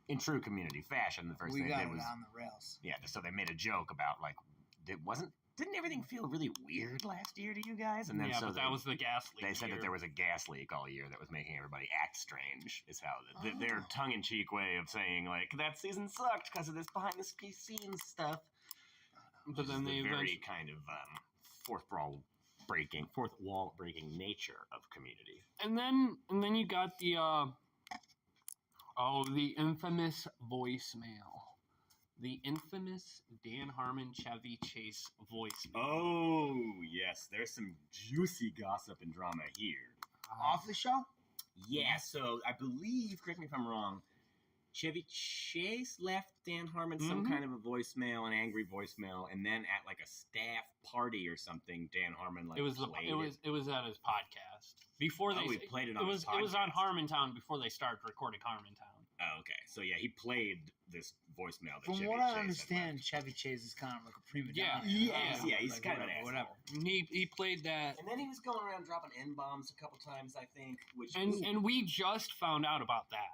in true Community fashion, the first We thing they got did it was on the rails. so they made a joke about like didn't everything feel really weird last year to you guys? And then yeah, so but that was the gas leak. they said year. that there was a gas leak all year that was making everybody act strange. Is how their tongue-in-cheek way of saying like that season sucked because of this behind-the-scenes stuff. But then the they very kind of fourth wall breaking nature of Community. and then you got the infamous voicemail. The infamous Dan Harmon Chevy Chase voicemail. Oh yes, there's some juicy gossip and drama here. Off the show? Yeah, so I believe, correct me if I'm wrong, Chevy Chase left Dan Harmon some kind of a voicemail, an angry voicemail, and then at like a staff party or something, Dan Harmon It was at his podcast before they. he played it on It was his on podcast. Harmontown before they started recording Harmontown. Oh, okay. So yeah, he played this voicemail. That From Chevy what Chase I had understand, left. Chevy Chase is kind of like a prima Yeah. donna. He's Like, kind of an asshole. whatever. He played that, And then he was going around dropping N-bombs a couple times, I think. Which and we just found out about that.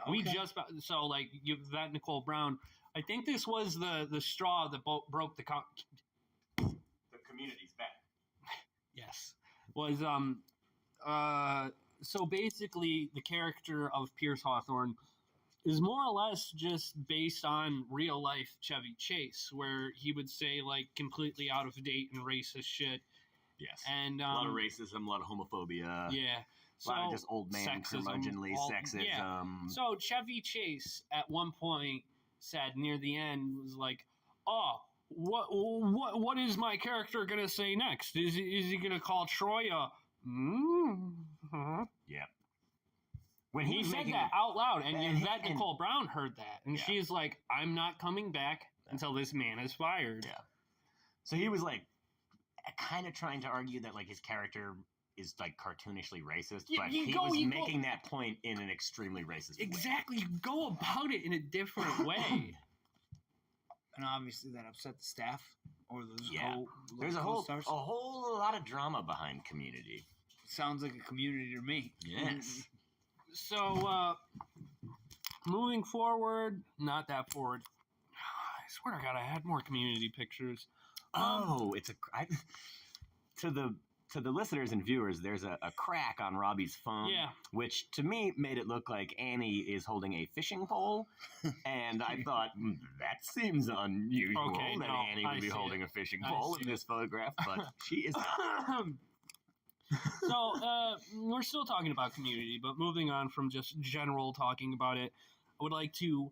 Yeah, We Okay. just so like that Nicole Brown. I think this was the straw that broke the. the Community's back. Yes, was so basically the character of Pierce Hawthorne is more or less just based on real life Chevy Chase, where he would say like completely out of date and racist shit, Yes. and a lot of racism, a lot of homophobia. yeah, A lot of just old man curmudgeonly sexism. Yeah. So Chevy Chase at one point said near the end was like, "Oh, what is my character gonna say next? Is he gonna call Troy a?" Yeah. When He was said making that out loud, and and- Yvette and- Nicole Brown heard that, and Yeah. she's like, "I'm not coming back until this man is fired." Yeah. So he was like kind of trying to argue that like his character is like cartoonishly racist, Yeah, but you he go- was you go- making that point in an extremely racist way. Exactly. You go about it in a different way. And obviously that upset the staff. Or those Yeah. There's a whole lot of drama behind Community. Sounds like a Community to me. Yes. So, moving forward, not that forward. I swear to God, I had more Community pictures. To the listeners and viewers, there's a crack on Robbie's phone, which to me made it look like Annie is holding a fishing pole, and I thought that seems unusual that Annie would be holding a fishing pole in this photograph, but she is not. So we're still talking about Community, but moving on from just general talking about it, I would like to,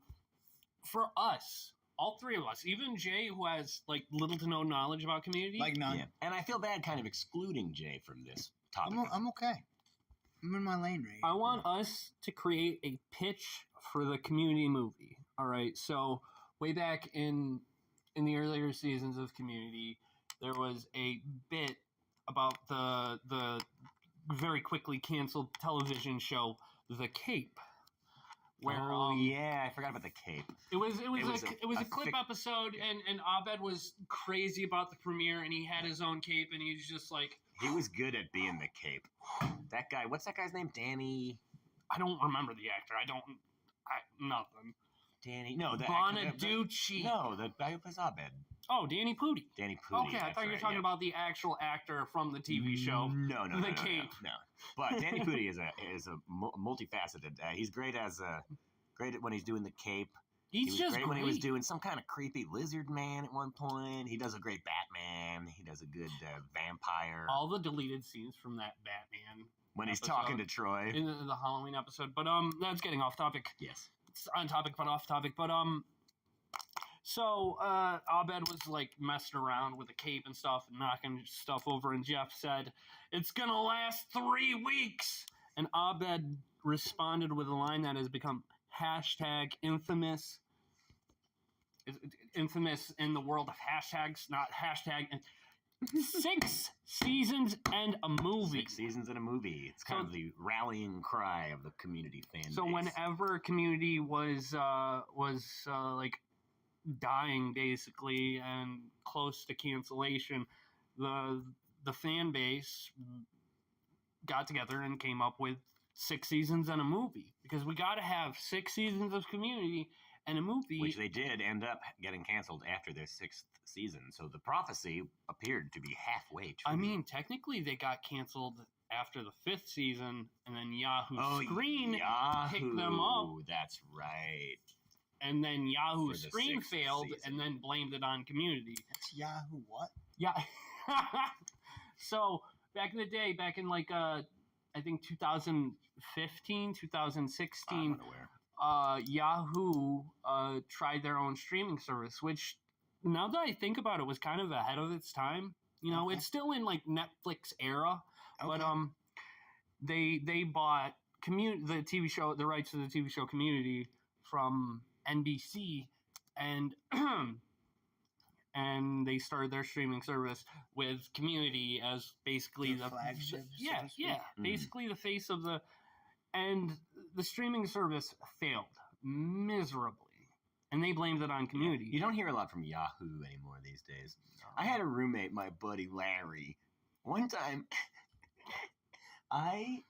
for us, all three of us, even Jay, who has like little to no knowledge about Community, Like none. Yeah. And I feel bad kind of excluding Jay from this topic. I'm okay. I'm in my lane right I want us to create a pitch for the Community movie. All right. So way back in the earlier seasons of Community, there was a bit about the very quickly canceled television show The Cape. Where, I forgot about the Cape. It was a clip episode, and Abed was crazy about the premiere, and he had his own cape, and he was just like, he was good at being the Cape. That guy, what's that guy's name? Danny. I don't remember the actor. Nothing. Danny. No, the Bonaducci. No, the guy who plays Abed. Oh, Danny Pudi. Danny Pudi. Okay, I thought you were talking about the actual actor from the TV show. No, The Cape. No. But Danny Pudi is a multifaceted. He's great great at when he's doing the Cape. He's he was just great when he was doing some kind of creepy lizard man at one point. He does a great Batman. He does a good vampire. All the deleted scenes from that Batman when he's talking to Troy in the Halloween episode. But that's getting off topic. Yes, it's on topic but off topic. But so Abed was like messing around with the cape and stuff and knocking stuff over, and Jeff said, "It's gonna last 3 weeks." And Abed responded with a line that has become #infamous. Infamous in the world of hashtags, not hashtag. 6 seasons and a movie. 6 seasons and a movie. It's kind of the rallying cry of the Community fan base. So whenever Community was like dying basically and close to cancellation, the fan base got together and came up with 6 seasons and a movie, because we got to have 6 seasons of Community and a movie, which they did end up getting canceled after their 6th season. So the prophecy appeared to be halfway true. I mean, technically they got canceled after the 5th season, and then Yahoo Screen picked them up. That's right. And then Yahoo Screen failed and then blamed it on Community. That's Yahoo what? Yeah. So back in the day, back in like I think 2015, 2016, Yahoo tried their own streaming service, which now that I think about it was kind of ahead of its time. You know, it's still in like Netflix era, but they bought the TV show, the rights to the TV show Community from NBC, and and they started their streaming service with Community as basically the flagship. Basically the face of the, and the streaming service failed miserably, and they blamed it on Community. You don't hear a lot from Yahoo anymore these days. I had a roommate, my buddy Larry. One time, I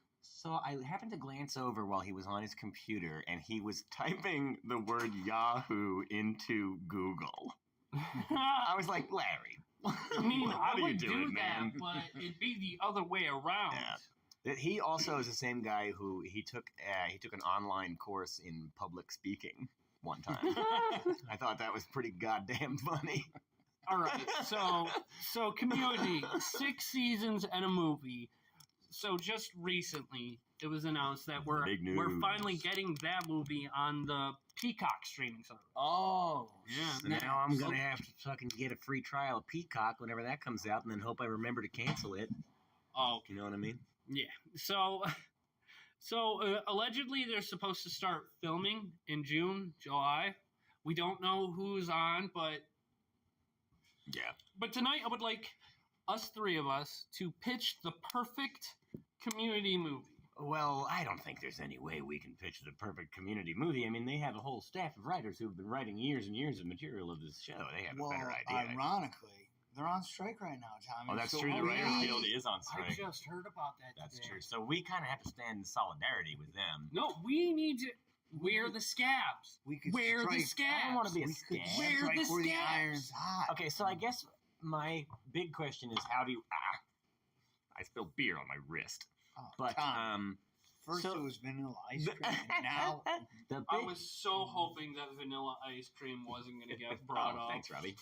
happened to glance over while he was on his computer, and he was typing the word Yahoo into Google. I was like, Larry, I mean, what I are would you doing, do that, man? but it'd be the other way around. Yeah. He also is the same guy who he took an online course in public speaking one time. I thought that was pretty goddamn funny. All right, so Community, 6 seasons and a movie. So just recently, it was announced that we're finally getting that movie on the Peacock streaming service. Oh, yeah. So now I'm gonna have to fucking get a free trial of Peacock whenever that comes out, and then hope I remember to cancel it. Oh, you know what I mean? Yeah. So allegedly they're supposed to start filming in June, July. We don't know who's on, but yeah. But tonight I would like us 3 of us to pitch the perfect Community movie. Well, I don't think there's any way we can pitch the perfect Community movie. I mean, they have a whole staff of writers who have been writing years and years of material of this show. They have a better idea. Ironically, They're on strike right now, Tommy. Oh, that's So true. The we- Writers Guild is on I strike. just heard about that. That's today. true. So we kind of have to stand in solidarity with them. No, we need to. We're the scabs. We could We're the strike. scabs. I don't want to be a We could scab. We're strike the where the scabs. iron's hot. Okay, so I guess my big question is how do you... I spilled beer on my wrist. Oh, But, Tom, first so- it was vanilla ice cream, and now the I big- was so hoping that vanilla ice cream wasn't going to get brought up. Thanks, Robbie.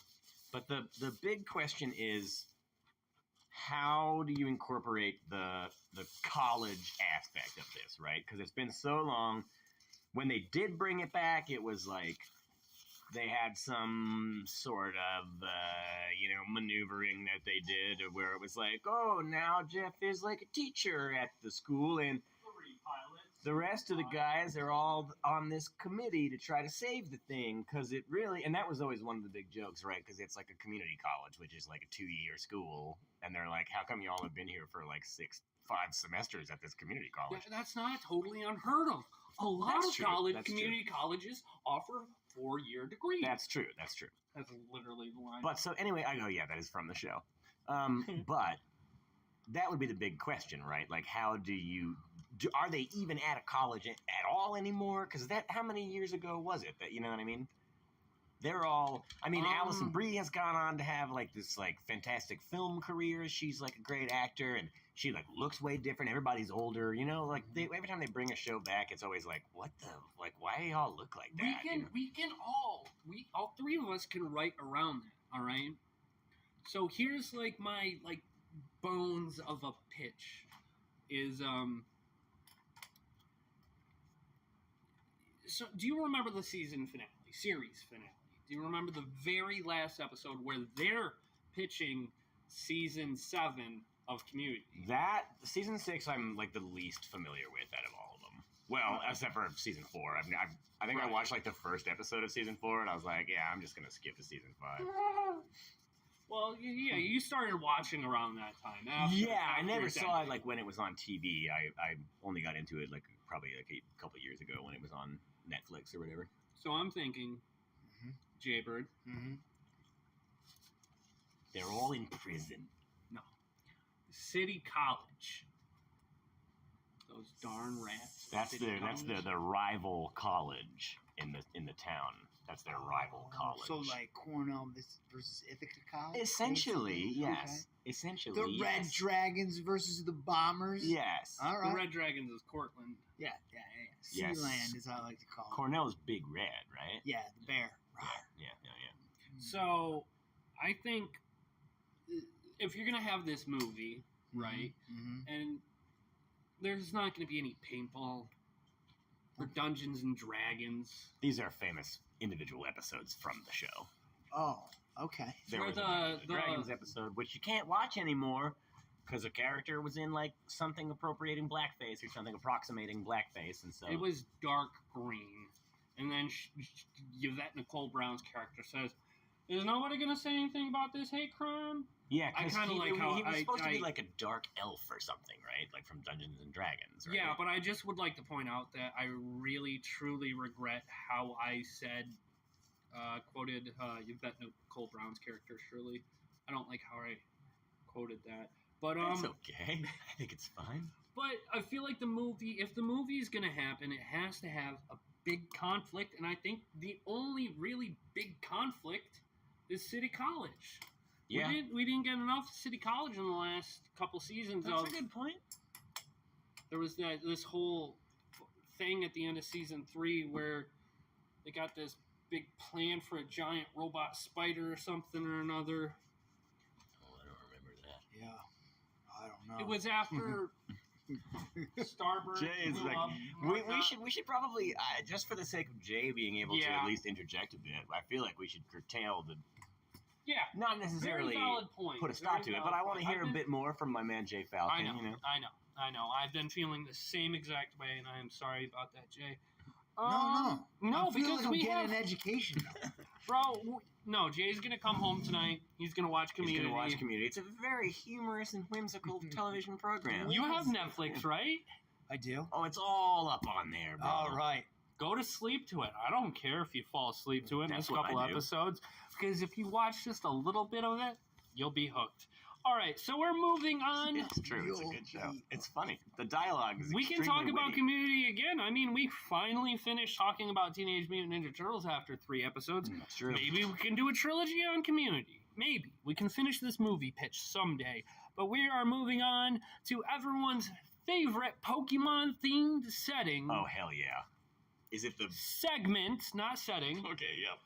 But the big question is, how do you incorporate the college aspect of this, right? Because it's been so long. When they did bring it back, it was like they had some sort of, maneuvering that they did where it was like, oh, now Jeff is like a teacher at the school, and the rest of the guys are all on this committee to try to save the thing, because it really, and that was always one of the big jokes, right? Because it's like a community college, which is like a 2-year school, and they're like, how come you all have been here for like 5 semesters at this community college? That's not totally unheard of. A lot That's of true. That's community colleges offer 4-year degrees. That's true. That's literally the line. But so anyway, I go, yeah, that is from the show. But that would be the big question, right? Like, how do you... are they even at a college at all anymore? Because how many years ago was it? That, you know what I mean? They're all... I mean, Alison Brie has gone on to have, like, this, like, fantastic film career. She's, like, a great actor, and she, like, looks way different. Everybody's older, you know? Like, every time they bring a show back, it's always like, what the... Like, why do y'all look like that? All three of us can write around that, all right? So here's, like, my, like, bones of a pitch is, So, do you remember the series finale? Do you remember the very last episode where they're pitching season 7 of Community? That, season 6, I'm, like, the least familiar with out of all of them. Well, except for season 4. I think I Right. watched, like, the first episode of season 4, and I was like, yeah, I'm just going to skip to season 5. Well, yeah, you started watching around that time. I never saw it, like, when it was on TV. I only got into it, like, probably, like, a couple years ago when it was on Netflix or whatever. So I'm thinking, Jaybird. They're all in prison. City College. Those darn rats. That's City College. the rival college in the town. That's their rival college. So like Cornell versus Ithaca College. Essentially, basically? yes. Okay. Essentially, The Red yes. Dragons versus the Bombers. Yes. All The right. Red Dragons is Cortland. Yeah. Yes. Sealand is how I like to call it. Cornell's Big Red, right? Yeah, the bear. Yeah. So, I think if you're gonna have this movie, right, and there's not gonna be any paintball or Dungeons and Dragons. These are famous individual episodes from the show. Oh, okay. There Where was a Dungeons and Dragons episode, which you can't watch anymore because a character was in like something appropriating blackface or something approximating blackface, and so It was dark green, and then Yvette Nicole Brown's character says, "Is nobody gonna say anything about this hate crime?" yeah, I because kinda like how he was supposed to be I- like a dark elf or something, right? Like from Dungeons and Dragons, right? Yeah, but I just would like to point out that I really, truly regret how I quoted Yvette Nicole Brown's character, Shirley. I don't like how I quoted that. But That's okay. I think it's fine. But I feel like if the movie is going to happen, it has to have a big conflict, and I think the only really big conflict is City College. Yeah, We didn't get enough City College in the last couple seasons. that's a good point. There was this whole thing at the end of season 3 where they got this big plan for a giant robot spider or something or another. Oh, I don't remember that. Yeah. I don't know. It was after Starburst. Jay is blew like, up, we should probably just for the sake of Jay being able to Yeah. at least interject a bit. I feel like we should curtail the Yeah, not necessarily very valid point. put a stop to it, but I want to hear a I've been- bit more from my man Jay Falcon. I know, You know, I know. I've been feeling the same exact way, and I am sorry about that, Jay. No. No, I feel because like I'm we getting have, an education. bro. No, Jay's gonna come home tonight. He's gonna watch he's Community. gonna watch Community. It's a very humorous and whimsical television program. You have Netflix, right? I do. Oh, it's all up on there, bro. All right. Go to sleep to it. I don't care if you fall asleep to it in That's this what couple I do. episodes, because if you watch just a little bit of it, You'll be hooked. All right, so we're moving on. It's true. It's a good show. It's funny. The dialogue is We can talk extremely about witty. Community again. I mean, we finally finished talking about Teenage Mutant Ninja Turtles after 3 episodes. That's true. Maybe we can do a trilogy on Community. Maybe. We can finish this movie pitch someday. But we are moving on to everyone's favorite Pokemon-themed setting. Oh, hell yeah. Is it the... Segment, not setting. Okay, yep.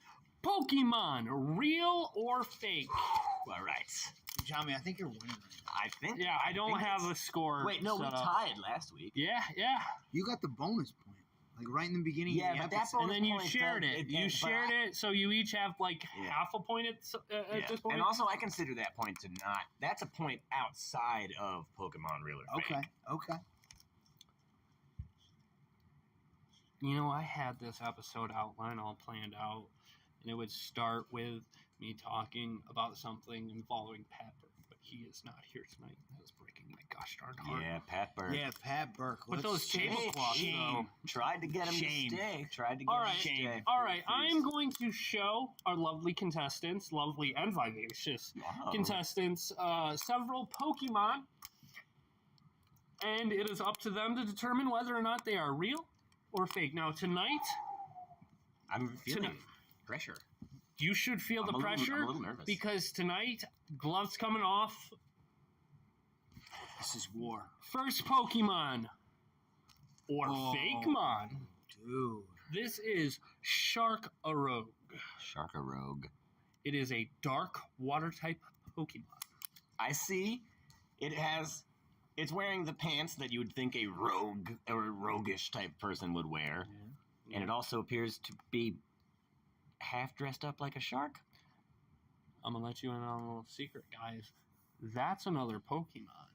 Pokemon, real or fake? All right. Tommy, I think you're winning right now. I think... Yeah, I don't have a score. Wait, no, we set up. tied last week. Yeah. You got the bonus point. Like right in the beginning Yeah, of the but episode. that And then you point shared does- it. it- You but shared it, so you each have like Yeah. half a point at this point. And also, I consider that point to not... That's a point outside of Pokemon Real or Fake. Okay. You know, I had this episode outline all planned out, and it would start with me talking about something involving Pepper, but he is not here tonight. That is breaking my gosh darn heart. Yeah, Pat Burke. Yeah, Pat Burke. But Let's those say tablecloths, shame. though. Tried to get him Shame. to stay. Tried to get All him right, to stay. all right. I'm going to show our lovely contestants, lovely and vivacious Wow. contestants, several Pokemon, and it is up to them to determine whether or not they are real or fake. Now, tonight, I'm feeling Tonight- pressure. you should feel the I'm a pressure little nervous. because tonight, gloves coming off. This is war. First Pokemon or Oh. Fakemon. Dude. This is Shark-a-Rogue. Shark-a-Rogue. It is a dark water type Pokemon. I see. It's wearing the pants that you would think a rogue or a roguish type person would wear. Yeah. And it also appears to be half dressed up like a shark. I'm gonna let you in on a little secret, guys. That's another Pokemon.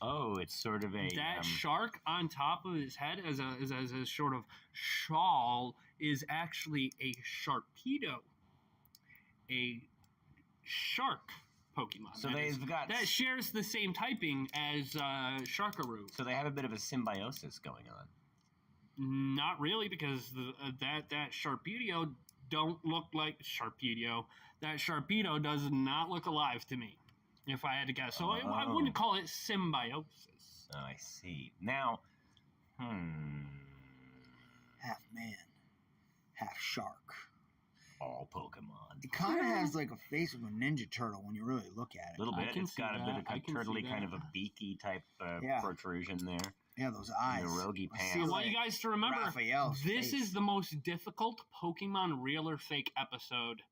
Oh, it's sort of a... That shark on top of his head as a sort of shawl is actually a Sharpedo, a shark Pokemon. so that they've got... that shares the same typing as Sharkaroo. So they have a bit of a symbiosis going on. Not really, because that Sharpedo don't look like Sharpedo. That Sharpedo does not look alive to me, if I had to guess. So I Oh. wouldn't call it symbiosis. Oh, I see. Now, Half man, half shark. all Pokemon. It kind of has like a face of a Ninja Turtle when you really look at A it. little I bit. can It's got see a bit that. of I a can see turtly kind that. of a beaky type Yeah. protrusion there. Yeah, those eyes. And the roguey I pants. see, I want like, you guys to remember, Raphael's this face. is the most difficult Pokemon real or fake episode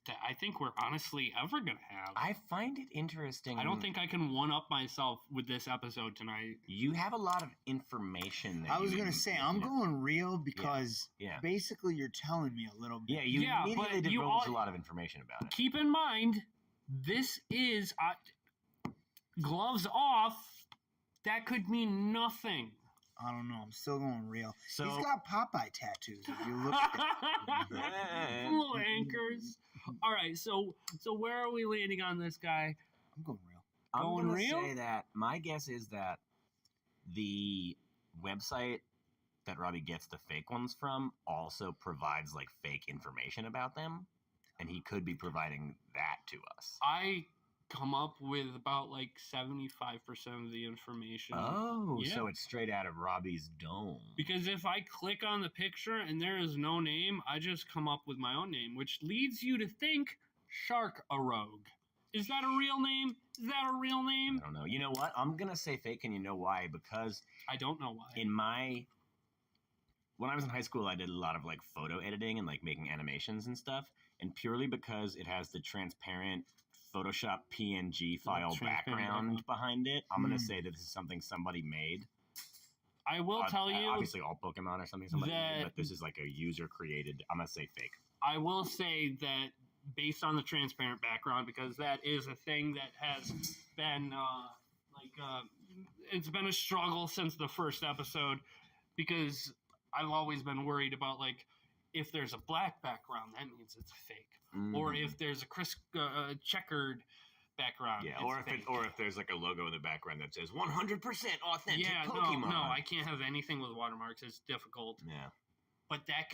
that I think we're honestly ever going to have. I find it interesting. I don't think I can one-up myself with this episode tonight. You have a lot of information. That I was you gonna can- say I'm yeah. going real because Yeah. basically you're telling me a little bit. Yeah, you Yeah, immediately but you divulged all- a lot of information about it. Keep in mind, this is gloves off. That could mean nothing. I don't know. I'm still going real. So He's got Popeye tattoos. If you look at Little anchors. All right, so where are we landing on this guy? I'm going real. I'm going gonna real? say that my guess is that the website that Robbie gets the fake ones from also provides like fake information about them, and he could be providing that to us. I come up with about like 75% of the information. Oh, Yeah. so it's straight out of Robbie's dome. Because if I click on the picture and there is no name, I just come up with my own name, which leads you to think Shark-a-Rogue. Is that a real name? Is that a real name? I don't know. You know what? I'm gonna say fake, and you know why? Because I don't know why. when I was in high school, I did a lot of like photo editing and like making animations and stuff. And purely because it has the transparent Photoshop PNG file transparent background background. behind it, I'm gonna Hmm. say that this is something somebody made. I will tell you, obviously all Pokemon or something somebody made, that- but this is like a user created. I'm gonna say fake. I will say that based on the transparent background, because that is a thing that has been it's been a struggle since the first episode, because I've always been worried about like if there's a black background, that means it's fake, or Mhm. if there's a checkered background, yeah, it's or fake. if there's like a logo in the background that says 100% authentic yeah, Pokemon. no, I can't have anything with watermarks. It's difficult. Yeah. But that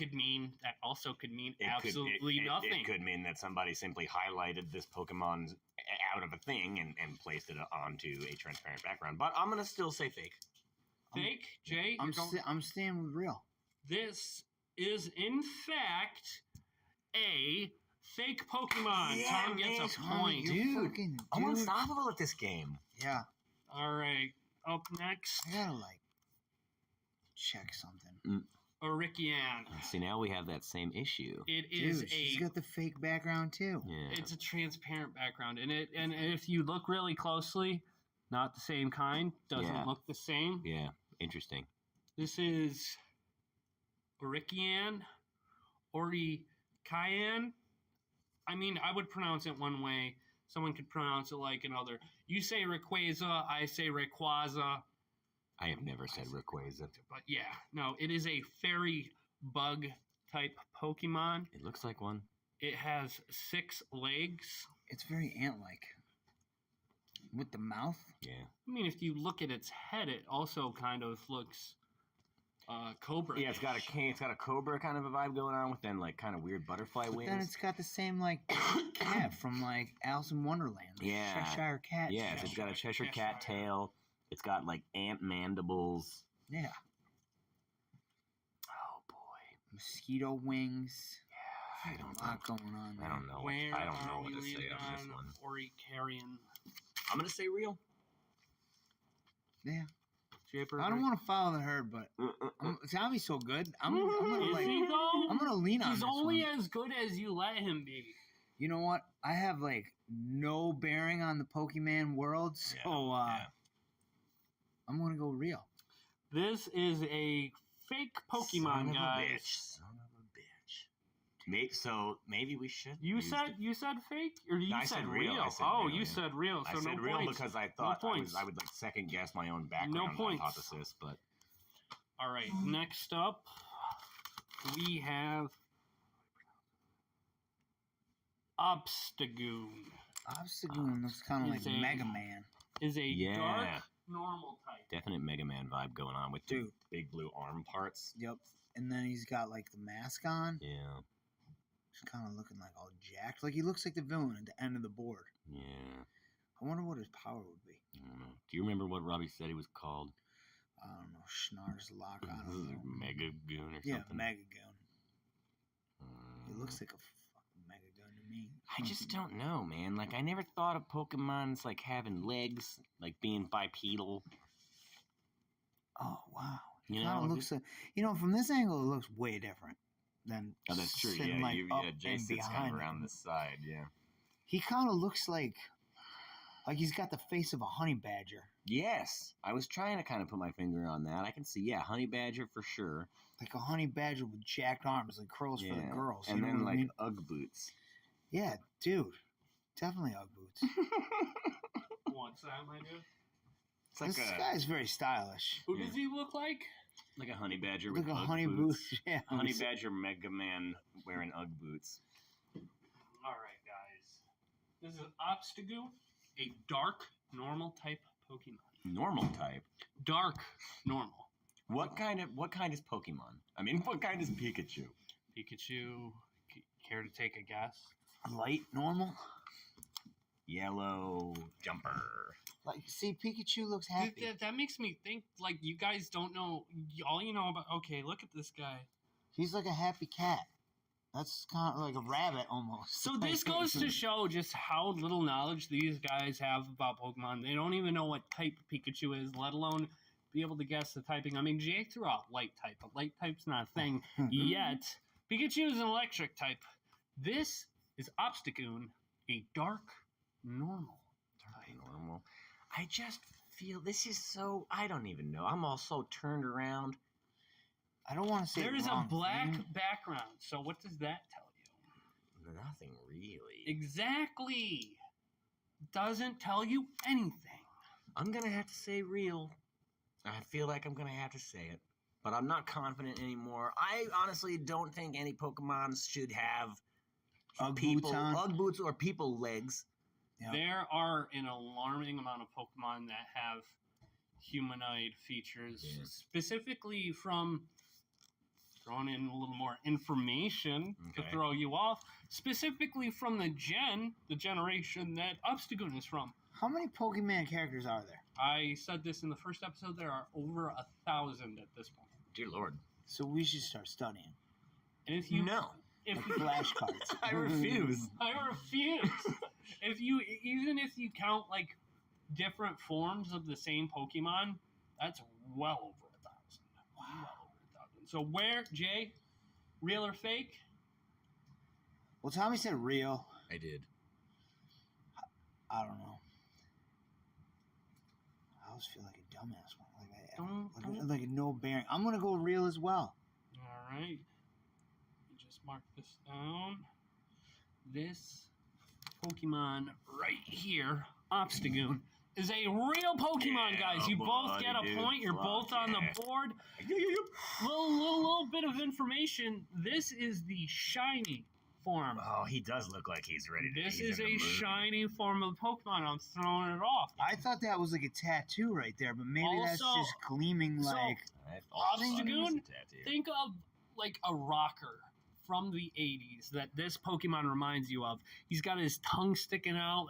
also could mean absolutely nothing. It could mean that somebody simply highlighted this Pokemon out of a thing and placed it onto a transparent background. But I'm gonna still say fake. Fake, Jay? I'm staying with real. This is, in fact, a fake Pokemon. Yeah, Tom gets man, a point. Dude, I'm unstoppable at this game. Yeah. All right. Up next, I gotta, check something. Orikian. See, now we have that same issue. It is Dude, she's got the fake background, too. Yeah. It's a transparent background, and if you look really closely, not the same kind, doesn't look the same. Yeah, interesting. This is Orikian, Orikayan. I mean, I would pronounce it one way. Someone could pronounce it like another. You say Rayquaza, I say Rayquaza. I have never said Rayquaza. But yeah, no, it is a fairy bug type Pokemon. It looks like one. It has 6 legs. It's very ant-like. With the mouth? Yeah. I mean, if you look at its head, it also kind of looks cobra. Yeah, it's got a cobra kind of a vibe going on with then kind of weird butterfly wings. Then it's got the same cat from Alice in Wonderland. Yeah. Cheshire cat. Yes, it's got a Cheshire cat tail. It's got ant mandibles. Yeah. Oh boy. Mosquito wings. Yeah, I don't know. A lot going on. I don't know. Where I don't know are what to we say on this on one. Oricarian? I'm gonna say real. Yeah. Japer, I don't want to follow the herd, but Tommy's so good. I'm gonna Is he though? I'm gonna lean on He's this only one. as good as you let him be. You know what? I have no bearing on the Pokemon world, so I'm gonna go real. This is a fake Pokemon, guys. Son of a bitch. Maybe we should. You said fake, or you I said real. real? I said Oh, real, you yeah. said real. So I said no real points. because I thought points. I would second guess my own background points. hypothesis, but All right. Next up, we have Obstagoon. Obstagoon looks kind of Is like a- Mega Man. Is a Yeah. dark normal type. definite Mega Man vibe going on with Dude. big blue arm parts. Yep. And then he's got the mask on. Yeah. He's kind of looking all jacked. He looks like the villain at the end of the board. Yeah. I wonder what his power would be. I don't know. Do you remember what Robbie said he was called? I don't know. Schnar's lock. I It don't was know. Mega Goon or Yeah, something. Megagoon. He looks like a fucking Megagoon to me. I just don't know, man. I never thought of Pokemon's having legs, being bipedal. Oh wow. You Kind know, of looks from this angle, it looks way different than. Oh, that's true. sitting, Yeah, up Jay and sits kind behind of around him. the side. Yeah. He kind of looks like he's got the face of a honey badger. Yes, I was trying to kind of put my finger on that. I can see, honey badger for sure. Like a honey badger with jacked arms, like curls for the girls. And you know then what I mean? Ugg boots. Yeah, dude. Definitely Ugg boots. What's that, my dude? It's like This guy's very stylish. Who does he look like? like a honey badger Like with a Ugg honey boots. boot. Yeah. Honey badger Mega Man wearing Ugg boots. All right, guys. This is Obstagoon, a dark normal type Pokemon. Normal type. Dark normal. What kind is Pokemon? I mean, what kind is Pikachu? Pikachu. Care to take a guess? Light normal. Yellow jumper. See, Pikachu looks happy. That makes me think you guys don't know. All you know about. Okay, look at this guy. He's like a happy cat. That's kind of like a rabbit almost. So this goes to show just how little knowledge these guys have about Pokemon. They don't even know what type Pikachu is, let alone be able to guess the typing. I mean, Jay threw out light type, but light type's not a thing yet. Pikachu is an electric type. This is Obstagoon, a dark normal type. Normal. I just feel this is so. I don't even know. I'm all so turned around. I don't want to say There it is wrong, a black man. background. So what does that tell you? Nothing really. Exactly. Doesn't tell you anything. I'm gonna have to say real. I feel like I'm gonna have to say it, but I'm not confident anymore. I honestly don't think any Pokemon should have Ugg people boots on? Ugg boots or people legs. Yeah. There are an alarming amount of Pokemon that have humanoid features, Yeah. specifically from throwing in a little more information to Okay. throw you off, specifically from the generation that Obstagoon is from. How many Pokemon characters are there? I said this in the first episode. There are over 1,000 at this point. Dear Lord. So we should start studying. And if you No. if Like you, flashcards. I refuse. I refuse. Even if you count like different forms of the same Pokemon, that's well over 1,000. Wow. Well over 1,000. So where, Jay, real or fake? Well, Tommy said real. I did. I don't know. I always feel like a dumbass one. Like a no bearing. I'm gonna go real as well. All right. Let me just mark this down. This Pokemon right here, Obstagoon, is a real Pokemon, Yeah, guys. You both get a buddy, point. You're dude. both on the board. Little bit of information. This is the shiny form. Oh, he does look like he's ready to This he's is in the a mood. shiny form of Pokemon. I'm throwing it off. I thought that was like a tattoo right there, but maybe that's Also- just gleaming so- like. Obstagoon, think of like a rocker from the 80s that this Pokemon reminds you of. He's got his tongue sticking out.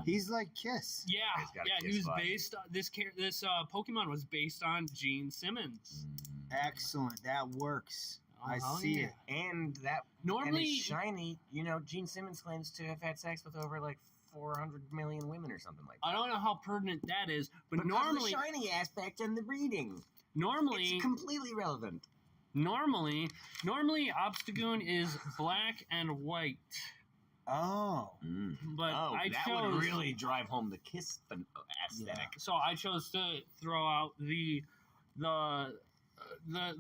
He's like Kiss. Yeah, He's got a yeah. kiss He was spot. based on this. This Pokemon was based on Gene Simmons. Excellent. That works. I Oh, see yeah. it. And that Normally, and it's shiny. You know, Gene Simmons claims to have had sex with over like 400 million women or something like that. I don't know how pertinent that is, but Because normally, the shiny aspect and the breeding. normally, It's completely relevant. normally, Obstagoon is black and white. Oh. But I that chose would really drive home the kiss aesthetic. So I chose to throw out the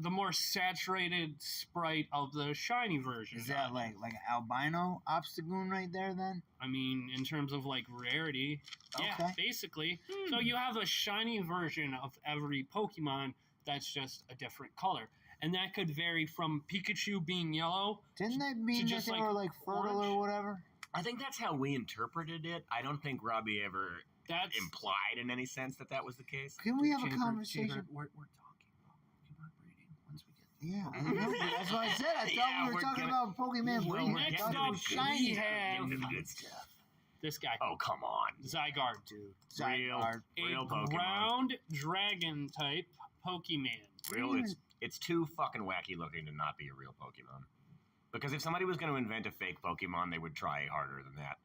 more saturated sprite of the shiny version. Is that like an albino Obstagoon right there then? I mean, in terms of like rarity, yeah, Okay. basically. So you have a shiny version of every Pokemon that's just a different color, and that could vary from Pikachu being yellow. Didn't that mean that just, they like, were like fertile orange? or whatever? I think that's how we interpreted it. I don't think Robbie ever That's implied in any sense that was the case. Can we have a Chamber, conversation? we're talking about Pokemon breeding once we get. Yeah, I know, but that's what I said. I thought Yeah, we were we're talking gonna- about Pokemon Well, breeding. we're I next thought it up, was we shiny. have- Into the good stuff. This guy, Oh, come on. Zygarde, dude. Zygarde. Real A Pokemon. ground dragon type Pokemon. Real, it's too fucking wacky looking to not be a real Pokemon. Because if somebody was going to invent a fake Pokemon, they would try harder than that.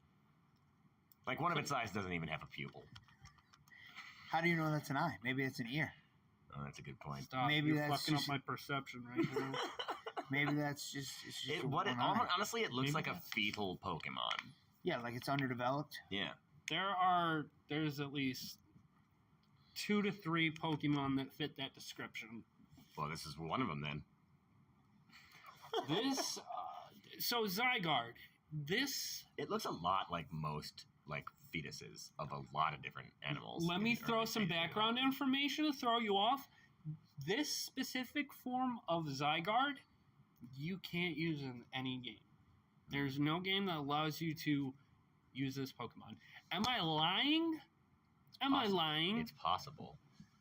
Like, one of its eyes doesn't even have a pupil. How do you know that's an eye? Maybe it's an ear. Oh, that's a good point. Stop. Maybe You're that's fucking just- up my perception right now. Maybe that's just it's just What it, one eye. honestly, it looks Maybe like a that's- fetal Pokemon. Yeah, like it's underdeveloped. Yeah. There's at least 2 to 3 Pokemon that fit that description. Well, this is one of them then. This, so Zygarde, this. It looks a lot like most, like, fetuses of a lot of different animals. Let me in throw early some stages of background development. information to throw you off. This specific form of Zygarde, you can't use in any game. There's no game that allows you to use this Pokemon. Am I lying? Am I possible. lying? It's possible.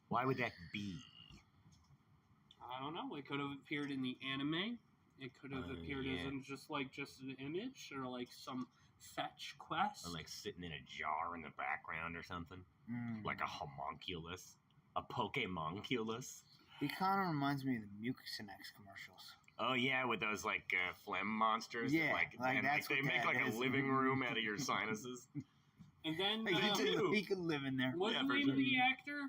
Why would that be? I don't know. It could have appeared in the anime. It could have appeared as yeah. in just an image or like some fetch quest. Or, like, sitting in a jar in the background or something? Mm. Like a homunculus? A Pokemonculus? It kind of reminds me of the Mucinex commercials. Oh, yeah, with those, like, phlegm monsters. Yeah, that, like, and, that's they what make, that like, is. a living room out of your sinuses. And then Hey, I do. he could live in there. what's Yeah, the for name sure. of the actor?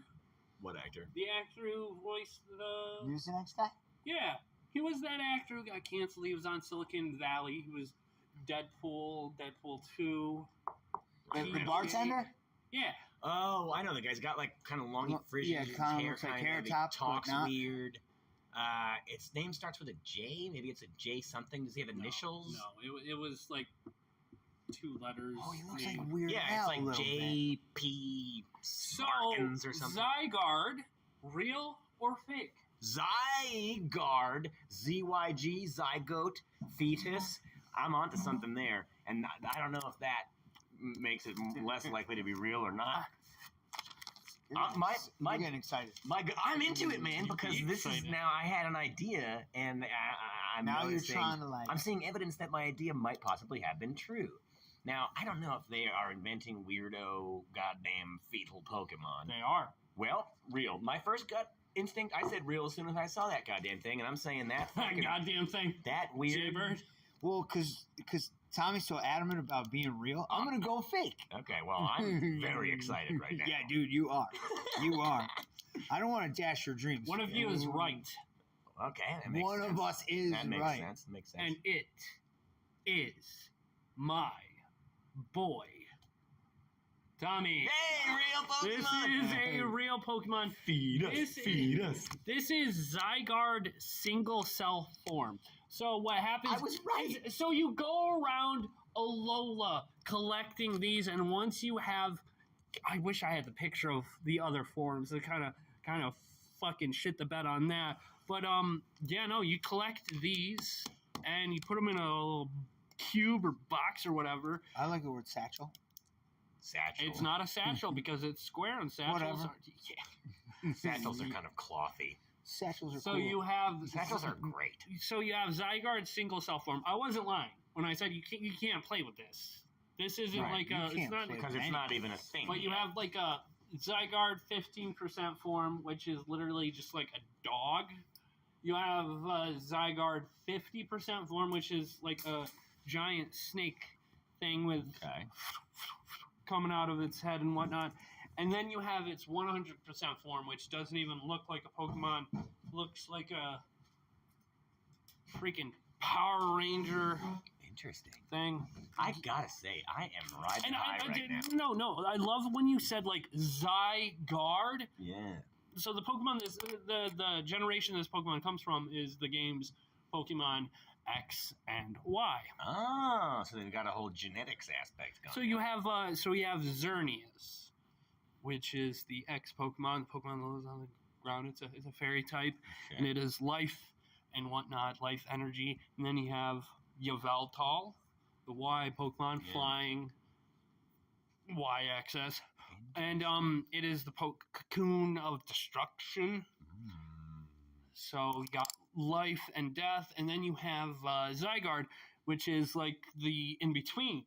What actor? The actor who voiced the Mucinex guy? yeah, he was that actor who got canceled. He was on Silicon Valley. He was Deadpool, Deadpool 2. The He- bartender? Yeah, Oh, I know the guy's got like kind of long Well, frizzy yeah, his kinda hair looks like kind hair of tops, but talks not. weird. Its name starts with a J. Maybe it's a J something. Does he have initials? No, it was like 2 letters. Oh, he looks name. like Weird Yeah, Al it's a like little bit. J.P. So Smarkins or something. Zygarde, real or fake? Zygarde, Z-Y-G, zygote, fetus. I'm onto something there, and I don't know if that makes it less likely to be real or not. We're getting excited. I'm into it, man, because this is now. I had an idea, and I'm Now you're noticing- trying to like. I'm seeing evidence that my idea might possibly have been true. Now, I don't know if they are inventing weirdo, goddamn fetal Pokemon. They are. Well, real. My first gut instinct, I said real as soon as I saw that goddamn thing, and I'm saying that fucking, Goddamn thing. that weird. Jaybird. Well, because Tommy's so adamant about being real, I'm gonna go fake. Okay, well, I'm very excited right now. Yeah, dude, you are. You are. I don't want to dash your dreams. One of you is right, Okay, that makes One sense. of us is that makes right. sense. Makes sense. and it is my boy, Tommy. Hey, real This Pokemon! is a real Pokemon. Feed us. This is Zygarde single cell form. So what happens? I was right. is- so you go around Alola collecting these, and once you have, I wish I had the picture of the other forms. To kind of fucking shit the bed on that. But yeah, no, you collect these and you put them in a little cube or box or whatever. I like the word satchel. Satchel. It's not a satchel because it's square, and satchels Whatever. are. Yeah. Satchels are kind of clothy. Satchels are So cool. you have Satchels are great. So you have Zygarde single cell form. I wasn't lying when I said you can't play with this. This isn't Right, like you a. It's can't not. play Because with it's not even a thing. But you yet. have like a Zygarde 15% form, which is literally just like a dog. You have Zygarde 50% form, which is like a giant snake thing with Okay. coming out of its head and whatnot. And then you have its 100% form, which doesn't even look like a Pokemon. Looks like a freaking Power Ranger Interesting. thing. I gotta say, I am riding And high I right did, now. no, I love when you said like Zygarde. Yeah. So the Pokemon, the generation this Pokemon comes from is the game's Pokemon X and Y. Oh, so they've got a whole genetics aspect going. So you have Xerneas, which is the X Pokemon. The Pokemon that lives on the ground. It's a fairy type, and it is life and whatnot, life energy. And then you have Yveltal, the Y Pokemon, flying Y-axis. And it is the cocoon of destruction. So you got life and death, and then you have Zygarde, which is like the in-between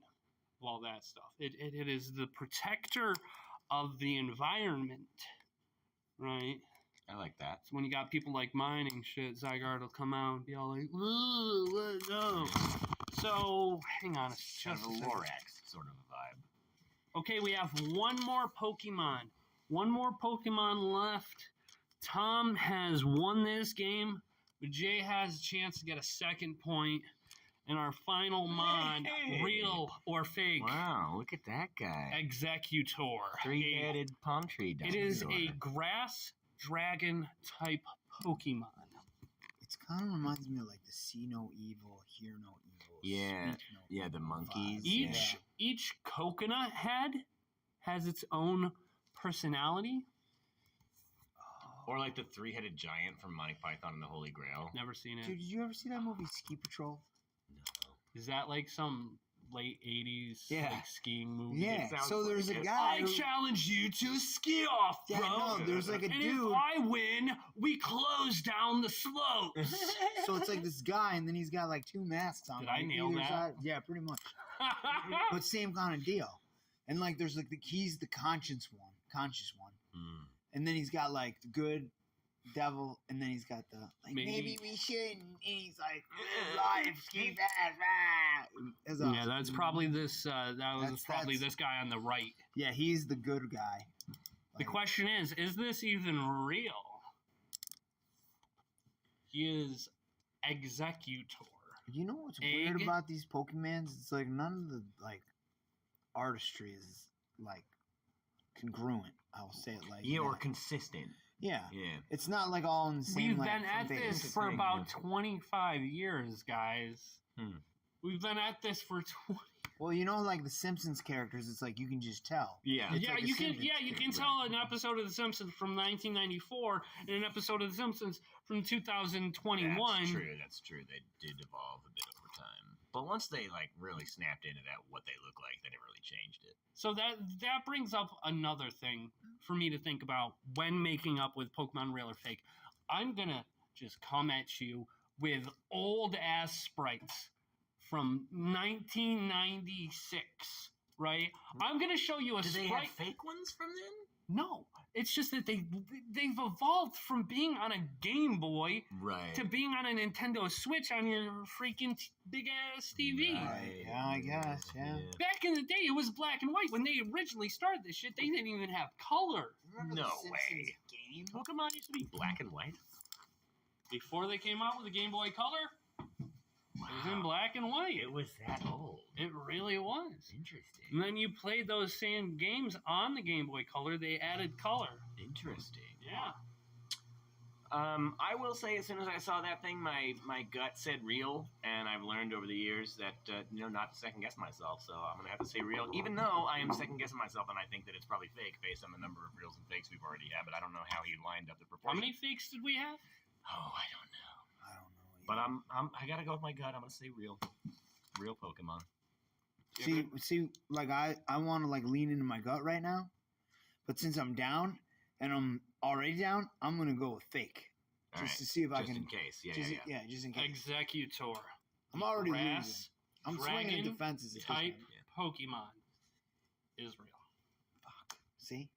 of all that stuff. It is the protector of the environment, right? I like that. So when you got people like mining shit, Zygarde will come out and be all like, "Ooh, no." So hang on, it's Kind just of a a second. Lorax sort of a vibe. Okay, we have one more Pokemon. One more Pokemon left. Tom has won this game, but Jay has a chance to get a second point. And our final mod, Hey! real or fake, Wow, look at that guy. Executor. Three-headed palm tree It is a dinosaur. grass dragon type Pokemon. It kind of reminds me of like the see no evil, hear no evil. Yeah, speak no yeah, the evil monkeys. vibes. Each coconut head has its own personality. Or like the three-headed giant from Monty Python and the Holy Grail. Never seen it. Dude, did you ever see that movie Ski Patrol? Is that like some late 80s Yeah. like, skiing movie? Yeah. sounds So there's like a it. guy. I who- challenge you to ski off, bro. Yeah, no, there's like a and dude. if I win, we close down the slopes. So it's like this guy, and then he's got like two masks on. Did I like, nail either that? side. Yeah, pretty much. But same kind of deal. And like, there's like he's the conscious one, Hmm. and then he's got like the good devil, and then he's got the like Maybe. maybe we shouldn't. And he's like life, ski fast. Ah. That's Yeah, awesome. that's probably this. That's- Probably that's- this guy on the right. Yeah, he's the good guy. The Like, question is this even real? He is Executor. you know what's Egg. weird about these Pokemons? It's like none of the like artistry is like congruent. I'll say it like Yeah, or that. consistent. Yeah. Yeah. It's not like all in the same. We've like, been at front this page. for thing, about yeah. 25 years, guys. Hmm. We've been at this for 20. Well, you know, like the Simpsons characters, it's like you can just tell. Yeah. It's Yeah, like a you can. Simpsons Yeah, you can character. tell an episode of The Simpsons from 1994 and an episode of The Simpsons from 2021. That's true. That's true. They did evolve a bit over time. But once they like really snapped into that what they look like, they never really changed it. So that brings up another thing for me to think about when making up with Pokemon Real or Fake. I'm gonna just come at you with old ass sprites from 1996, right? I'm gonna show you a Do sprite. they have fake ones from then? No, it's just that they've evolved from being on a Game Boy Right. to being on a Nintendo Switch on your freaking big ass TV. Right. Yeah, I guess, yeah. Back in the day, it was black and white. When they originally started this shit, they didn't even have color. Remember No the way. Simpsons game? Pokemon used to be black and white. Before they came out with the Game Boy Color, it was in black and white. It was that old. It really was. Interesting. And then you played those same games on the Game Boy Color. They added color. Interesting. Yeah. I will say, as soon as I saw that thing, my gut said real, and I've learned over the years that not to second guess myself. So I'm gonna have to say real, even though I am second guessing myself, and I think that it's probably fake based on the number of reals and fakes we've already had. But I don't know how he lined up the How proportion. many fakes did we have? Oh, I don't know. I don't know. But I gotta go with my gut. I'm gonna say real Pokemon. See, like I want to like lean into my gut right now, but since I'm down and I'm already down, I'm gonna go with fake, All just right. to see if I Just can. in case. Yeah, just, yeah. just in case. Executor. I'm already losing. Grass I'm swinging dragon at defenses. At this type point. Pokemon is real. See,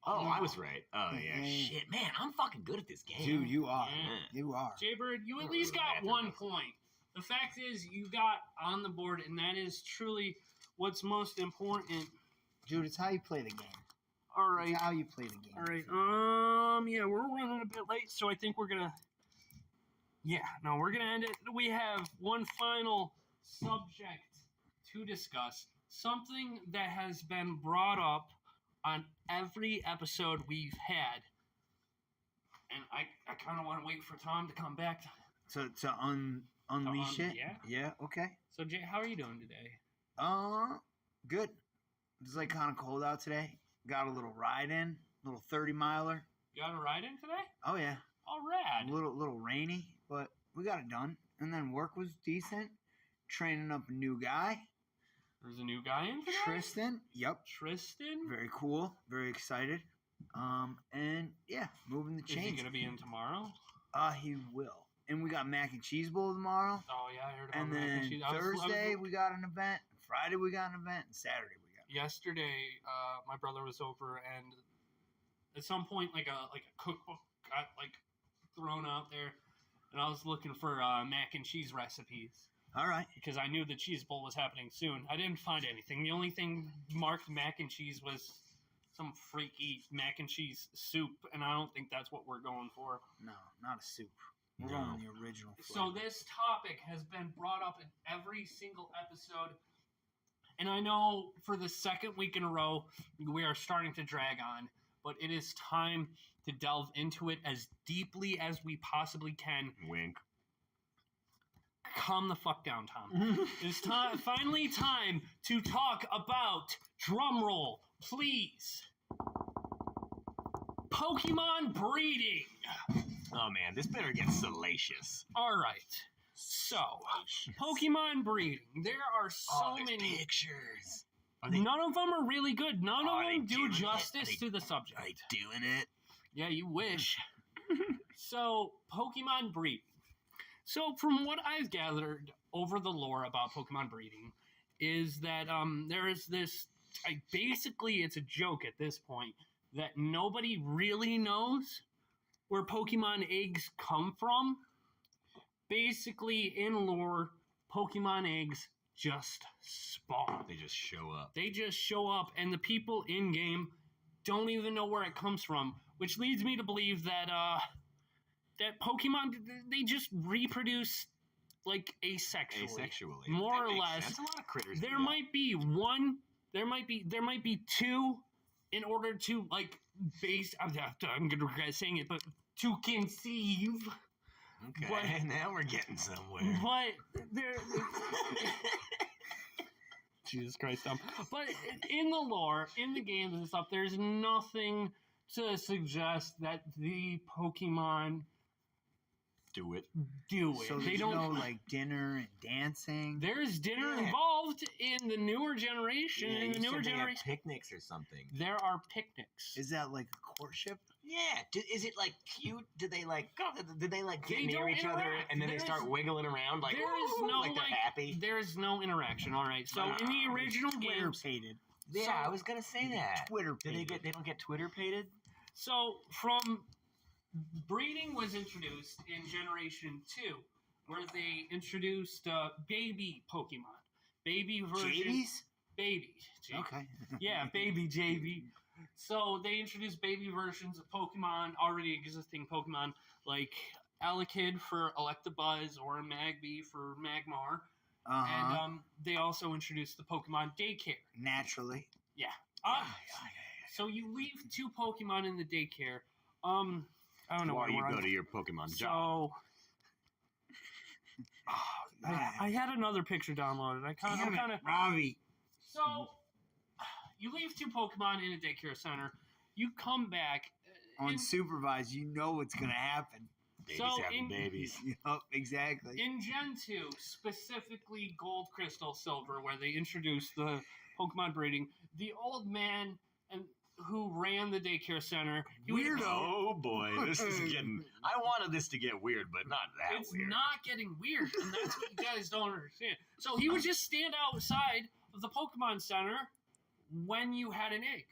Oh, I was right. Oh yeah. Yeah. Shit, man, I'm fucking good at this game. dude, you are. Yeah. You are. Jaybird, you at Or least got bathroom. 1 point. The fact is, you got on the board, and that is truly what's most important. Dude, it's how you play the game. All right. It's how you play the game. All right. Yeah, we're running a bit late, so I think we're gonna. Yeah, no, we're gonna end it. We have one final subject to discuss. Something that has been brought up on every episode we've had, and I kind of want to wait for Tom to come back. To unleash it. Yeah. Yeah. Okay. So, Jay, how are you doing today? Good. It's like kind of cold out today. Got a little ride in, little 30-miler. You got a ride in today? Oh yeah. All rad. A little rainy, but we got it done. And then work was decent. Training up a new guy, There's a new guy in today? Tristan. Yep. Tristan? Very cool. Very excited. And yeah, moving the Is he chains. going to be in tomorrow? He will. And we got mac and cheese bowl tomorrow. Oh, yeah, I heard about And mac and then cheese. Thursday we got an event. Friday we got an event. And Saturday we got. Yesterday, my brother was over, and at some point, like a cookbook got like thrown out there, and I was looking for mac and cheese recipes All right. because I knew the cheese bowl was happening soon. I didn't find anything. The only thing marked mac and cheese was some freaky mac and cheese soup, and I don't think that's what we're going for. No, not a soup. We're No. going with the original So flavor. this topic has been brought up in every single episode, and I know for the second week in a row we are starting to drag on, but it is time to delve into it as deeply as we possibly can. Wink. Calm the fuck down, Tom. It's finally time to talk about, drumroll, please, Pokemon breeding. Oh man, this better get salacious. All right. So, Pokemon breeding. There are so there's many pictures. None of them are really good. None Are of they them do doing it? justice Are they- to the subject. Are they doing it? Yeah, you wish. So, Pokemon breeding. So, from what I've gathered over the lore about Pokemon breeding, is that there is this. Basically, it's a joke at this point that nobody really knows where Pokemon eggs come from. Basically, in lore, Pokemon eggs just spawn. They just show up. They just show up, and the people in game don't even know where it comes from, which leads me to believe that that Pokemon, they just reproduce like asexually. Asexually. More That or makes less. sense. A lot of critters. There do that. might be one. There might be two, in order to like base. I'm gonna regret saying it, but to conceive. Okay, but- now we're getting somewhere. But there. Jesus Christ, but in the lore, in the games and stuff, there's nothing to suggest that the Pokemon Do it. do it. So They there's don't. no like dinner and dancing. There's dinner Yeah. involved in the newer generation. Yeah, in the you newer said they have generation, picnics or something. there are picnics. Is that like a courtship? Yeah. Is it like cute? Did they like get They near don't each other interact. and then they There's- start wiggling around like there is "Woo," no like they're happy? There is no interaction. All right. So in the original Twitter games, pated. Yeah, so- I was gonna say that. Twitter Do they pated. they don't get Twitter pated? so from breeding was introduced in Generation 2, where they introduced baby Pokemon, baby version, JD's? baby. J- Okay. Yeah, baby JV. So they introduced baby versions of Pokemon, already existing Pokemon, like Alakid for Electabuzz or Magby for Magmar. Uh-huh. And they also introduced the Pokemon Daycare. Naturally. Uh, So you leave 2 Pokemon in the daycare. I don't know While where you we're go on. to your Pokemon job. So I had another picture downloaded. I'm Damn kind it, of Robbie. so you leave 2 Pokemon in a daycare center. You come back. in- Unsupervised, you know what's gonna happen. Babies so having in- babies. Yup, exactly. In Gen 2, specifically Gold, Crystal, Silver, where they introduced the Pokemon breeding, the old man who ran the daycare center, he would- Weirdo. Oh boy, this is getting. I wanted this to get weird, but not that It's weird. not getting weird, and that's what you guys don't understand. So he would just stand outside of the Pokemon Center when you had an egg.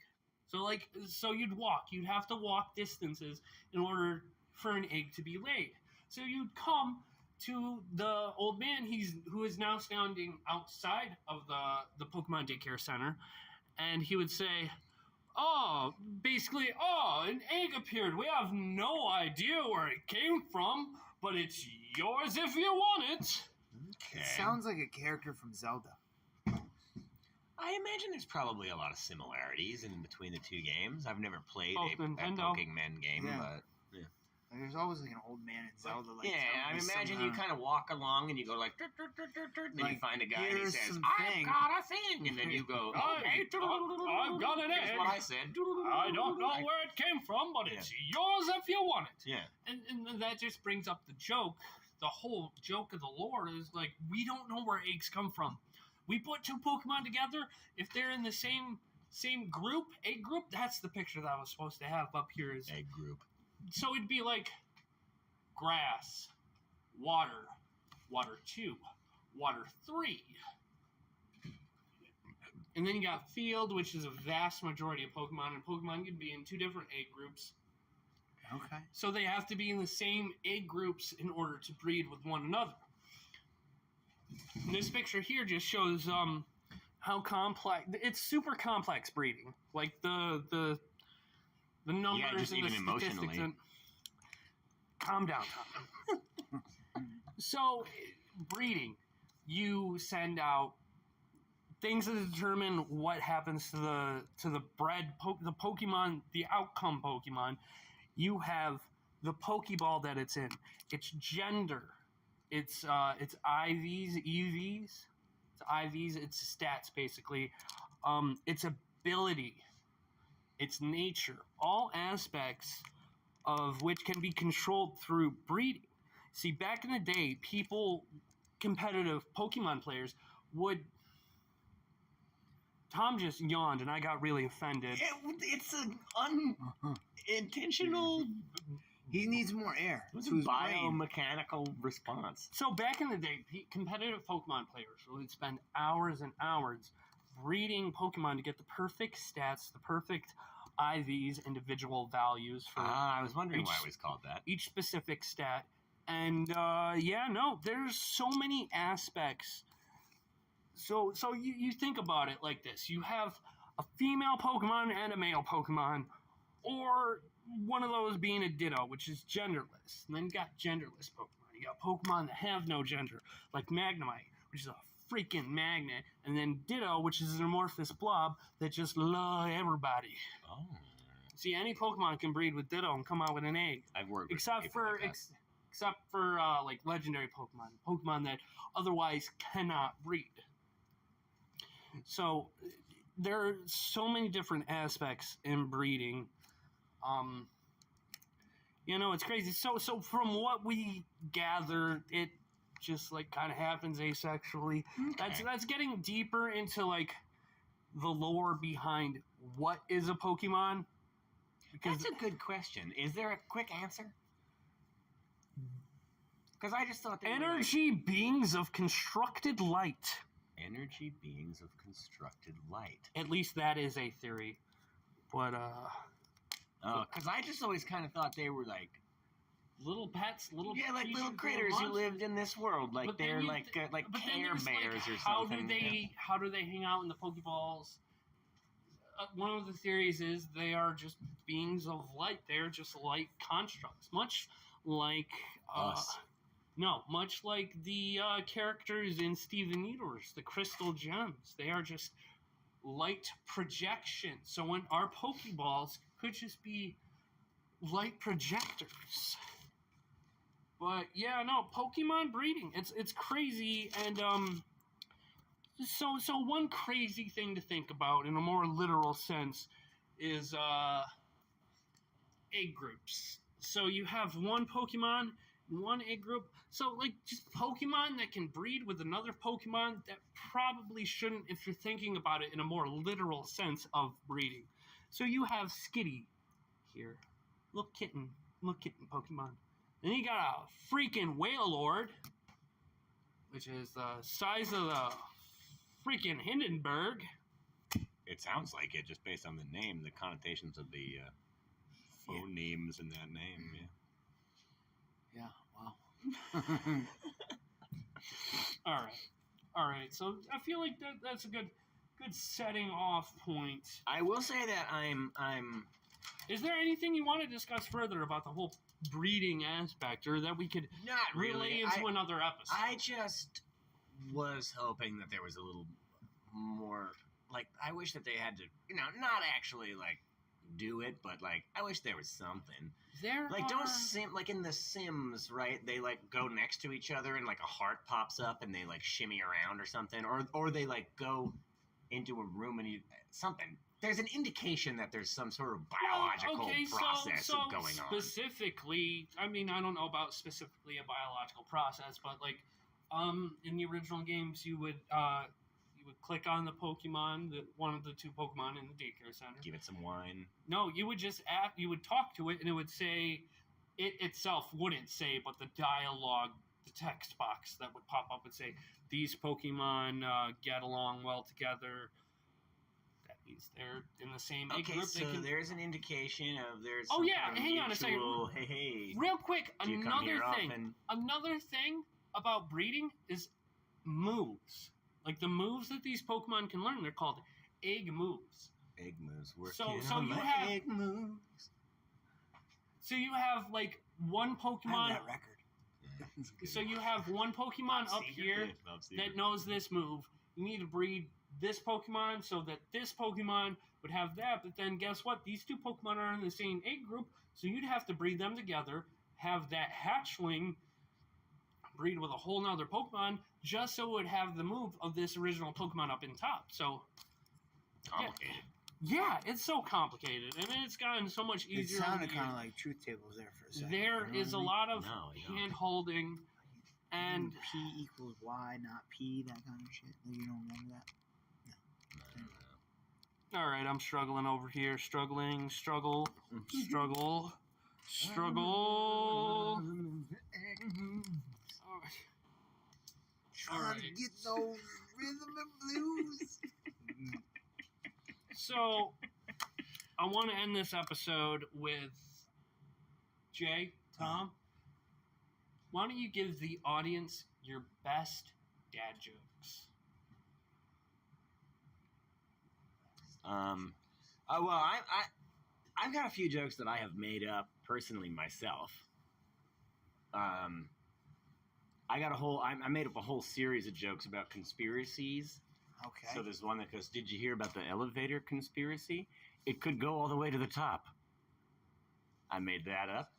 So you'd walk. You'd have to walk distances in order for an egg to be laid. So you'd come to the old man who is now standing outside of the Pokemon Daycare Center, and he would say, an egg appeared. We have no idea where it came from, but it's yours if you want it. Okay. It sounds like a character from Zelda. I imagine there's probably a lot of similarities in between the 2 games. I've never played Both a Nintendo. Pokemon game, Yeah. but Like, there's always like an old man in Zelda. Like, yeah, I telling me imagine some, you kind of walk along and you go like, "Dirt, dirt, dirt, dirt, dirt," and then you Like, find a guy and he here's says, some "I've thing. got a thing," and then you go, "Okay, I've got an here's egg. what I said." I don't know where it came from, but it's yours if you want it. Yeah. And that just brings up the joke. The whole joke of the lore is like, we don't know where eggs come from. We put 2 Pokemon together. If they're in the same group, egg group, that's the picture that I was supposed to have up here. Is Egg group. so it'd be like grass, water, water 2, water 3. And then you got field, which is a vast majority of Pokemon, and Pokemon can be in 2 different egg groups. Okay. So they have to be in the same egg groups in order to breed with one another. And this picture here just shows how complex. It's super complex breeding. Like the numbers just and the even statistics. emotionally. And, calm down, Tom. So breeding, you send out things that determine what happens to the bred the Pokemon, the outcome Pokemon. You have the Pokeball that it's in, its gender, its IVs, EVs, its IVs, its stats basically, its ability, its nature, all aspects of which can be controlled through breeding. See, back in the day, competitive Pokemon players would. Tom just yawned, and I got really offended. It's an unintentional. He needs more air. It was to a his brain. biomechanical response. So back in the day, competitive Pokemon players would spend hours and hours breeding Pokemon to get the perfect stats, the perfect IVs, individual values for I was wondering why each- it was called that. each specific stat. And there's so many aspects. So you think about it like this. You have a female Pokemon and a male Pokemon, or one of those being a Ditto, which is genderless. And then you got genderless Pokemon. You got Pokemon that have no gender, like Magnemite, which is a freaking magnet, and then Ditto, which is an amorphous blob that just love everybody. Oh, See, any Pokemon can breed with Ditto and come out with an egg. I've worked with Except people for like that. except for like legendary Pokemon that otherwise cannot breed. So there are so many different aspects in breeding. It's crazy. So from what we gather, it just like kind of happens asexually. Okay. That's getting deeper into like the lore behind what is a Pokemon. Because That's a good question. Is there a quick answer? Because I just thought they were energy beings of constructed light. like energy beings of constructed light. At least that is a theory. But Because I just always kind of thought they were like little pets, little like creatures, little critters who monsters. lived in this world, like But then they're you- like But then Care there's, Bears or how something. How do they hang out in the Pokeballs? One of the theories is they are just beings of light. They're just light constructs, much like Us. No, much like the characters in Steven Universe, the Crystal Gems. They are just light projections. So when our Pokeballs could just be light projectors. But yeah, no, Pokemon breeding. It's crazy, and so one crazy thing to think about in a more literal sense is egg groups. So you have one Pokemon, one egg group. So like just Pokemon that can breed with another Pokemon that probably shouldn't if you're thinking about it in a more literal sense of breeding. So you have Skitty here. Look kitten Pokemon. Then you got a freaking Wailord, which is the size of the freaking Hindenburg. It sounds like it just based on the name, the connotations of the phonemes in that name. Yeah. Yeah. Wow. All right. So I feel like that's a good setting off point. I will say that I'm. Is there anything you want to discuss further about the whole breeding aspect, or that we could Not relay really. into another episode? I just was hoping that there was a little more. Like, I wish that they had to, not actually like do it, but like I wish there was something. Like in The Sims, right? They like go next to each other and like a heart pops up and they like shimmy around or something, or they like go into a room and something. There's an indication that there's some sort of biological process going on. Specifically, I mean, I don't know about specifically a biological process, but like, in the original games, you would click on the Pokemon, one of the two Pokemon in the daycare center. Give it some wine. No, you would just you would talk to it, and it would say, it itself wouldn't say, but the dialogue, the text box that would pop up would say, these Pokemon get along well together. That means they're in the same age group. So there's an indication of there's. Oh some yeah, kind of hang on a second. mutual, Hey. Real quick, Do you come here another thing. often? Another thing about breeding is moves. Like the moves that these Pokemon can learn, they're called egg moves. Egg moves. So you have egg moves. So you have like one Pokemon. that record. So you have one Pokemon up here that knows this move. You need to breed this Pokemon so that this Pokemon would have that. But then guess what? These two Pokemon are in the same egg group, so you'd have to breed them together, have that hatchling breed with a whole nother Pokemon, just so it would have the move of this original Pokemon up in top. So Complicated. yeah, it's so complicated. I mean, it's gotten so much It easier. sounded kind of like truth tables there for a second. There you know is what a I mean? lot of No, you don't. hand holding, and P equals Y, not P, that kind of shit. Like, you don't remember that? all right, I'm struggling over here. Struggle. Trying to get those rhythm and blues. So, I want to end this episode with Jay, Tom. Why don't you give the audience your best dad jokes? I've got a few jokes that I have made up personally myself. I made up a whole series of jokes about conspiracies. Okay. So there's one that goes, did you hear about the elevator conspiracy? It could go all the way to the top. I made that up.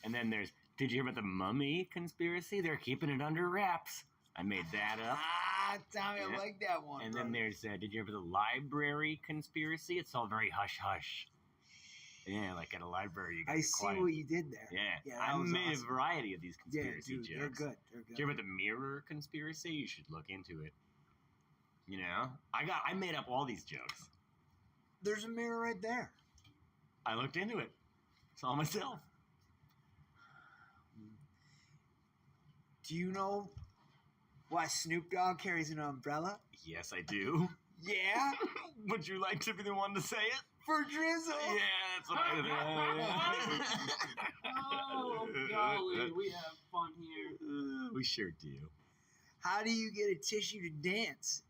And then there's, did you hear about the mummy conspiracy? They're keeping it under wraps. I made that up. Tommy, Yeah. I like that one. And bro. then there's, did you hear about the library conspiracy? It's all very hush-hush. Yeah, like at a library, you got I see quiet. what you did there. Yeah, Yeah, I that was made awesome. a variety of these Yeah, conspiracy dude, jokes. they're good. They're Do good. you remember the mirror conspiracy? You should look into it. You know, I made up all these jokes. There's a mirror right there. I looked into it. Saw myself. Do you know why Snoop Dogg carries an umbrella? Yes, I do. Yeah, Would you like to be the one to say it? for drizzle. Yeah, that's what I Oh, golly, we have fun here. We sure do. How do you get a tissue to dance?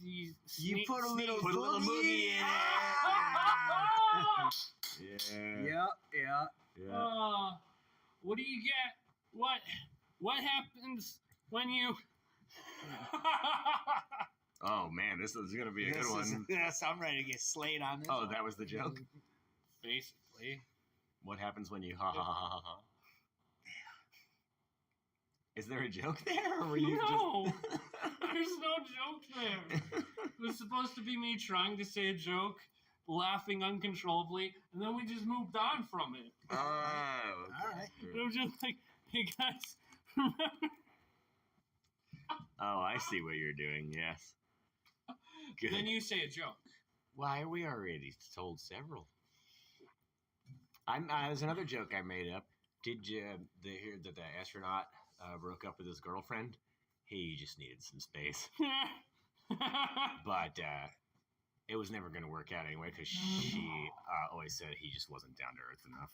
You put a little Put a little boogie in it. Ah! Yeah. Yeah. What do you get? What happens when you? Oh man, this is gonna be a good one. Yes, I'm ready to get slayed on this. Oh, one. that was the joke. Basically. What happens when you ha ha ha ha ha? Is there a joke there? Or were you No. just... There's no joke there. It was supposed to be me trying to say a joke, laughing uncontrollably, and then we just moved on from it. Oh, All right. It was just like, hey guys, remember? Oh, I see what you're doing. Yes. Good. Then you say a joke. Why, we already told several. There's another joke I made up. Did you hear that the astronaut broke up with his girlfriend? He just needed some space. But it was never going to work out anyway because she always said he just wasn't down to earth enough.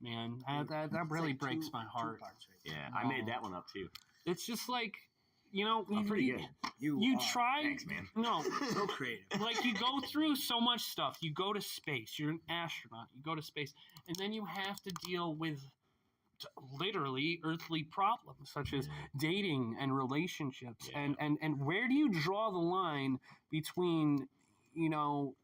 Man, that really It's like breaks two- my two heart. parts right Yeah, No. I made that one up too. It's just like, you know, Oh, pretty good. You are try. Thanks, man. No, so creative. like you go through so much stuff. You go to space. You're an astronaut. You go to space, and then you have to deal with literally earthly problems such as dating and relationships. Yeah. And where do you draw the line between, you know,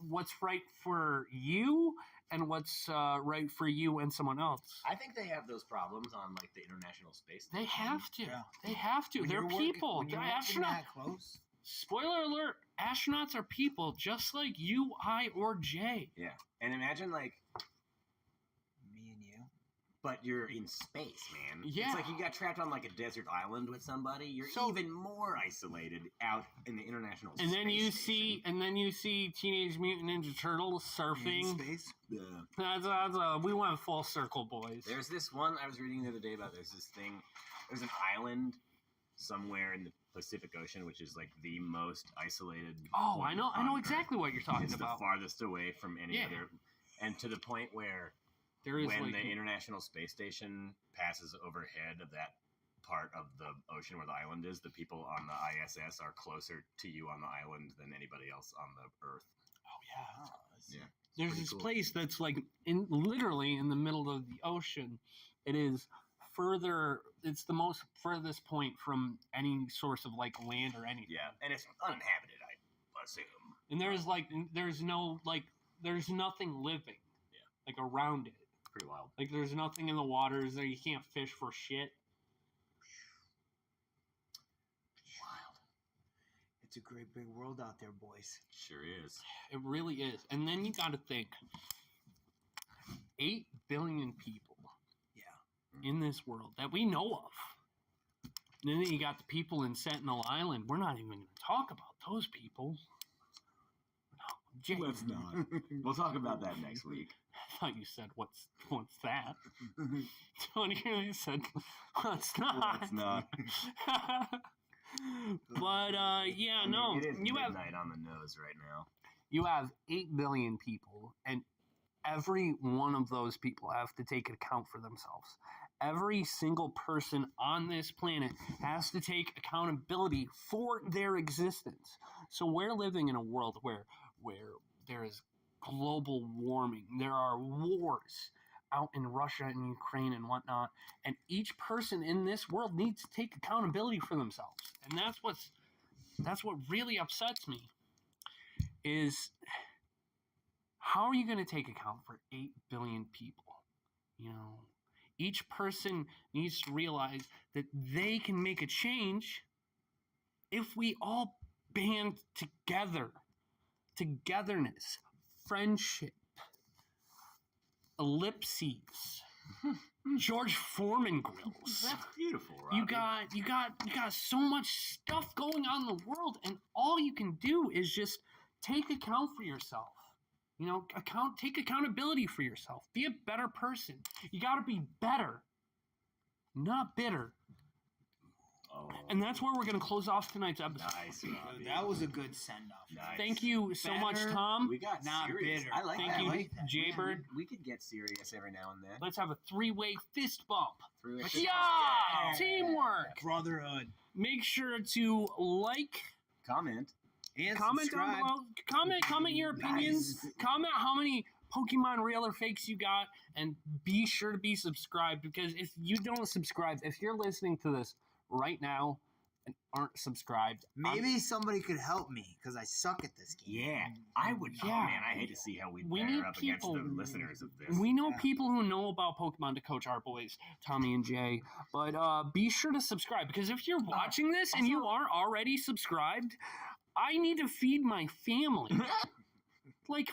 what's right for you and what's right for you and someone else? I think they have those problems on like the International Space Station. They have to. Yeah. They have to. When They're you're working- people. when you're They're working astronauts. that close. Spoiler alert, astronauts are people just like you, I, or Jay. Yeah, and imagine like, Me and you. but you're in space, man. Yeah. It's like you got trapped on like a desert island with somebody. You're So- even more isolated out in the International And then you Space see Teenage Mutant Ninja Turtles In surfing. space. Station. We went full circle, boys. There's this one I was reading the other day about. There's this thing. There's an island somewhere in the Pacific Ocean, which is like the most isolated. Oh, point I know on exactly what you're Earth. talking It's about. the farthest away from any Yeah. other, and to the point where There is when like the International Space Station passes overhead of that part of the ocean where the island is, the people on the ISS are closer to you on the island than anybody else on the Earth. oh yeah. Oh, that's- Yeah. There's pretty this cool. place that's like literally in the middle of the ocean. It is further. It's the most furthest point from any source of like land or anything. Yeah, and it's uninhabited, I assume. And there's nothing living. Yeah. Like around it. Pretty wild. Like there's nothing in the waters. There you can't fish for shit. Wild. It's a great big world out there, boys. Sure is. It really is. And then you got to think 8 billion people Yeah. in this world that we know of. And then you got the people in Sentinel Island. We're not even going to talk about those people. No, Jay, Let's not. We'll talk about that next week. I thought you said, what's that? Tony really said, what's not? Let's not. But, yeah, no. It is You have midnight on the nose right now. you have 8 billion people, and every one of those people have to take account for themselves. Every single person on this planet has to take accountability for their existence. So we're living in a world where there is global warming. There are wars out in Russia and Ukraine and whatnot, and each person in this world needs to take accountability for themselves. And that's what really upsets me. Is how are you going to take account for 8 billion people? You know, each person needs to realize that they can make a change if we all band together. Togetherness, friendship, ellipses, George Foreman grills. That's beautiful, Robbie. You got so much stuff going on in the world, and all you can do is just take account for yourself. You know, take accountability for yourself. Be a better person. You got to be better, not bitter. Oh, And that's where we're going to close off tonight's episode. nice, Robbie. That was a good send-off. Nice. Thank you so much, Better. Tom. We got Not serious. bitter. I like Thank that. you, I like that. Jaybird. We could get serious every now and then. Let's have a 3-way fist bump. Three-way Yeah! fist- Teamwork! Brotherhood. Make sure to like, Comment. And comment down subscribe. below. Comment your opinions. Nice. Comment how many Pokemon real or fakes you got, and be sure to be subscribed, because if you don't subscribe, if you're listening to this right now and aren't subscribed, Maybe somebody could help me because I suck at this game. Yeah, I would. Oh, Yeah. man, I hate to see how we We pair need up people- against the listeners of this. we know Yeah. people who know about Pokemon to coach our boys, Tommy and Jay. But be sure to subscribe, because if you're watching this and you aren't already subscribed, I need to feed my family. Like,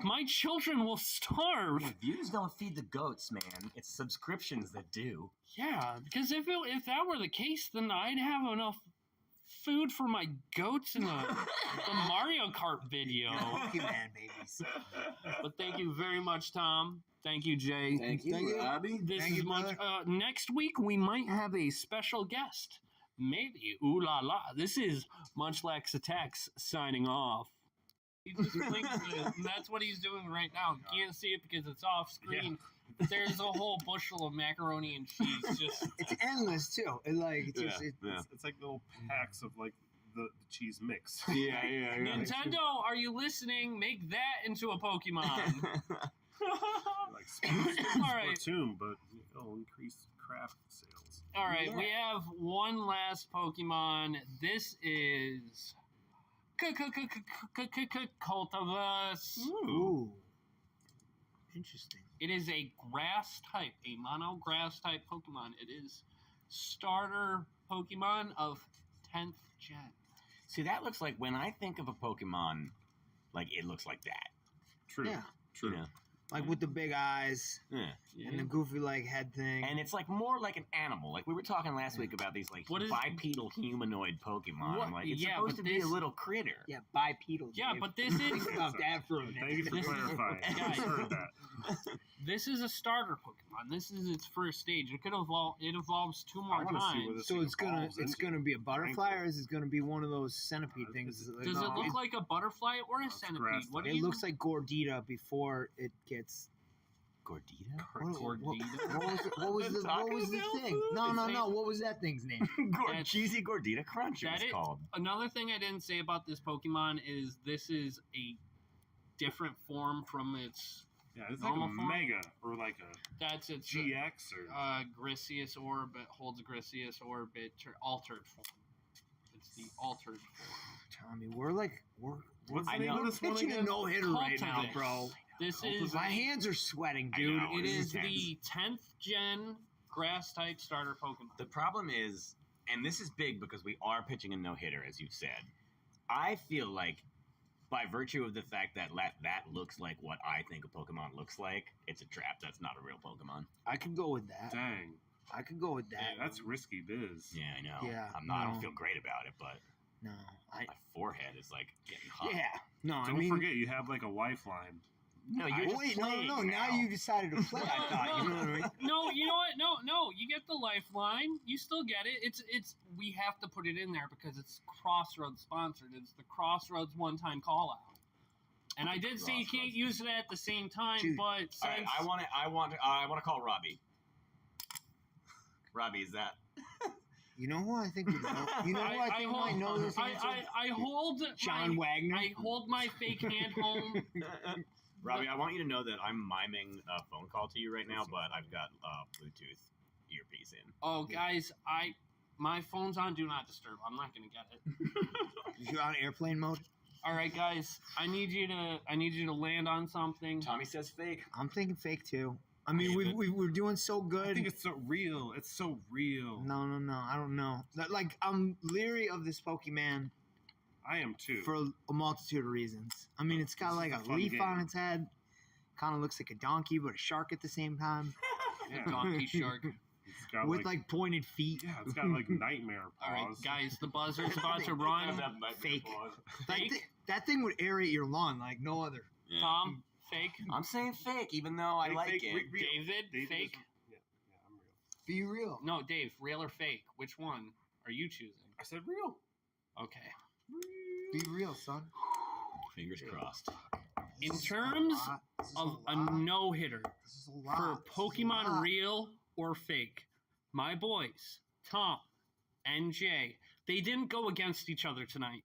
my children will starve. Views don't feed the goats, man. It's subscriptions that do. Yeah, because if that were the case, then I'd have enough food for my goats in the Mario Kart video. Pokemon babies. But thank you very much, Tom. Thank you, Jay. Thank you, Thank you. Robbie. This Thank is you, much. brother. Next week we might have a special guest. Maybe. Ooh la la. This is Munchlax Attacks signing off. He just blinked at it, and that's what he's doing right now. You can't see it because it's off screen. But there's a whole bushel of macaroni and cheese. Just It's endless too. It like it's just, Yeah. It's like little packs of like the cheese mix. Yeah. Nintendo, are you listening? Make that into a Pokemon. Like right. Splatoon, but it'll increase craft sales. All right, we have one last Pokemon. This is Cultiverse. ooh. Interesting. It is a grass type, a mono grass type Pokemon. It is starter Pokemon of 10th gen. See, that looks like when I think of a Pokemon, like it looks like that. True. Yeah. True. You know? Like with the big eyes Yeah. and the goofy like head thing. And it's like more like an animal. Like we were talking last week about these like What is- bipedal humanoid Pokemon. What- Like it's yeah, supposed but to be a this- little critter. yeah, bipedal. Yeah, Dave. but this is Think about that for a Thank you minute. for This is- clarifying. I guys. heard that. this is a starter Pokemon. This is its first stage. It could evolve. It evolves 2 more I wanna see where times. this So it's gonna evolves into. be a butterfly, or is it gonna be one of those centipede things? Does it look like a butterfly or a It's centipede? grass What do It you? looks like Gordita before it gets. Gordita? What was The the Taco Bell thing? food? No. What was that thing's name? That's- Cheesy Gordita Crunch it That was is- called. Another thing I didn't say about this Pokemon is this is a different form from its. Yeah, it's like a normal form? Mega or like a That's its GX or. Griseous Orbit holds Griseous Orbit altered form. It's the altered form. Tommy, we're What's the I name know. of this one pitching a again? no hitter right now, Cultivate. bro. This is My hands are sweating, I dude. know. it this is is tense. the 10th gen grass type starter Pokemon. The problem is, and this is big because we are pitching a no hitter, as you've said. I feel like, by virtue of the fact that that looks like what I think a Pokemon looks like, it's a trap. That's not a real Pokemon. I could go with that. Dang. I could go with that. Yeah, that's risky biz. Yeah, I know. Yeah, I no. don't feel great about it, but No, my forehead is like getting hot. yeah, no. I Don't mean, forget, you have like a lifeline. No, you're just wait, playing no. Now you decided to play. I thought. You know what I mean? No, you know what? No. You get the lifeline. You still get it. It's. We have to put it in there because it's Crossroads sponsored. It's the Crossroads one-time call out. And I did say you can't use it at the same time, Dude. but All since right, I want to call Robbie. Robbie, is that? You know who I think would know? You know who I think might know this answer? I hold John Wagner. I hold my fake hand home. Robbie, I want you to know that I'm miming a phone call to you right now, but I've got Bluetooth earpiece in. Oh, guys, my phone's on Do Not Disturb. I'm not gonna get it. You're on airplane mode. All right, guys, I need you to land on something. Tommy says fake. I'm thinking fake too. I mean, we're doing so good. I think it's so real. It's so real. No. I don't know. Like, I'm leery of this Pokemon. I am too. for a multitude of reasons. I mean, it's got This like is a a fun leaf game. on its head. Kind of looks like a donkey, but a shark at the same time. Yeah. Donkey shark. It's got With like pointed feet. yeah, it's got like nightmare paws. All right, guys, the buzzer's about to run. Fake. Fake? That thing would aerate your lawn like no other. Yeah. Tom, fake. I'm saying fake, even though I Fake, like fake, it. real. David, David fake. is- yeah, I'm real. Be real. No, Dave, real or fake? Which one are you choosing? I said real. Okay. Be real, son. Fingers crossed. In This is terms a lot. This is Of a lot. no-hitter This is a lot. for This is a Pokemon lot. real or fake, my boys, Tom and Jay, they didn't go against each other tonight.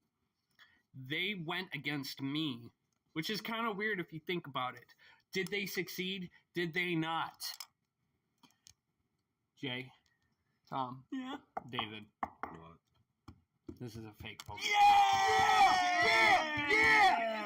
They went against me, which is kind of weird if you think about it. Did they succeed? Did they not? Jay, Tom, Yeah. David, What? this is a fake Pokemon.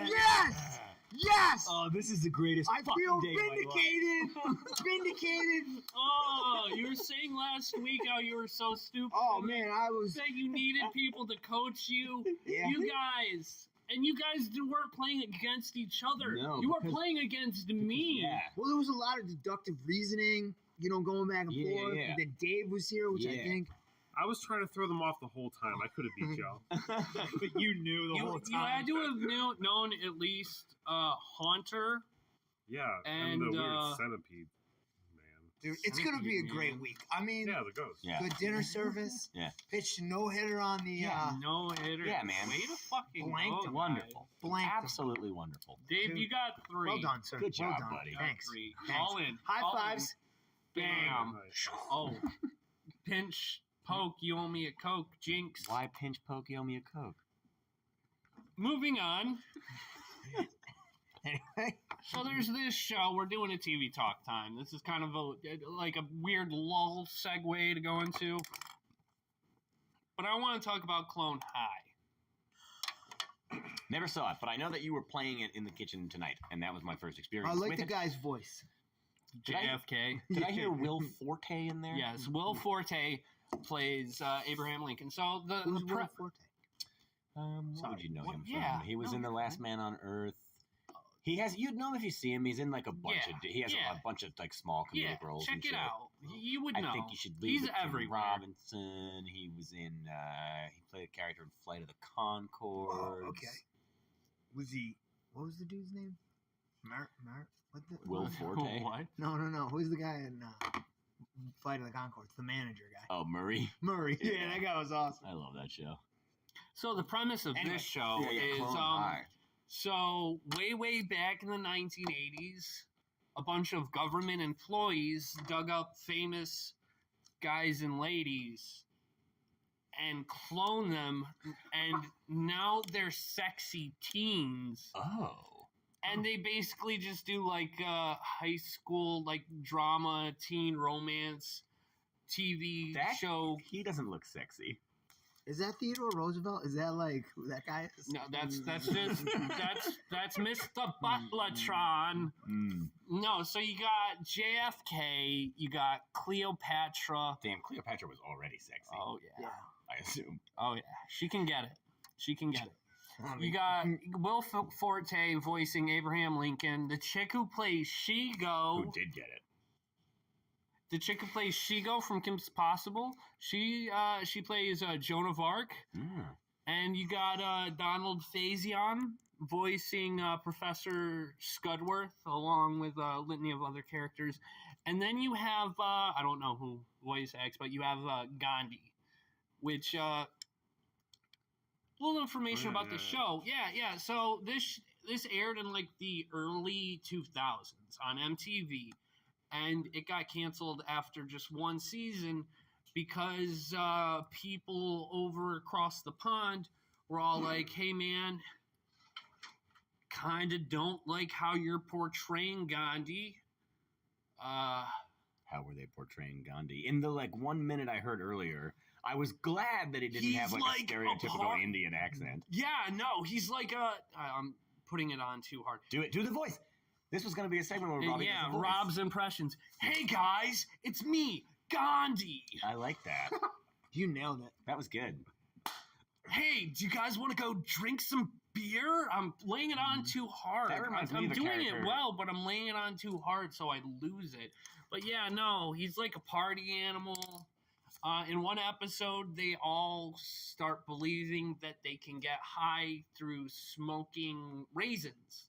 Yes! Yes! Oh, this is the greatest I feel vindicated! Vindicated! Oh, you were saying last week how you were so stupid. Oh man, I was. That you needed people to coach you. Yeah. You guys. And you guys weren't playing against each other. No, you were because- playing against me. Yeah. Well, there was a lot of deductive reasoning, going back and Yeah, forth. yeah. And then Dave was here, which I Yeah. think. I was trying to throw them off the whole time. I could have beat y'all. But you knew the whole You time. had to have known at least Haunter. Yeah, And, and the weird uh, centipede. Man. Dude, it's going to be a Man. great week. I mean, Yeah, the ghost. Yeah. good dinner service. Yeah. Pitched a no-hitter on the No hitter. Yeah, man. Way to fucking Blanked go, him. Wonderful. blank. Absolutely wonderful. Dave, Dude. you got 3. Well done, sir. Good well job, done. buddy. You got Thanks. 3. Thanks. All in. High All in. fives. Bam. Nice. Oh. Pinch, poke, you owe me a Coke. Jinx. Why pinch poke, you owe me a Coke? Moving on. Anyway. So there's this show. We're doing a TV talk time. This is kind of like a weird lull segue to go into. But I want to talk about Clone High. Never saw it, but I know that you were playing it in the kitchen tonight, and that was my first experience. I like with the it. guy's voice. Did I- JFK. Did I hear Will Forte in there? Yes, Will Forte plays Abraham Lincoln. So Who's the Will Forte? What Sorry, would you know what- him yeah, from? He was no, in The you're Last fine. Man on Earth. He has. You'd know him if you see him. He's in like a bunch Yeah, of. He has yeah. a bunch of like small comedic yeah, roles. check and it shit. out. You would know. I think you should leave He's it to everywhere. Robinson. He was in. He played a character in Flight of the Conchords. Oh, okay. Was he? What was the dude's name? What the? Will Forte. What? No. Who's the guy in Flight of the Conchords? The manager guy. Oh, Murray. Murray. Yeah, Yeah. that guy was awesome. I love that show. So the premise of Anyway, this show is Clone High. so way back in the 1980s, a bunch of government employees dug up famous guys and ladies and cloned them, and now they're sexy teens. Oh. And they basically just do like high school like drama, teen romance, TV That show. He doesn't look sexy. Is that Theodore Roosevelt? Is that like who that guy is? No, that's that's Mr. Butlertron. Mm. No, so you got JFK, you got Cleopatra. Damn, Cleopatra was already sexy. Oh yeah. I assume. Oh yeah. She can get it. She can get it. I mean, You got Will Forte voicing Abraham Lincoln. The chick who plays Shigo. Who did get it? The chick who plays Shigo from Kim's Possible. She plays Joan of Arc. Mm. And you got Donald Faison voicing Professor Scudworth, along with a litany of other characters. And then you have, I don't know who voice acts, but you have Gandhi, which, little information about the show. Yeah. So this aired in like the early 2000s on MTV, and it got canceled after just one season because people over across the pond were all like, hey man, kind of don't like how you're portraying Gandhi. How were they portraying Gandhi? In the like 1 minute I heard earlier, I was glad that he didn't He's have like like a a stereotypical part- Indian accent. Yeah, no, he's like I'm putting it on too hard. Do it. Do the voice. This was going to be a segment where Robbie Yeah, does the voice. Rob's impressions. Hey guys, it's me, Gandhi. I like that. you nailed it. That was good. Hey, Hey, do you guys want to go drink some beer? I'm laying it on too hard. That reminds me I'm of a doing character. it well, but I'm laying it on too hard, so I lose it. But yeah, no, he's like a party animal. In one episode, they all start believing that they can get high through smoking raisins.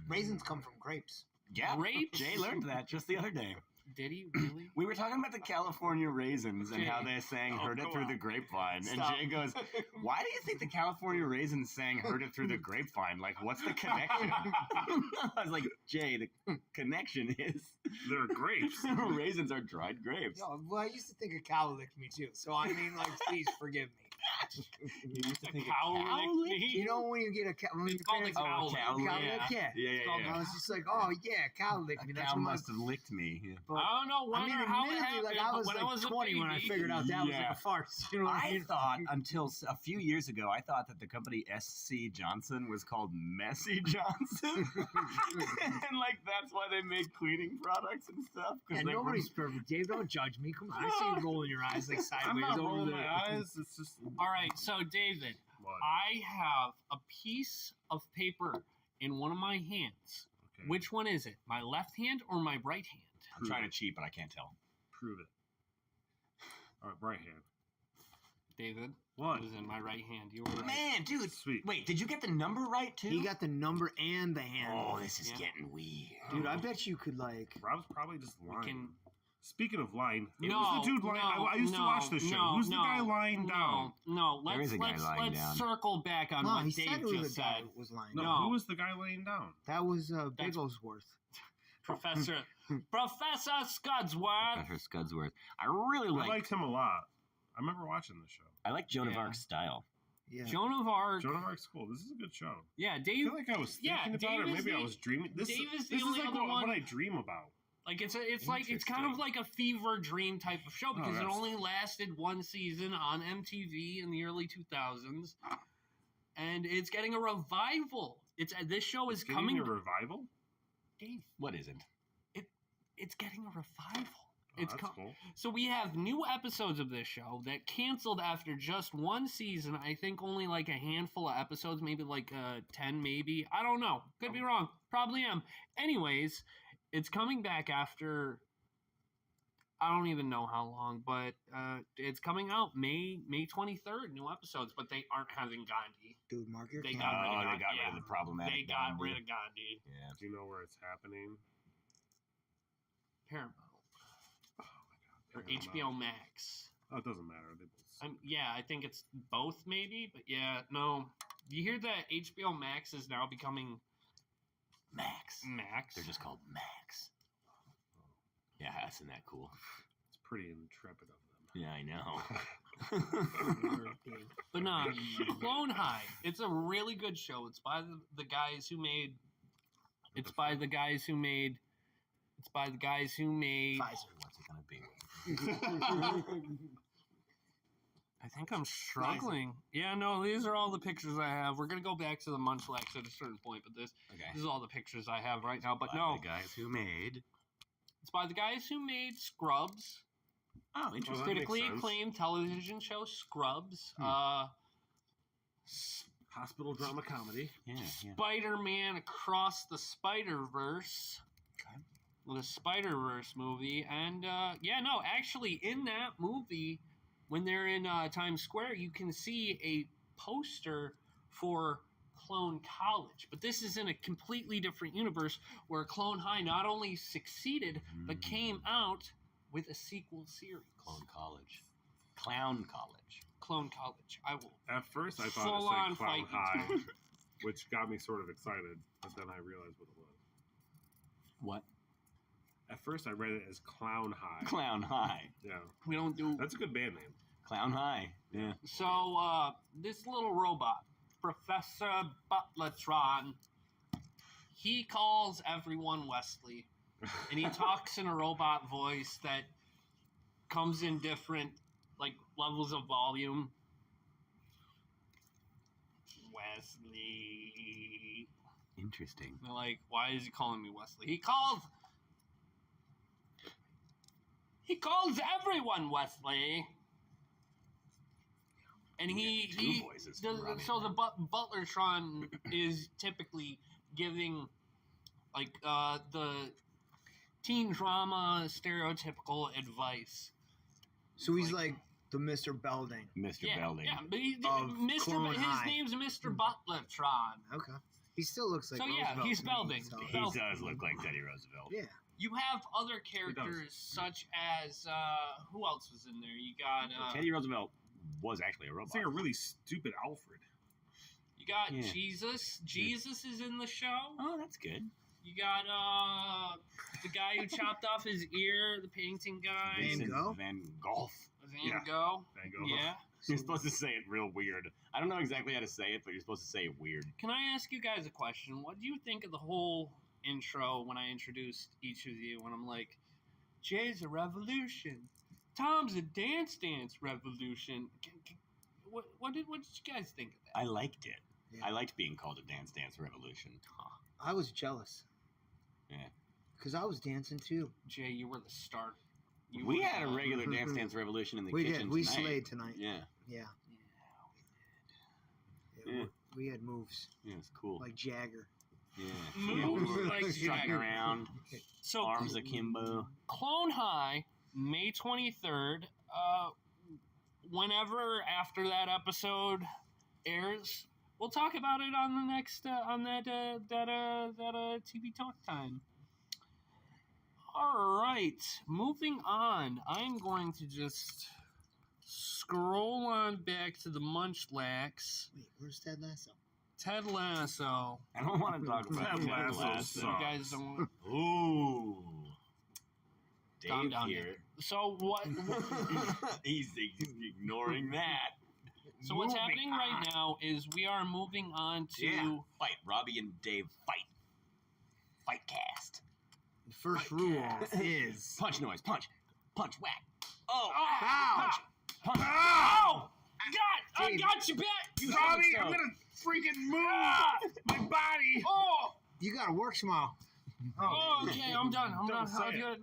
Raisins come from grapes. Yeah, Grapes? Jay learned that just the other day. Did he really? We were talking about the California raisins and how Jay. they sang "Heard It go Through on. the Grapevine," and Stop. Jay goes, "Why do you think the California raisins sang "Heard It Through the Grapevine"? Like, what's the connection?" I was like, "Jay, the connection is They're grapes. raisins are dried grapes." No, well, I used to think a cow licked me too. So I mean, like, please forgive me. You used to A think cow a cow licked licked me? You know when you get a cow, when It's your called a parents, cow Oh, lick. cow lick. yeah. Yeah. I was just like, oh yeah, cow licked me. A That's cow when I must have licked me. Yeah. but, I don't know when I mean, or how it admittedly, happened, like I but was when like I was a 20 when I baby- figured out that was like Yeah. a farce. You know what I I mean? thought until a few years ago, I thought that the company SC Johnson was called Messy Johnson, and like that's why they made cleaning products and stuff. 'cause Yeah, they were- nobody's perfect. Dave, don't judge me. Come on, I see you rolling your eyes like sideways I'm not over rolling there. my eyes. It's just. All right, so David, What? I have a piece of paper in one of my hands. Okay. Which one is it? My left hand or my right hand? I'm trying to cheat, but I can't tell. Prove it. All right, right hand. David, What? it was in my right hand. You were right. Man, dude, Sweet. wait, did you get the number right too? He got the number and the hand. Oh, this is Yeah. getting weird. Dude, I bet you could like. Rob's probably just We lying. can. Speaking of lying, it No, was the dude lying. I used to watch this show. no, Who's the no, guy lying down? No, There let's is a guy lying let's down. circle back on No, what he Dave said it was just the guy said. that was lying. No, No. who was the guy laying down? That was That's- Bigglesworth. Professor Scudsworth. Professor Scudsworth. I really I like. liked him a lot. I remember watching the show. I like Joan of Yeah. Arc's style. Yeah. Joan of Arc. Joan of Arc's cool. This is a good show. Yeah, I Dave. feel like I was thinking yeah, about Dave it. is Maybe I the- was dreaming. This Dave is the is only like other what one- I dream about. Like it's like it's kind of like a fever dream type of show because it that's- only lasted one season on MTV in the early 2000s, and it's getting a revival. This show is Getting coming. a revival? Dave, What isn't? it's getting a revival. Oh, It's that's cool. So we have new episodes of this show that canceled after just one season. I think only like a handful of episodes, maybe like 10, maybe. I don't know. Could be wrong. Probably am. Anyways, it's coming back after I don't even know how long, but it's coming out May 23rd. New episodes, but they aren't having Gandhi. Dude, mark your They calendar. got rid of Oh, they Gandhi. got rid Yeah. of the problematic. They got Gandhi. rid of Gandhi. Yeah. Do you know where it's happening? Paramount Oh or my god. HBO Max. Oh, it doesn't matter. They both. Yeah, I think it's both, maybe. But yeah, no. You hear that HBO Max is now becoming Max. Max? They're just called Max. Yeah, isn't that cool? It's pretty intrepid of them. Yeah, I know. But no, Clone High. It's a really good show. It's by the guys who made. It's by the guys who made. It's by the guys who made. Pfizer. What's it gonna be? I think I'm struggling. Yeah, no, these are all the pictures I have. We're gonna go back to the Munchlax at a certain point, but this Okay. is all the pictures I have right now. But By no, the guys who made. it's by the guys who made Scrubs. Oh, interesting. that Critically makes sense. acclaimed television show Scrubs. Hospital drama comedy. Yeah, yeah. Spider-Man Across the Spider-Verse. Okay. The Spider-Verse movie. And, actually, in that movie, when they're in Times Square, you can see a poster for Clone College. But this is in a completely different universe where Clone High not only succeeded, but came out with a sequel series. Clone College. Clown College. Clone College. I will. At first, I thought Full-on it said Clown fight. High, which got me sort of excited, but then I realized what it was. What? At first, I read it as Clown High. Clown High. Yeah, We don't do. that's a good band name. Clown High. Yeah. So, this little robot, Professor Butlertron, he calls everyone Wesley. And he talks in a robot voice that comes in different, like, levels of volume. Wesley. Interesting. And they're like, why is he calling me Wesley? He calls everyone Wesley. And he two voices for Robbie so the McMahon. Butlertron is typically giving like the teen drama stereotypical advice. So he's like the Mr. Belding. Mr. Yeah, Belding. yeah, but Of Clone his High. name's Mr. Butlertron. Okay. He still looks like So, yeah, Roosevelt he's to me, Belding. so- He does look like Teddy Roosevelt. Yeah. You have other characters such as who else was in there? You got Teddy Roosevelt was actually a robot. It's like a really stupid Alfred. you got Yeah. Jesus. Jesus is in the show. Oh, that's good. You got the guy who chopped off his ear, the painting guy. Van Gogh? Van Gogh. Van Yeah. Gogh. Van Gogh. Yeah. You're supposed to say it real weird. I don't know exactly how to say it, but you're supposed to say it weird. Can I ask you guys a question? What do you think of the whole intro when I introduced each of you? When I'm like, Jay's a revolution, Tom's a dance revolution. What did you guys think of that? I liked it. Yeah. I liked being called a Dance Revolution. I was jealous. Yeah. Because I was dancing too. Jay, you were the start. We had a regular Dance Revolution in the We kitchen did. We tonight. slayed tonight. Yeah. Yeah. Yeah. We had moves Yeah, it's cool. like Jagger. yeah. Moves we were like strutting Jagger. around, So arms akimbo. Clone High, May 23rd. Whenever after that episode airs, we'll talk about it on the next on that TV Talk Time. All right, moving on. I'm going to just scroll on back to the Munchlax. Wait, where's Ted Lasso? Ted Lasso. I don't want to talk about Ted Ted Lasso Lasso. You guys don't. Ooh. Calm Dave down, here. So what? He's ignoring that. So what's Moving happening on. right now is we are moving on to. Yeah. Fight. Robbie and Dave fight. Fight cast. The first rule is Punch noise. Punch. Punch. Whack. Oh. Ow! Punch. Punch. Oh! God! I Dave. got you back! You Robbie, son I'm of a- gonna freaking move Ah! my body. Oh! you gotta work tomorrow. Oh, okay, I'm done. I'm done. Don't say I'm it. gonna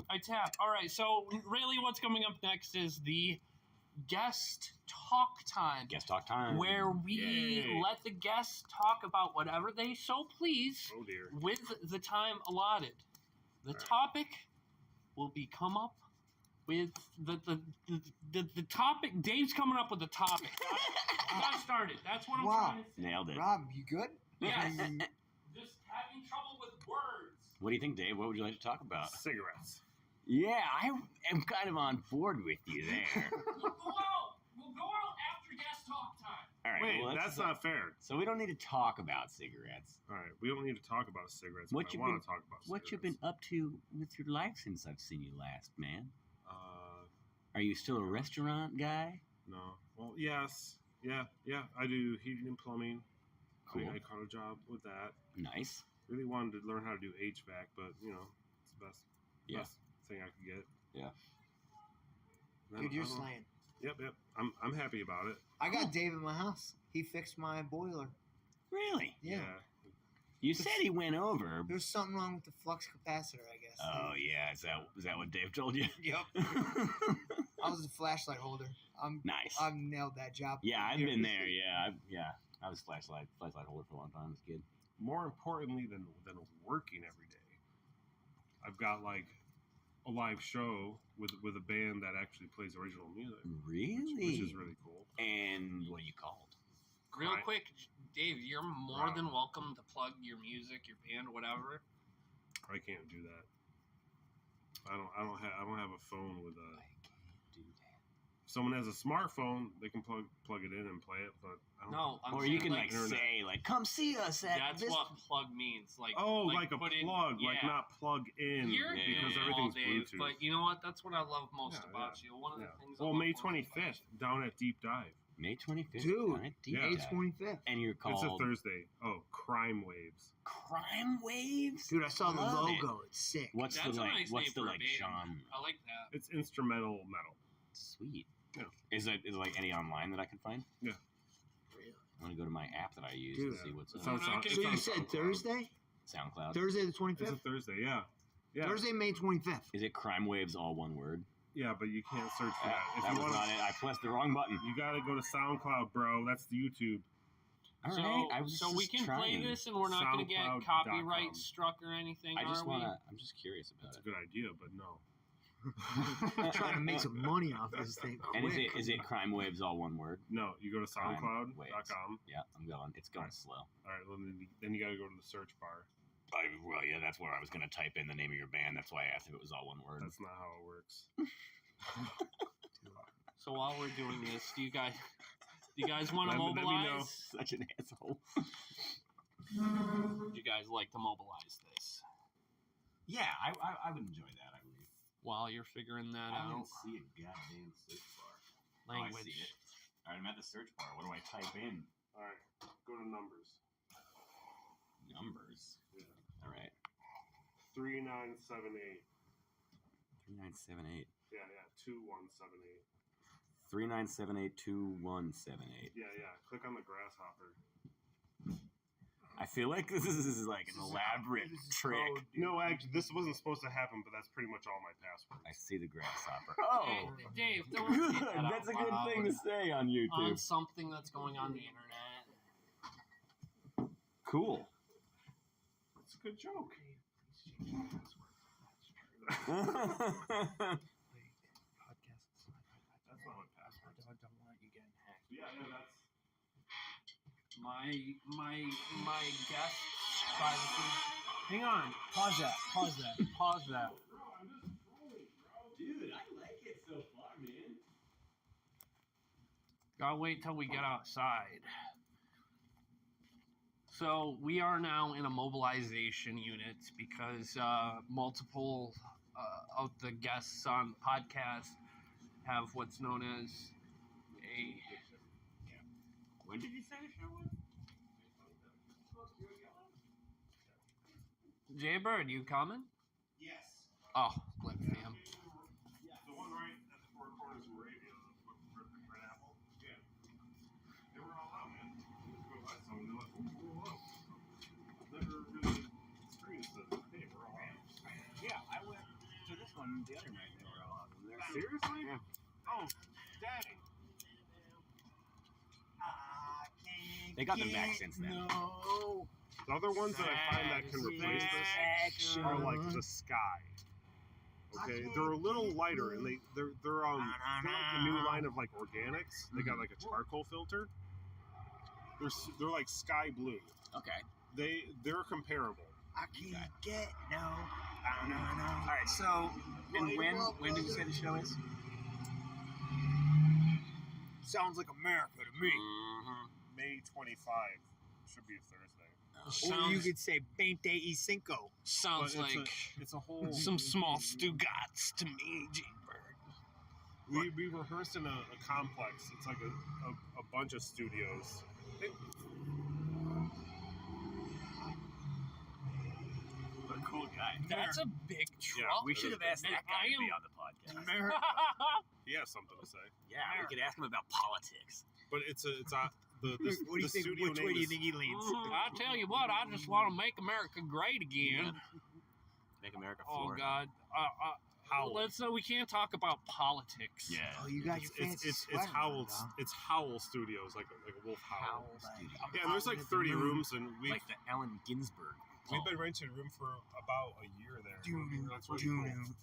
I tap. All right, so really what's coming up next is the guest talk time. Guest talk time. Where we Yay. let the guests talk about whatever they so please Oh dear. with the time allotted. The Right. topic will be come up with the topic. Dave's coming up with the topic. I got started. That's what I'm Wow. trying to say. Nailed it. Rob, you good? Yes. Just having trouble with words. What do you think, Dave? What would you like to talk about? Cigarettes. Yeah, I am kind of on board with you there. We'll go out after guest talk time. All right. Wait, well, let's- that's not fair. So we don't need to talk about cigarettes. All right, we don't need to talk about cigarettes. What But you I want been- to talk about What you cigarettes. been up to with your life since I've seen you last, man? Uh, Are you still a restaurant guy? no. Well, yes. Yeah. I do heating and plumbing. Cool. I caught a job with that. Nice. Really wanted to learn how to do HVAC, but it's the best thing I could get. Yeah. And Dude, you're I don't- slaying. Yep. I'm happy about it. I got Dave in my house. He fixed my boiler. Really? Yeah. You said he went over. There's something wrong with the flux capacitor, I guess. Oh yeah, is that what Dave told you? Yep. I was a flashlight holder. Nice. I've nailed that job. Yeah, I've been there. Yeah, I was flashlight holder for a long time as a kid. More importantly than working every day, I've got like a live show with a band that actually plays original music, Really? which is really cool. And what are you called? Real Right. quick, Dave, you're more than welcome to plug your music, your band, whatever. I can't do that. I don't have a phone with a. I can't do that. If someone has a smartphone, they can plug it in and play it. But I don't. No, I'm Or saying you can like, say come see us at that's this. what plug means. Like Oh, like a put plug, in, like yeah. not plug in, You're because good, everything's Dave, Bluetooth. but you know what? That's what I love most Yeah, about you. One of Yeah. the things. I Well, love May most about 25th down at Deep Dive. May 25th. Dude, Alright, deep yeah. May dive. 25th. And you're It's called a Thursday. Oh, Crime Waves. Crime Waves. Dude, I saw the Love it. logo. It's sick. What's That's the a like? nice What's name the for a like band. genre? I like that. It's instrumental metal. Sweet. Yeah. Is it like any online that I can find? Yeah. Really? I'm gonna go to my app that I use Dude, and see what's it up. sounds- We're not it So gonna you sounds get- said Thursday? SoundCloud. Thursday the It's a 25th? Thursday. Yeah. Yeah. Thursday, May 25th. Is it Crime Waves all one word? Yeah, but you can't search for that. If That you was want not it. I pressed the wrong button. you gotta go to SoundCloud, bro. That's the YouTube. All So, right, I was so we just can trying. play this, and we're not going to get SoundCloud.com. copyright struck or anything, I just are we? wanna. I'm just curious about That's a it. good idea, but no. I'm trying to make some money off this thing. And quick. is it Crime Waves all one word? No, you go to Crime Waves. SoundCloud.com. Yeah, I'm going. It's going slow. All right, well, then you gotta go to the search bar. Well, yeah, that's where I was gonna type in the name of your band. That's why I asked if it was all one word. That's not how it works. So while we're doing this, do you guys want to Let me know. mobilize? Such an asshole. Do you guys like to mobilize this Yeah, I would enjoy that. I believe. while you're figuring that I out? didn't see a goddamn search bar. Language. Oh, I see it. All right, I'm at the search bar. What do I type in? All right, go to numbers. Numbers. Yeah. All right. 3978. 3978. Yeah, 2178. 39782178. Yeah. Click on the grasshopper. I feel like this is like an elaborate trick. No, actually, this wasn't supposed to happen, but that's pretty much all my passwords. I see the grasshopper. Oh, Dave, don't good. say that That's a out good loud thing to say on on YouTube. something that's going on the internet. Cool. It's a good joke. Podcast. That's not my password. I don't want you getting hacked. Yeah, that's. My guest privacy. Hang on. Pause that. Dude, I like it so far, man. Gotta wait till we get outside. So we are now in a mobilization unit because multiple of the guests on podcast have what's known as a... When did you say the show was? Jaybird, you coming? Yes. Oh, lit fam. The one right at the four corners of Moravia, the red apple. Yeah. They were all out, man. Go by some, and they're like, "Whoa, whoa." I've never really experienced this. Hey, we're all out. Yeah, I went to this one the other night. They were all out. Seriously? Yeah. Oh, dang. They got them back since then. No. The other ones that I find that can replace this are like the Sky. Okay, they're a little lighter, and they're like the new line of like organics. They got like a charcoal filter. They're like sky blue. Okay. They're comparable. I can't get no. All right, so and when did you say the show is? Sounds like America to me. May 25 should be a Thursday. Or you Sounds, could say 25. sounds But like it's a whole. some small Stugatz to me, Jaybird. We rehearsed in a complex. It's like a bunch of studios. What a cool guy. That's a big truck. We should have asked And that guy I to be am- on the podcast. He has something to say. Yeah, we could ask him about politics. But it's the What do you the think? studio Which name way do you is- think he leans? I tell you what, I just want to make America great again. Make America Oh Florida. God. Howl. Let's we can't talk about politics. Yeah. Oh, you got your fancy It's sweater Howl. on, huh? It's Howl Studios, like a wolf howl. Studio. Yeah, and there's like 30 rooms, and we've Like the Allen Ginsberg. been renting a room for about a year there. That's really cool.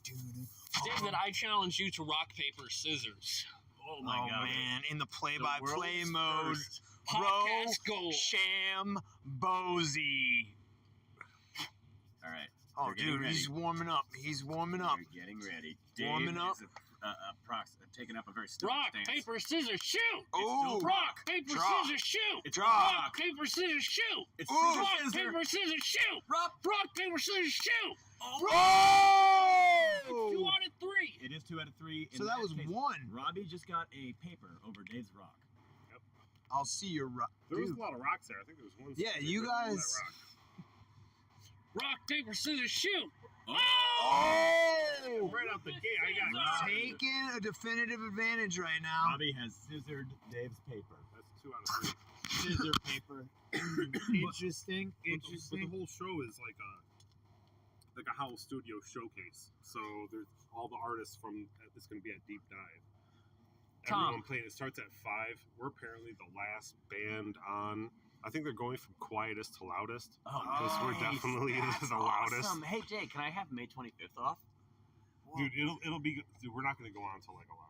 David, I challenge you to rock, paper, scissors. Oh Oh man, in the play-by-play world's mode, first bro, Podcast gold. Sham Bozy. All right. Oh, You're getting dude, ready. he's warming up. He's warming up. You're getting ready. Warming up. Is taking up a very still Rock, stance. paper, scissors, shoot! Oh, Rock, paper, Drop. scissors, shoot! It's Drop. Rock, paper, scissors, shoot! It's Ooh. Rock, scissors, scissors. paper, scissors, shoot! Rock. Rock, paper, scissors, shoot! oh! 2 out of 3. It is 2 out of 3. So that was case, one. Robbie just got a paper over Dave's rock. I'll see your rock. There was Dude. a lot of rocks there. I think there was one. Yeah, that you ripped all that guys- rock. Rock, paper, scissors, shoot! Oh! Right out the gate, I got Taking a definitive advantage right now. Robbie has scissored Dave's paper. That's 2 out of 3. Scissor paper. Interesting. But the whole show is like like a Howl Studio showcase. So there's all the artists from it's going to be at Deep Dive. Everyone playing. It starts at 5. We're apparently the last band on. I think they're going from quietest to loudest. Because we're definitely the loudest. Awesome. Hey Jay, can I have May 25th off? Dude, it'll be. Dude, we're not going to go on until like 11.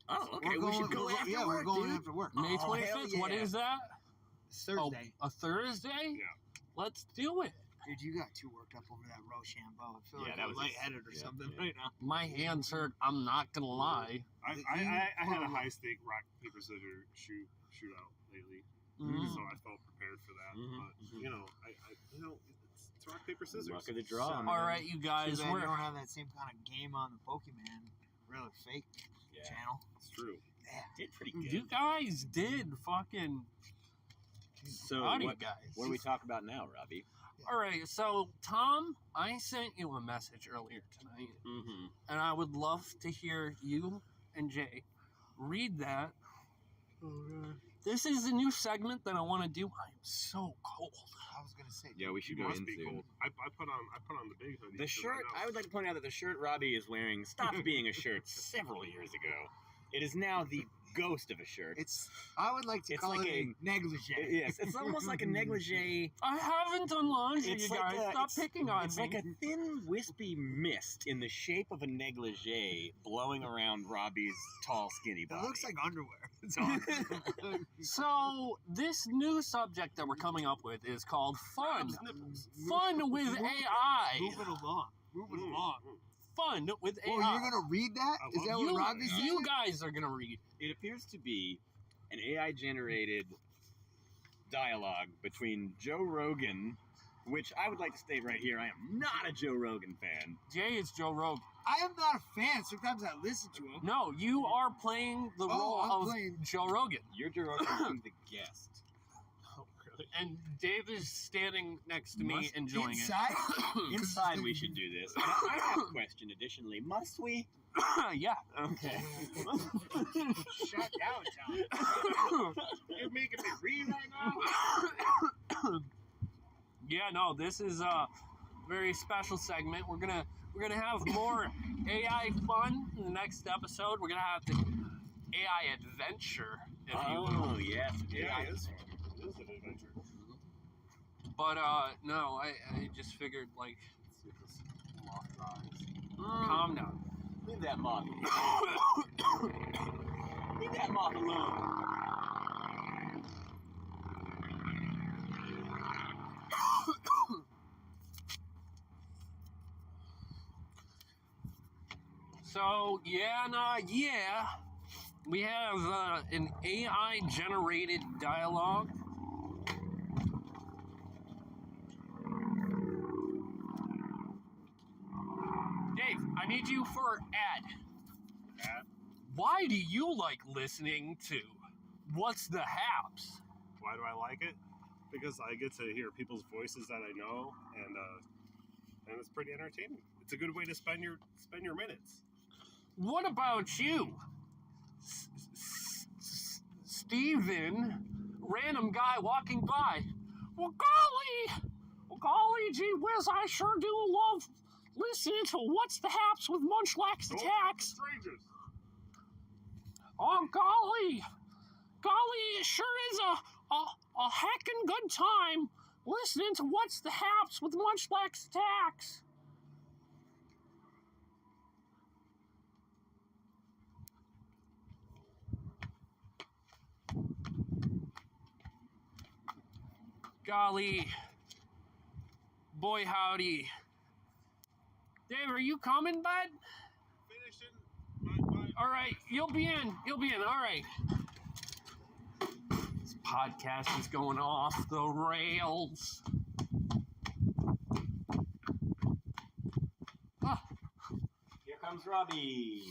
Oh, okay. We should go after work, we're going dude. after work. May 25th. Yeah. What is that? It's Thursday. Oh, a Thursday? Yeah. Let's do it. Dude, you got too worked up over that Rochambeau. I feel like that you're was lightheaded or something right now. My hands hurt. I'm not gonna lie. I had a high stake rock paper scissors shootout lately, so I felt prepared for that. But you know, it's rock paper scissors. Luck of the draw. So, All right, you guys. Too bad you don't have that same kind of game on the Pokemon, really fake channel. it's true. Yeah. Did pretty good. You guys did fucking. So Howdy, what guys. do we talk about now, Robbie? All right, so Tom, I sent you a message earlier tonight, Mm-hmm. and I would love to hear you and Jay read that. This is a new segment that I want to do. I'm so cold. I was gonna say. Yeah, we should You go must in be soon. cold. I put on the big hoodie. The shirt, I would like to point out that the shirt Robbie is wearing stopped being a shirt several years ago. It is now the ghost of a shirt. I would like to It's call like it a negligee. Yes, it's almost like a negligee. I haven't done laundry, It's you like guys. Stop picking on It's me. like a thin, wispy mist in the shape of a negligee blowing around Robbie's tall, skinny It body. looks like underwear. It's awesome. So, this new subject that we're coming up with is called fun. Fun with AI. Moving along. Fun with AI. Well, you're gonna read that? Is that what Robbie said? You guys are gonna read. It appears to be an AI-generated dialogue between Joe Rogan, which I would like to state right here, I am not a Joe Rogan fan. Jay is Joe Rogan. I am not a fan. Sometimes I listen to him. No, you are playing the role I'm of playing- Joe Rogan. You're Joe Rogan, I'm the guest. Oh, really? And Dave is standing next to me Must- enjoying Inside? Inside we should do this. And I have a question additionally. Must we? it. Yeah. Okay. Shut down, Tom. You're making me read right now. Yeah, no, this is a very special segment. We're gonna have more AI fun in the next episode. We're gonna have the AI adventure, if you will. Oh, yes. Yeah, it is an adventure. But no, I just figured like, Let's see if this moth dies. calm down. Leave that moth. Leave that moth alone. So yeah, we have an AI generated dialogue. Dave, I need you for ad. Ad? Why do you like listening to What's the Haps? Why do I like it? Because I get to hear people's voices that I know, and it's pretty entertaining. It's a good way to spend your minutes. What about you? Steven, random guy walking by. Well, golly, gee whiz, I sure do love listening to What's the Haps with Munchlax Attacks. Strangers. Oh, golly, it sure is a heckin' good time listening to What's the Haps with Munchlax Attacks. Golly, boy howdy. Dave, are you coming, bud? Finishing my All right, you'll be in. All right. This podcast is going off the rails. Ah, Here comes Robbie.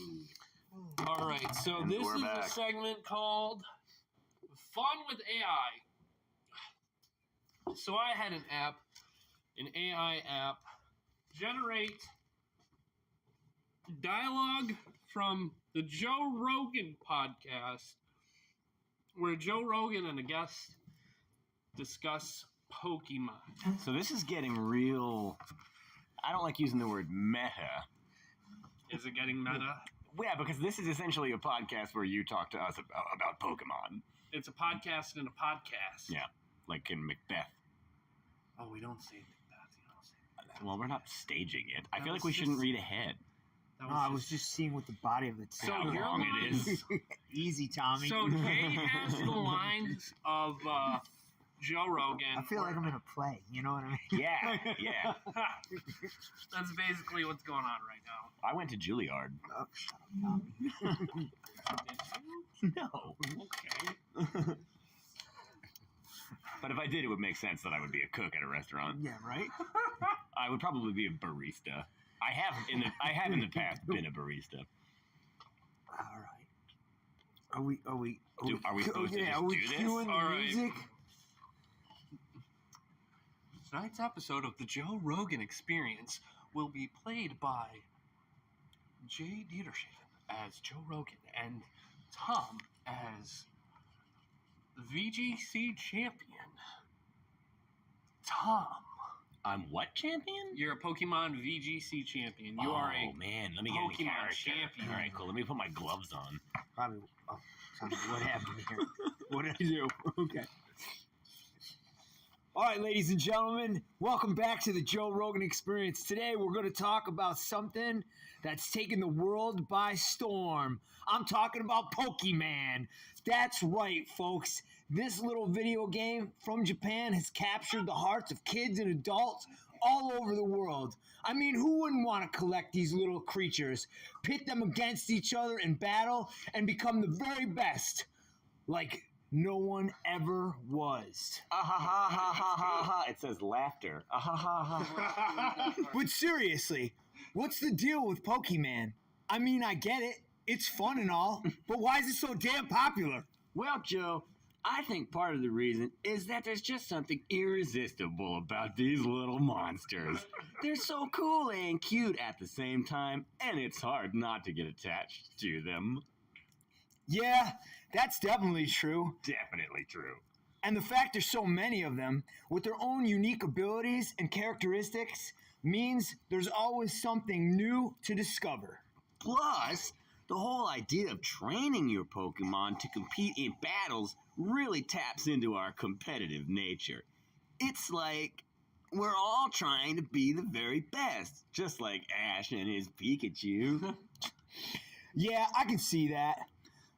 all right, so And this we're is back. a segment called Fun with AI. So I had an AI app, generate dialogue from the Joe Rogan podcast, where Joe Rogan and a guest discuss Pokemon. So this is getting real. I don't like using the word meta. Is it getting meta? Yeah, because this is essentially a podcast where you talk to us about Pokemon. It's a podcast and a podcast. Yeah, like in Macbeth. Oh, we don't say that. You don't say that. Well, we're not staging it. I That feel like was we shouldn't just- read ahead. No, I was just seeing what the body of the So How your wrong it lines- is. Easy, Tommy. So Jay has the lines of Joe Rogan. I feel like I'm in a play. You know what I mean? Yeah. That's basically what's going on right now. I went to Juilliard. Oh, shut up, Tommy. No. Okay. But if I did, it would make sense that I would be a cook at a restaurant. Yeah, right. I would probably be a barista. I have in the past been a barista. All right. Are we Are we supposed to yeah, just are we do this? cueing the All right. music? Tonight's episode of the Joe Rogan Experience will be played by Jay Dietershaven as Joe Rogan and Tom as VGC champion. Tom, I'm what champion? you're a Pokemon VGC champion. You are a man, let me get into Pokemon character. champion. All right, cool. Let me put my gloves on. Probably. Oh, Tommy, what happened here? What did I do? Okay. All right, ladies and gentlemen, welcome back to the Joe Rogan Experience. Today, we're going to talk about something that's taken the world by storm. I'm talking about Pokemon. That's right, folks. This little video game from Japan has captured the hearts of kids and adults all over the world. I mean, who wouldn't want to collect these little creatures, pit them against each other in battle, and become the very best, like no one ever was? Ah ha ha ha ha ha ha. It says laughter. Ah ha ha ha ha. But seriously, what's the deal with Pokemon? I mean, I get it. It's fun and all, but why is it so damn popular? Well, Joe, I think part of the reason is that there's just something irresistible about these little monsters. They're so cool and cute at the same time, and it's hard not to get attached to them. Yeah, that's definitely true. Definitely true. And the fact there's so many of them with their own unique abilities and characteristics means there's always something new to discover. Plus, the whole idea of training your Pokemon to compete in battles really taps into our competitive nature. It's like we're all trying to be the very best, just like Ash and his Pikachu. Yeah, I can see that.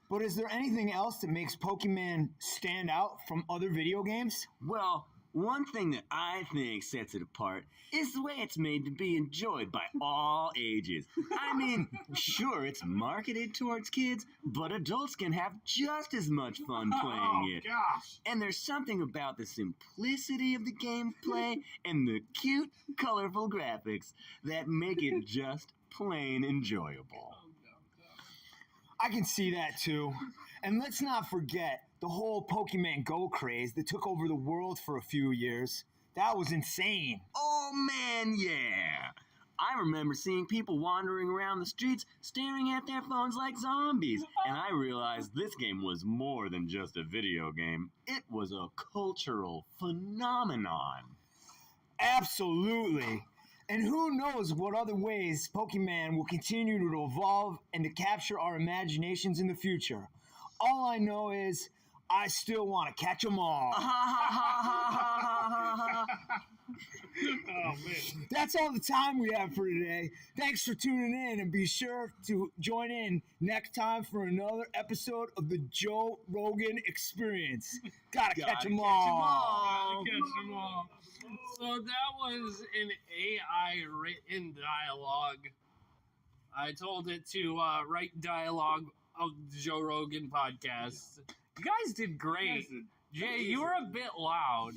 But is there anything else that makes Pokemon stand out from other video games? Well, one thing that I think sets it apart is the way it's made to be enjoyed by all ages. I mean, sure, it's marketed towards kids, but adults can have just as much fun playing it. Gosh. And there's something about the simplicity of the gameplay and the cute, colorful graphics that make it just plain enjoyable. I can see that too. And let's not forget the whole Pokemon Go craze that took over the world for a few years. That was insane. Oh man, yeah! I remember seeing people wandering around the streets staring at their phones like zombies, and I realized this game was more than just a video game. It was a cultural phenomenon. Absolutely. And who knows what other ways Pokemon will continue to evolve and to capture our imaginations in the future. All I know is I still want to catch them all. Oh man. That's all the time we have for today. Thanks for tuning in, and be sure to join in next time for another episode of the Joe Rogan Experience. Gotta catch them all. Gotta catch 'em all. So that was an AI written dialogue. I told it to write dialogue of the Joe Rogan podcast. You guys did great. Jay, you were a bit loud.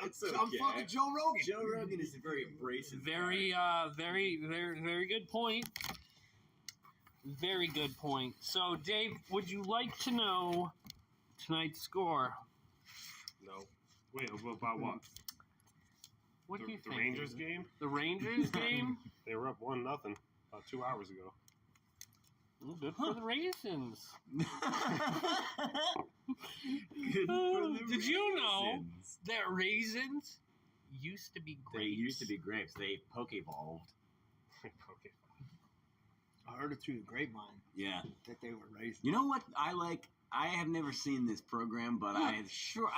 It's okay. I'm fucking Joe Rogan. Joe Rogan is a very abrasive. Very good point. Very good point. So, Dave, would you like to know tonight's score? No. Wait, about what? What do you The think? Rangers game? The Rangers game? They were up 1-0 about 2 hours ago. Well, good for the raisins. Good for the Did you know raisins. that raisins used to be They grapes. used to be grapes. They poke-evolved. I heard it through the grapevine Yeah. that they were raised. You know what I like? I have never seen this program, but I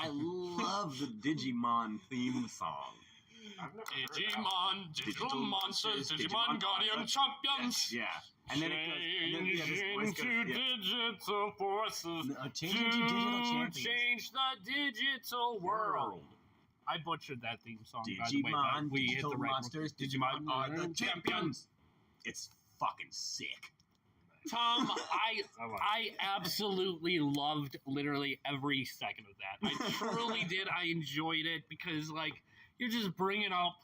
love the Digimon theme song. I've never heard that. Digimon, digital monsters, Digimon Guardian Champions. Yeah. And then it goes, and then, yeah, this voice goes, Change yeah. into digital forces. Change into digital champions. Change the digital world. I butchered that theme song, by the way, Digimon, but we hit digital the right monsters, one. Digimon are the champions. It's fucking sick. Tom, I absolutely loved literally every second of that. I truly did. I enjoyed it because, like, you're just bringing up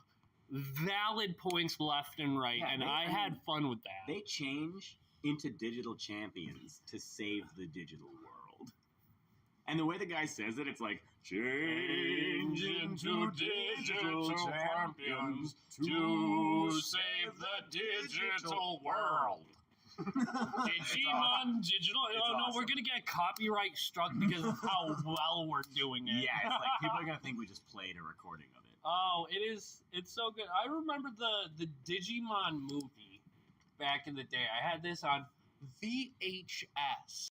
valid points left and right, Yeah, and I had fun with that. They change into digital champions to save the digital world. And the way the guy says it, it's like, change into digital champions to save the digital world. Digimon digital. It's Oh no, awesome. we're gonna get copyright struck because of how well we're doing it. Yeah, it's like people are gonna think we just played a recording of it. Oh, it is. It's so good. I remember the Digimon movie back in the day. I had this on VHS.